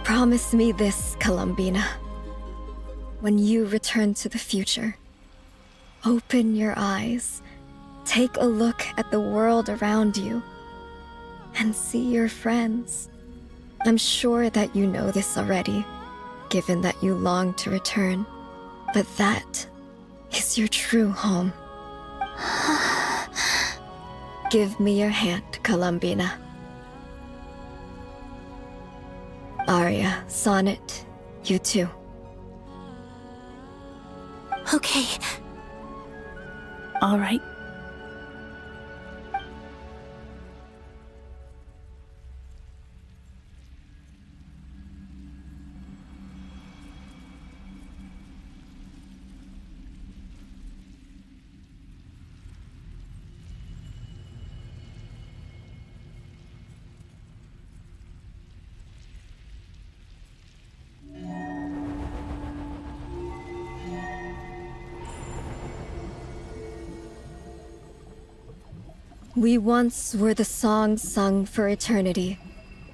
Promise me this, Columbina. When you return to the future, open your eyes, take a look at the world around you, and see your friends. I'm sure that you know this already, given that you long to return, but that is your true home. Give me your hand, Columbina. Arya, Sonnet, you too. Okay. All right. We once were the songs sung for eternity,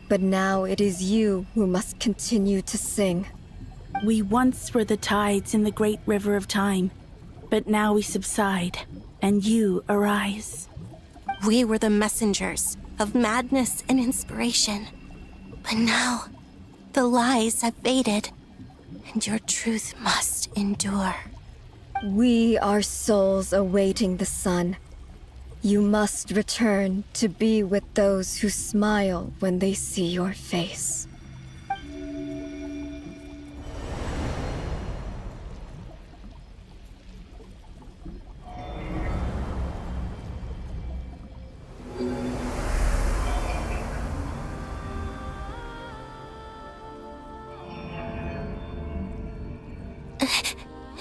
but now it is you who must continue to sing. We once were the tides in the great river of time, but now we subside, and you arise. We were the messengers of madness and inspiration. But now, the lies have faded, and your truth must endure. We are souls awaiting the sun. You must return to be with those who smile when they see your face.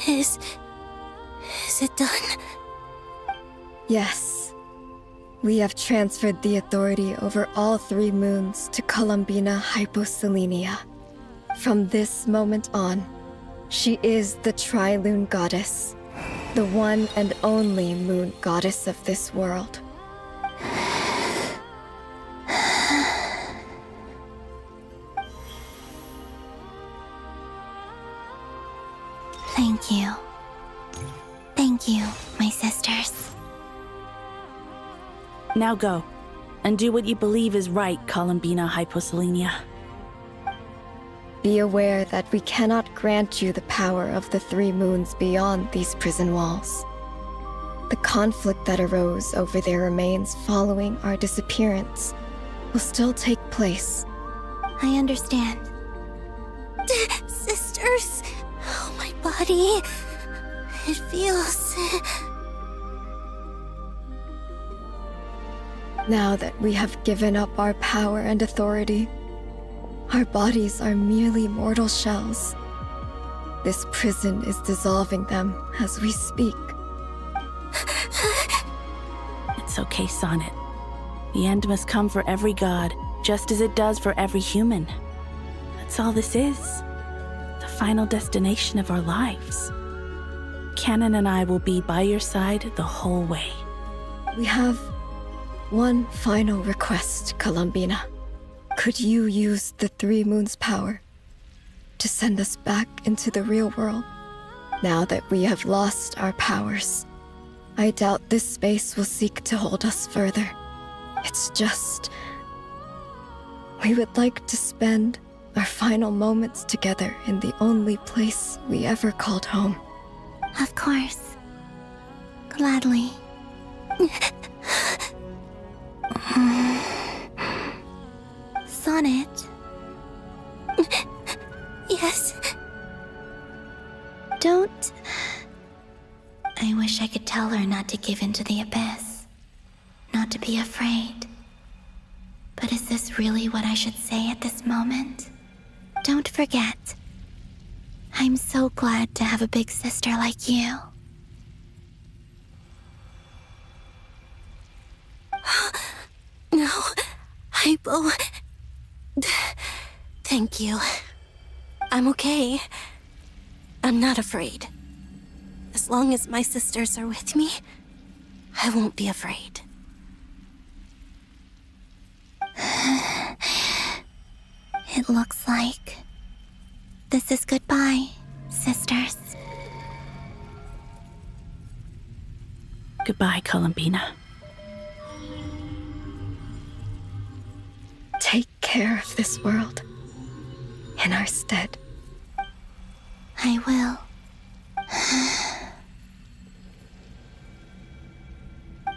Is it done? Yes. We have transferred the authority over all 3 moons to Columbina Hyposelenia. From this moment on, she is the Tri-Lune Goddess, the one and only moon goddess of this world. Thank you. Thank you, my sisters. Now go, and do what you believe is right, Columbina Hyposelenia. Be aware that we cannot grant you the power of the 3 moons beyond these prison walls. The conflict that arose over their remains following our disappearance will still take place. I understand. Sisters, oh, my body. It feels... Now that we have given up our power and authority, our bodies are merely mortal shells. This prison is dissolving them as we speak. It's okay, Sonnet. The end must come for every god, just as it does for every human. That's all this is. The final destination of our lives. Canon and I will be by your side the whole way. We have one final request, Columbina. Could you use the Three Moons' power to send us back into the real world? Now that we have lost our powers, I doubt this space will seek to hold us further. It's just... we would like to spend our final moments together in the only place we ever called home. Of course. Gladly. Sonnet. Yes? Don't... I wish I could tell her not to give in to the abyss. Not to be afraid. But is this really what I should say at this moment? Don't forget. I'm so glad to have a big sister like you. No, Hypo. Thank you. I'm okay. I'm not afraid. As long as my sisters are with me, I won't be afraid. It looks like this is goodbye, sisters. Goodbye, Columbina. Take care of this world in our stead. I will.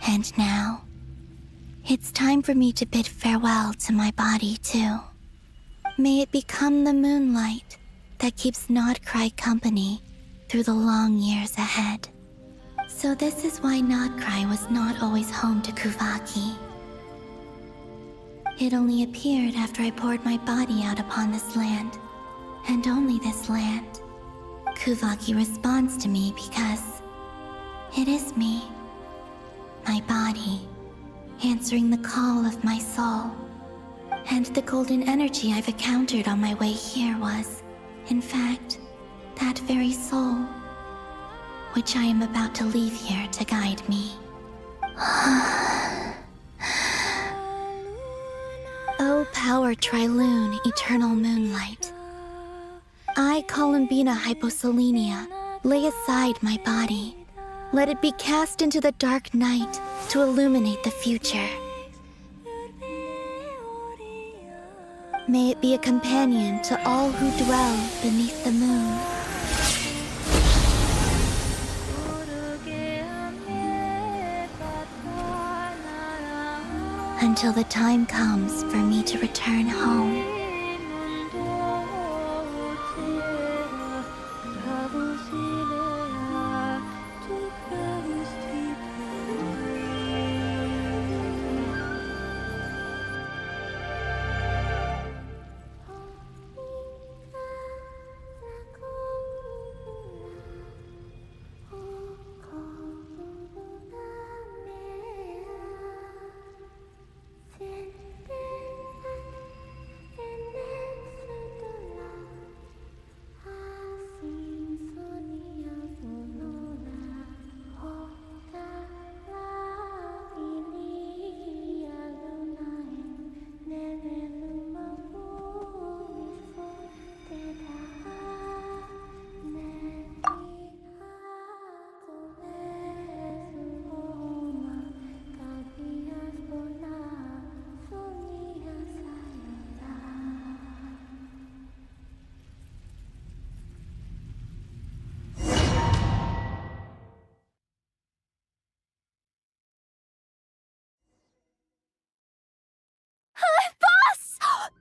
And now, it's time for me to bid farewell to my body, too. May it become the moonlight that keeps Nodcry company through the long years ahead. So this is why Nodcry was not always home to Kuvaki. It only appeared after I poured my body out upon this land, and only this land. Kuvaki responds to me because it is me, my body, answering the call of my soul. And the golden energy I've encountered on my way here was, in fact, that very soul, which I am about to leave here to guide me. O power Triloon, eternal moonlight. I, Columbina Hyposelenia, lay aside my body. Let it be cast into the dark night to illuminate the future. May it be a companion to all who dwell beneath the moon. Until the time comes for me to return home.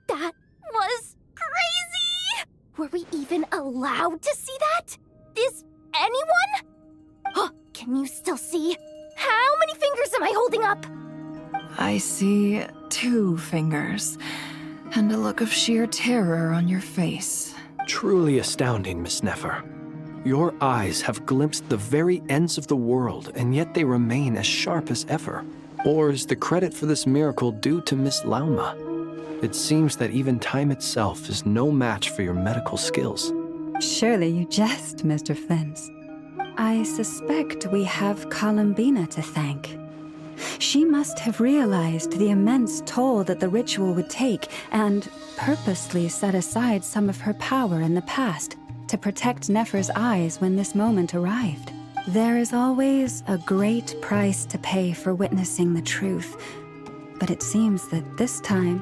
That was crazy! Were we even allowed to see that? Is anyone? Can you still see? How many fingers am I holding up? I see 2 fingers, and a look of sheer terror on your face. Truly astounding, Miss Nefer. Your eyes have glimpsed the very ends of the world, and yet they remain as sharp as ever. Or is the credit for this miracle due to Miss Lauma? It seems that even time itself is no match for your medical skills. Surely you jest, Mr. Flint. I suspect we have Columbina to thank. She must have realized the immense toll that the ritual would take and purposely set aside some of her power in the past to protect Nefer's eyes when this moment arrived. There is always a great price to pay for witnessing the truth, but it seems that this time,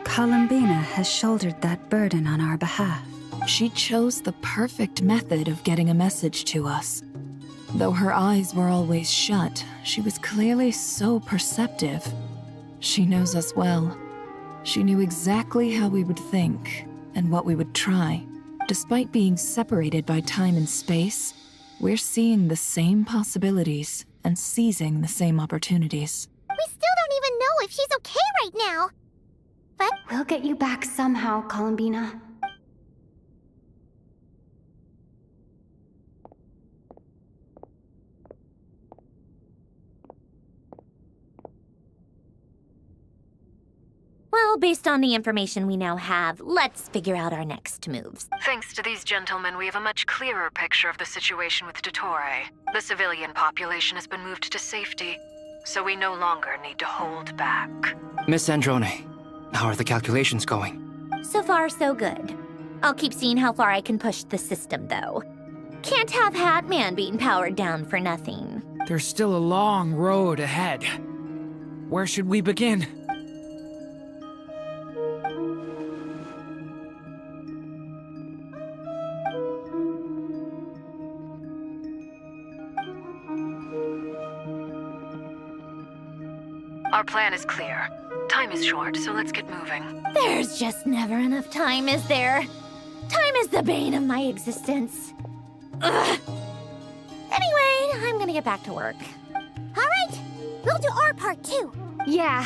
Columbina has shouldered that burden on our behalf. She chose the perfect method of getting a message to us. Though her eyes were always shut, she was clearly so perceptive. She knows us well. She knew exactly how we would think and what we would try. Despite being separated by time and space, we're seeing the same possibilities and seizing the same opportunities. We still don't even know if she's okay right now. But we'll get you back somehow, Columbina. Well, based on the information we now have, let's figure out our next moves. Thanks to these gentlemen, we have a much clearer picture of the situation with Dottore. The civilian population has been moved to safety, so we no longer need to hold back. Miss Androne, how are the calculations going? So far, so good. I'll keep seeing how far I can push the system, though. Can't have Hatman being powered down for nothing. There's still a long road ahead. Where should we begin? Our plan is clear. Time is short, so let's get moving. There's just never enough time, is there? Time is the bane of my existence. Ugh. Anyway, I'm gonna get back to work. all right, we'll do our part too. Yeah.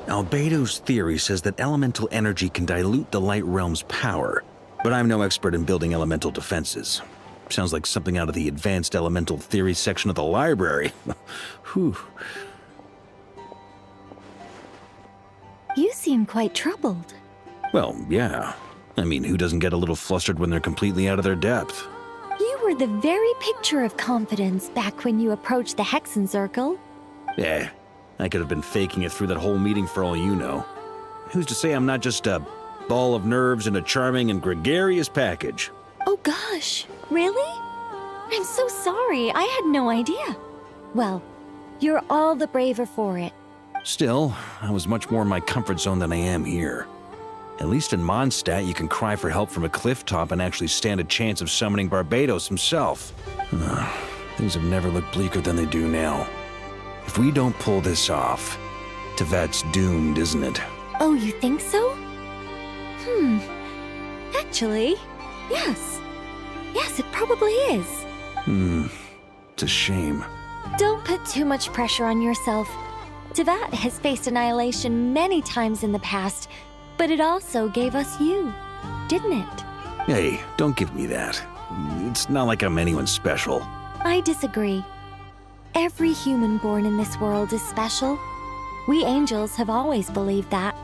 Albedo's theory says that elemental energy can dilute the light realm's power, but I'm no expert in building elemental defenses. Sounds like something out of the advanced elemental theory section of the library. Whew. You seem quite troubled. Well, yeah. I mean, who doesn't get a little flustered when they're completely out of their depth? You were the very picture of confidence back when you approached the Hexen Circle. Yeah, I could have been faking it through that whole meeting for all you know. Who's to say I'm not just a ball of nerves in a charming and gregarious package? Oh gosh, really? I'm so sorry, I had no idea. Well, you're all the braver for it. Still, I was much more in my comfort zone than I am here. At least in Mondstadt, you can cry for help from a cliff top and actually stand a chance of summoning Barbados himself. Things have never looked bleaker than they do now. If we don't pull this off, Tevet's doomed, isn't it? Oh, you think so? Actually, yes. Yes, it probably is. It's a shame. Don't put too much pressure on yourself. Tevat has faced annihilation many times in the past, but it also gave us you, didn't it? Hey, don't give me that. It's not like I'm anyone special. I disagree. Every human born in this world is special. We angels have always believed that.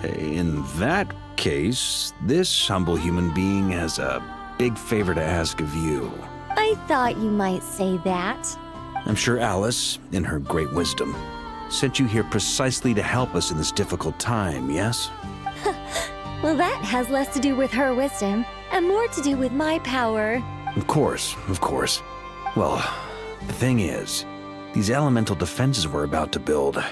In that case, this humble human being has a big favor to ask of you. I thought you might say that. I'm sure Alice, in her great wisdom, sent you here precisely to help us in this difficult time, yes? Well, that has less to do with her wisdom and more to do with my power. Of course, of course. Well, the thing is, these elemental defenses we're about to build,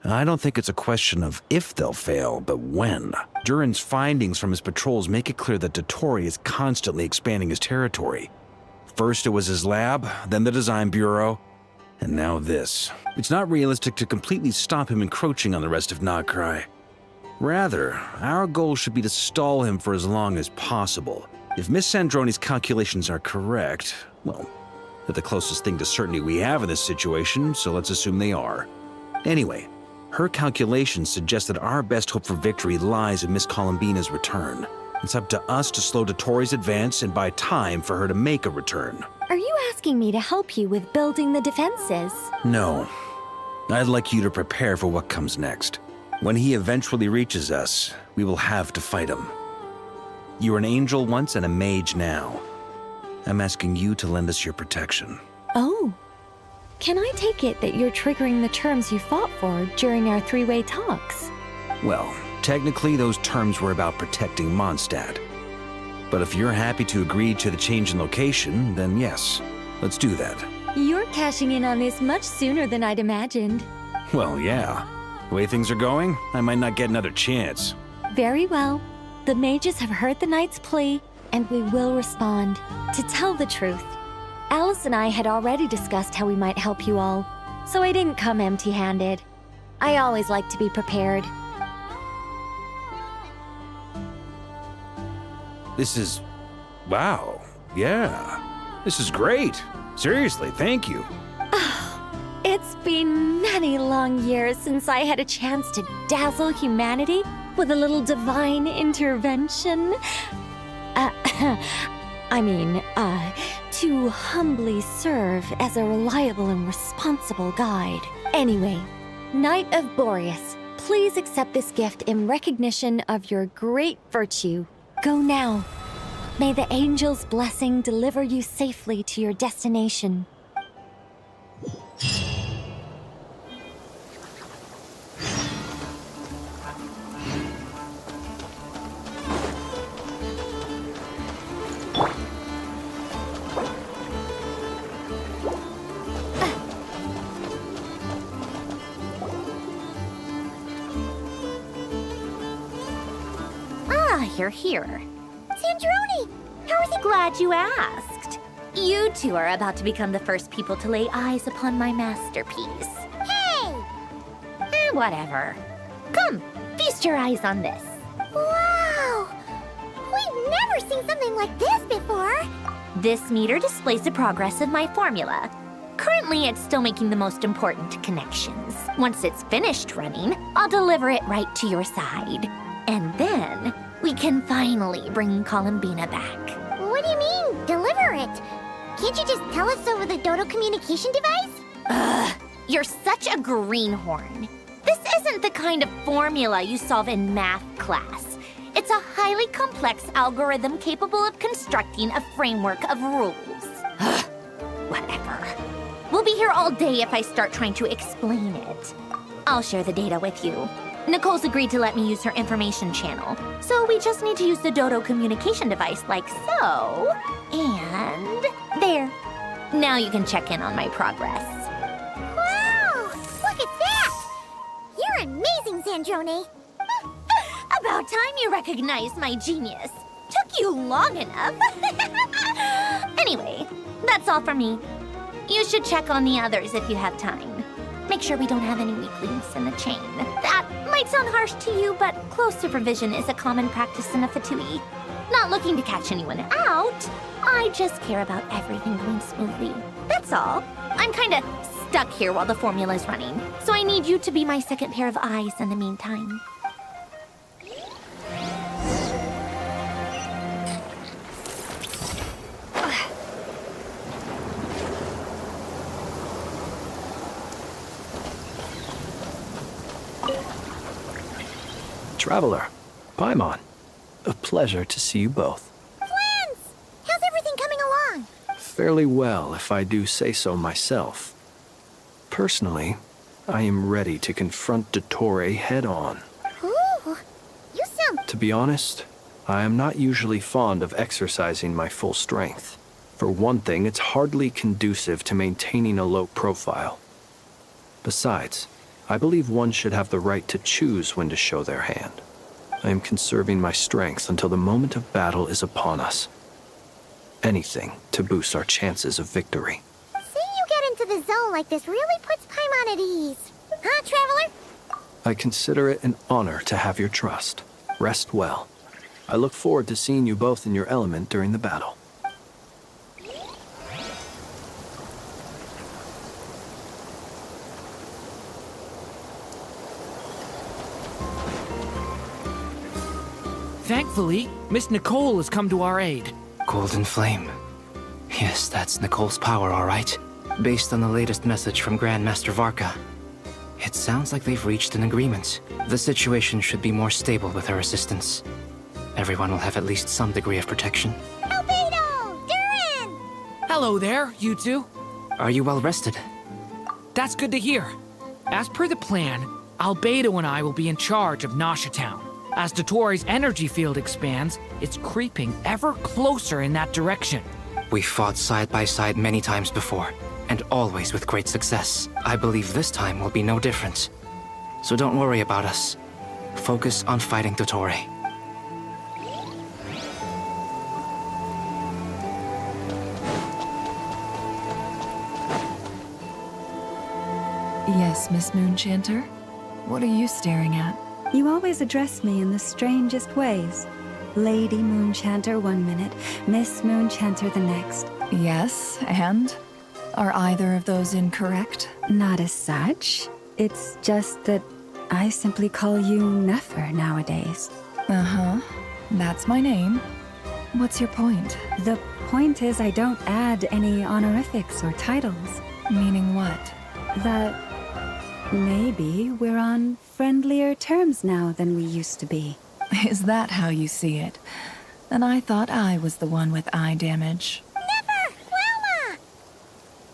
I don't think it's a question of if they'll fail, but when. Durin's findings from his patrols make it clear that Dottore is constantly expanding his territory. First it was his lab, then the design bureau, and now this. It's not realistic to completely stop him encroaching on the rest of Nagrai. Rather, our goal should be to stall him for as long as possible. If Miss Sandroni's calculations are correct, well, they're the closest thing to certainty we have in this situation, so let's assume they are. Anyway, her calculations suggest that our best hope for victory lies in Miss Columbina's return. It's up to us to slow Dottoro's advance and buy time for her to make a return. Are you asking me to help you with building the defenses? No. I'd like you to prepare for what comes next. When he eventually reaches us, we will have to fight him. You were an angel once and a mage now. I'm asking you to lend us your protection. Oh. Can I take it that you're triggering the terms you fought for during our three-way talks? Well, technically those terms were about protecting Mondstadt. But if you're happy to agree to the change in location, then yes, let's do that. You're cashing in on this much sooner than I'd imagined. Well, yeah. The way things are going, I might not get another chance. Very well. The mages have heard the knight's plea, and we will respond. To tell the truth, Alice and I had already discussed how we might help you all, so I didn't come empty-handed. I always like to be prepared. This is... wow. Yeah. This is great. Seriously, thank you. It's been many long years since I had a chance to dazzle humanity with a little divine intervention. To humbly serve as a reliable and responsible guide. Anyway, Knight of Boreas, please accept this gift in recognition of your great virtue. Go now. May the angel's blessing deliver you safely to your destination. You're here. Sandrone! How is he? Glad you asked. You two are about to become the first people to lay eyes upon my masterpiece. Hey! Whatever. Come, feast your eyes on this. Wow! We've never seen something like this before. This meter displays the progress of my formula. Currently, it's still making the most important connections. Once it's finished running, I'll deliver it right to your side. And then, we can finally bring Columbina back. What do you mean, deliver it? Can't you just tell us over the Dodo communication device? Ugh, you're such a greenhorn. This isn't the kind of formula you solve in math class. It's a highly complex algorithm capable of constructing a framework of rules. Ugh, whatever. We'll be here all day if I start trying to explain it. I'll share the data with you. Nicole's agreed to let me use her information channel, so we just need to use the Dodo communication device like so. And there. Now you can check in on my progress. Wow! Look at that! You're amazing, Sandrone. About time you recognized my genius. Took you long enough. Anyway, that's all for me. You should check on the others if you have time. Make sure we don't have any weak links in the chain. That might sound harsh to you, but close supervision is a common practice in a Fatui. Not looking to catch anyone out. I just care about everything going smoothly. That's all. I'm kinda stuck here while the formula's running, so I need you to be my second pair of eyes in the meantime. Traveler, Paimon, a pleasure to see you both. Twins! How's everything coming along? Fairly well, if I do say so myself. Personally, I am ready to confront Dottore head-on. Ooh, you sound... To be honest, I am not usually fond of exercising my full strength. For one thing, it's hardly conducive to maintaining a low profile. Besides, I believe one should have the right to choose when to show their hand. I am conserving my strength until the moment of battle is upon us. Anything to boost our chances of victory. Seeing you get into the zone like this really puts Paimon at ease. Huh, Traveler? I consider it an honor to have your trust. Rest well. I look forward to seeing you both in your element during the battle. Thankfully, Miss Nicole has come to our aid. Golden Flame. Yes, that's Nicole's power, all right. Based on the latest message from Grandmaster Varka. It sounds like they've reached an agreement. The situation should be more stable with her assistance. Everyone will have at least some degree of protection. Albedo! Durin! Hello there, you two. Are you well rested? That's good to hear. As per the plan, Albedo and I will be in charge of Nasha Town. As Dottoro's energy field expands, it's creeping ever closer in that direction. We fought side by side many times before, and always with great success. I believe this time will be no different. So don't worry about us. Focus on fighting Dottore. Yes, Miss Moonchanter? What are you staring at? You always address me in the strangest ways. Lady Moonchanter one minute, Miss Moonchanter the next. Yes, and? Are either of those incorrect? Not as such. It's just that I simply call you Nefer nowadays. Uh-huh. That's my name. What's your point? The point is I don't add any honorifics or titles. Meaning what? That maybe we're on friendlier terms now than we used to be. Is that how you see it? And I thought I was the one with eye damage. Never! Wilma!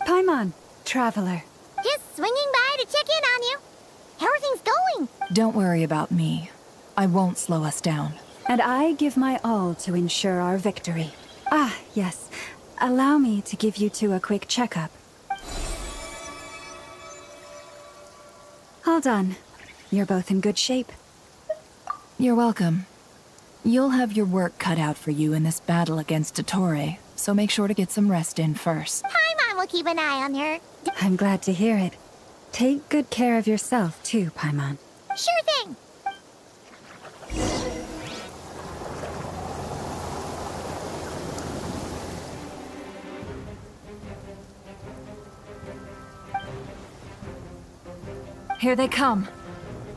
Paimon, traveler. Just swinging by to check in on you. Everything's going. Don't worry about me. I won't slow us down. And I give my all to ensure our victory. Ah, yes. Allow me to give you two a quick checkup. All done. You're both in good shape. You're welcome. You'll have your work cut out for you in this battle against Dottore, so make sure to get some rest in first. Paimon will keep an eye on her. I'm glad to hear it. Take good care of yourself, too, Paimon. Sure thing. Here they come.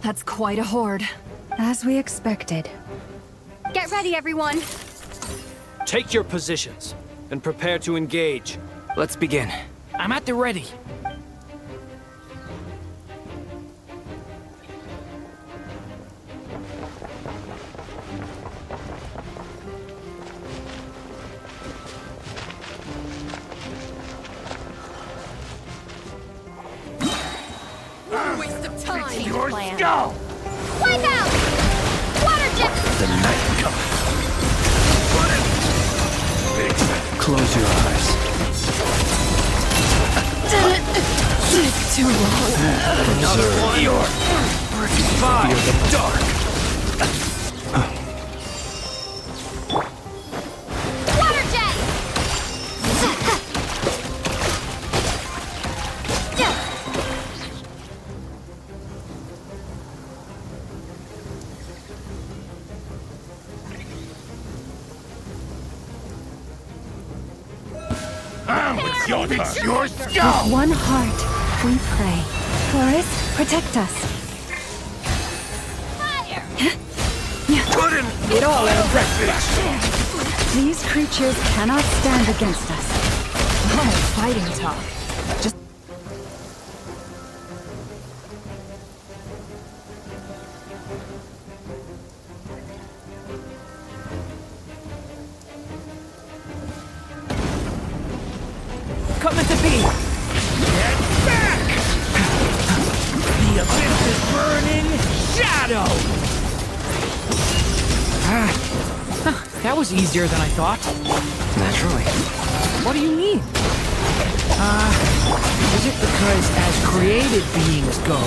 That's quite a horde. As we expected. Get ready, everyone. Take your positions and prepare to engage. Let's begin. I'm at the ready. Waste of time. Your skull! Wipe out! Water jet! The night cometh. Close your eyes. It's too long. Another one. Fear the dark. Water jet! Your skull! With one heart, we pray. Chorus, protect us. Fire! It all out. These creatures cannot stand against us. Oh, fighting talk. Just Coming to be. Get back! The abyss is burning shadow! That was easier than I thought. Naturally. What do you mean? Is it because as created beings go,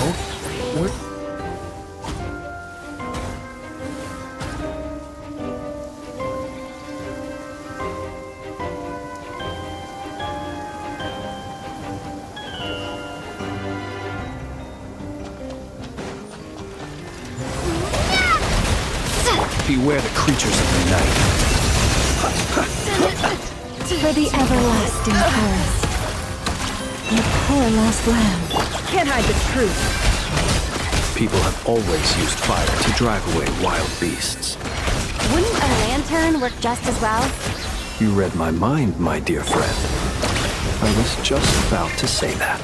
we're... Beware the creatures of the night. For the everlasting forest. You poor lost lamb. can't hide the truth. People have always used fire to drive away wild beasts. Wouldn't a lantern work just as well? You read my mind, my dear friend. I was just about to say that.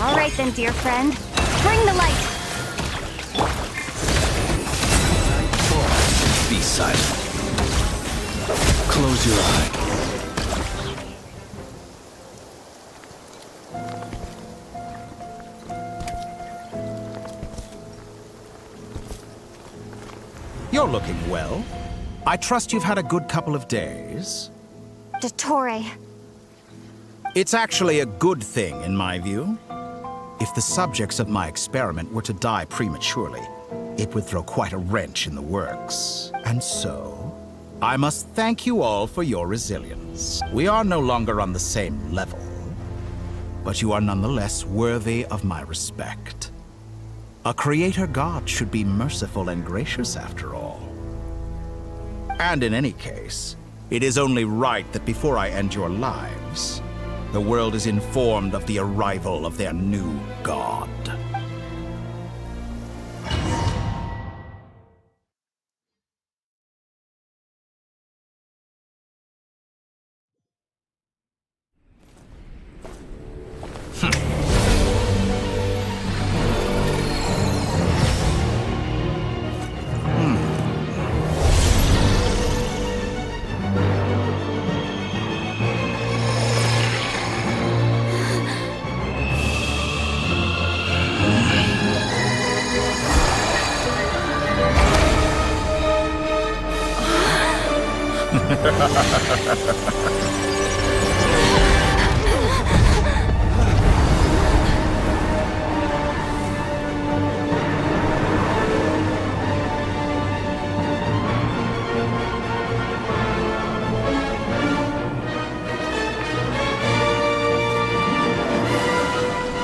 All right then, dear friend. Bring the light. Be silent. Close your eye. You're looking well. I trust you've had a good couple of days. Dottore. It's actually a good thing, in my view. If the subjects of my experiment were to die prematurely, it would throw quite a wrench in the works. And so, I must thank you all for your resilience. We are no longer on the same level, but you are nonetheless worthy of my respect. A creator god should be merciful and gracious after all. And in any case, it is only right that before I end your lives, the world is informed of the arrival of their new god.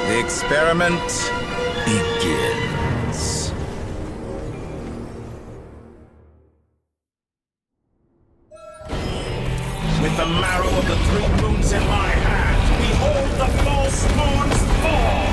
The experiment begins. With the marrow of the 3 moons in my hand, behold the false moon's fall!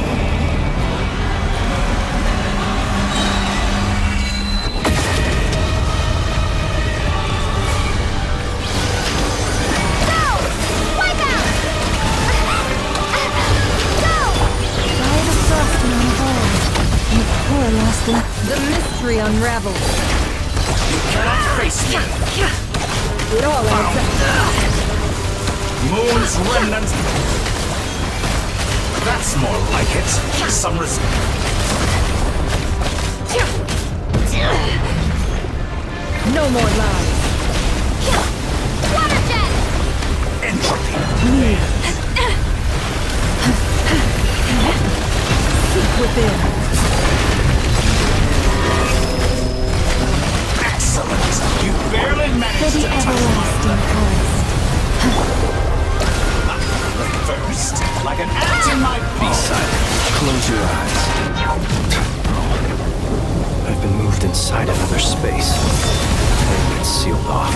The mystery unravels. You cannot face me! It all adds up. Moon's remnant! That's more like it. Some No more lies. Water jet! entropy. Seek within. Excellent! You barely managed to touch my first, like an ant in my palm. Be silent. Close your eyes. I've been moved inside another space. And it's sealed off.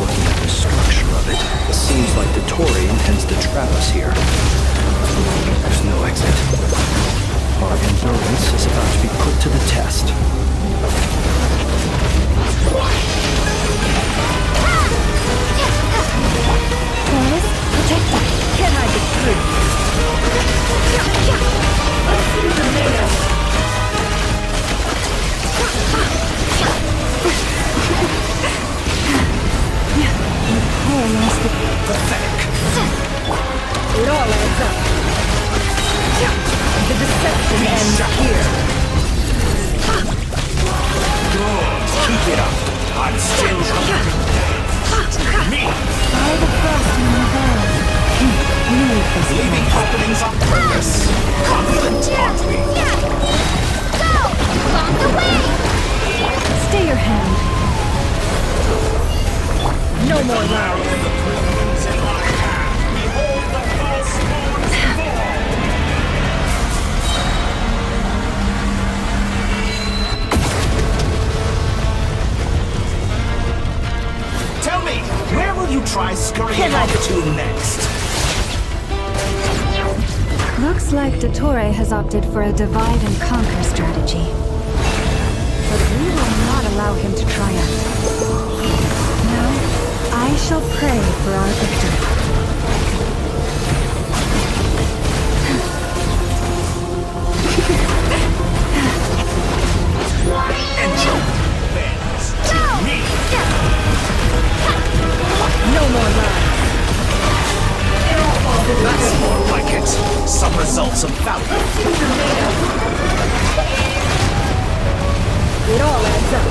Looking at the structure of it, it seems like the Tory intends to trap us here. There's no exit. Our endurance is about to be put to the test. Forest, protector. Can't hide the truth. Let's see the mayor. Pathetic. It all adds up. The deception ends here. Good. Keep it up. I'm still coming. Me. By the frost in my veil. Leaving openings on purpose. Confident, aren't we? Go! Along the way! Stay your hand. No more lies. Tell me, where will you try scurrying off to next? Looks like Dottore has opted for a divide and conquer strategy. But we will not allow him to triumph. Now, I shall pray for our victory. Entro bends to me. No more lies. That's more like it. Some results of valor. It all adds up.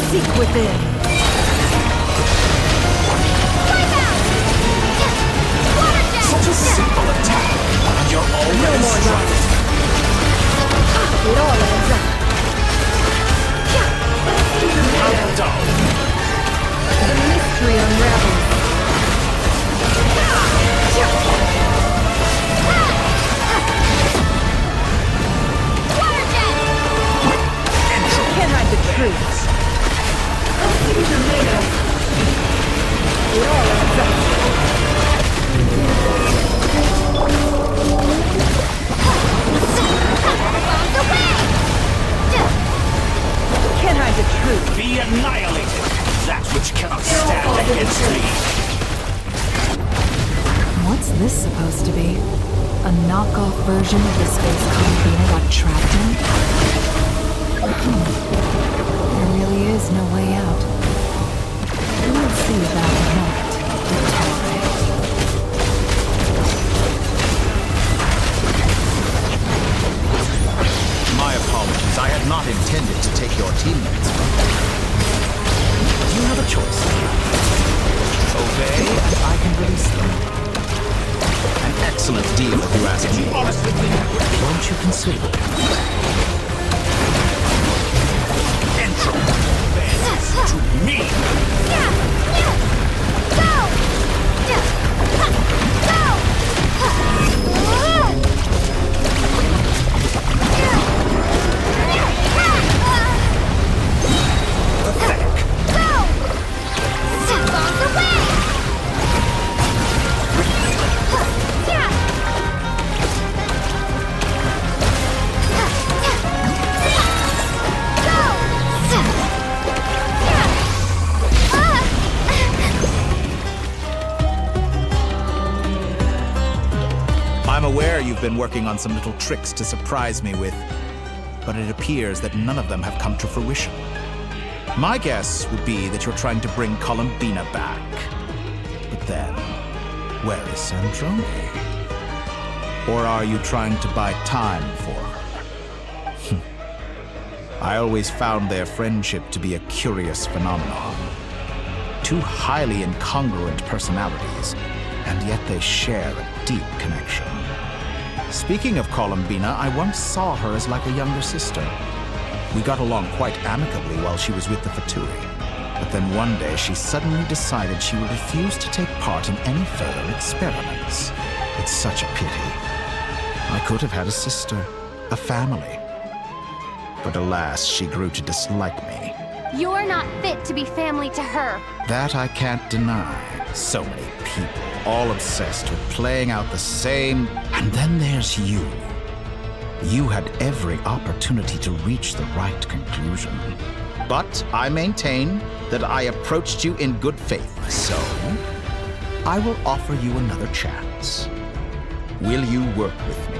Seek within. Such a simple attack, and you're already No more struck. It all adds up. How dull. The mystery unravels. Can't hide the truth. It all adds up. Can't hide the truth. Be annihilated, that which cannot stand against me. What's this supposed to be? A knockoff version of the space Columbina got trapped in? There really is no way out. We'll see about that, Victoria. My apologies. I had not intended to take your teammates from you. You have a choice. Obey, and I can release them. An excellent deal, if you ask me. Won't you consider it? Entro bends to me. I'm aware you've been working on some little tricks to surprise me with, but it appears that none of them have come to fruition. My guess would be that you're trying to bring Columbina back. But then, where is Sandrone? Or are you trying to buy time for her? I always found their friendship to be a curious phenomenon. Two highly incongruent personalities, and yet they share a deep connection. Speaking of Columbina, I once saw her as like a younger sister. We got along quite amicably while she was with the Fatui. But then one day she suddenly decided she would refuse to take part in any further experiments. It's such a pity. I could have had a sister, a family. But alas, she grew to dislike me. You're not fit to be family to her. That I can't deny. So many people, all obsessed with playing out the same. And then there's you. You had every opportunity to reach the right conclusion. But I maintain that I approached you in good faith, so I will offer you another chance. Will you work with me?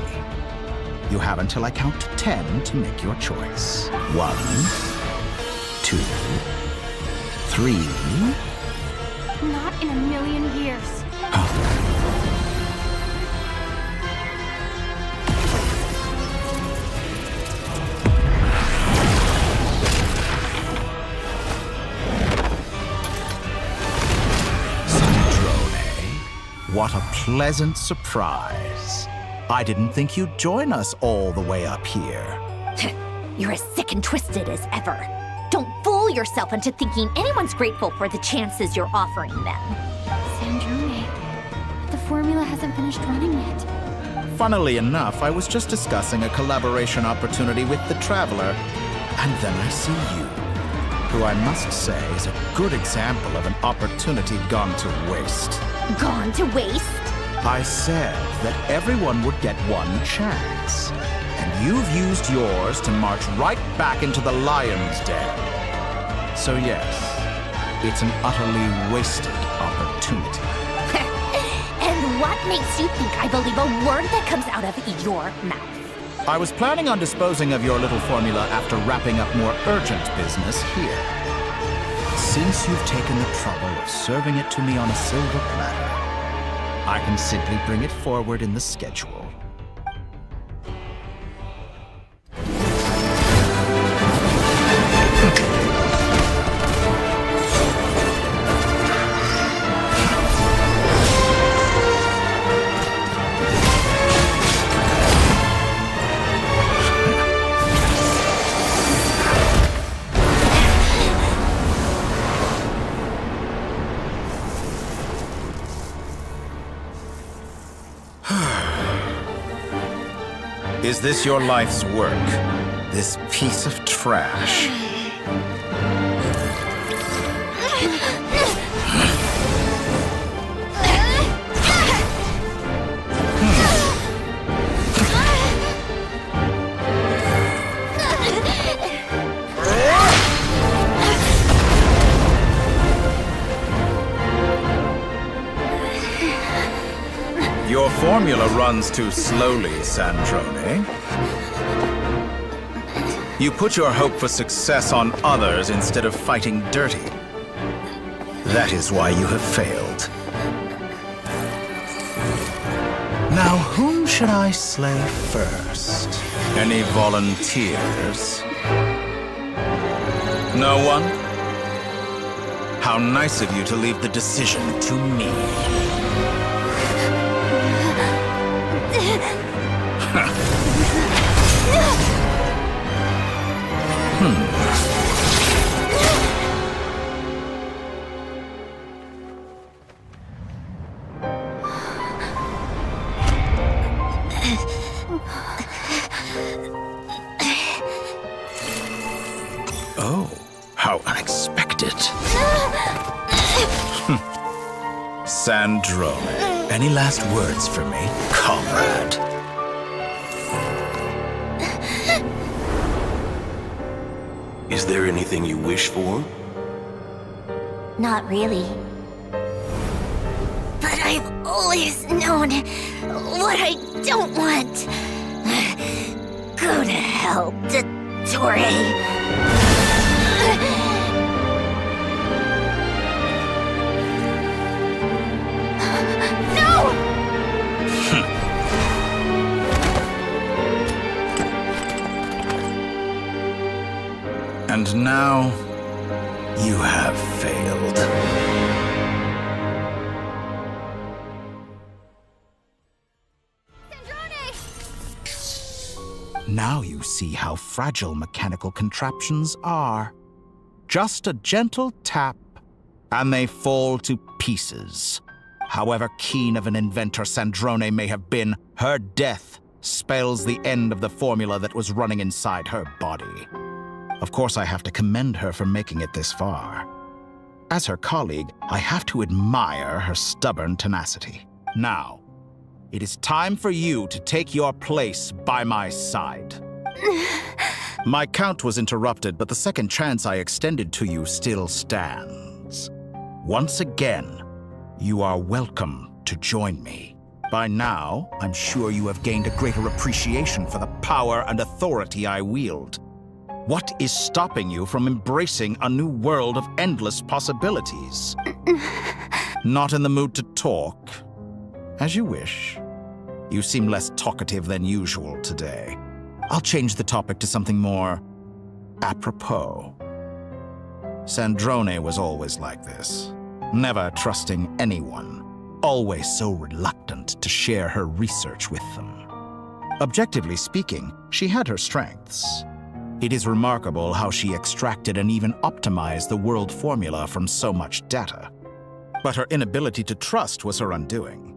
You have until I count to 10 to make your choice. 1, 2, 3. Not in a million years. What a pleasant surprise. I didn't think you'd join us all the way up here. You're as sick and twisted as ever. Don't fool yourself into thinking anyone's grateful for the chances you're offering them. Sandrone, the formula hasn't finished running yet. Funnily enough, I was just discussing a collaboration opportunity with the Traveler, and then I see you. who I must say is a good example of an opportunity gone to waste. Gone to waste? I said that everyone would get one chance, and you've used yours to march right back into the lion's den. So yes, it's an utterly wasted opportunity. And what makes you think I believe a word that comes out of your mouth? I was planning on disposing of your little formula after wrapping up more urgent business here. Since you've taken the trouble of serving it to me on a silver platter, I can simply bring it forward in the schedule. Is this your life's work? This piece of trash? Your formula runs too slowly, Sandrone. You put your hope for success on others instead of fighting dirty. That is why you have failed. Now, whom should I slay first? Any volunteers? No one? How nice of you to leave the decision to me. Oh, how unexpected. Sandrone, any last words for me, comrade? Is there anything you wish for? Not really. But I've always known what I don't want. Go to hell, Dottore. And now, you have failed. Now you see how fragile mechanical contraptions are. Just a gentle tap, and they fall to pieces. However keen of an inventor Sandrone may have been, her death spells the end of the formula that was running inside her body. Of course, I have to commend her for making it this far. As her colleague, I have to admire her stubborn tenacity. Now, it is time for you to take your place by my side. My count was interrupted, but the second chance I extended to you still stands. Once again, you are welcome to join me. By now, I'm sure you have gained a greater appreciation for the power and authority I wield. What is stopping you from embracing a new world of endless possibilities? Not in the mood to talk? As you wish. You seem less talkative than usual today. I'll change the topic to something more apropos. Sandrone was always like this, never trusting anyone, always so reluctant to share her research with them. Objectively speaking, she had her strengths. It is remarkable how she extracted and even optimized the world formula from so much data. But her inability to trust was her undoing.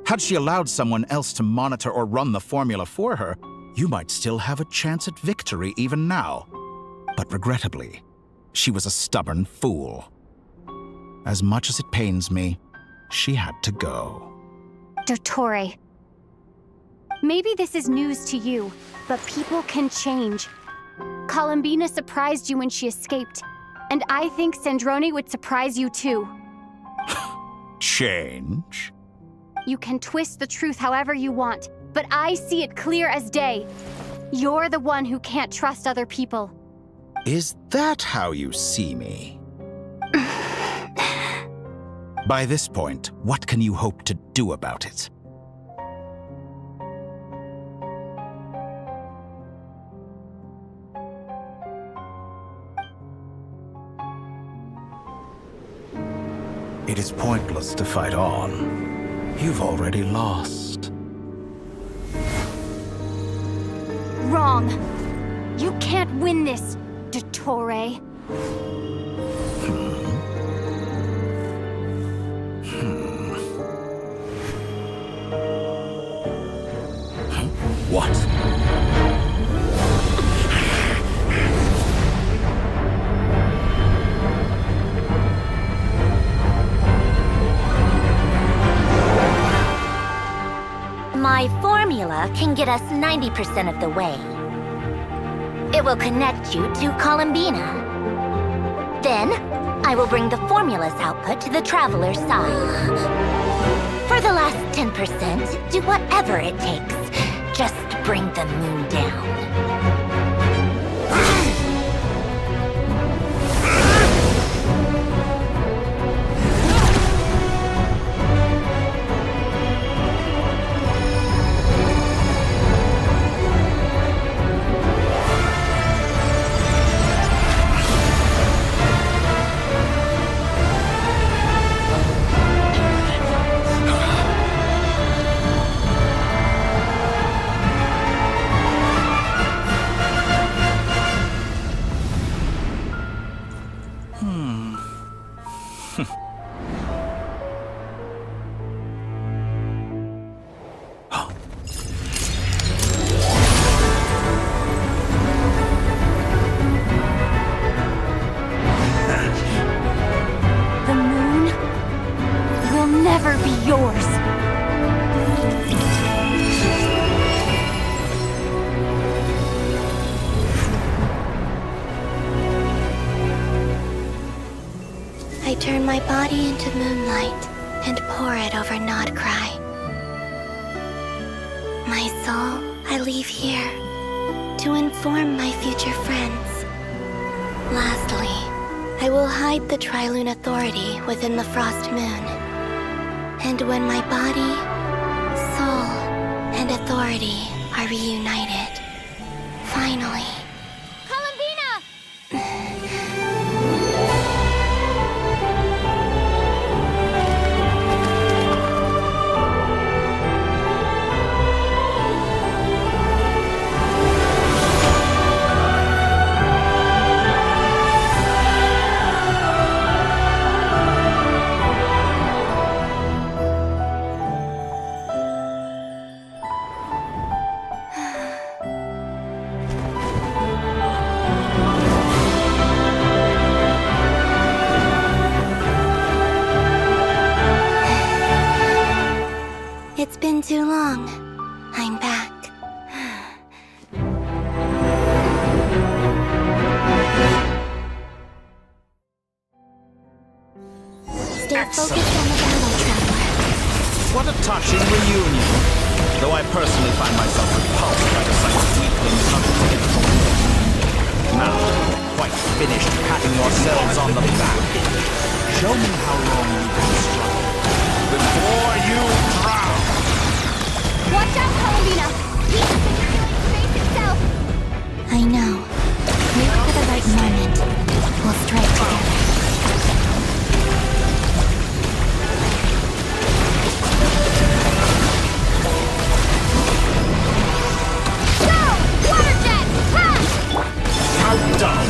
Had she allowed someone else to monitor or run the formula for her, you might still have a chance at victory even now. But regrettably, She was a stubborn fool. As much as it pains me, she had to go. Dottore. Maybe this is news to you, but people can change. Columbina surprised you when she escaped, and I think Sandrone would surprise you too. Change? You can twist the truth however you want, but I see it clear as day. You're the one who can't trust other people. Is that how you see me? By this point, what can you hope to do about it? It is pointless to fight on. You've already lost. Wrong. You can't win this, Dottore. What? My formula can get us 90% of the way. It will connect you to Columbina. Then, I will bring the formula's output to the Traveler's side. For the last 10%, do whatever it takes. Just bring the moon down. The moon will never be yours. I turn my body into moonlight and pour it over Nodcry. My soul I leave here to inform my future friends. Lastly, I will hide the Trilune Authority within the Frost Moon. And when my body, soul, and authority are reunited, finally... It's been too long. I'm back. Stay focused on the battle, Traveler. What a touching reunion. Though I personally find myself repulsed by the sight of weaklings unforgivable. Now, quite finished patting yourselves on the back. Show me how long you can struggle before you drown. Watch out, Columbina! He's manipulating space itself! I know. Wait for the right moment. We'll strike together. Go! Water jet! Ha! Countdown!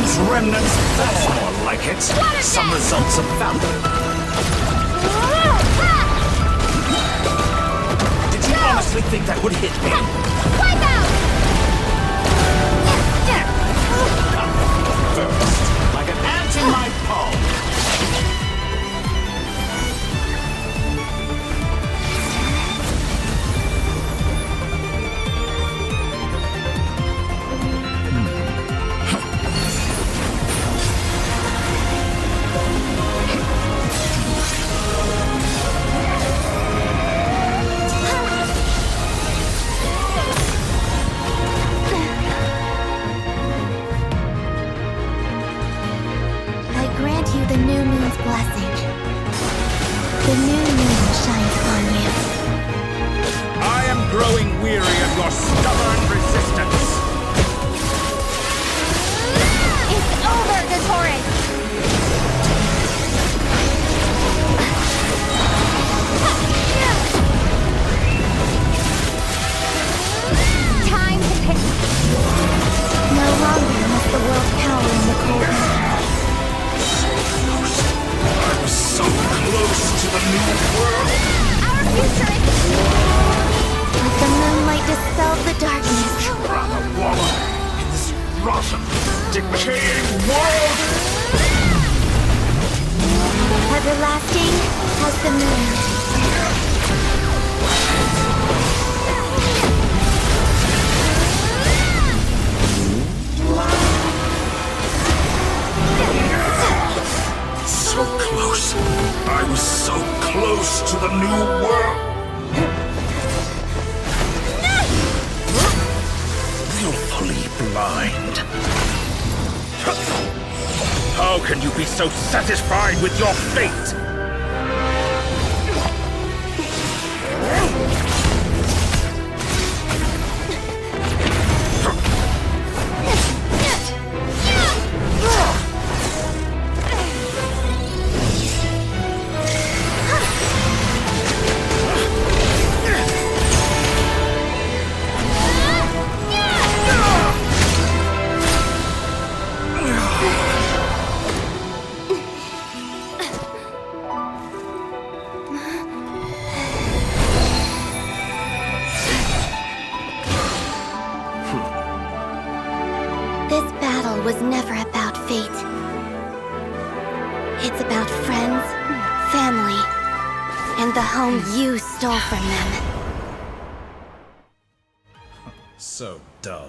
Moon's remnants, that's more like it. Some results of valor. Did you honestly think that would hit me? Wipe out! First, like an ant in my palm. The new moon's blessing. The new moon shines on you. I am growing weary of your stubborn resistance. It's over, Dottore! Time to pick. No longer must the world cower in the cold. I was so close to the new world. Our future is... Let the moonlight dispel the darkness. Rather wallow in this rotten, decaying world. Everlasting as the moon. So close. I was so close to the new world. Willfully blind. How can you be so satisfied with your fate? Was never about fate. It's about friends, family, and the home you stole from them. So dull.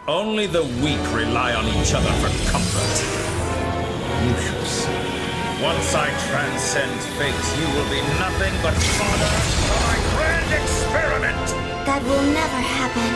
Only the weak rely on each other for comfort. Useless. Once I transcend fate, you will be nothing but fodder for my grand experiment. That will never happen.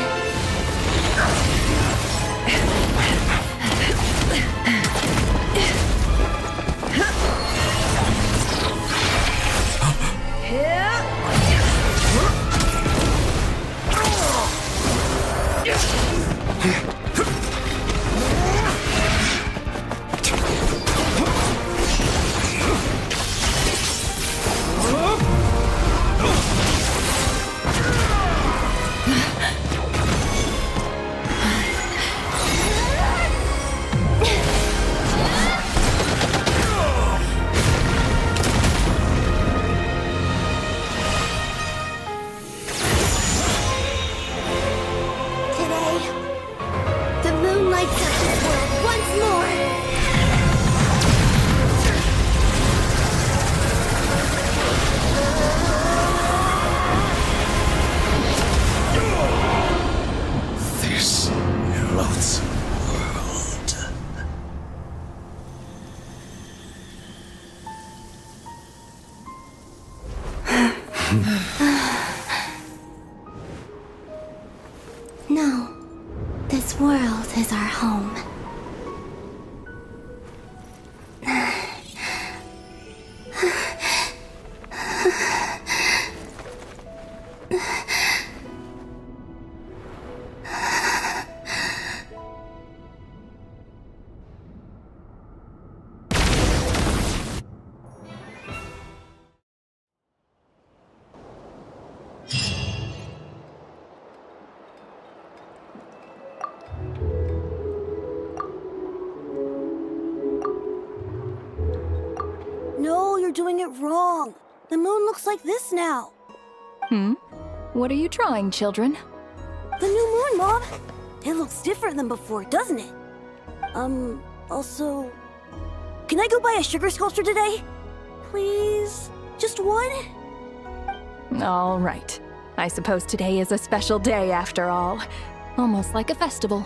No, this world is our home. are doing it wrong. The moon looks like this now. What are you trying, children? The new moon, Mom. It looks different than before, doesn't it? Also... Can I go buy a sugar sculpture today? Please? Just one? All right. I suppose today is a special day after all. Almost like a festival.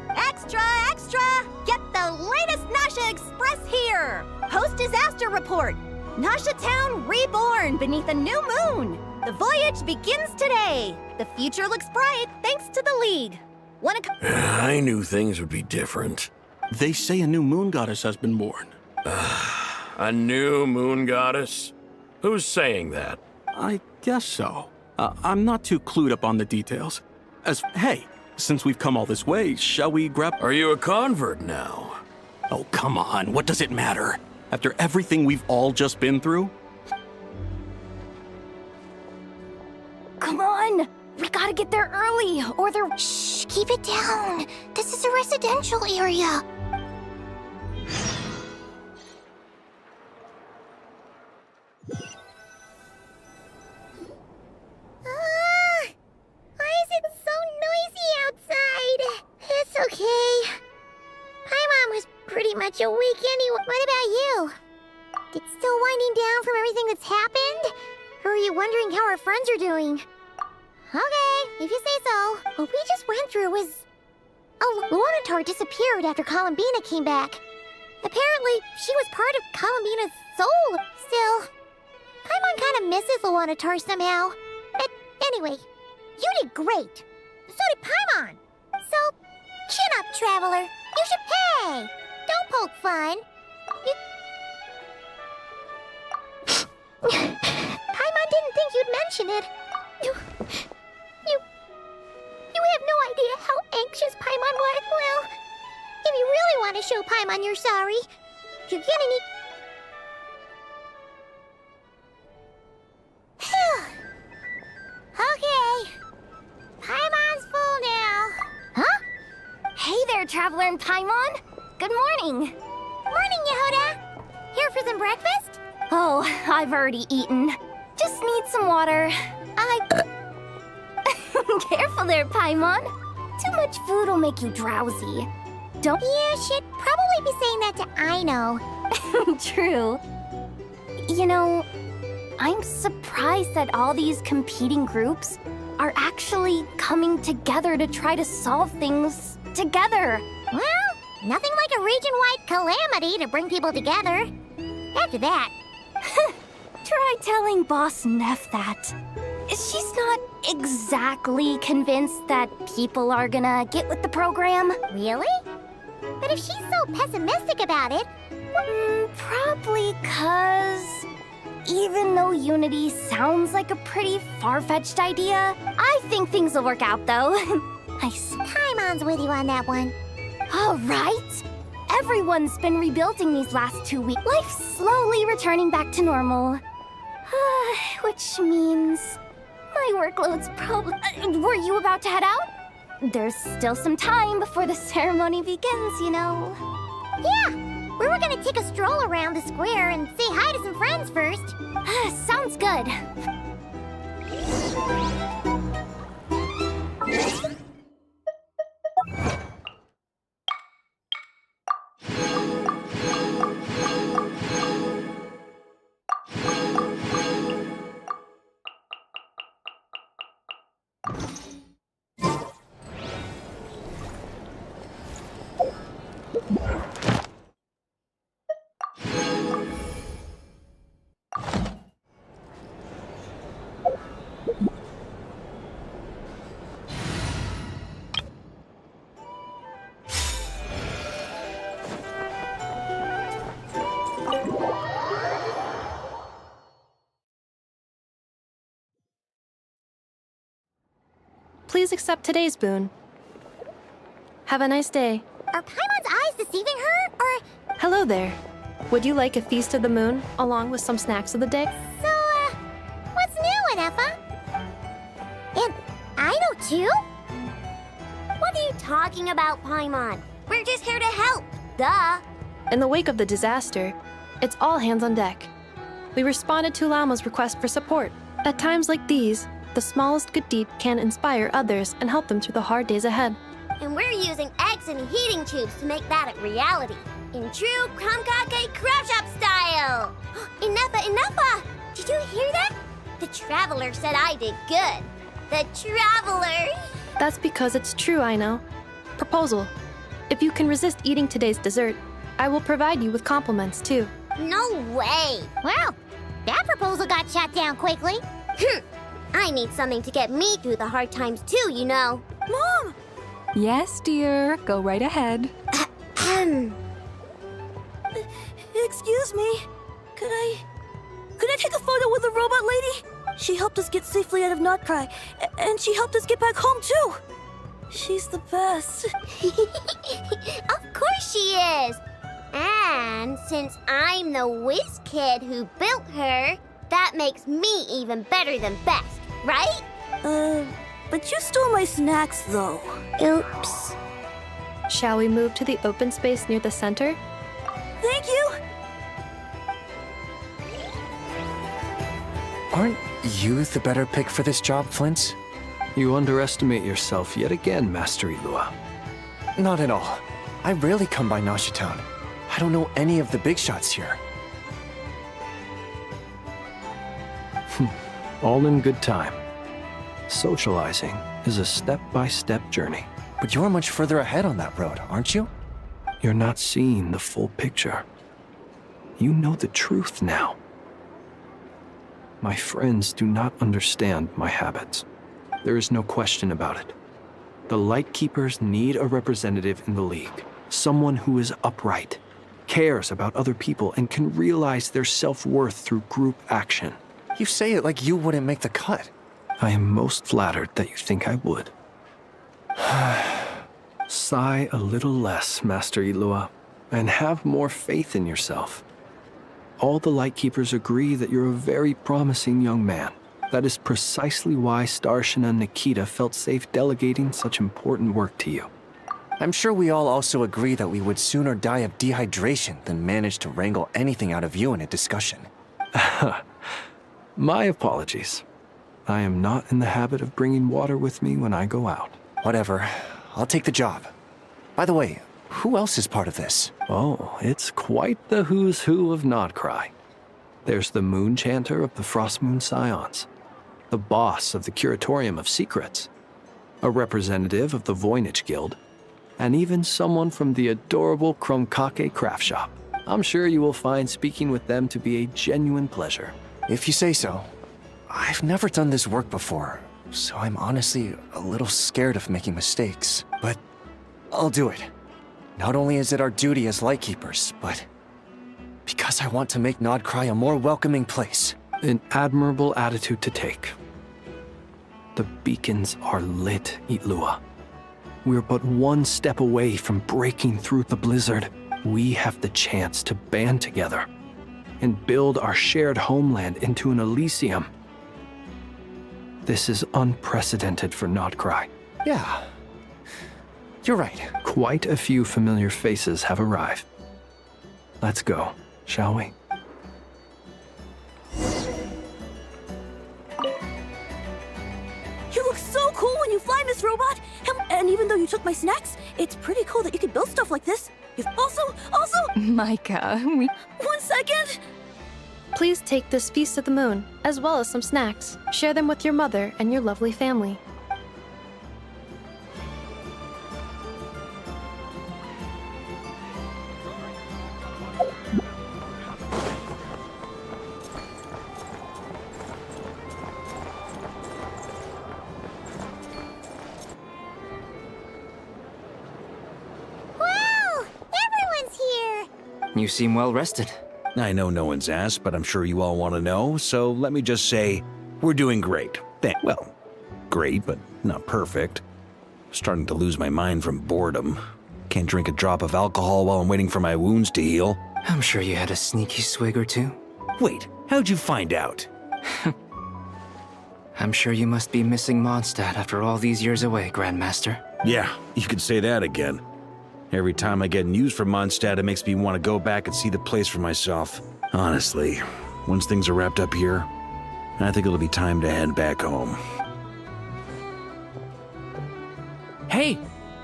Extra, extra! Get the latest Nasha Express here! Post-disaster report! Nasha Town reborn beneath a new moon! The voyage begins today! The future looks bright thanks to the League. I knew things would be different. They say a new moon goddess has been born. A new moon goddess? Who's saying that? I guess so. I'm not too clued up on the details. Hey, since we've come all this way, shall we grab... Are you a convert now? Oh, come on. What does it matter? After everything we've all just been through? Come on! We gotta get there early, or they're... Shh, keep it down. This is a residential area. Why is it so noisy outside? It's okay. Paimon was pretty much awake anyway. What about you? It's still winding down from everything that's happened? Or are you wondering how our friends are doing? Okay, if you say so. What we just went through was... Luanatar disappeared after Columbina came back. Apparently, she was part of Columbina's soul. Still, Paimon kind of misses Luanatar somehow. But anyway, you did great. So did Paimon. So, chin up, Traveler. You should pay. Don't poke fun. Paimon didn't think you'd mention it. You have no idea how anxious Paimon was. Well, if you really want to show Paimon you're sorry, you're gonna need... Okay. Paimon's full now. Huh? Hey there, Traveler and Paimon. Good morning. Morning, Yehuda. Here for some breakfast? Oh, I've already eaten. Just need some water. Careful there, Paimon. Too much food will make you drowsy. Don't... You should probably be saying that to Aino. True. You know, I'm surprised that all these competing groups are actually coming together to try to solve things together. Well, nothing like a region-wide calamity to bring people together. After that... Try telling Boss Neff that. She's not exactly convinced that people are gonna get with the program. Really? But if she's so pessimistic about it... Probably 'cause... even though Unity sounds like a pretty far-fetched idea, I think things will work out, though. Paimon's with you on that one. All right. Everyone's been rebuilding these last 2 weeks. Life's slowly returning back to normal. Which means... my workload's probably... were you about to head out? There's still some time before the ceremony begins, you know. Yeah, we were gonna take a stroll around the square and say hi to some friends first. Sounds good. Please accept today's boon. Have a nice day. Are Paimon's eyes deceiving her, or... Hello there. Would you like a feast of the moon, along with some snacks of the day? So, what's new, Anefa? And Aino, too? What are you talking about, Paimon? We're just here to help, duh. In the wake of the disaster, it's all hands on deck. We responded to Lama's request for support. At times like these, the smallest good deed can inspire others and help them through the hard days ahead. And we're using eggs and heating tubes to make that a reality. In true Krumkake Crab Shop style! Enough! Did you hear that? The Traveler said I did good. The Traveler! That's because it's true, I know. Proposal. If you can resist eating today's dessert, I will provide you with compliments, too. No way! Well, that proposal got shot down quickly. I need something to get me through the hard times too, you know. Mom! Yes, dear. Go right ahead. Excuse me. Could I take a photo with the robot lady? She helped us get safely out of Notcry, and she helped us get back home too. She's the best. Of course she is! And since I'm the whiz kid who built her, that makes me even better than best, right? But you stole my snacks, though. Oops. Shall we move to the open space near the center? Thank you! Aren't you the better pick for this job, Flint? You underestimate yourself yet again, Master Ilua. Not at all. I rarely come by Nasha Town. I don't know any of the big shots here. All in good time. Socializing is a step-by-step journey. But you're much further ahead on that road, aren't you? You're not seeing the full picture. You know the truth now. My friends do not understand my habits. There is no question about it. The Lightkeepers need a representative in the League. Someone who is upright, cares about other people, and can realize their self-worth through group action. You say it like you wouldn't make the cut. I am most flattered that you think I would. Sigh a little less, Master Ilua, and have more faith in yourself. All the Lightkeepers agree that you're a very promising young man. That is precisely why Starshina Nikita felt safe delegating such important work to you. I'm sure we all also agree that we would sooner die of dehydration than manage to wrangle anything out of you in a discussion. My apologies. I am not in the habit of bringing water with me when I go out. Whatever. I'll take the job. By the way, who else is part of this? Oh, it's quite the who's who of Notcry. There's the Moon Chanter of the Frostmoon Scions, the boss of the Curatorium of Secrets, a representative of the Voynich Guild, and even someone from the adorable Krumkake Craft Shop. I'm sure you will find speaking with them to be a genuine pleasure. If you say so. I've never done this work before, so I'm honestly a little scared of making mistakes. But I'll do it. Not only is it our duty as Lightkeepers, but because I want to make Notcry a more welcoming place. An admirable attitude to take. The beacons are lit, Ilua. We're but one step away from breaking through the blizzard. We have the chance to band together and build our shared homeland into an Elysium. This is unprecedented for Notcry. Yeah, you're right. Quite a few familiar faces have arrived. Let's go, shall we? You look so cool when you fly, Miss Robot! And even though you took my snacks, it's pretty cool that you can build stuff like this. You've also... Micah, we... 1 second! Please take this Feast of the Moon, as well as some snacks. Share them with your mother and your lovely family. Wow! Everyone's here! You seem well rested. I know no one's asked, but I'm sure you all want to know, so let me just say, we're doing great. Well, great, but not perfect. Starting to lose my mind from boredom. Can't drink a drop of alcohol while I'm waiting for my wounds to heal. I'm sure you had a sneaky swig or two. Wait, how'd you find out? I'm sure you must be missing Mondstadt after all these years away, Grandmaster. Yeah, you could say that again. Every time I get news from Mondstadt, it makes me want to go back and see the place for myself. Honestly, Once things are wrapped up here, I think it'll be time to head back home. Hey,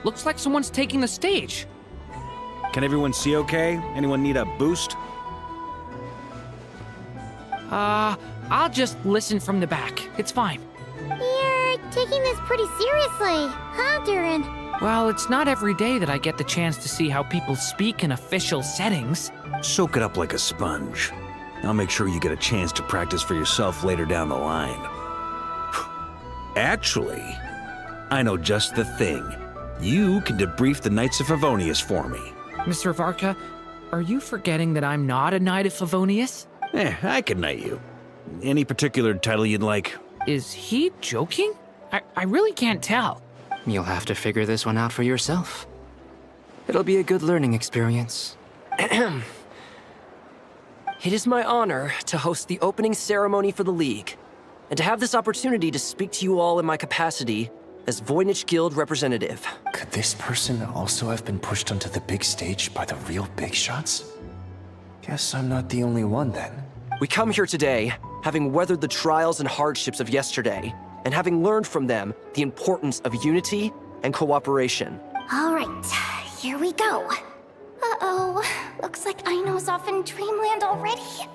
looks like someone's taking the stage. Can everyone see okay? Anyone need a boost? I'll just listen from the back. It's fine. You're taking this pretty seriously, huh, Durin? Well, it's not every day that I get the chance to see how people speak in official settings. Soak it up like a sponge. I'll make sure you get a chance to practice for yourself later down the line. Actually, I know just the thing. You can debrief the Knights of Favonius for me. Mr. Varka, are you forgetting that I'm not a Knight of Favonius? I can knight you. Any particular title you'd like? Is he joking? I really can't tell. You'll have to figure this one out for yourself. It'll be a good learning experience. It is my honor to host the opening ceremony for the League, and to have this opportunity to speak to you all in my capacity as Voynich Guild representative. Could this person also have been pushed onto the big stage by the real big shots? Guess I'm not the only one then. We come here today, having weathered the trials and hardships of yesterday, and having learned from them the importance of unity and cooperation. All right, here we go. Uh-oh, looks like Aino's off in Dreamland already.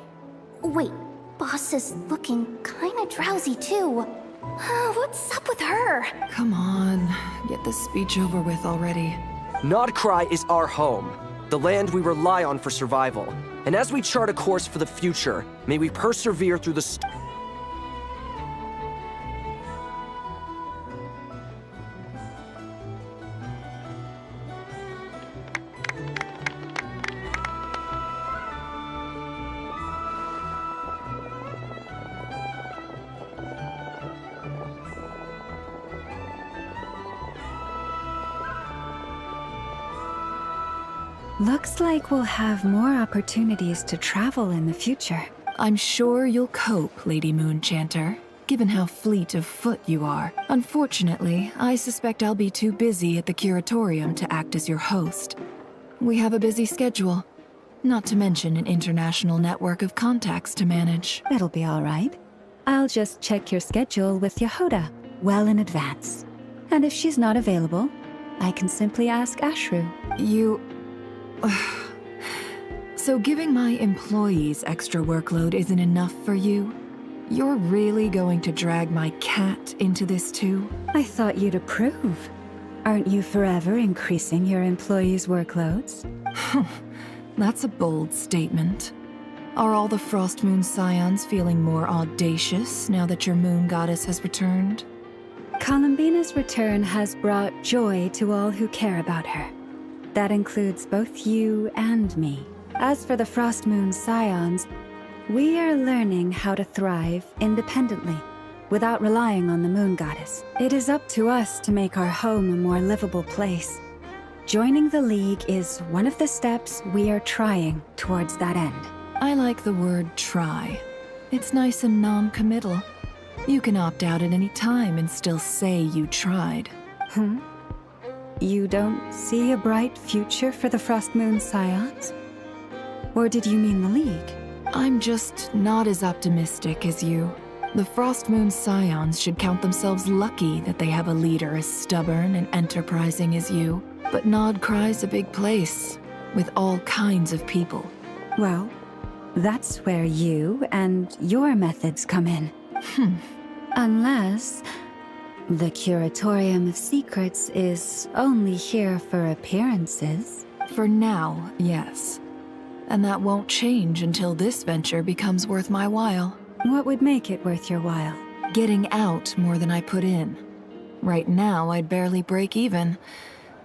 Wait, Boss is looking kinda drowsy too. What's up with her? Come on, get this speech over with already. Nodcry is our home, the land we rely on for survival. And as we chart a course for the future, may we persevere through the Looks like we'll have more opportunities to travel in the future. I'm sure you'll cope, Lady Moonchanter, given how fleet of foot you are. Unfortunately, I suspect I'll be too busy at the Curatorium to act as your host. We have a busy schedule, not to mention an international network of contacts to manage. It'll be all right. I'll just check your schedule with Yehoda well in advance. And if she's not available, I can simply ask Ashru. So giving my employees extra workload isn't enough for you? You're really going to drag my cat into this too? I thought you'd approve. Aren't you forever increasing your employees' workloads? That's a bold statement. Are all the Frost Moon Scions feeling more audacious now that your moon goddess has returned? Columbina's return has brought joy to all who care about her. That includes both you and me. As for the Frost Moon Scions, we are learning how to thrive independently, without relying on the moon goddess. It is up to us to make our home a more livable place. Joining the League is one of the steps we are trying towards that end. I like the word try. It's nice and non-committal. You can opt out at any time and still say you tried. You don't see a bright future for the Frost Moon Scions? Or did you mean the League? I'm just not as optimistic as you. The Frost Moon Scions should count themselves lucky that they have a leader as stubborn and enterprising as you. But Nodcry's a big place, with all kinds of people. Well, that's where you and your methods come in. Unless the Curatorium of Secrets is only here for appearances. For now, yes. And that won't change until this venture becomes worth my while. What would make it worth your while? Getting out more than I put in. Right now, I'd barely break even,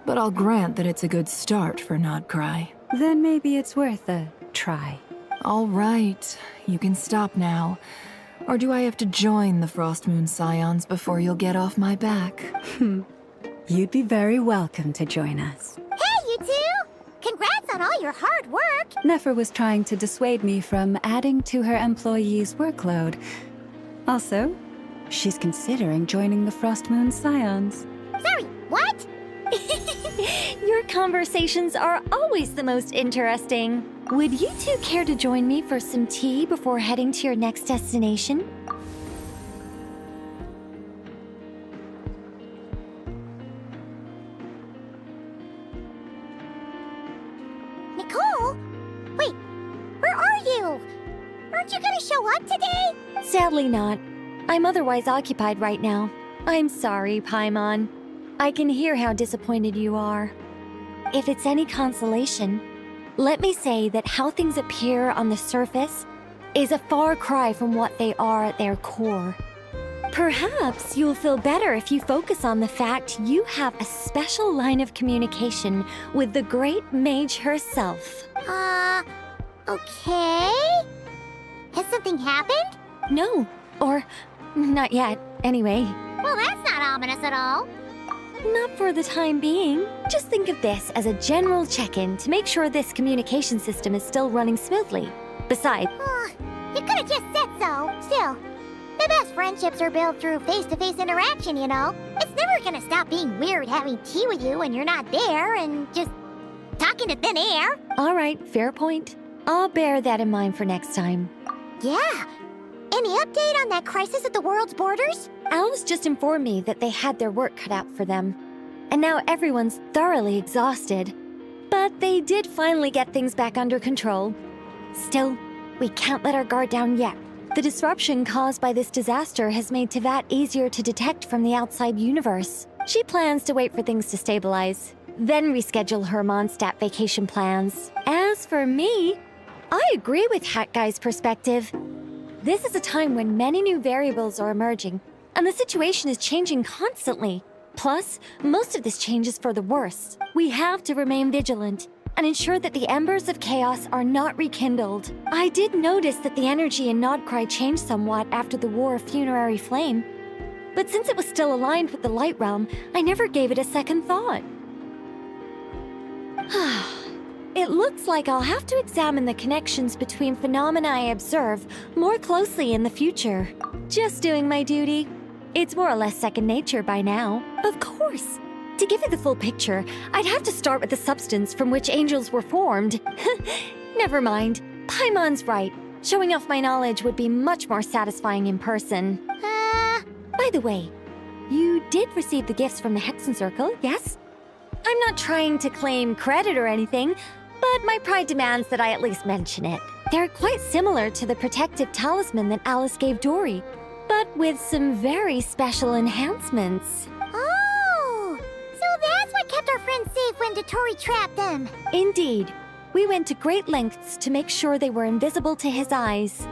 but I'll grant that it's a good start for Nodcry. Then maybe it's worth a try. All right, you can stop now. Or do I have to join the Frost Moon Scions before you'll get off my back? You'd be very welcome to join us. Hey, you two! Congrats on all your hard work! Nefer was trying to dissuade me from adding to her employees' workload. Also, she's considering joining the Frost Moon Scions. Sorry, what? Your conversations are always the most interesting. Would you two care to join me for some tea before heading to your next destination? Nicole? Wait, where are you? Aren't you gonna show up today? Sadly not. I'm otherwise occupied right now. I'm sorry, Paimon. I can hear how disappointed you are. If it's any consolation, let me say that how things appear on the surface is a far cry from what they are at their core. Perhaps you'll feel better if you focus on the fact you have a special line of communication with the great mage herself. Okay? Has something happened? No, or not yet, anyway. Well, that's not ominous at all. Not for the time being. Just think of this as a general check-in to make sure this communication system is still running smoothly. Besides, You could have just said so. Still, the best friendships are built through face-to-face interaction, you know? It's never gonna stop being weird having tea with you when you're not there and just talking to thin air. all right, fair point. I'll bear that in mind for next time. Yeah. Any update on that crisis at the world's borders? Alice just informed me that they had their work cut out for them. And now everyone's thoroughly exhausted. But they did finally get things back under control. Still, we can't let our guard down yet. The disruption caused by this disaster has made Tevat easier to detect from the outside universe. She plans to wait for things to stabilize, then reschedule her Mondstadt vacation plans. As for me, I agree with Hat Guy's perspective. This is a time when many new variables are emerging, and the situation is changing constantly. Plus, most of this change is for the worse. We have to remain vigilant and ensure that the embers of chaos are not rekindled. I did notice that the energy in Nodcry changed somewhat after the War of Funerary Flame, but since it was still aligned with the Light Realm, I never gave it a second thought. It looks like I'll have to examine the connections between phenomena I observe more closely in the future. Just doing my duty. It's more or less second nature by now. Of course. To give you the full picture, I'd have to start with the substance from which angels were formed. Never mind. Paimon's right. Showing off my knowledge would be much more satisfying in person. By the way, you did receive the gifts from the Hexen Circle, yes? I'm not trying to claim credit or anything, but my pride demands that I at least mention it. They're quite similar to the protective talisman that Alice gave Dory, but with some very special enhancements. Oh! So that's what kept our friends safe when Dotori trapped them. Indeed. We went to great lengths to make sure they were invisible to his eyes.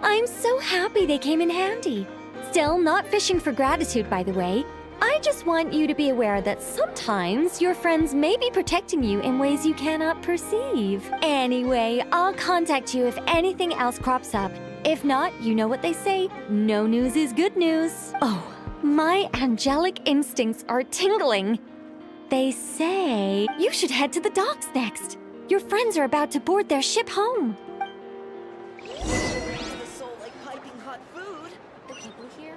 I'm so happy they came in handy. Still, not fishing for gratitude, by the way. I just want you to be aware that sometimes your friends may be protecting you in ways you cannot perceive. Anyway, I'll contact you if anything else crops up. If not, you know what they say, no news is good news. Oh, my angelic instincts are tingling. They say you should head to the docks next. Your friends are about to board their ship home. The soul like piping hot food. The people here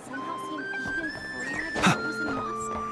somehow seem even freer than those in Mondstadt.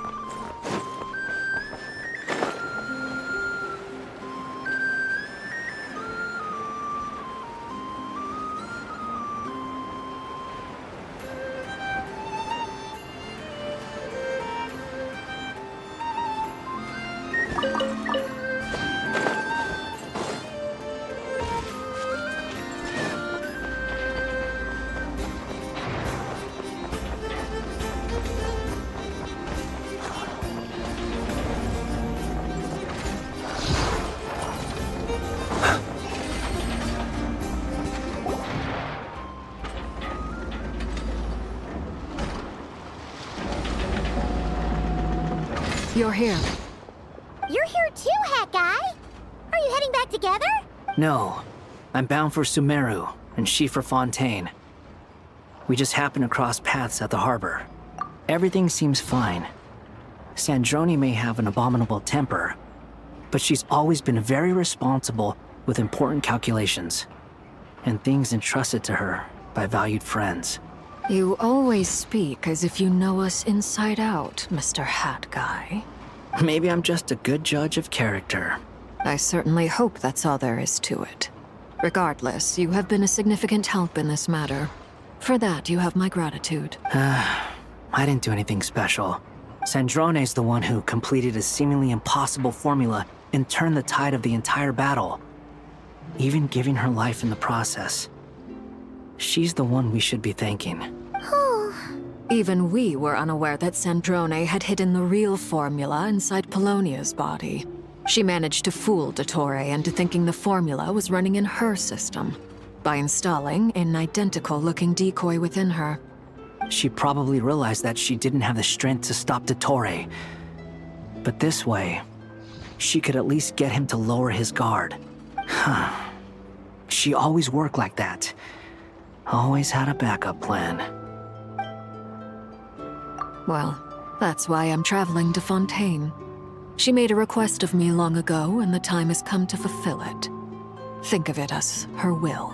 You're here. You're here too, Hat Guy. Are you heading back together? No. I'm bound for Sumeru, and she for Fontaine. We just happened to cross paths at the harbor. Everything seems fine. Sandrone may have an abominable temper, but she's always been very responsible with important calculations, and things entrusted to her by valued friends. You always speak as if you know us inside out, Mr. Hat Guy. Maybe I'm just a good judge of character. I certainly hope that's all there is to it. Regardless, you have been a significant help in this matter. For that, you have my gratitude. I didn't do anything special. Sandrone's the one who completed a seemingly impossible formula and turned the tide of the entire battle, even giving her life in the process. She's the one we should be thanking. Even we were unaware that Sandrone had hidden the real formula inside Polonia's body. She managed to fool Dottore into thinking the formula was running in her system by installing an identical-looking decoy within her. She probably realized that she didn't have the strength to stop Dottore. But this way, she could at least get him to lower his guard. She always worked like that. Always had a backup plan. Well, that's why I'm traveling to Fontaine. She made a request of me long ago, and the time has come to fulfill it. Think of it as her will.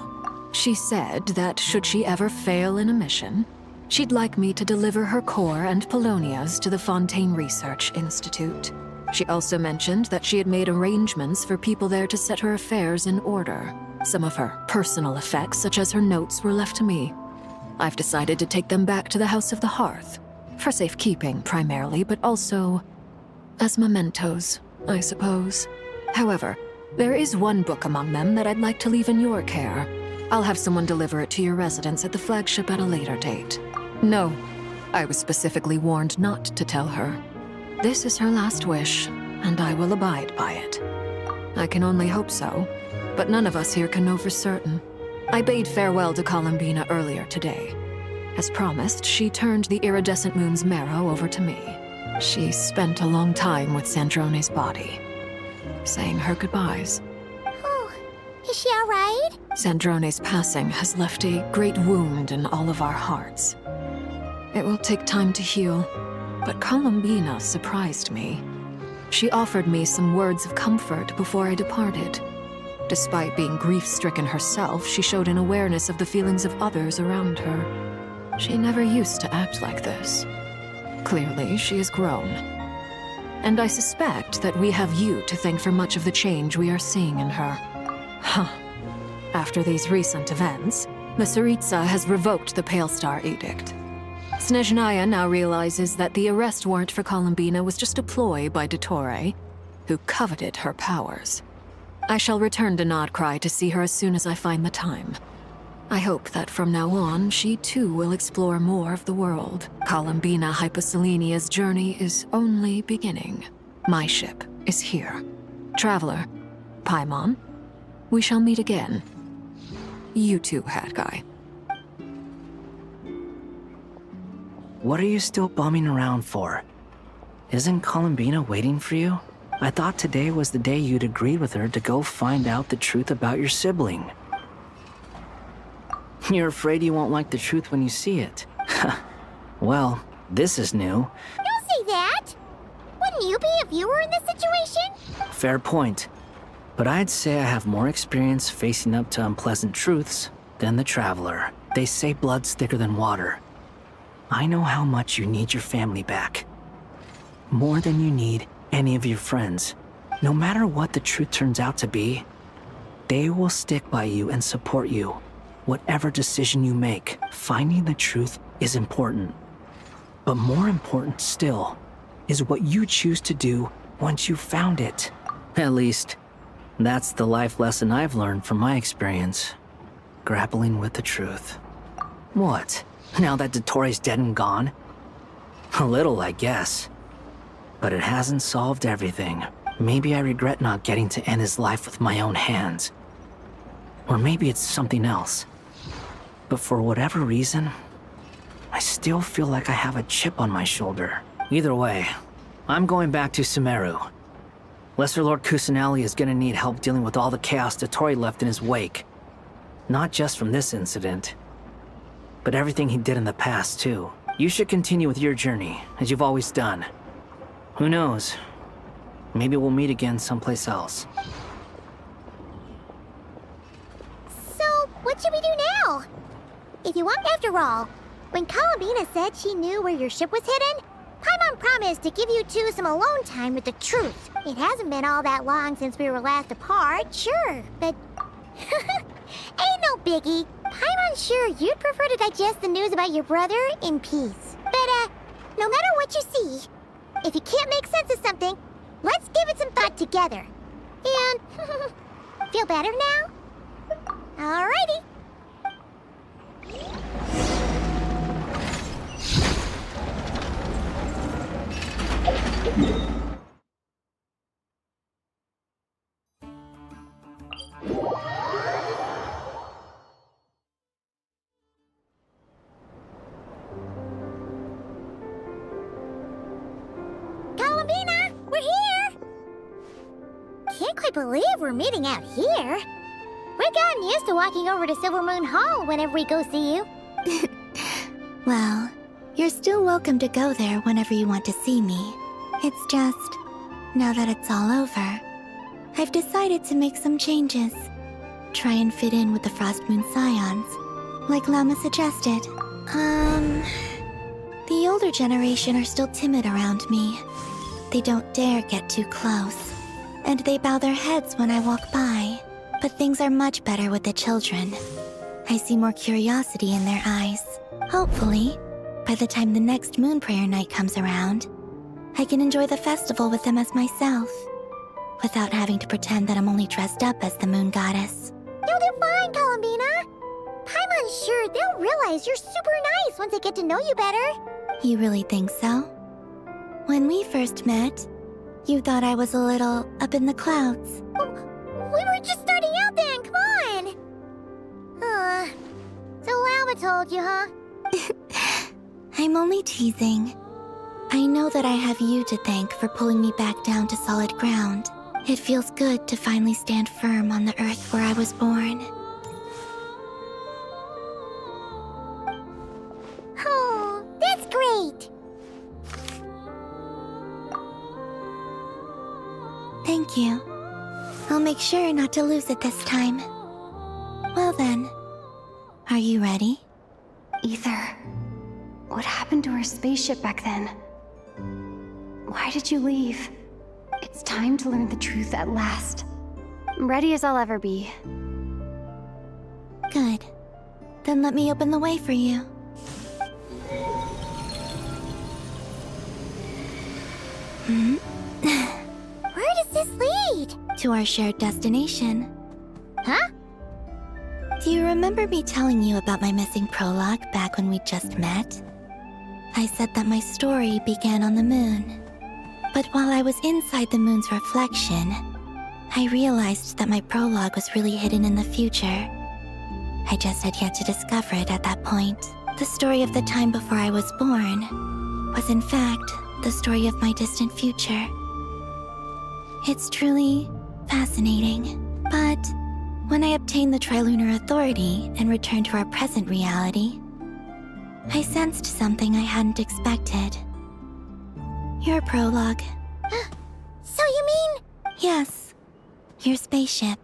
She said that should she ever fail in a mission, she'd like me to deliver her core and Polonia's to the Fontaine Research Institute. She also mentioned that she had made arrangements for people there to set her affairs in order. Some of her personal effects, such as her notes, were left to me. I've decided to take them back to the House of the Hearth. For safekeeping, primarily, but also as mementos, I suppose. However, there is one book among them that I'd like to leave in your care. I'll have someone deliver it to your residence at the flagship at a later date. No, I was specifically warned not to tell her. This is her last wish, and I will abide by it. I can only hope so, but none of us here can know for certain. I bade farewell to Columbina earlier today. As promised, she turned the iridescent moon's marrow over to me. She spent a long time with Sandrone's body, saying her goodbyes. Oh, is she all right? Sandrone's passing has left a great wound in all of our hearts. It will take time to heal, but Columbina surprised me. She offered me some words of comfort before I departed. Despite being grief-stricken herself, she showed an awareness of the feelings of others around her. She never used to act like this. Clearly, she has grown. And I suspect that we have you to thank for much of the change we are seeing in her. After these recent events, the Tsaritsa has revoked the Pale Star Edict. Snezhnaya now realizes that the arrest warrant for Columbina was just a ploy by Dottore, who coveted her powers. I shall return to Nodcry to see her as soon as I find the time. I hope that from now on, she too will explore more of the world. Columbina Hyposelenia's journey is only beginning. My ship is here. Traveler, Paimon, we shall meet again. You too, Hat Guy. What are you still bumming around for? Isn't Columbina waiting for you? I thought today was the day you'd agreed with her to go find out the truth about your sibling. You're afraid you won't like the truth when you see it. Well, this is new. Don't say that! Wouldn't you be if you were in this situation? Fair point. But I'd say I have more experience facing up to unpleasant truths than the Traveler. They say blood's thicker than water. I know how much you need your family back. More than you need any of your friends. No matter what the truth turns out to be, they will stick by you and support you. Whatever decision you make, finding the truth is important. But more important still is what you choose to do once you've found it. At least, that's the life lesson I've learned from my experience. Grappling with the truth. What? Now that Dottore's dead and gone? A little, I guess. But it hasn't solved everything. Maybe I regret not getting to end his life with my own hands. Or maybe it's something else. But for whatever reason, I still feel like I have a chip on my shoulder. Either way, I'm going back to Sumeru. Lesser Lord Kusanali is gonna need help dealing with all the chaos Dottore left in his wake. Not just from this incident, but everything he did in the past, too. You should continue with your journey, as you've always done. Who knows? Maybe we'll meet again someplace else. So, what should we do now? If you want, after all, When Columbina said she knew where your ship was hidden, Paimon promised to give you two some alone time with the truth. It hasn't been all that long since we were last apart, sure, but... ain't no biggie. Paimon's sure you'd prefer to digest the news about your brother in peace. But, no matter what you see, if you can't make sense of something, let's give it some thought together. And... feel better now? Alrighty. Columbina, we're here! Can't quite believe we're meeting out here. We've gotten used to walking over to Silver Moon Hall whenever we go see you. Well, you're still welcome to go there whenever you want to see me. It's just, now that it's all over, I've decided to make some changes. Try and fit in with the Frost Moon Scions, like Lama suggested. The older generation are still timid around me. They don't dare get too close, and they bow their heads when I walk by. But things are much better with the children. I see more curiosity in their eyes. Hopefully, by the time the next Moon Prayer Night comes around, I can enjoy the festival with them as myself, without having to pretend that I'm only dressed up as the Moon Goddess. You'll do fine, Columbina. Paimon's sure they'll realize you're super nice once they get to know you better. You really think so? When we first met, you thought I was a little up in the clouds. We were just starting out then, come on! So Lama told you, huh? I'm only teasing. I know that I have you to thank for pulling me back down to solid ground. It feels good to finally stand firm on the earth where I was born. Oh, that's great! Thank you. I'll make sure not to lose it this time. Well then, are you ready? Ether, what happened to our spaceship back then? Why did you leave? It's time to learn the truth at last. I'm ready as I'll ever be. Good. Then let me open the way for you. Where does this lead? To our shared destination. Huh? Do you remember me telling you about my missing prologue back when we just met? I said that my story began on the moon. But while I was inside the moon's reflection, I realized that my prologue was really hidden in the future. I just had yet to discover it at that point. The story of the time before I was born was in fact the story of my distant future. It's truly fascinating. But when I obtained the Trilunar Authority and returned to our present reality, I sensed something I hadn't expected. Your prologue. So you mean... Yes, your spaceship.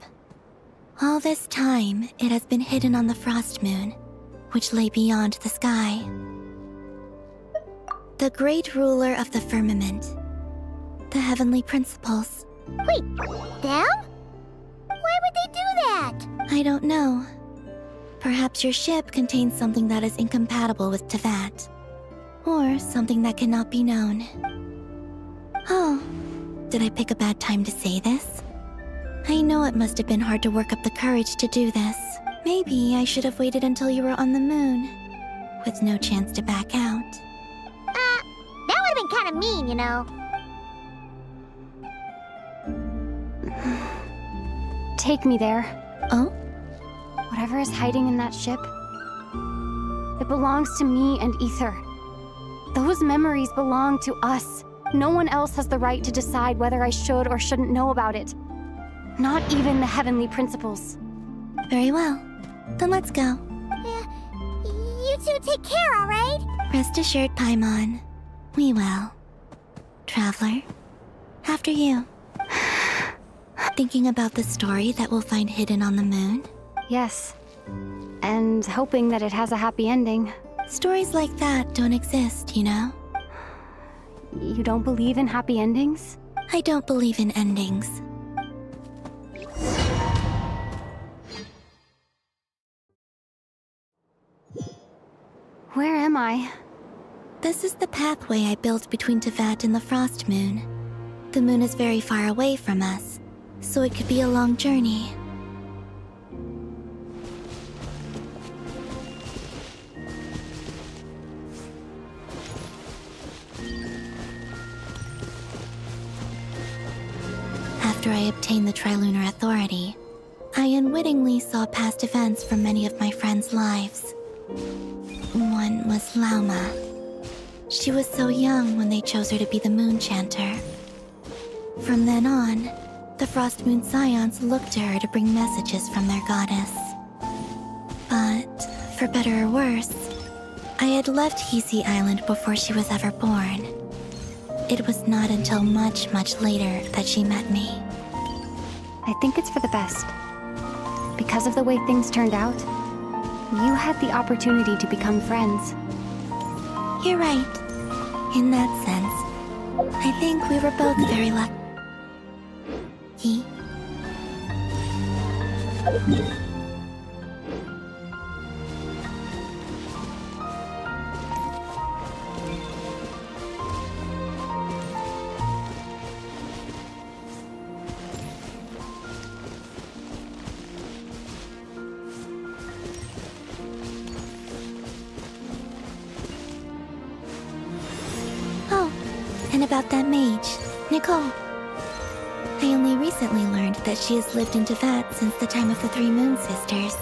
All this time, it has been hidden on the Frost Moon, which lay beyond the sky. The great ruler of the firmament. The heavenly principles. Wait, them? Why would they do that? I don't know. Perhaps your ship contains something that is incompatible with Tevat. Or something that cannot be known. Oh, did I pick a bad time to say this? I know it must have been hard to work up the courage to do this. Maybe I should have waited until you were on the moon, with no chance to back out. That would have been kind of mean, you know. Take me there. Oh? Whatever is hiding in that ship, it belongs to me and Ether. Those memories belong to us. No one else has the right to decide whether I should or shouldn't know about it. Not even the heavenly principles. Very well. Then let's go. You two take care, alright? Rest assured, Paimon. We will. Traveler, after you. Thinking about the story that we'll find hidden on the moon? Yes. And hoping that it has a happy ending. Stories like that don't exist, you know? You don't believe in happy endings? I don't believe in endings. Where am I? This is the pathway I built between Tevat and the Frost Moon. The moon is very far away from us, so it could be a long journey. After I obtained the Trilunar Authority, I unwittingly saw past events from many of my friends' lives. One was Lauma. She was so young when they chose her to be the Moon Chanter. From then on, the Frost Moon Scions looked to her to bring messages from their goddess. But, for better or worse, I had left Hisi Island before she was ever born. It was not until much, much later that she met me. I think it's for the best. Because of the way things turned out, you had the opportunity to become friends. You're right. In that sense, I think we were both very lucky. Oh, and about that mage, Nicole. I only recently learned that she has lived in Tevat since the time of the Three Moon Sisters.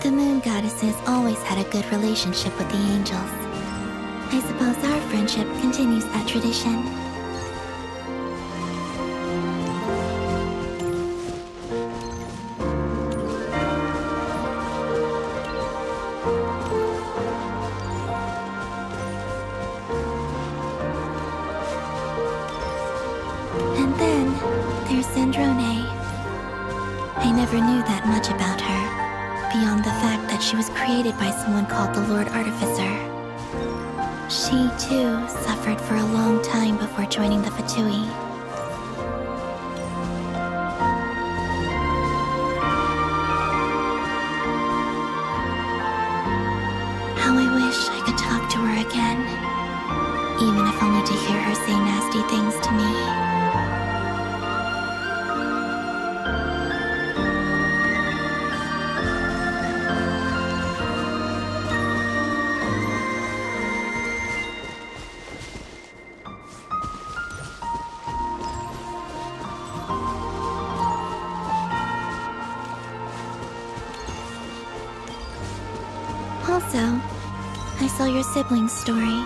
The Moon Goddesses always had a good relationship with the angels. I suppose our friendship continues that tradition. And then, there's Zandrone. I never knew that much about her, beyond the fact that she was created by someone called the Lord Artificer. She, too, suffered for a long time before joining the Fatui. How I wish I could talk to her again, even if only to hear her say nasty things to me. Also, I saw your sibling's story.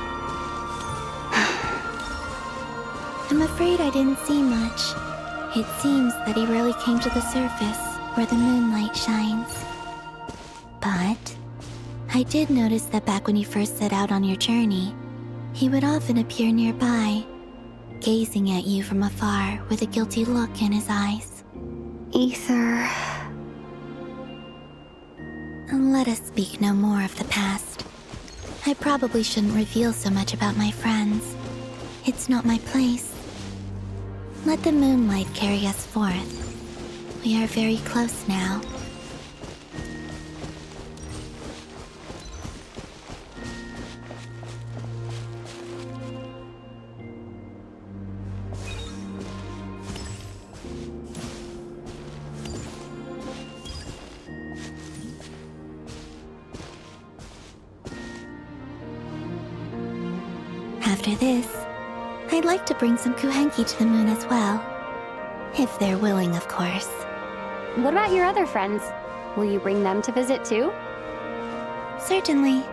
I'm afraid I didn't see much. It seems that he rarely came to the surface, where the moonlight shines. But I did notice that back when you first set out on your journey, he would often appear nearby, gazing at you from afar with a guilty look in his eyes. Ether. Let us speak no more of the past. I probably shouldn't reveal so much about my friends. It's not my place. Let the moonlight carry us forth. We are very close now. After this, I'd like to bring some Kuhenki to the moon as well. If they're willing, of course. What about your other friends? Will you bring them to visit too? Certainly.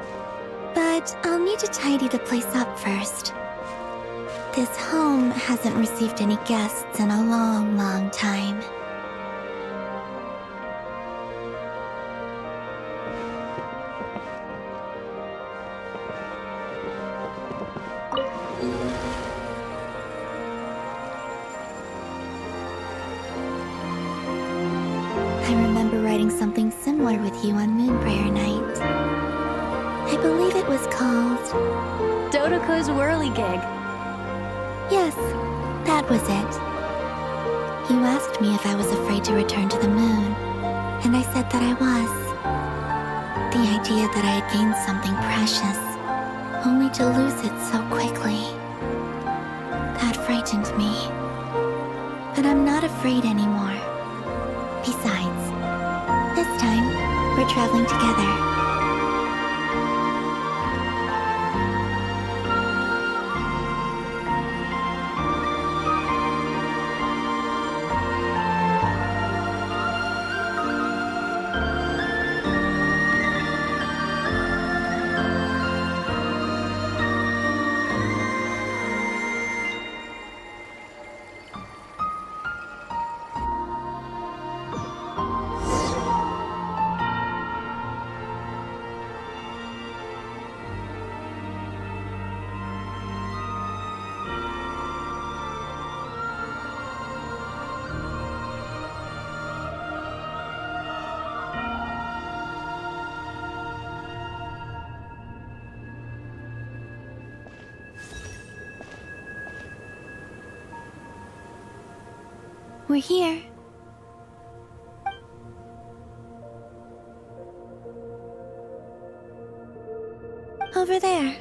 But I'll need to tidy the place up first. This home hasn't received any guests in a long, long time. I remember writing something similar with you on Moonprayer Night. I believe it was called... Dodoko's Whirligig. Yes, that was it. You asked me if I was afraid to return to the moon, and I said that I was. The idea that I had gained something precious, only to lose it so quickly. That frightened me. But I'm not afraid anymore. Besides, this time, we're traveling together. We're here. Over there.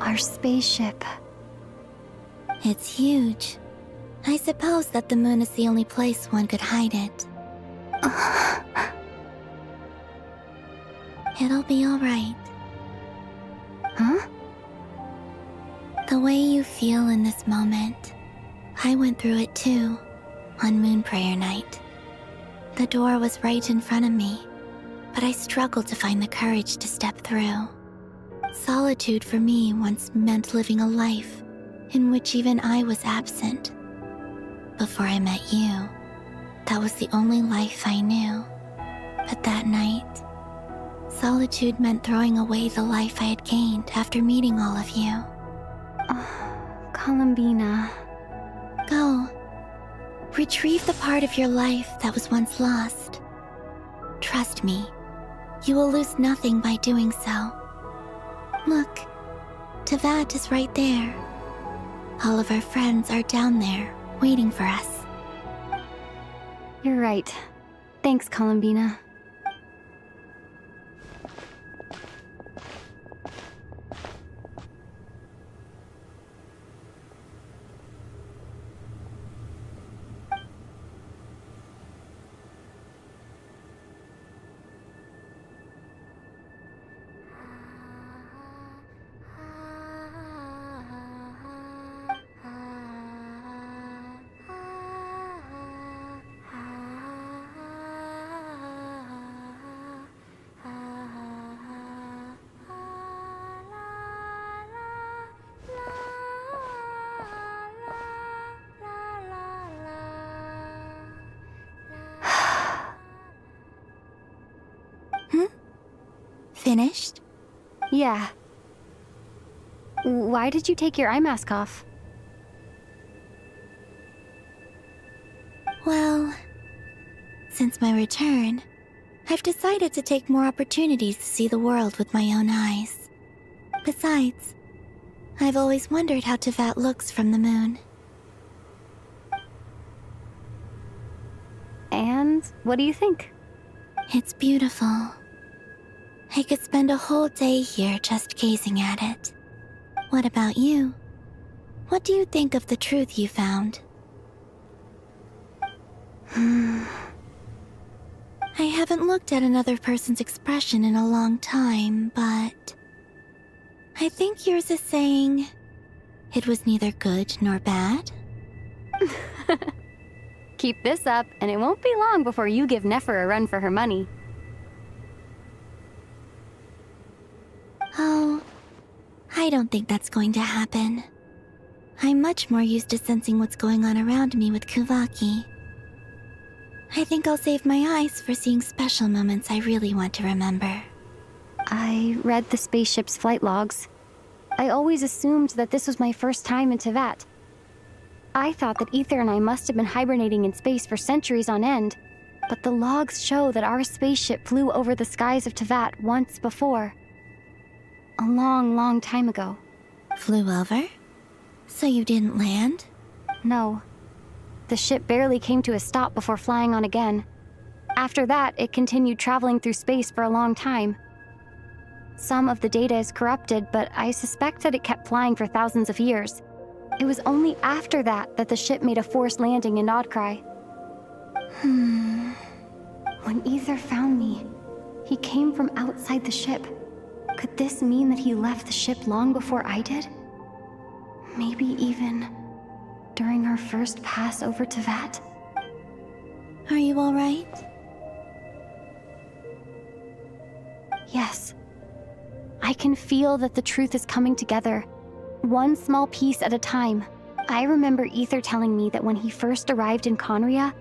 Our spaceship. It's huge. I suppose that the moon is the only place one could hide it. It'll be alright. Huh? The way you feel in this moment, I went through it too, on Moon Prayer Night. The door was right in front of me, but I struggled to find the courage to step through. Solitude for me once meant living a life in which even I was absent. Before I met you, that was the only life I knew. But that night, solitude meant throwing away the life I had gained after meeting all of you. Columbina. Go. Retrieve the part of your life that was once lost. Trust me, you will lose nothing by doing so. Look, Tevat is right there. All of our friends are down there, waiting for us. You're right. Thanks, Columbina. Finished? Yeah. Why did you take your eye mask off? Well, since my return, I've decided to take more opportunities to see the world with my own eyes. Besides, I've always wondered how Tevat looks from the moon. And what do you think? It's beautiful. I could spend a whole day here just gazing at it. What about you? What do you think of the truth you found? I haven't looked at another person's expression in a long time, but... I think yours is saying... it was neither good nor bad? Keep this up, and it won't be long before you give Nefer a run for her money. Oh, I don't think that's going to happen. I'm much more used to sensing what's going on around me with Kuvaki. I think I'll save my eyes for seeing special moments I really want to remember. I read the spaceship's flight logs. I always assumed that this was my first time in Tevat. I thought that Ether and I must have been hibernating in space for centuries on end, but the logs show that our spaceship flew over the skies of Tevat once before. A long, long time ago. Flew over? So you didn't land? No. The ship barely came to a stop before flying on again. After that, it continued traveling through space for a long time. Some of the data is corrupted, but I suspect that it kept flying for thousands of years. It was only after that that the ship made a forced landing in Nodcry. When Ether found me, he came from outside the ship. Could this mean that he left the ship long before I did? Maybe even during our first pass over Tevat? Are you alright? Yes. I can feel that the truth is coming together, one small piece at a time. I remember Ether telling me that when he first arrived in Conria,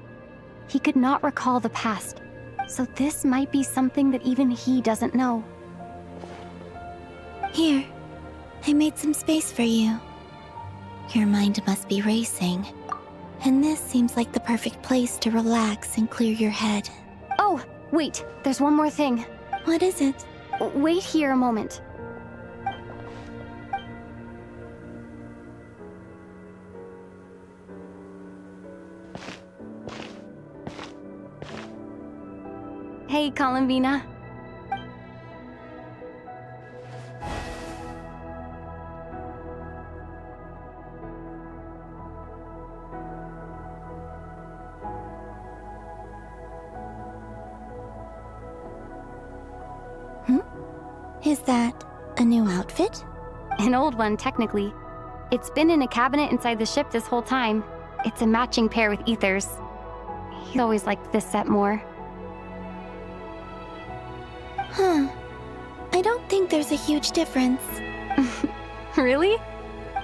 he could not recall the past. So this might be something that even he doesn't know. Here, I made some space for you. Your mind must be racing, and this seems like the perfect place to relax and clear your head. Oh, wait, there's one more thing. What is it? Wait here a moment. Hey, Columbina. Is that a new outfit? An old one, technically. It's been in a cabinet inside the ship this whole time. It's a matching pair with Ether's. He always liked this set more. I don't think there's a huge difference. Really?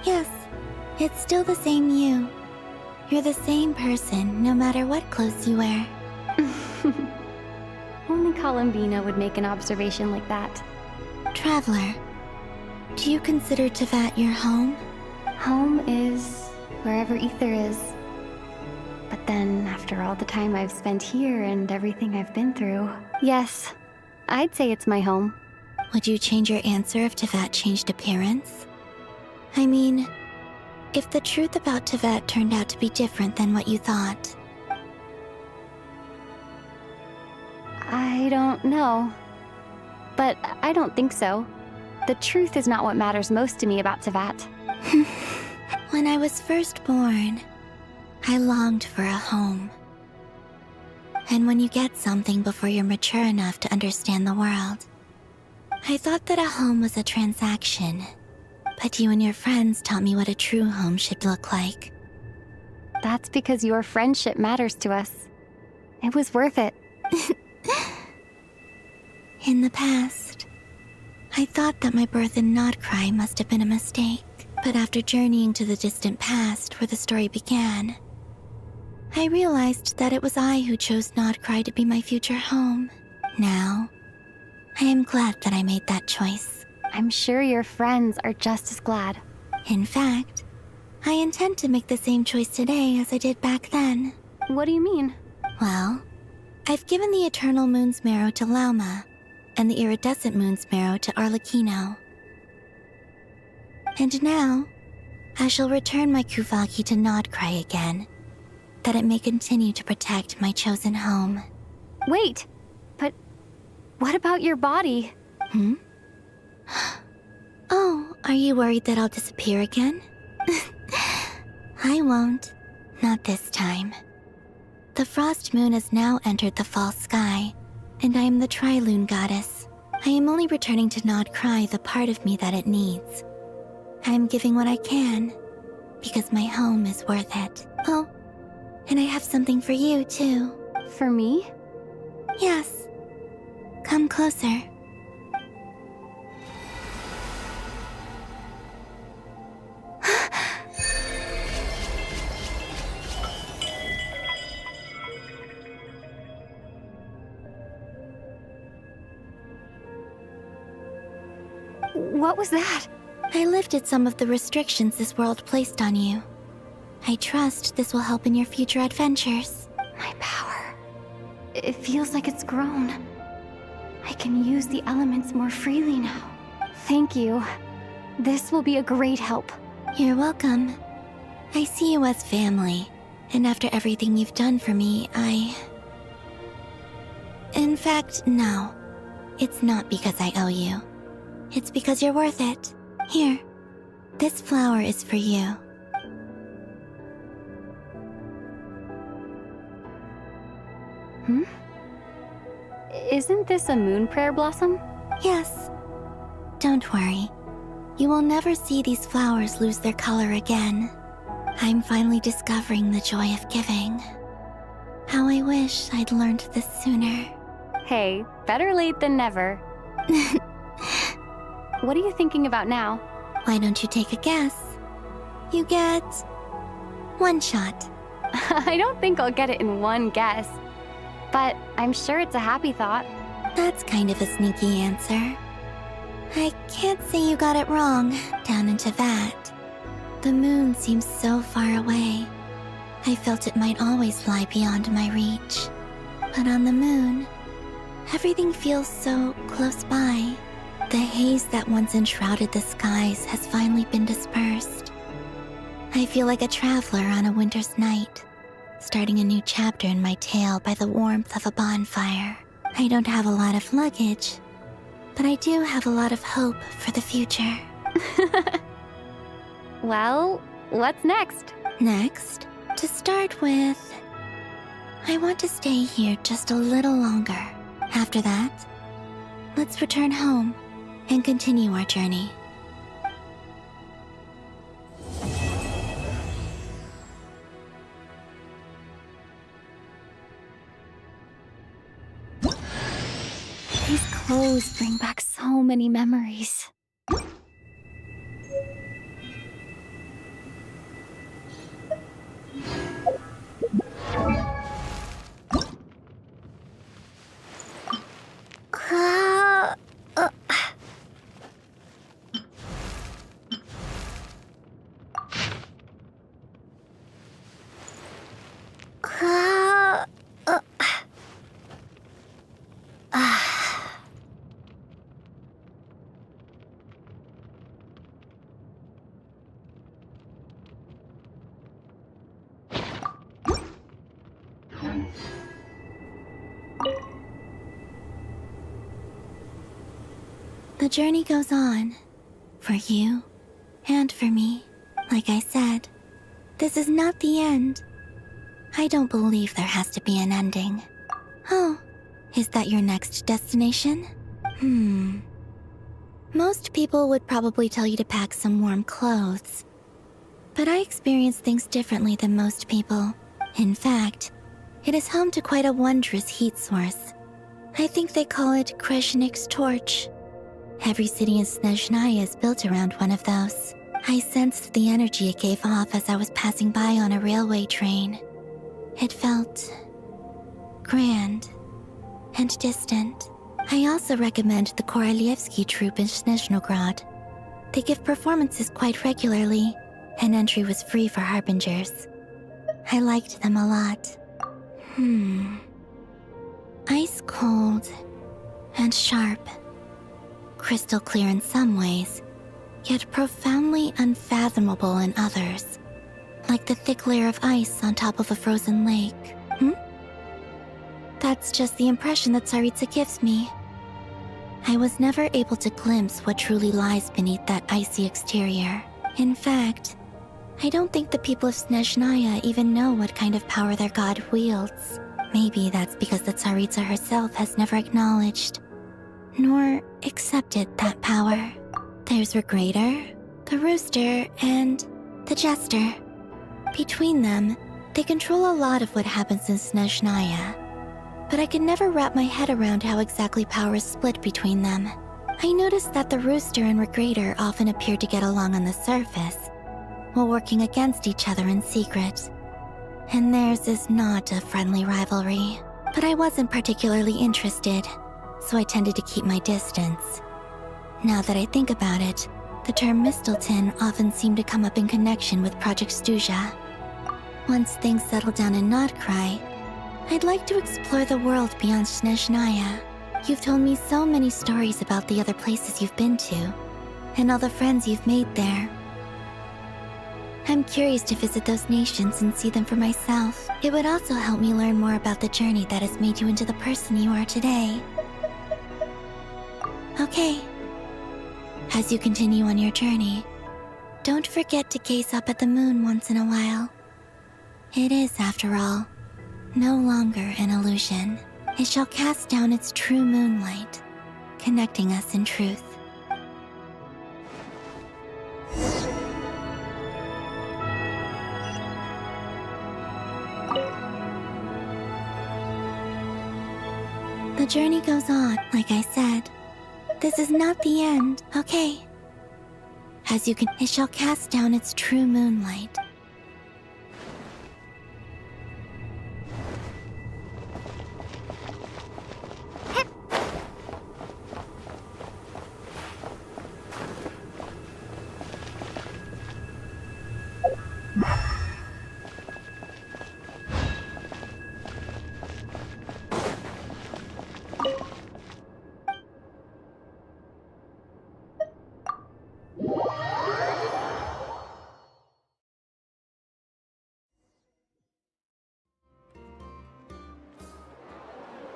Yes. It's still the same you. You're the same person, no matter what clothes you wear. Only Columbina would make an observation like that. Traveler, do you consider Tevat your home? Home is wherever Ether is. But then, after all the time I've spent here and everything I've been through, yes, I'd say it's my home. Would you change your answer if Tevat changed appearance? I mean, if the truth about Tevat turned out to be different than what you thought. I don't know. But I don't think so. The truth is not what matters most to me about Tevat. When I was first born, I longed for a home. And when you get something before you're mature enough to understand the world, I thought that a home was a transaction. But you and your friends taught me what a true home should look like. That's because your friendship matters to us. It was worth it. In the past, I thought that my birth in Nodcry must have been a mistake. But after journeying to the distant past where the story began, I realized that it was I who chose Nodcry to be my future home. Now, I am glad that I made that choice. I'm sure your friends are just as glad. In fact, I intend to make the same choice today as I did back then. What do you mean? Well, I've given the Eternal Moon's Marrow to Lauma, and the Iridescent Moon's Marrow to Arlecchino. And now, I shall return my Kuvaki to Nodcry again, that it may continue to protect my chosen home. Wait, but what about your body? Oh, are you worried that I'll disappear again? I won't. Not this time. The Frost Moon has now entered the false sky, and I am the Tri-Lune Goddess. I am only returning to Nodcry the part of me that it needs. I am giving what I can, because my home is worth it. Oh, and I have something for you, too. For me? Yes. Come closer. What was that? I lifted some of the restrictions this world placed on you. I trust this will help in your future adventures. My power. It feels like it's grown. I can use the elements more freely now. Thank you. This will be a great help. You're welcome. I see you as family, and after everything you've done for me, In fact, no. It's not because I owe you. It's because you're worth it. Here, this flower is for you. Isn't this a moon prayer blossom? Yes. Don't worry. You will never see these flowers lose their color again. I'm finally discovering the joy of giving. How I wish I'd learned this sooner. Hey, better late than never. What are you thinking about now? Why don't you take a guess? You get 1 shot. I don't think I'll get it in one guess. But I'm sure it's a happy thought. That's kind of a sneaky answer. I can't say you got it wrong, down into that. The moon seems so far away. I felt it might always lie beyond my reach. But on the moon, everything feels so close by. The haze that once enshrouded the skies has finally been dispersed. I feel like a traveler on a winter's night, starting a new chapter in my tale by the warmth of a bonfire. I don't have a lot of luggage, but I do have a lot of hope for the future. Well, what's next? Next, to start with, I want to stay here just a little longer. After that, let's return home and continue our journey. These clothes bring back so many memories. The journey goes on, for you and for me. Like I said, this is not the end. I don't believe there has to be an ending. Oh, is that your next destination? Most people would probably tell you to pack some warm clothes. But I experience things differently than most people. In fact, it is home to quite a wondrous heat source. I think they call it Kreshnik's torch. Every city in Snezhnaya is built around one of those. I sensed the energy it gave off as I was passing by on a railway train. It felt grand and distant. I also recommend the Korolievsky troupe in Snezhnograd. They give performances quite regularly, and entry was free for harbingers. I liked them a lot. Ice cold and sharp. Crystal clear in some ways, yet profoundly unfathomable in others. Like the thick layer of ice on top of a frozen lake. That's just the impression that Tsaritsa gives me. I was never able to glimpse what truly lies beneath that icy exterior. In fact, I don't think the people of Snezhnaya even know what kind of power their god wields. Maybe that's because the Tsaritsa herself has never acknowledged nor accepted that power. There's Regrator, the Rooster, and the Jester. Between them, they control a lot of what happens in Snezhnaya. But I can never wrap my head around how exactly power is split between them. I noticed that the Rooster and Regrator often appear to get along on the surface, while working against each other in secret. And theirs is not a friendly rivalry. But I wasn't particularly interested, so I tended to keep my distance. Now that I think about it, the term Mistelton often seemed to come up in connection with Project Stuja. Once things settle down in Notcry, I'd like to explore the world beyond Snezhnaya. You've told me so many stories about the other places you've been to, and all the friends you've made there. I'm curious to visit those nations and see them for myself. It would also help me learn more about the journey that has made you into the person you are today. Okay. As you continue on your journey, don't forget to gaze up at the moon once in a while. It is, after all, no longer an illusion. It shall cast down its true moonlight, connecting us in truth. The journey goes on, like I said. This is not the end, okay? As you can, it shall cast down its true moonlight.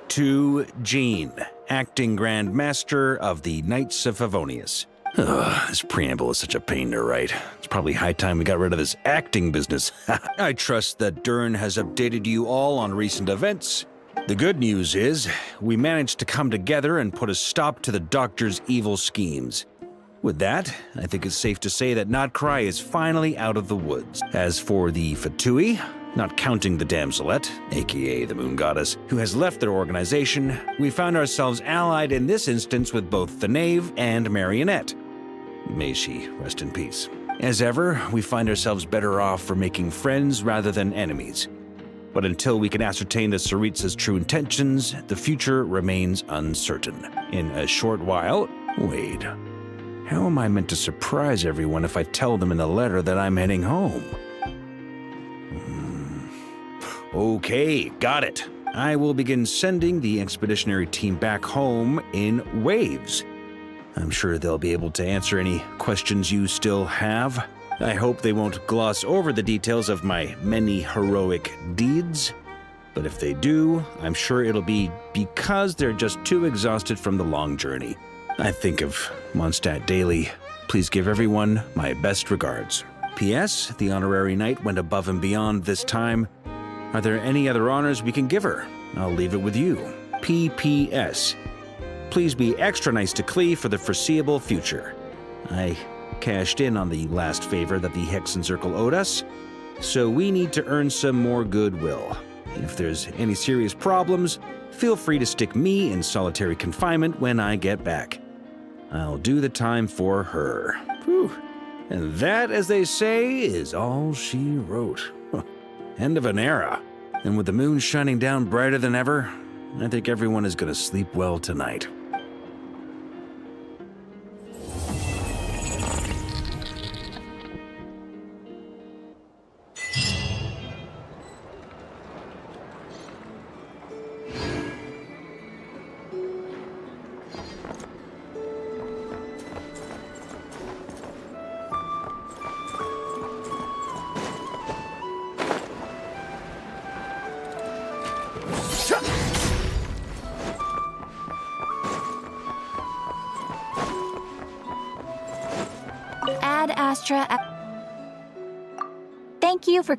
To Jean, acting Grand Master of the Knights of Favonius. Ugh, this preamble is such a pain to write. It's probably high time we got rid of this acting business. I trust that Dern has updated you all on recent events. The good news is, we managed to come together and put a stop to the Doctor's evil schemes. With that, I think it's safe to say that Notcry is finally out of the woods. As for the Fatui, not counting the Damselette, aka the Moon Goddess, who has left their organization, we found ourselves allied in this instance with both the Knave and Marionette. May she rest in peace. As ever, we find ourselves better off for making friends rather than enemies. But until we can ascertain the Tsaritsa's true intentions, the future remains uncertain. In a short while, wait, how am I meant to surprise everyone if I tell them in the letter that I'm heading home? Okay, got it. I will begin sending the expeditionary team back home in waves. I'm sure they'll be able to answer any questions you still have. I hope they won't gloss over the details of my many heroic deeds. But if they do, I'm sure it'll be because they're just too exhausted from the long journey. I think of Mondstadt daily. Please give everyone my best regards. P.S. The honorary knight went above and beyond this time. Are there any other honors we can give her? I'll leave it with you. P.P.S. Please be extra nice to Klee for the foreseeable future. I cashed in on the last favor that the Hexen Circle owed us, so we need to earn some more goodwill. If there's any serious problems, feel free to stick me in solitary confinement when I get back. I'll do the time for her. Whew. And that, as they say, is all she wrote. End of an era. And with the moon shining down brighter than ever, I think everyone is going to sleep well tonight. Ad Astra. Thank you for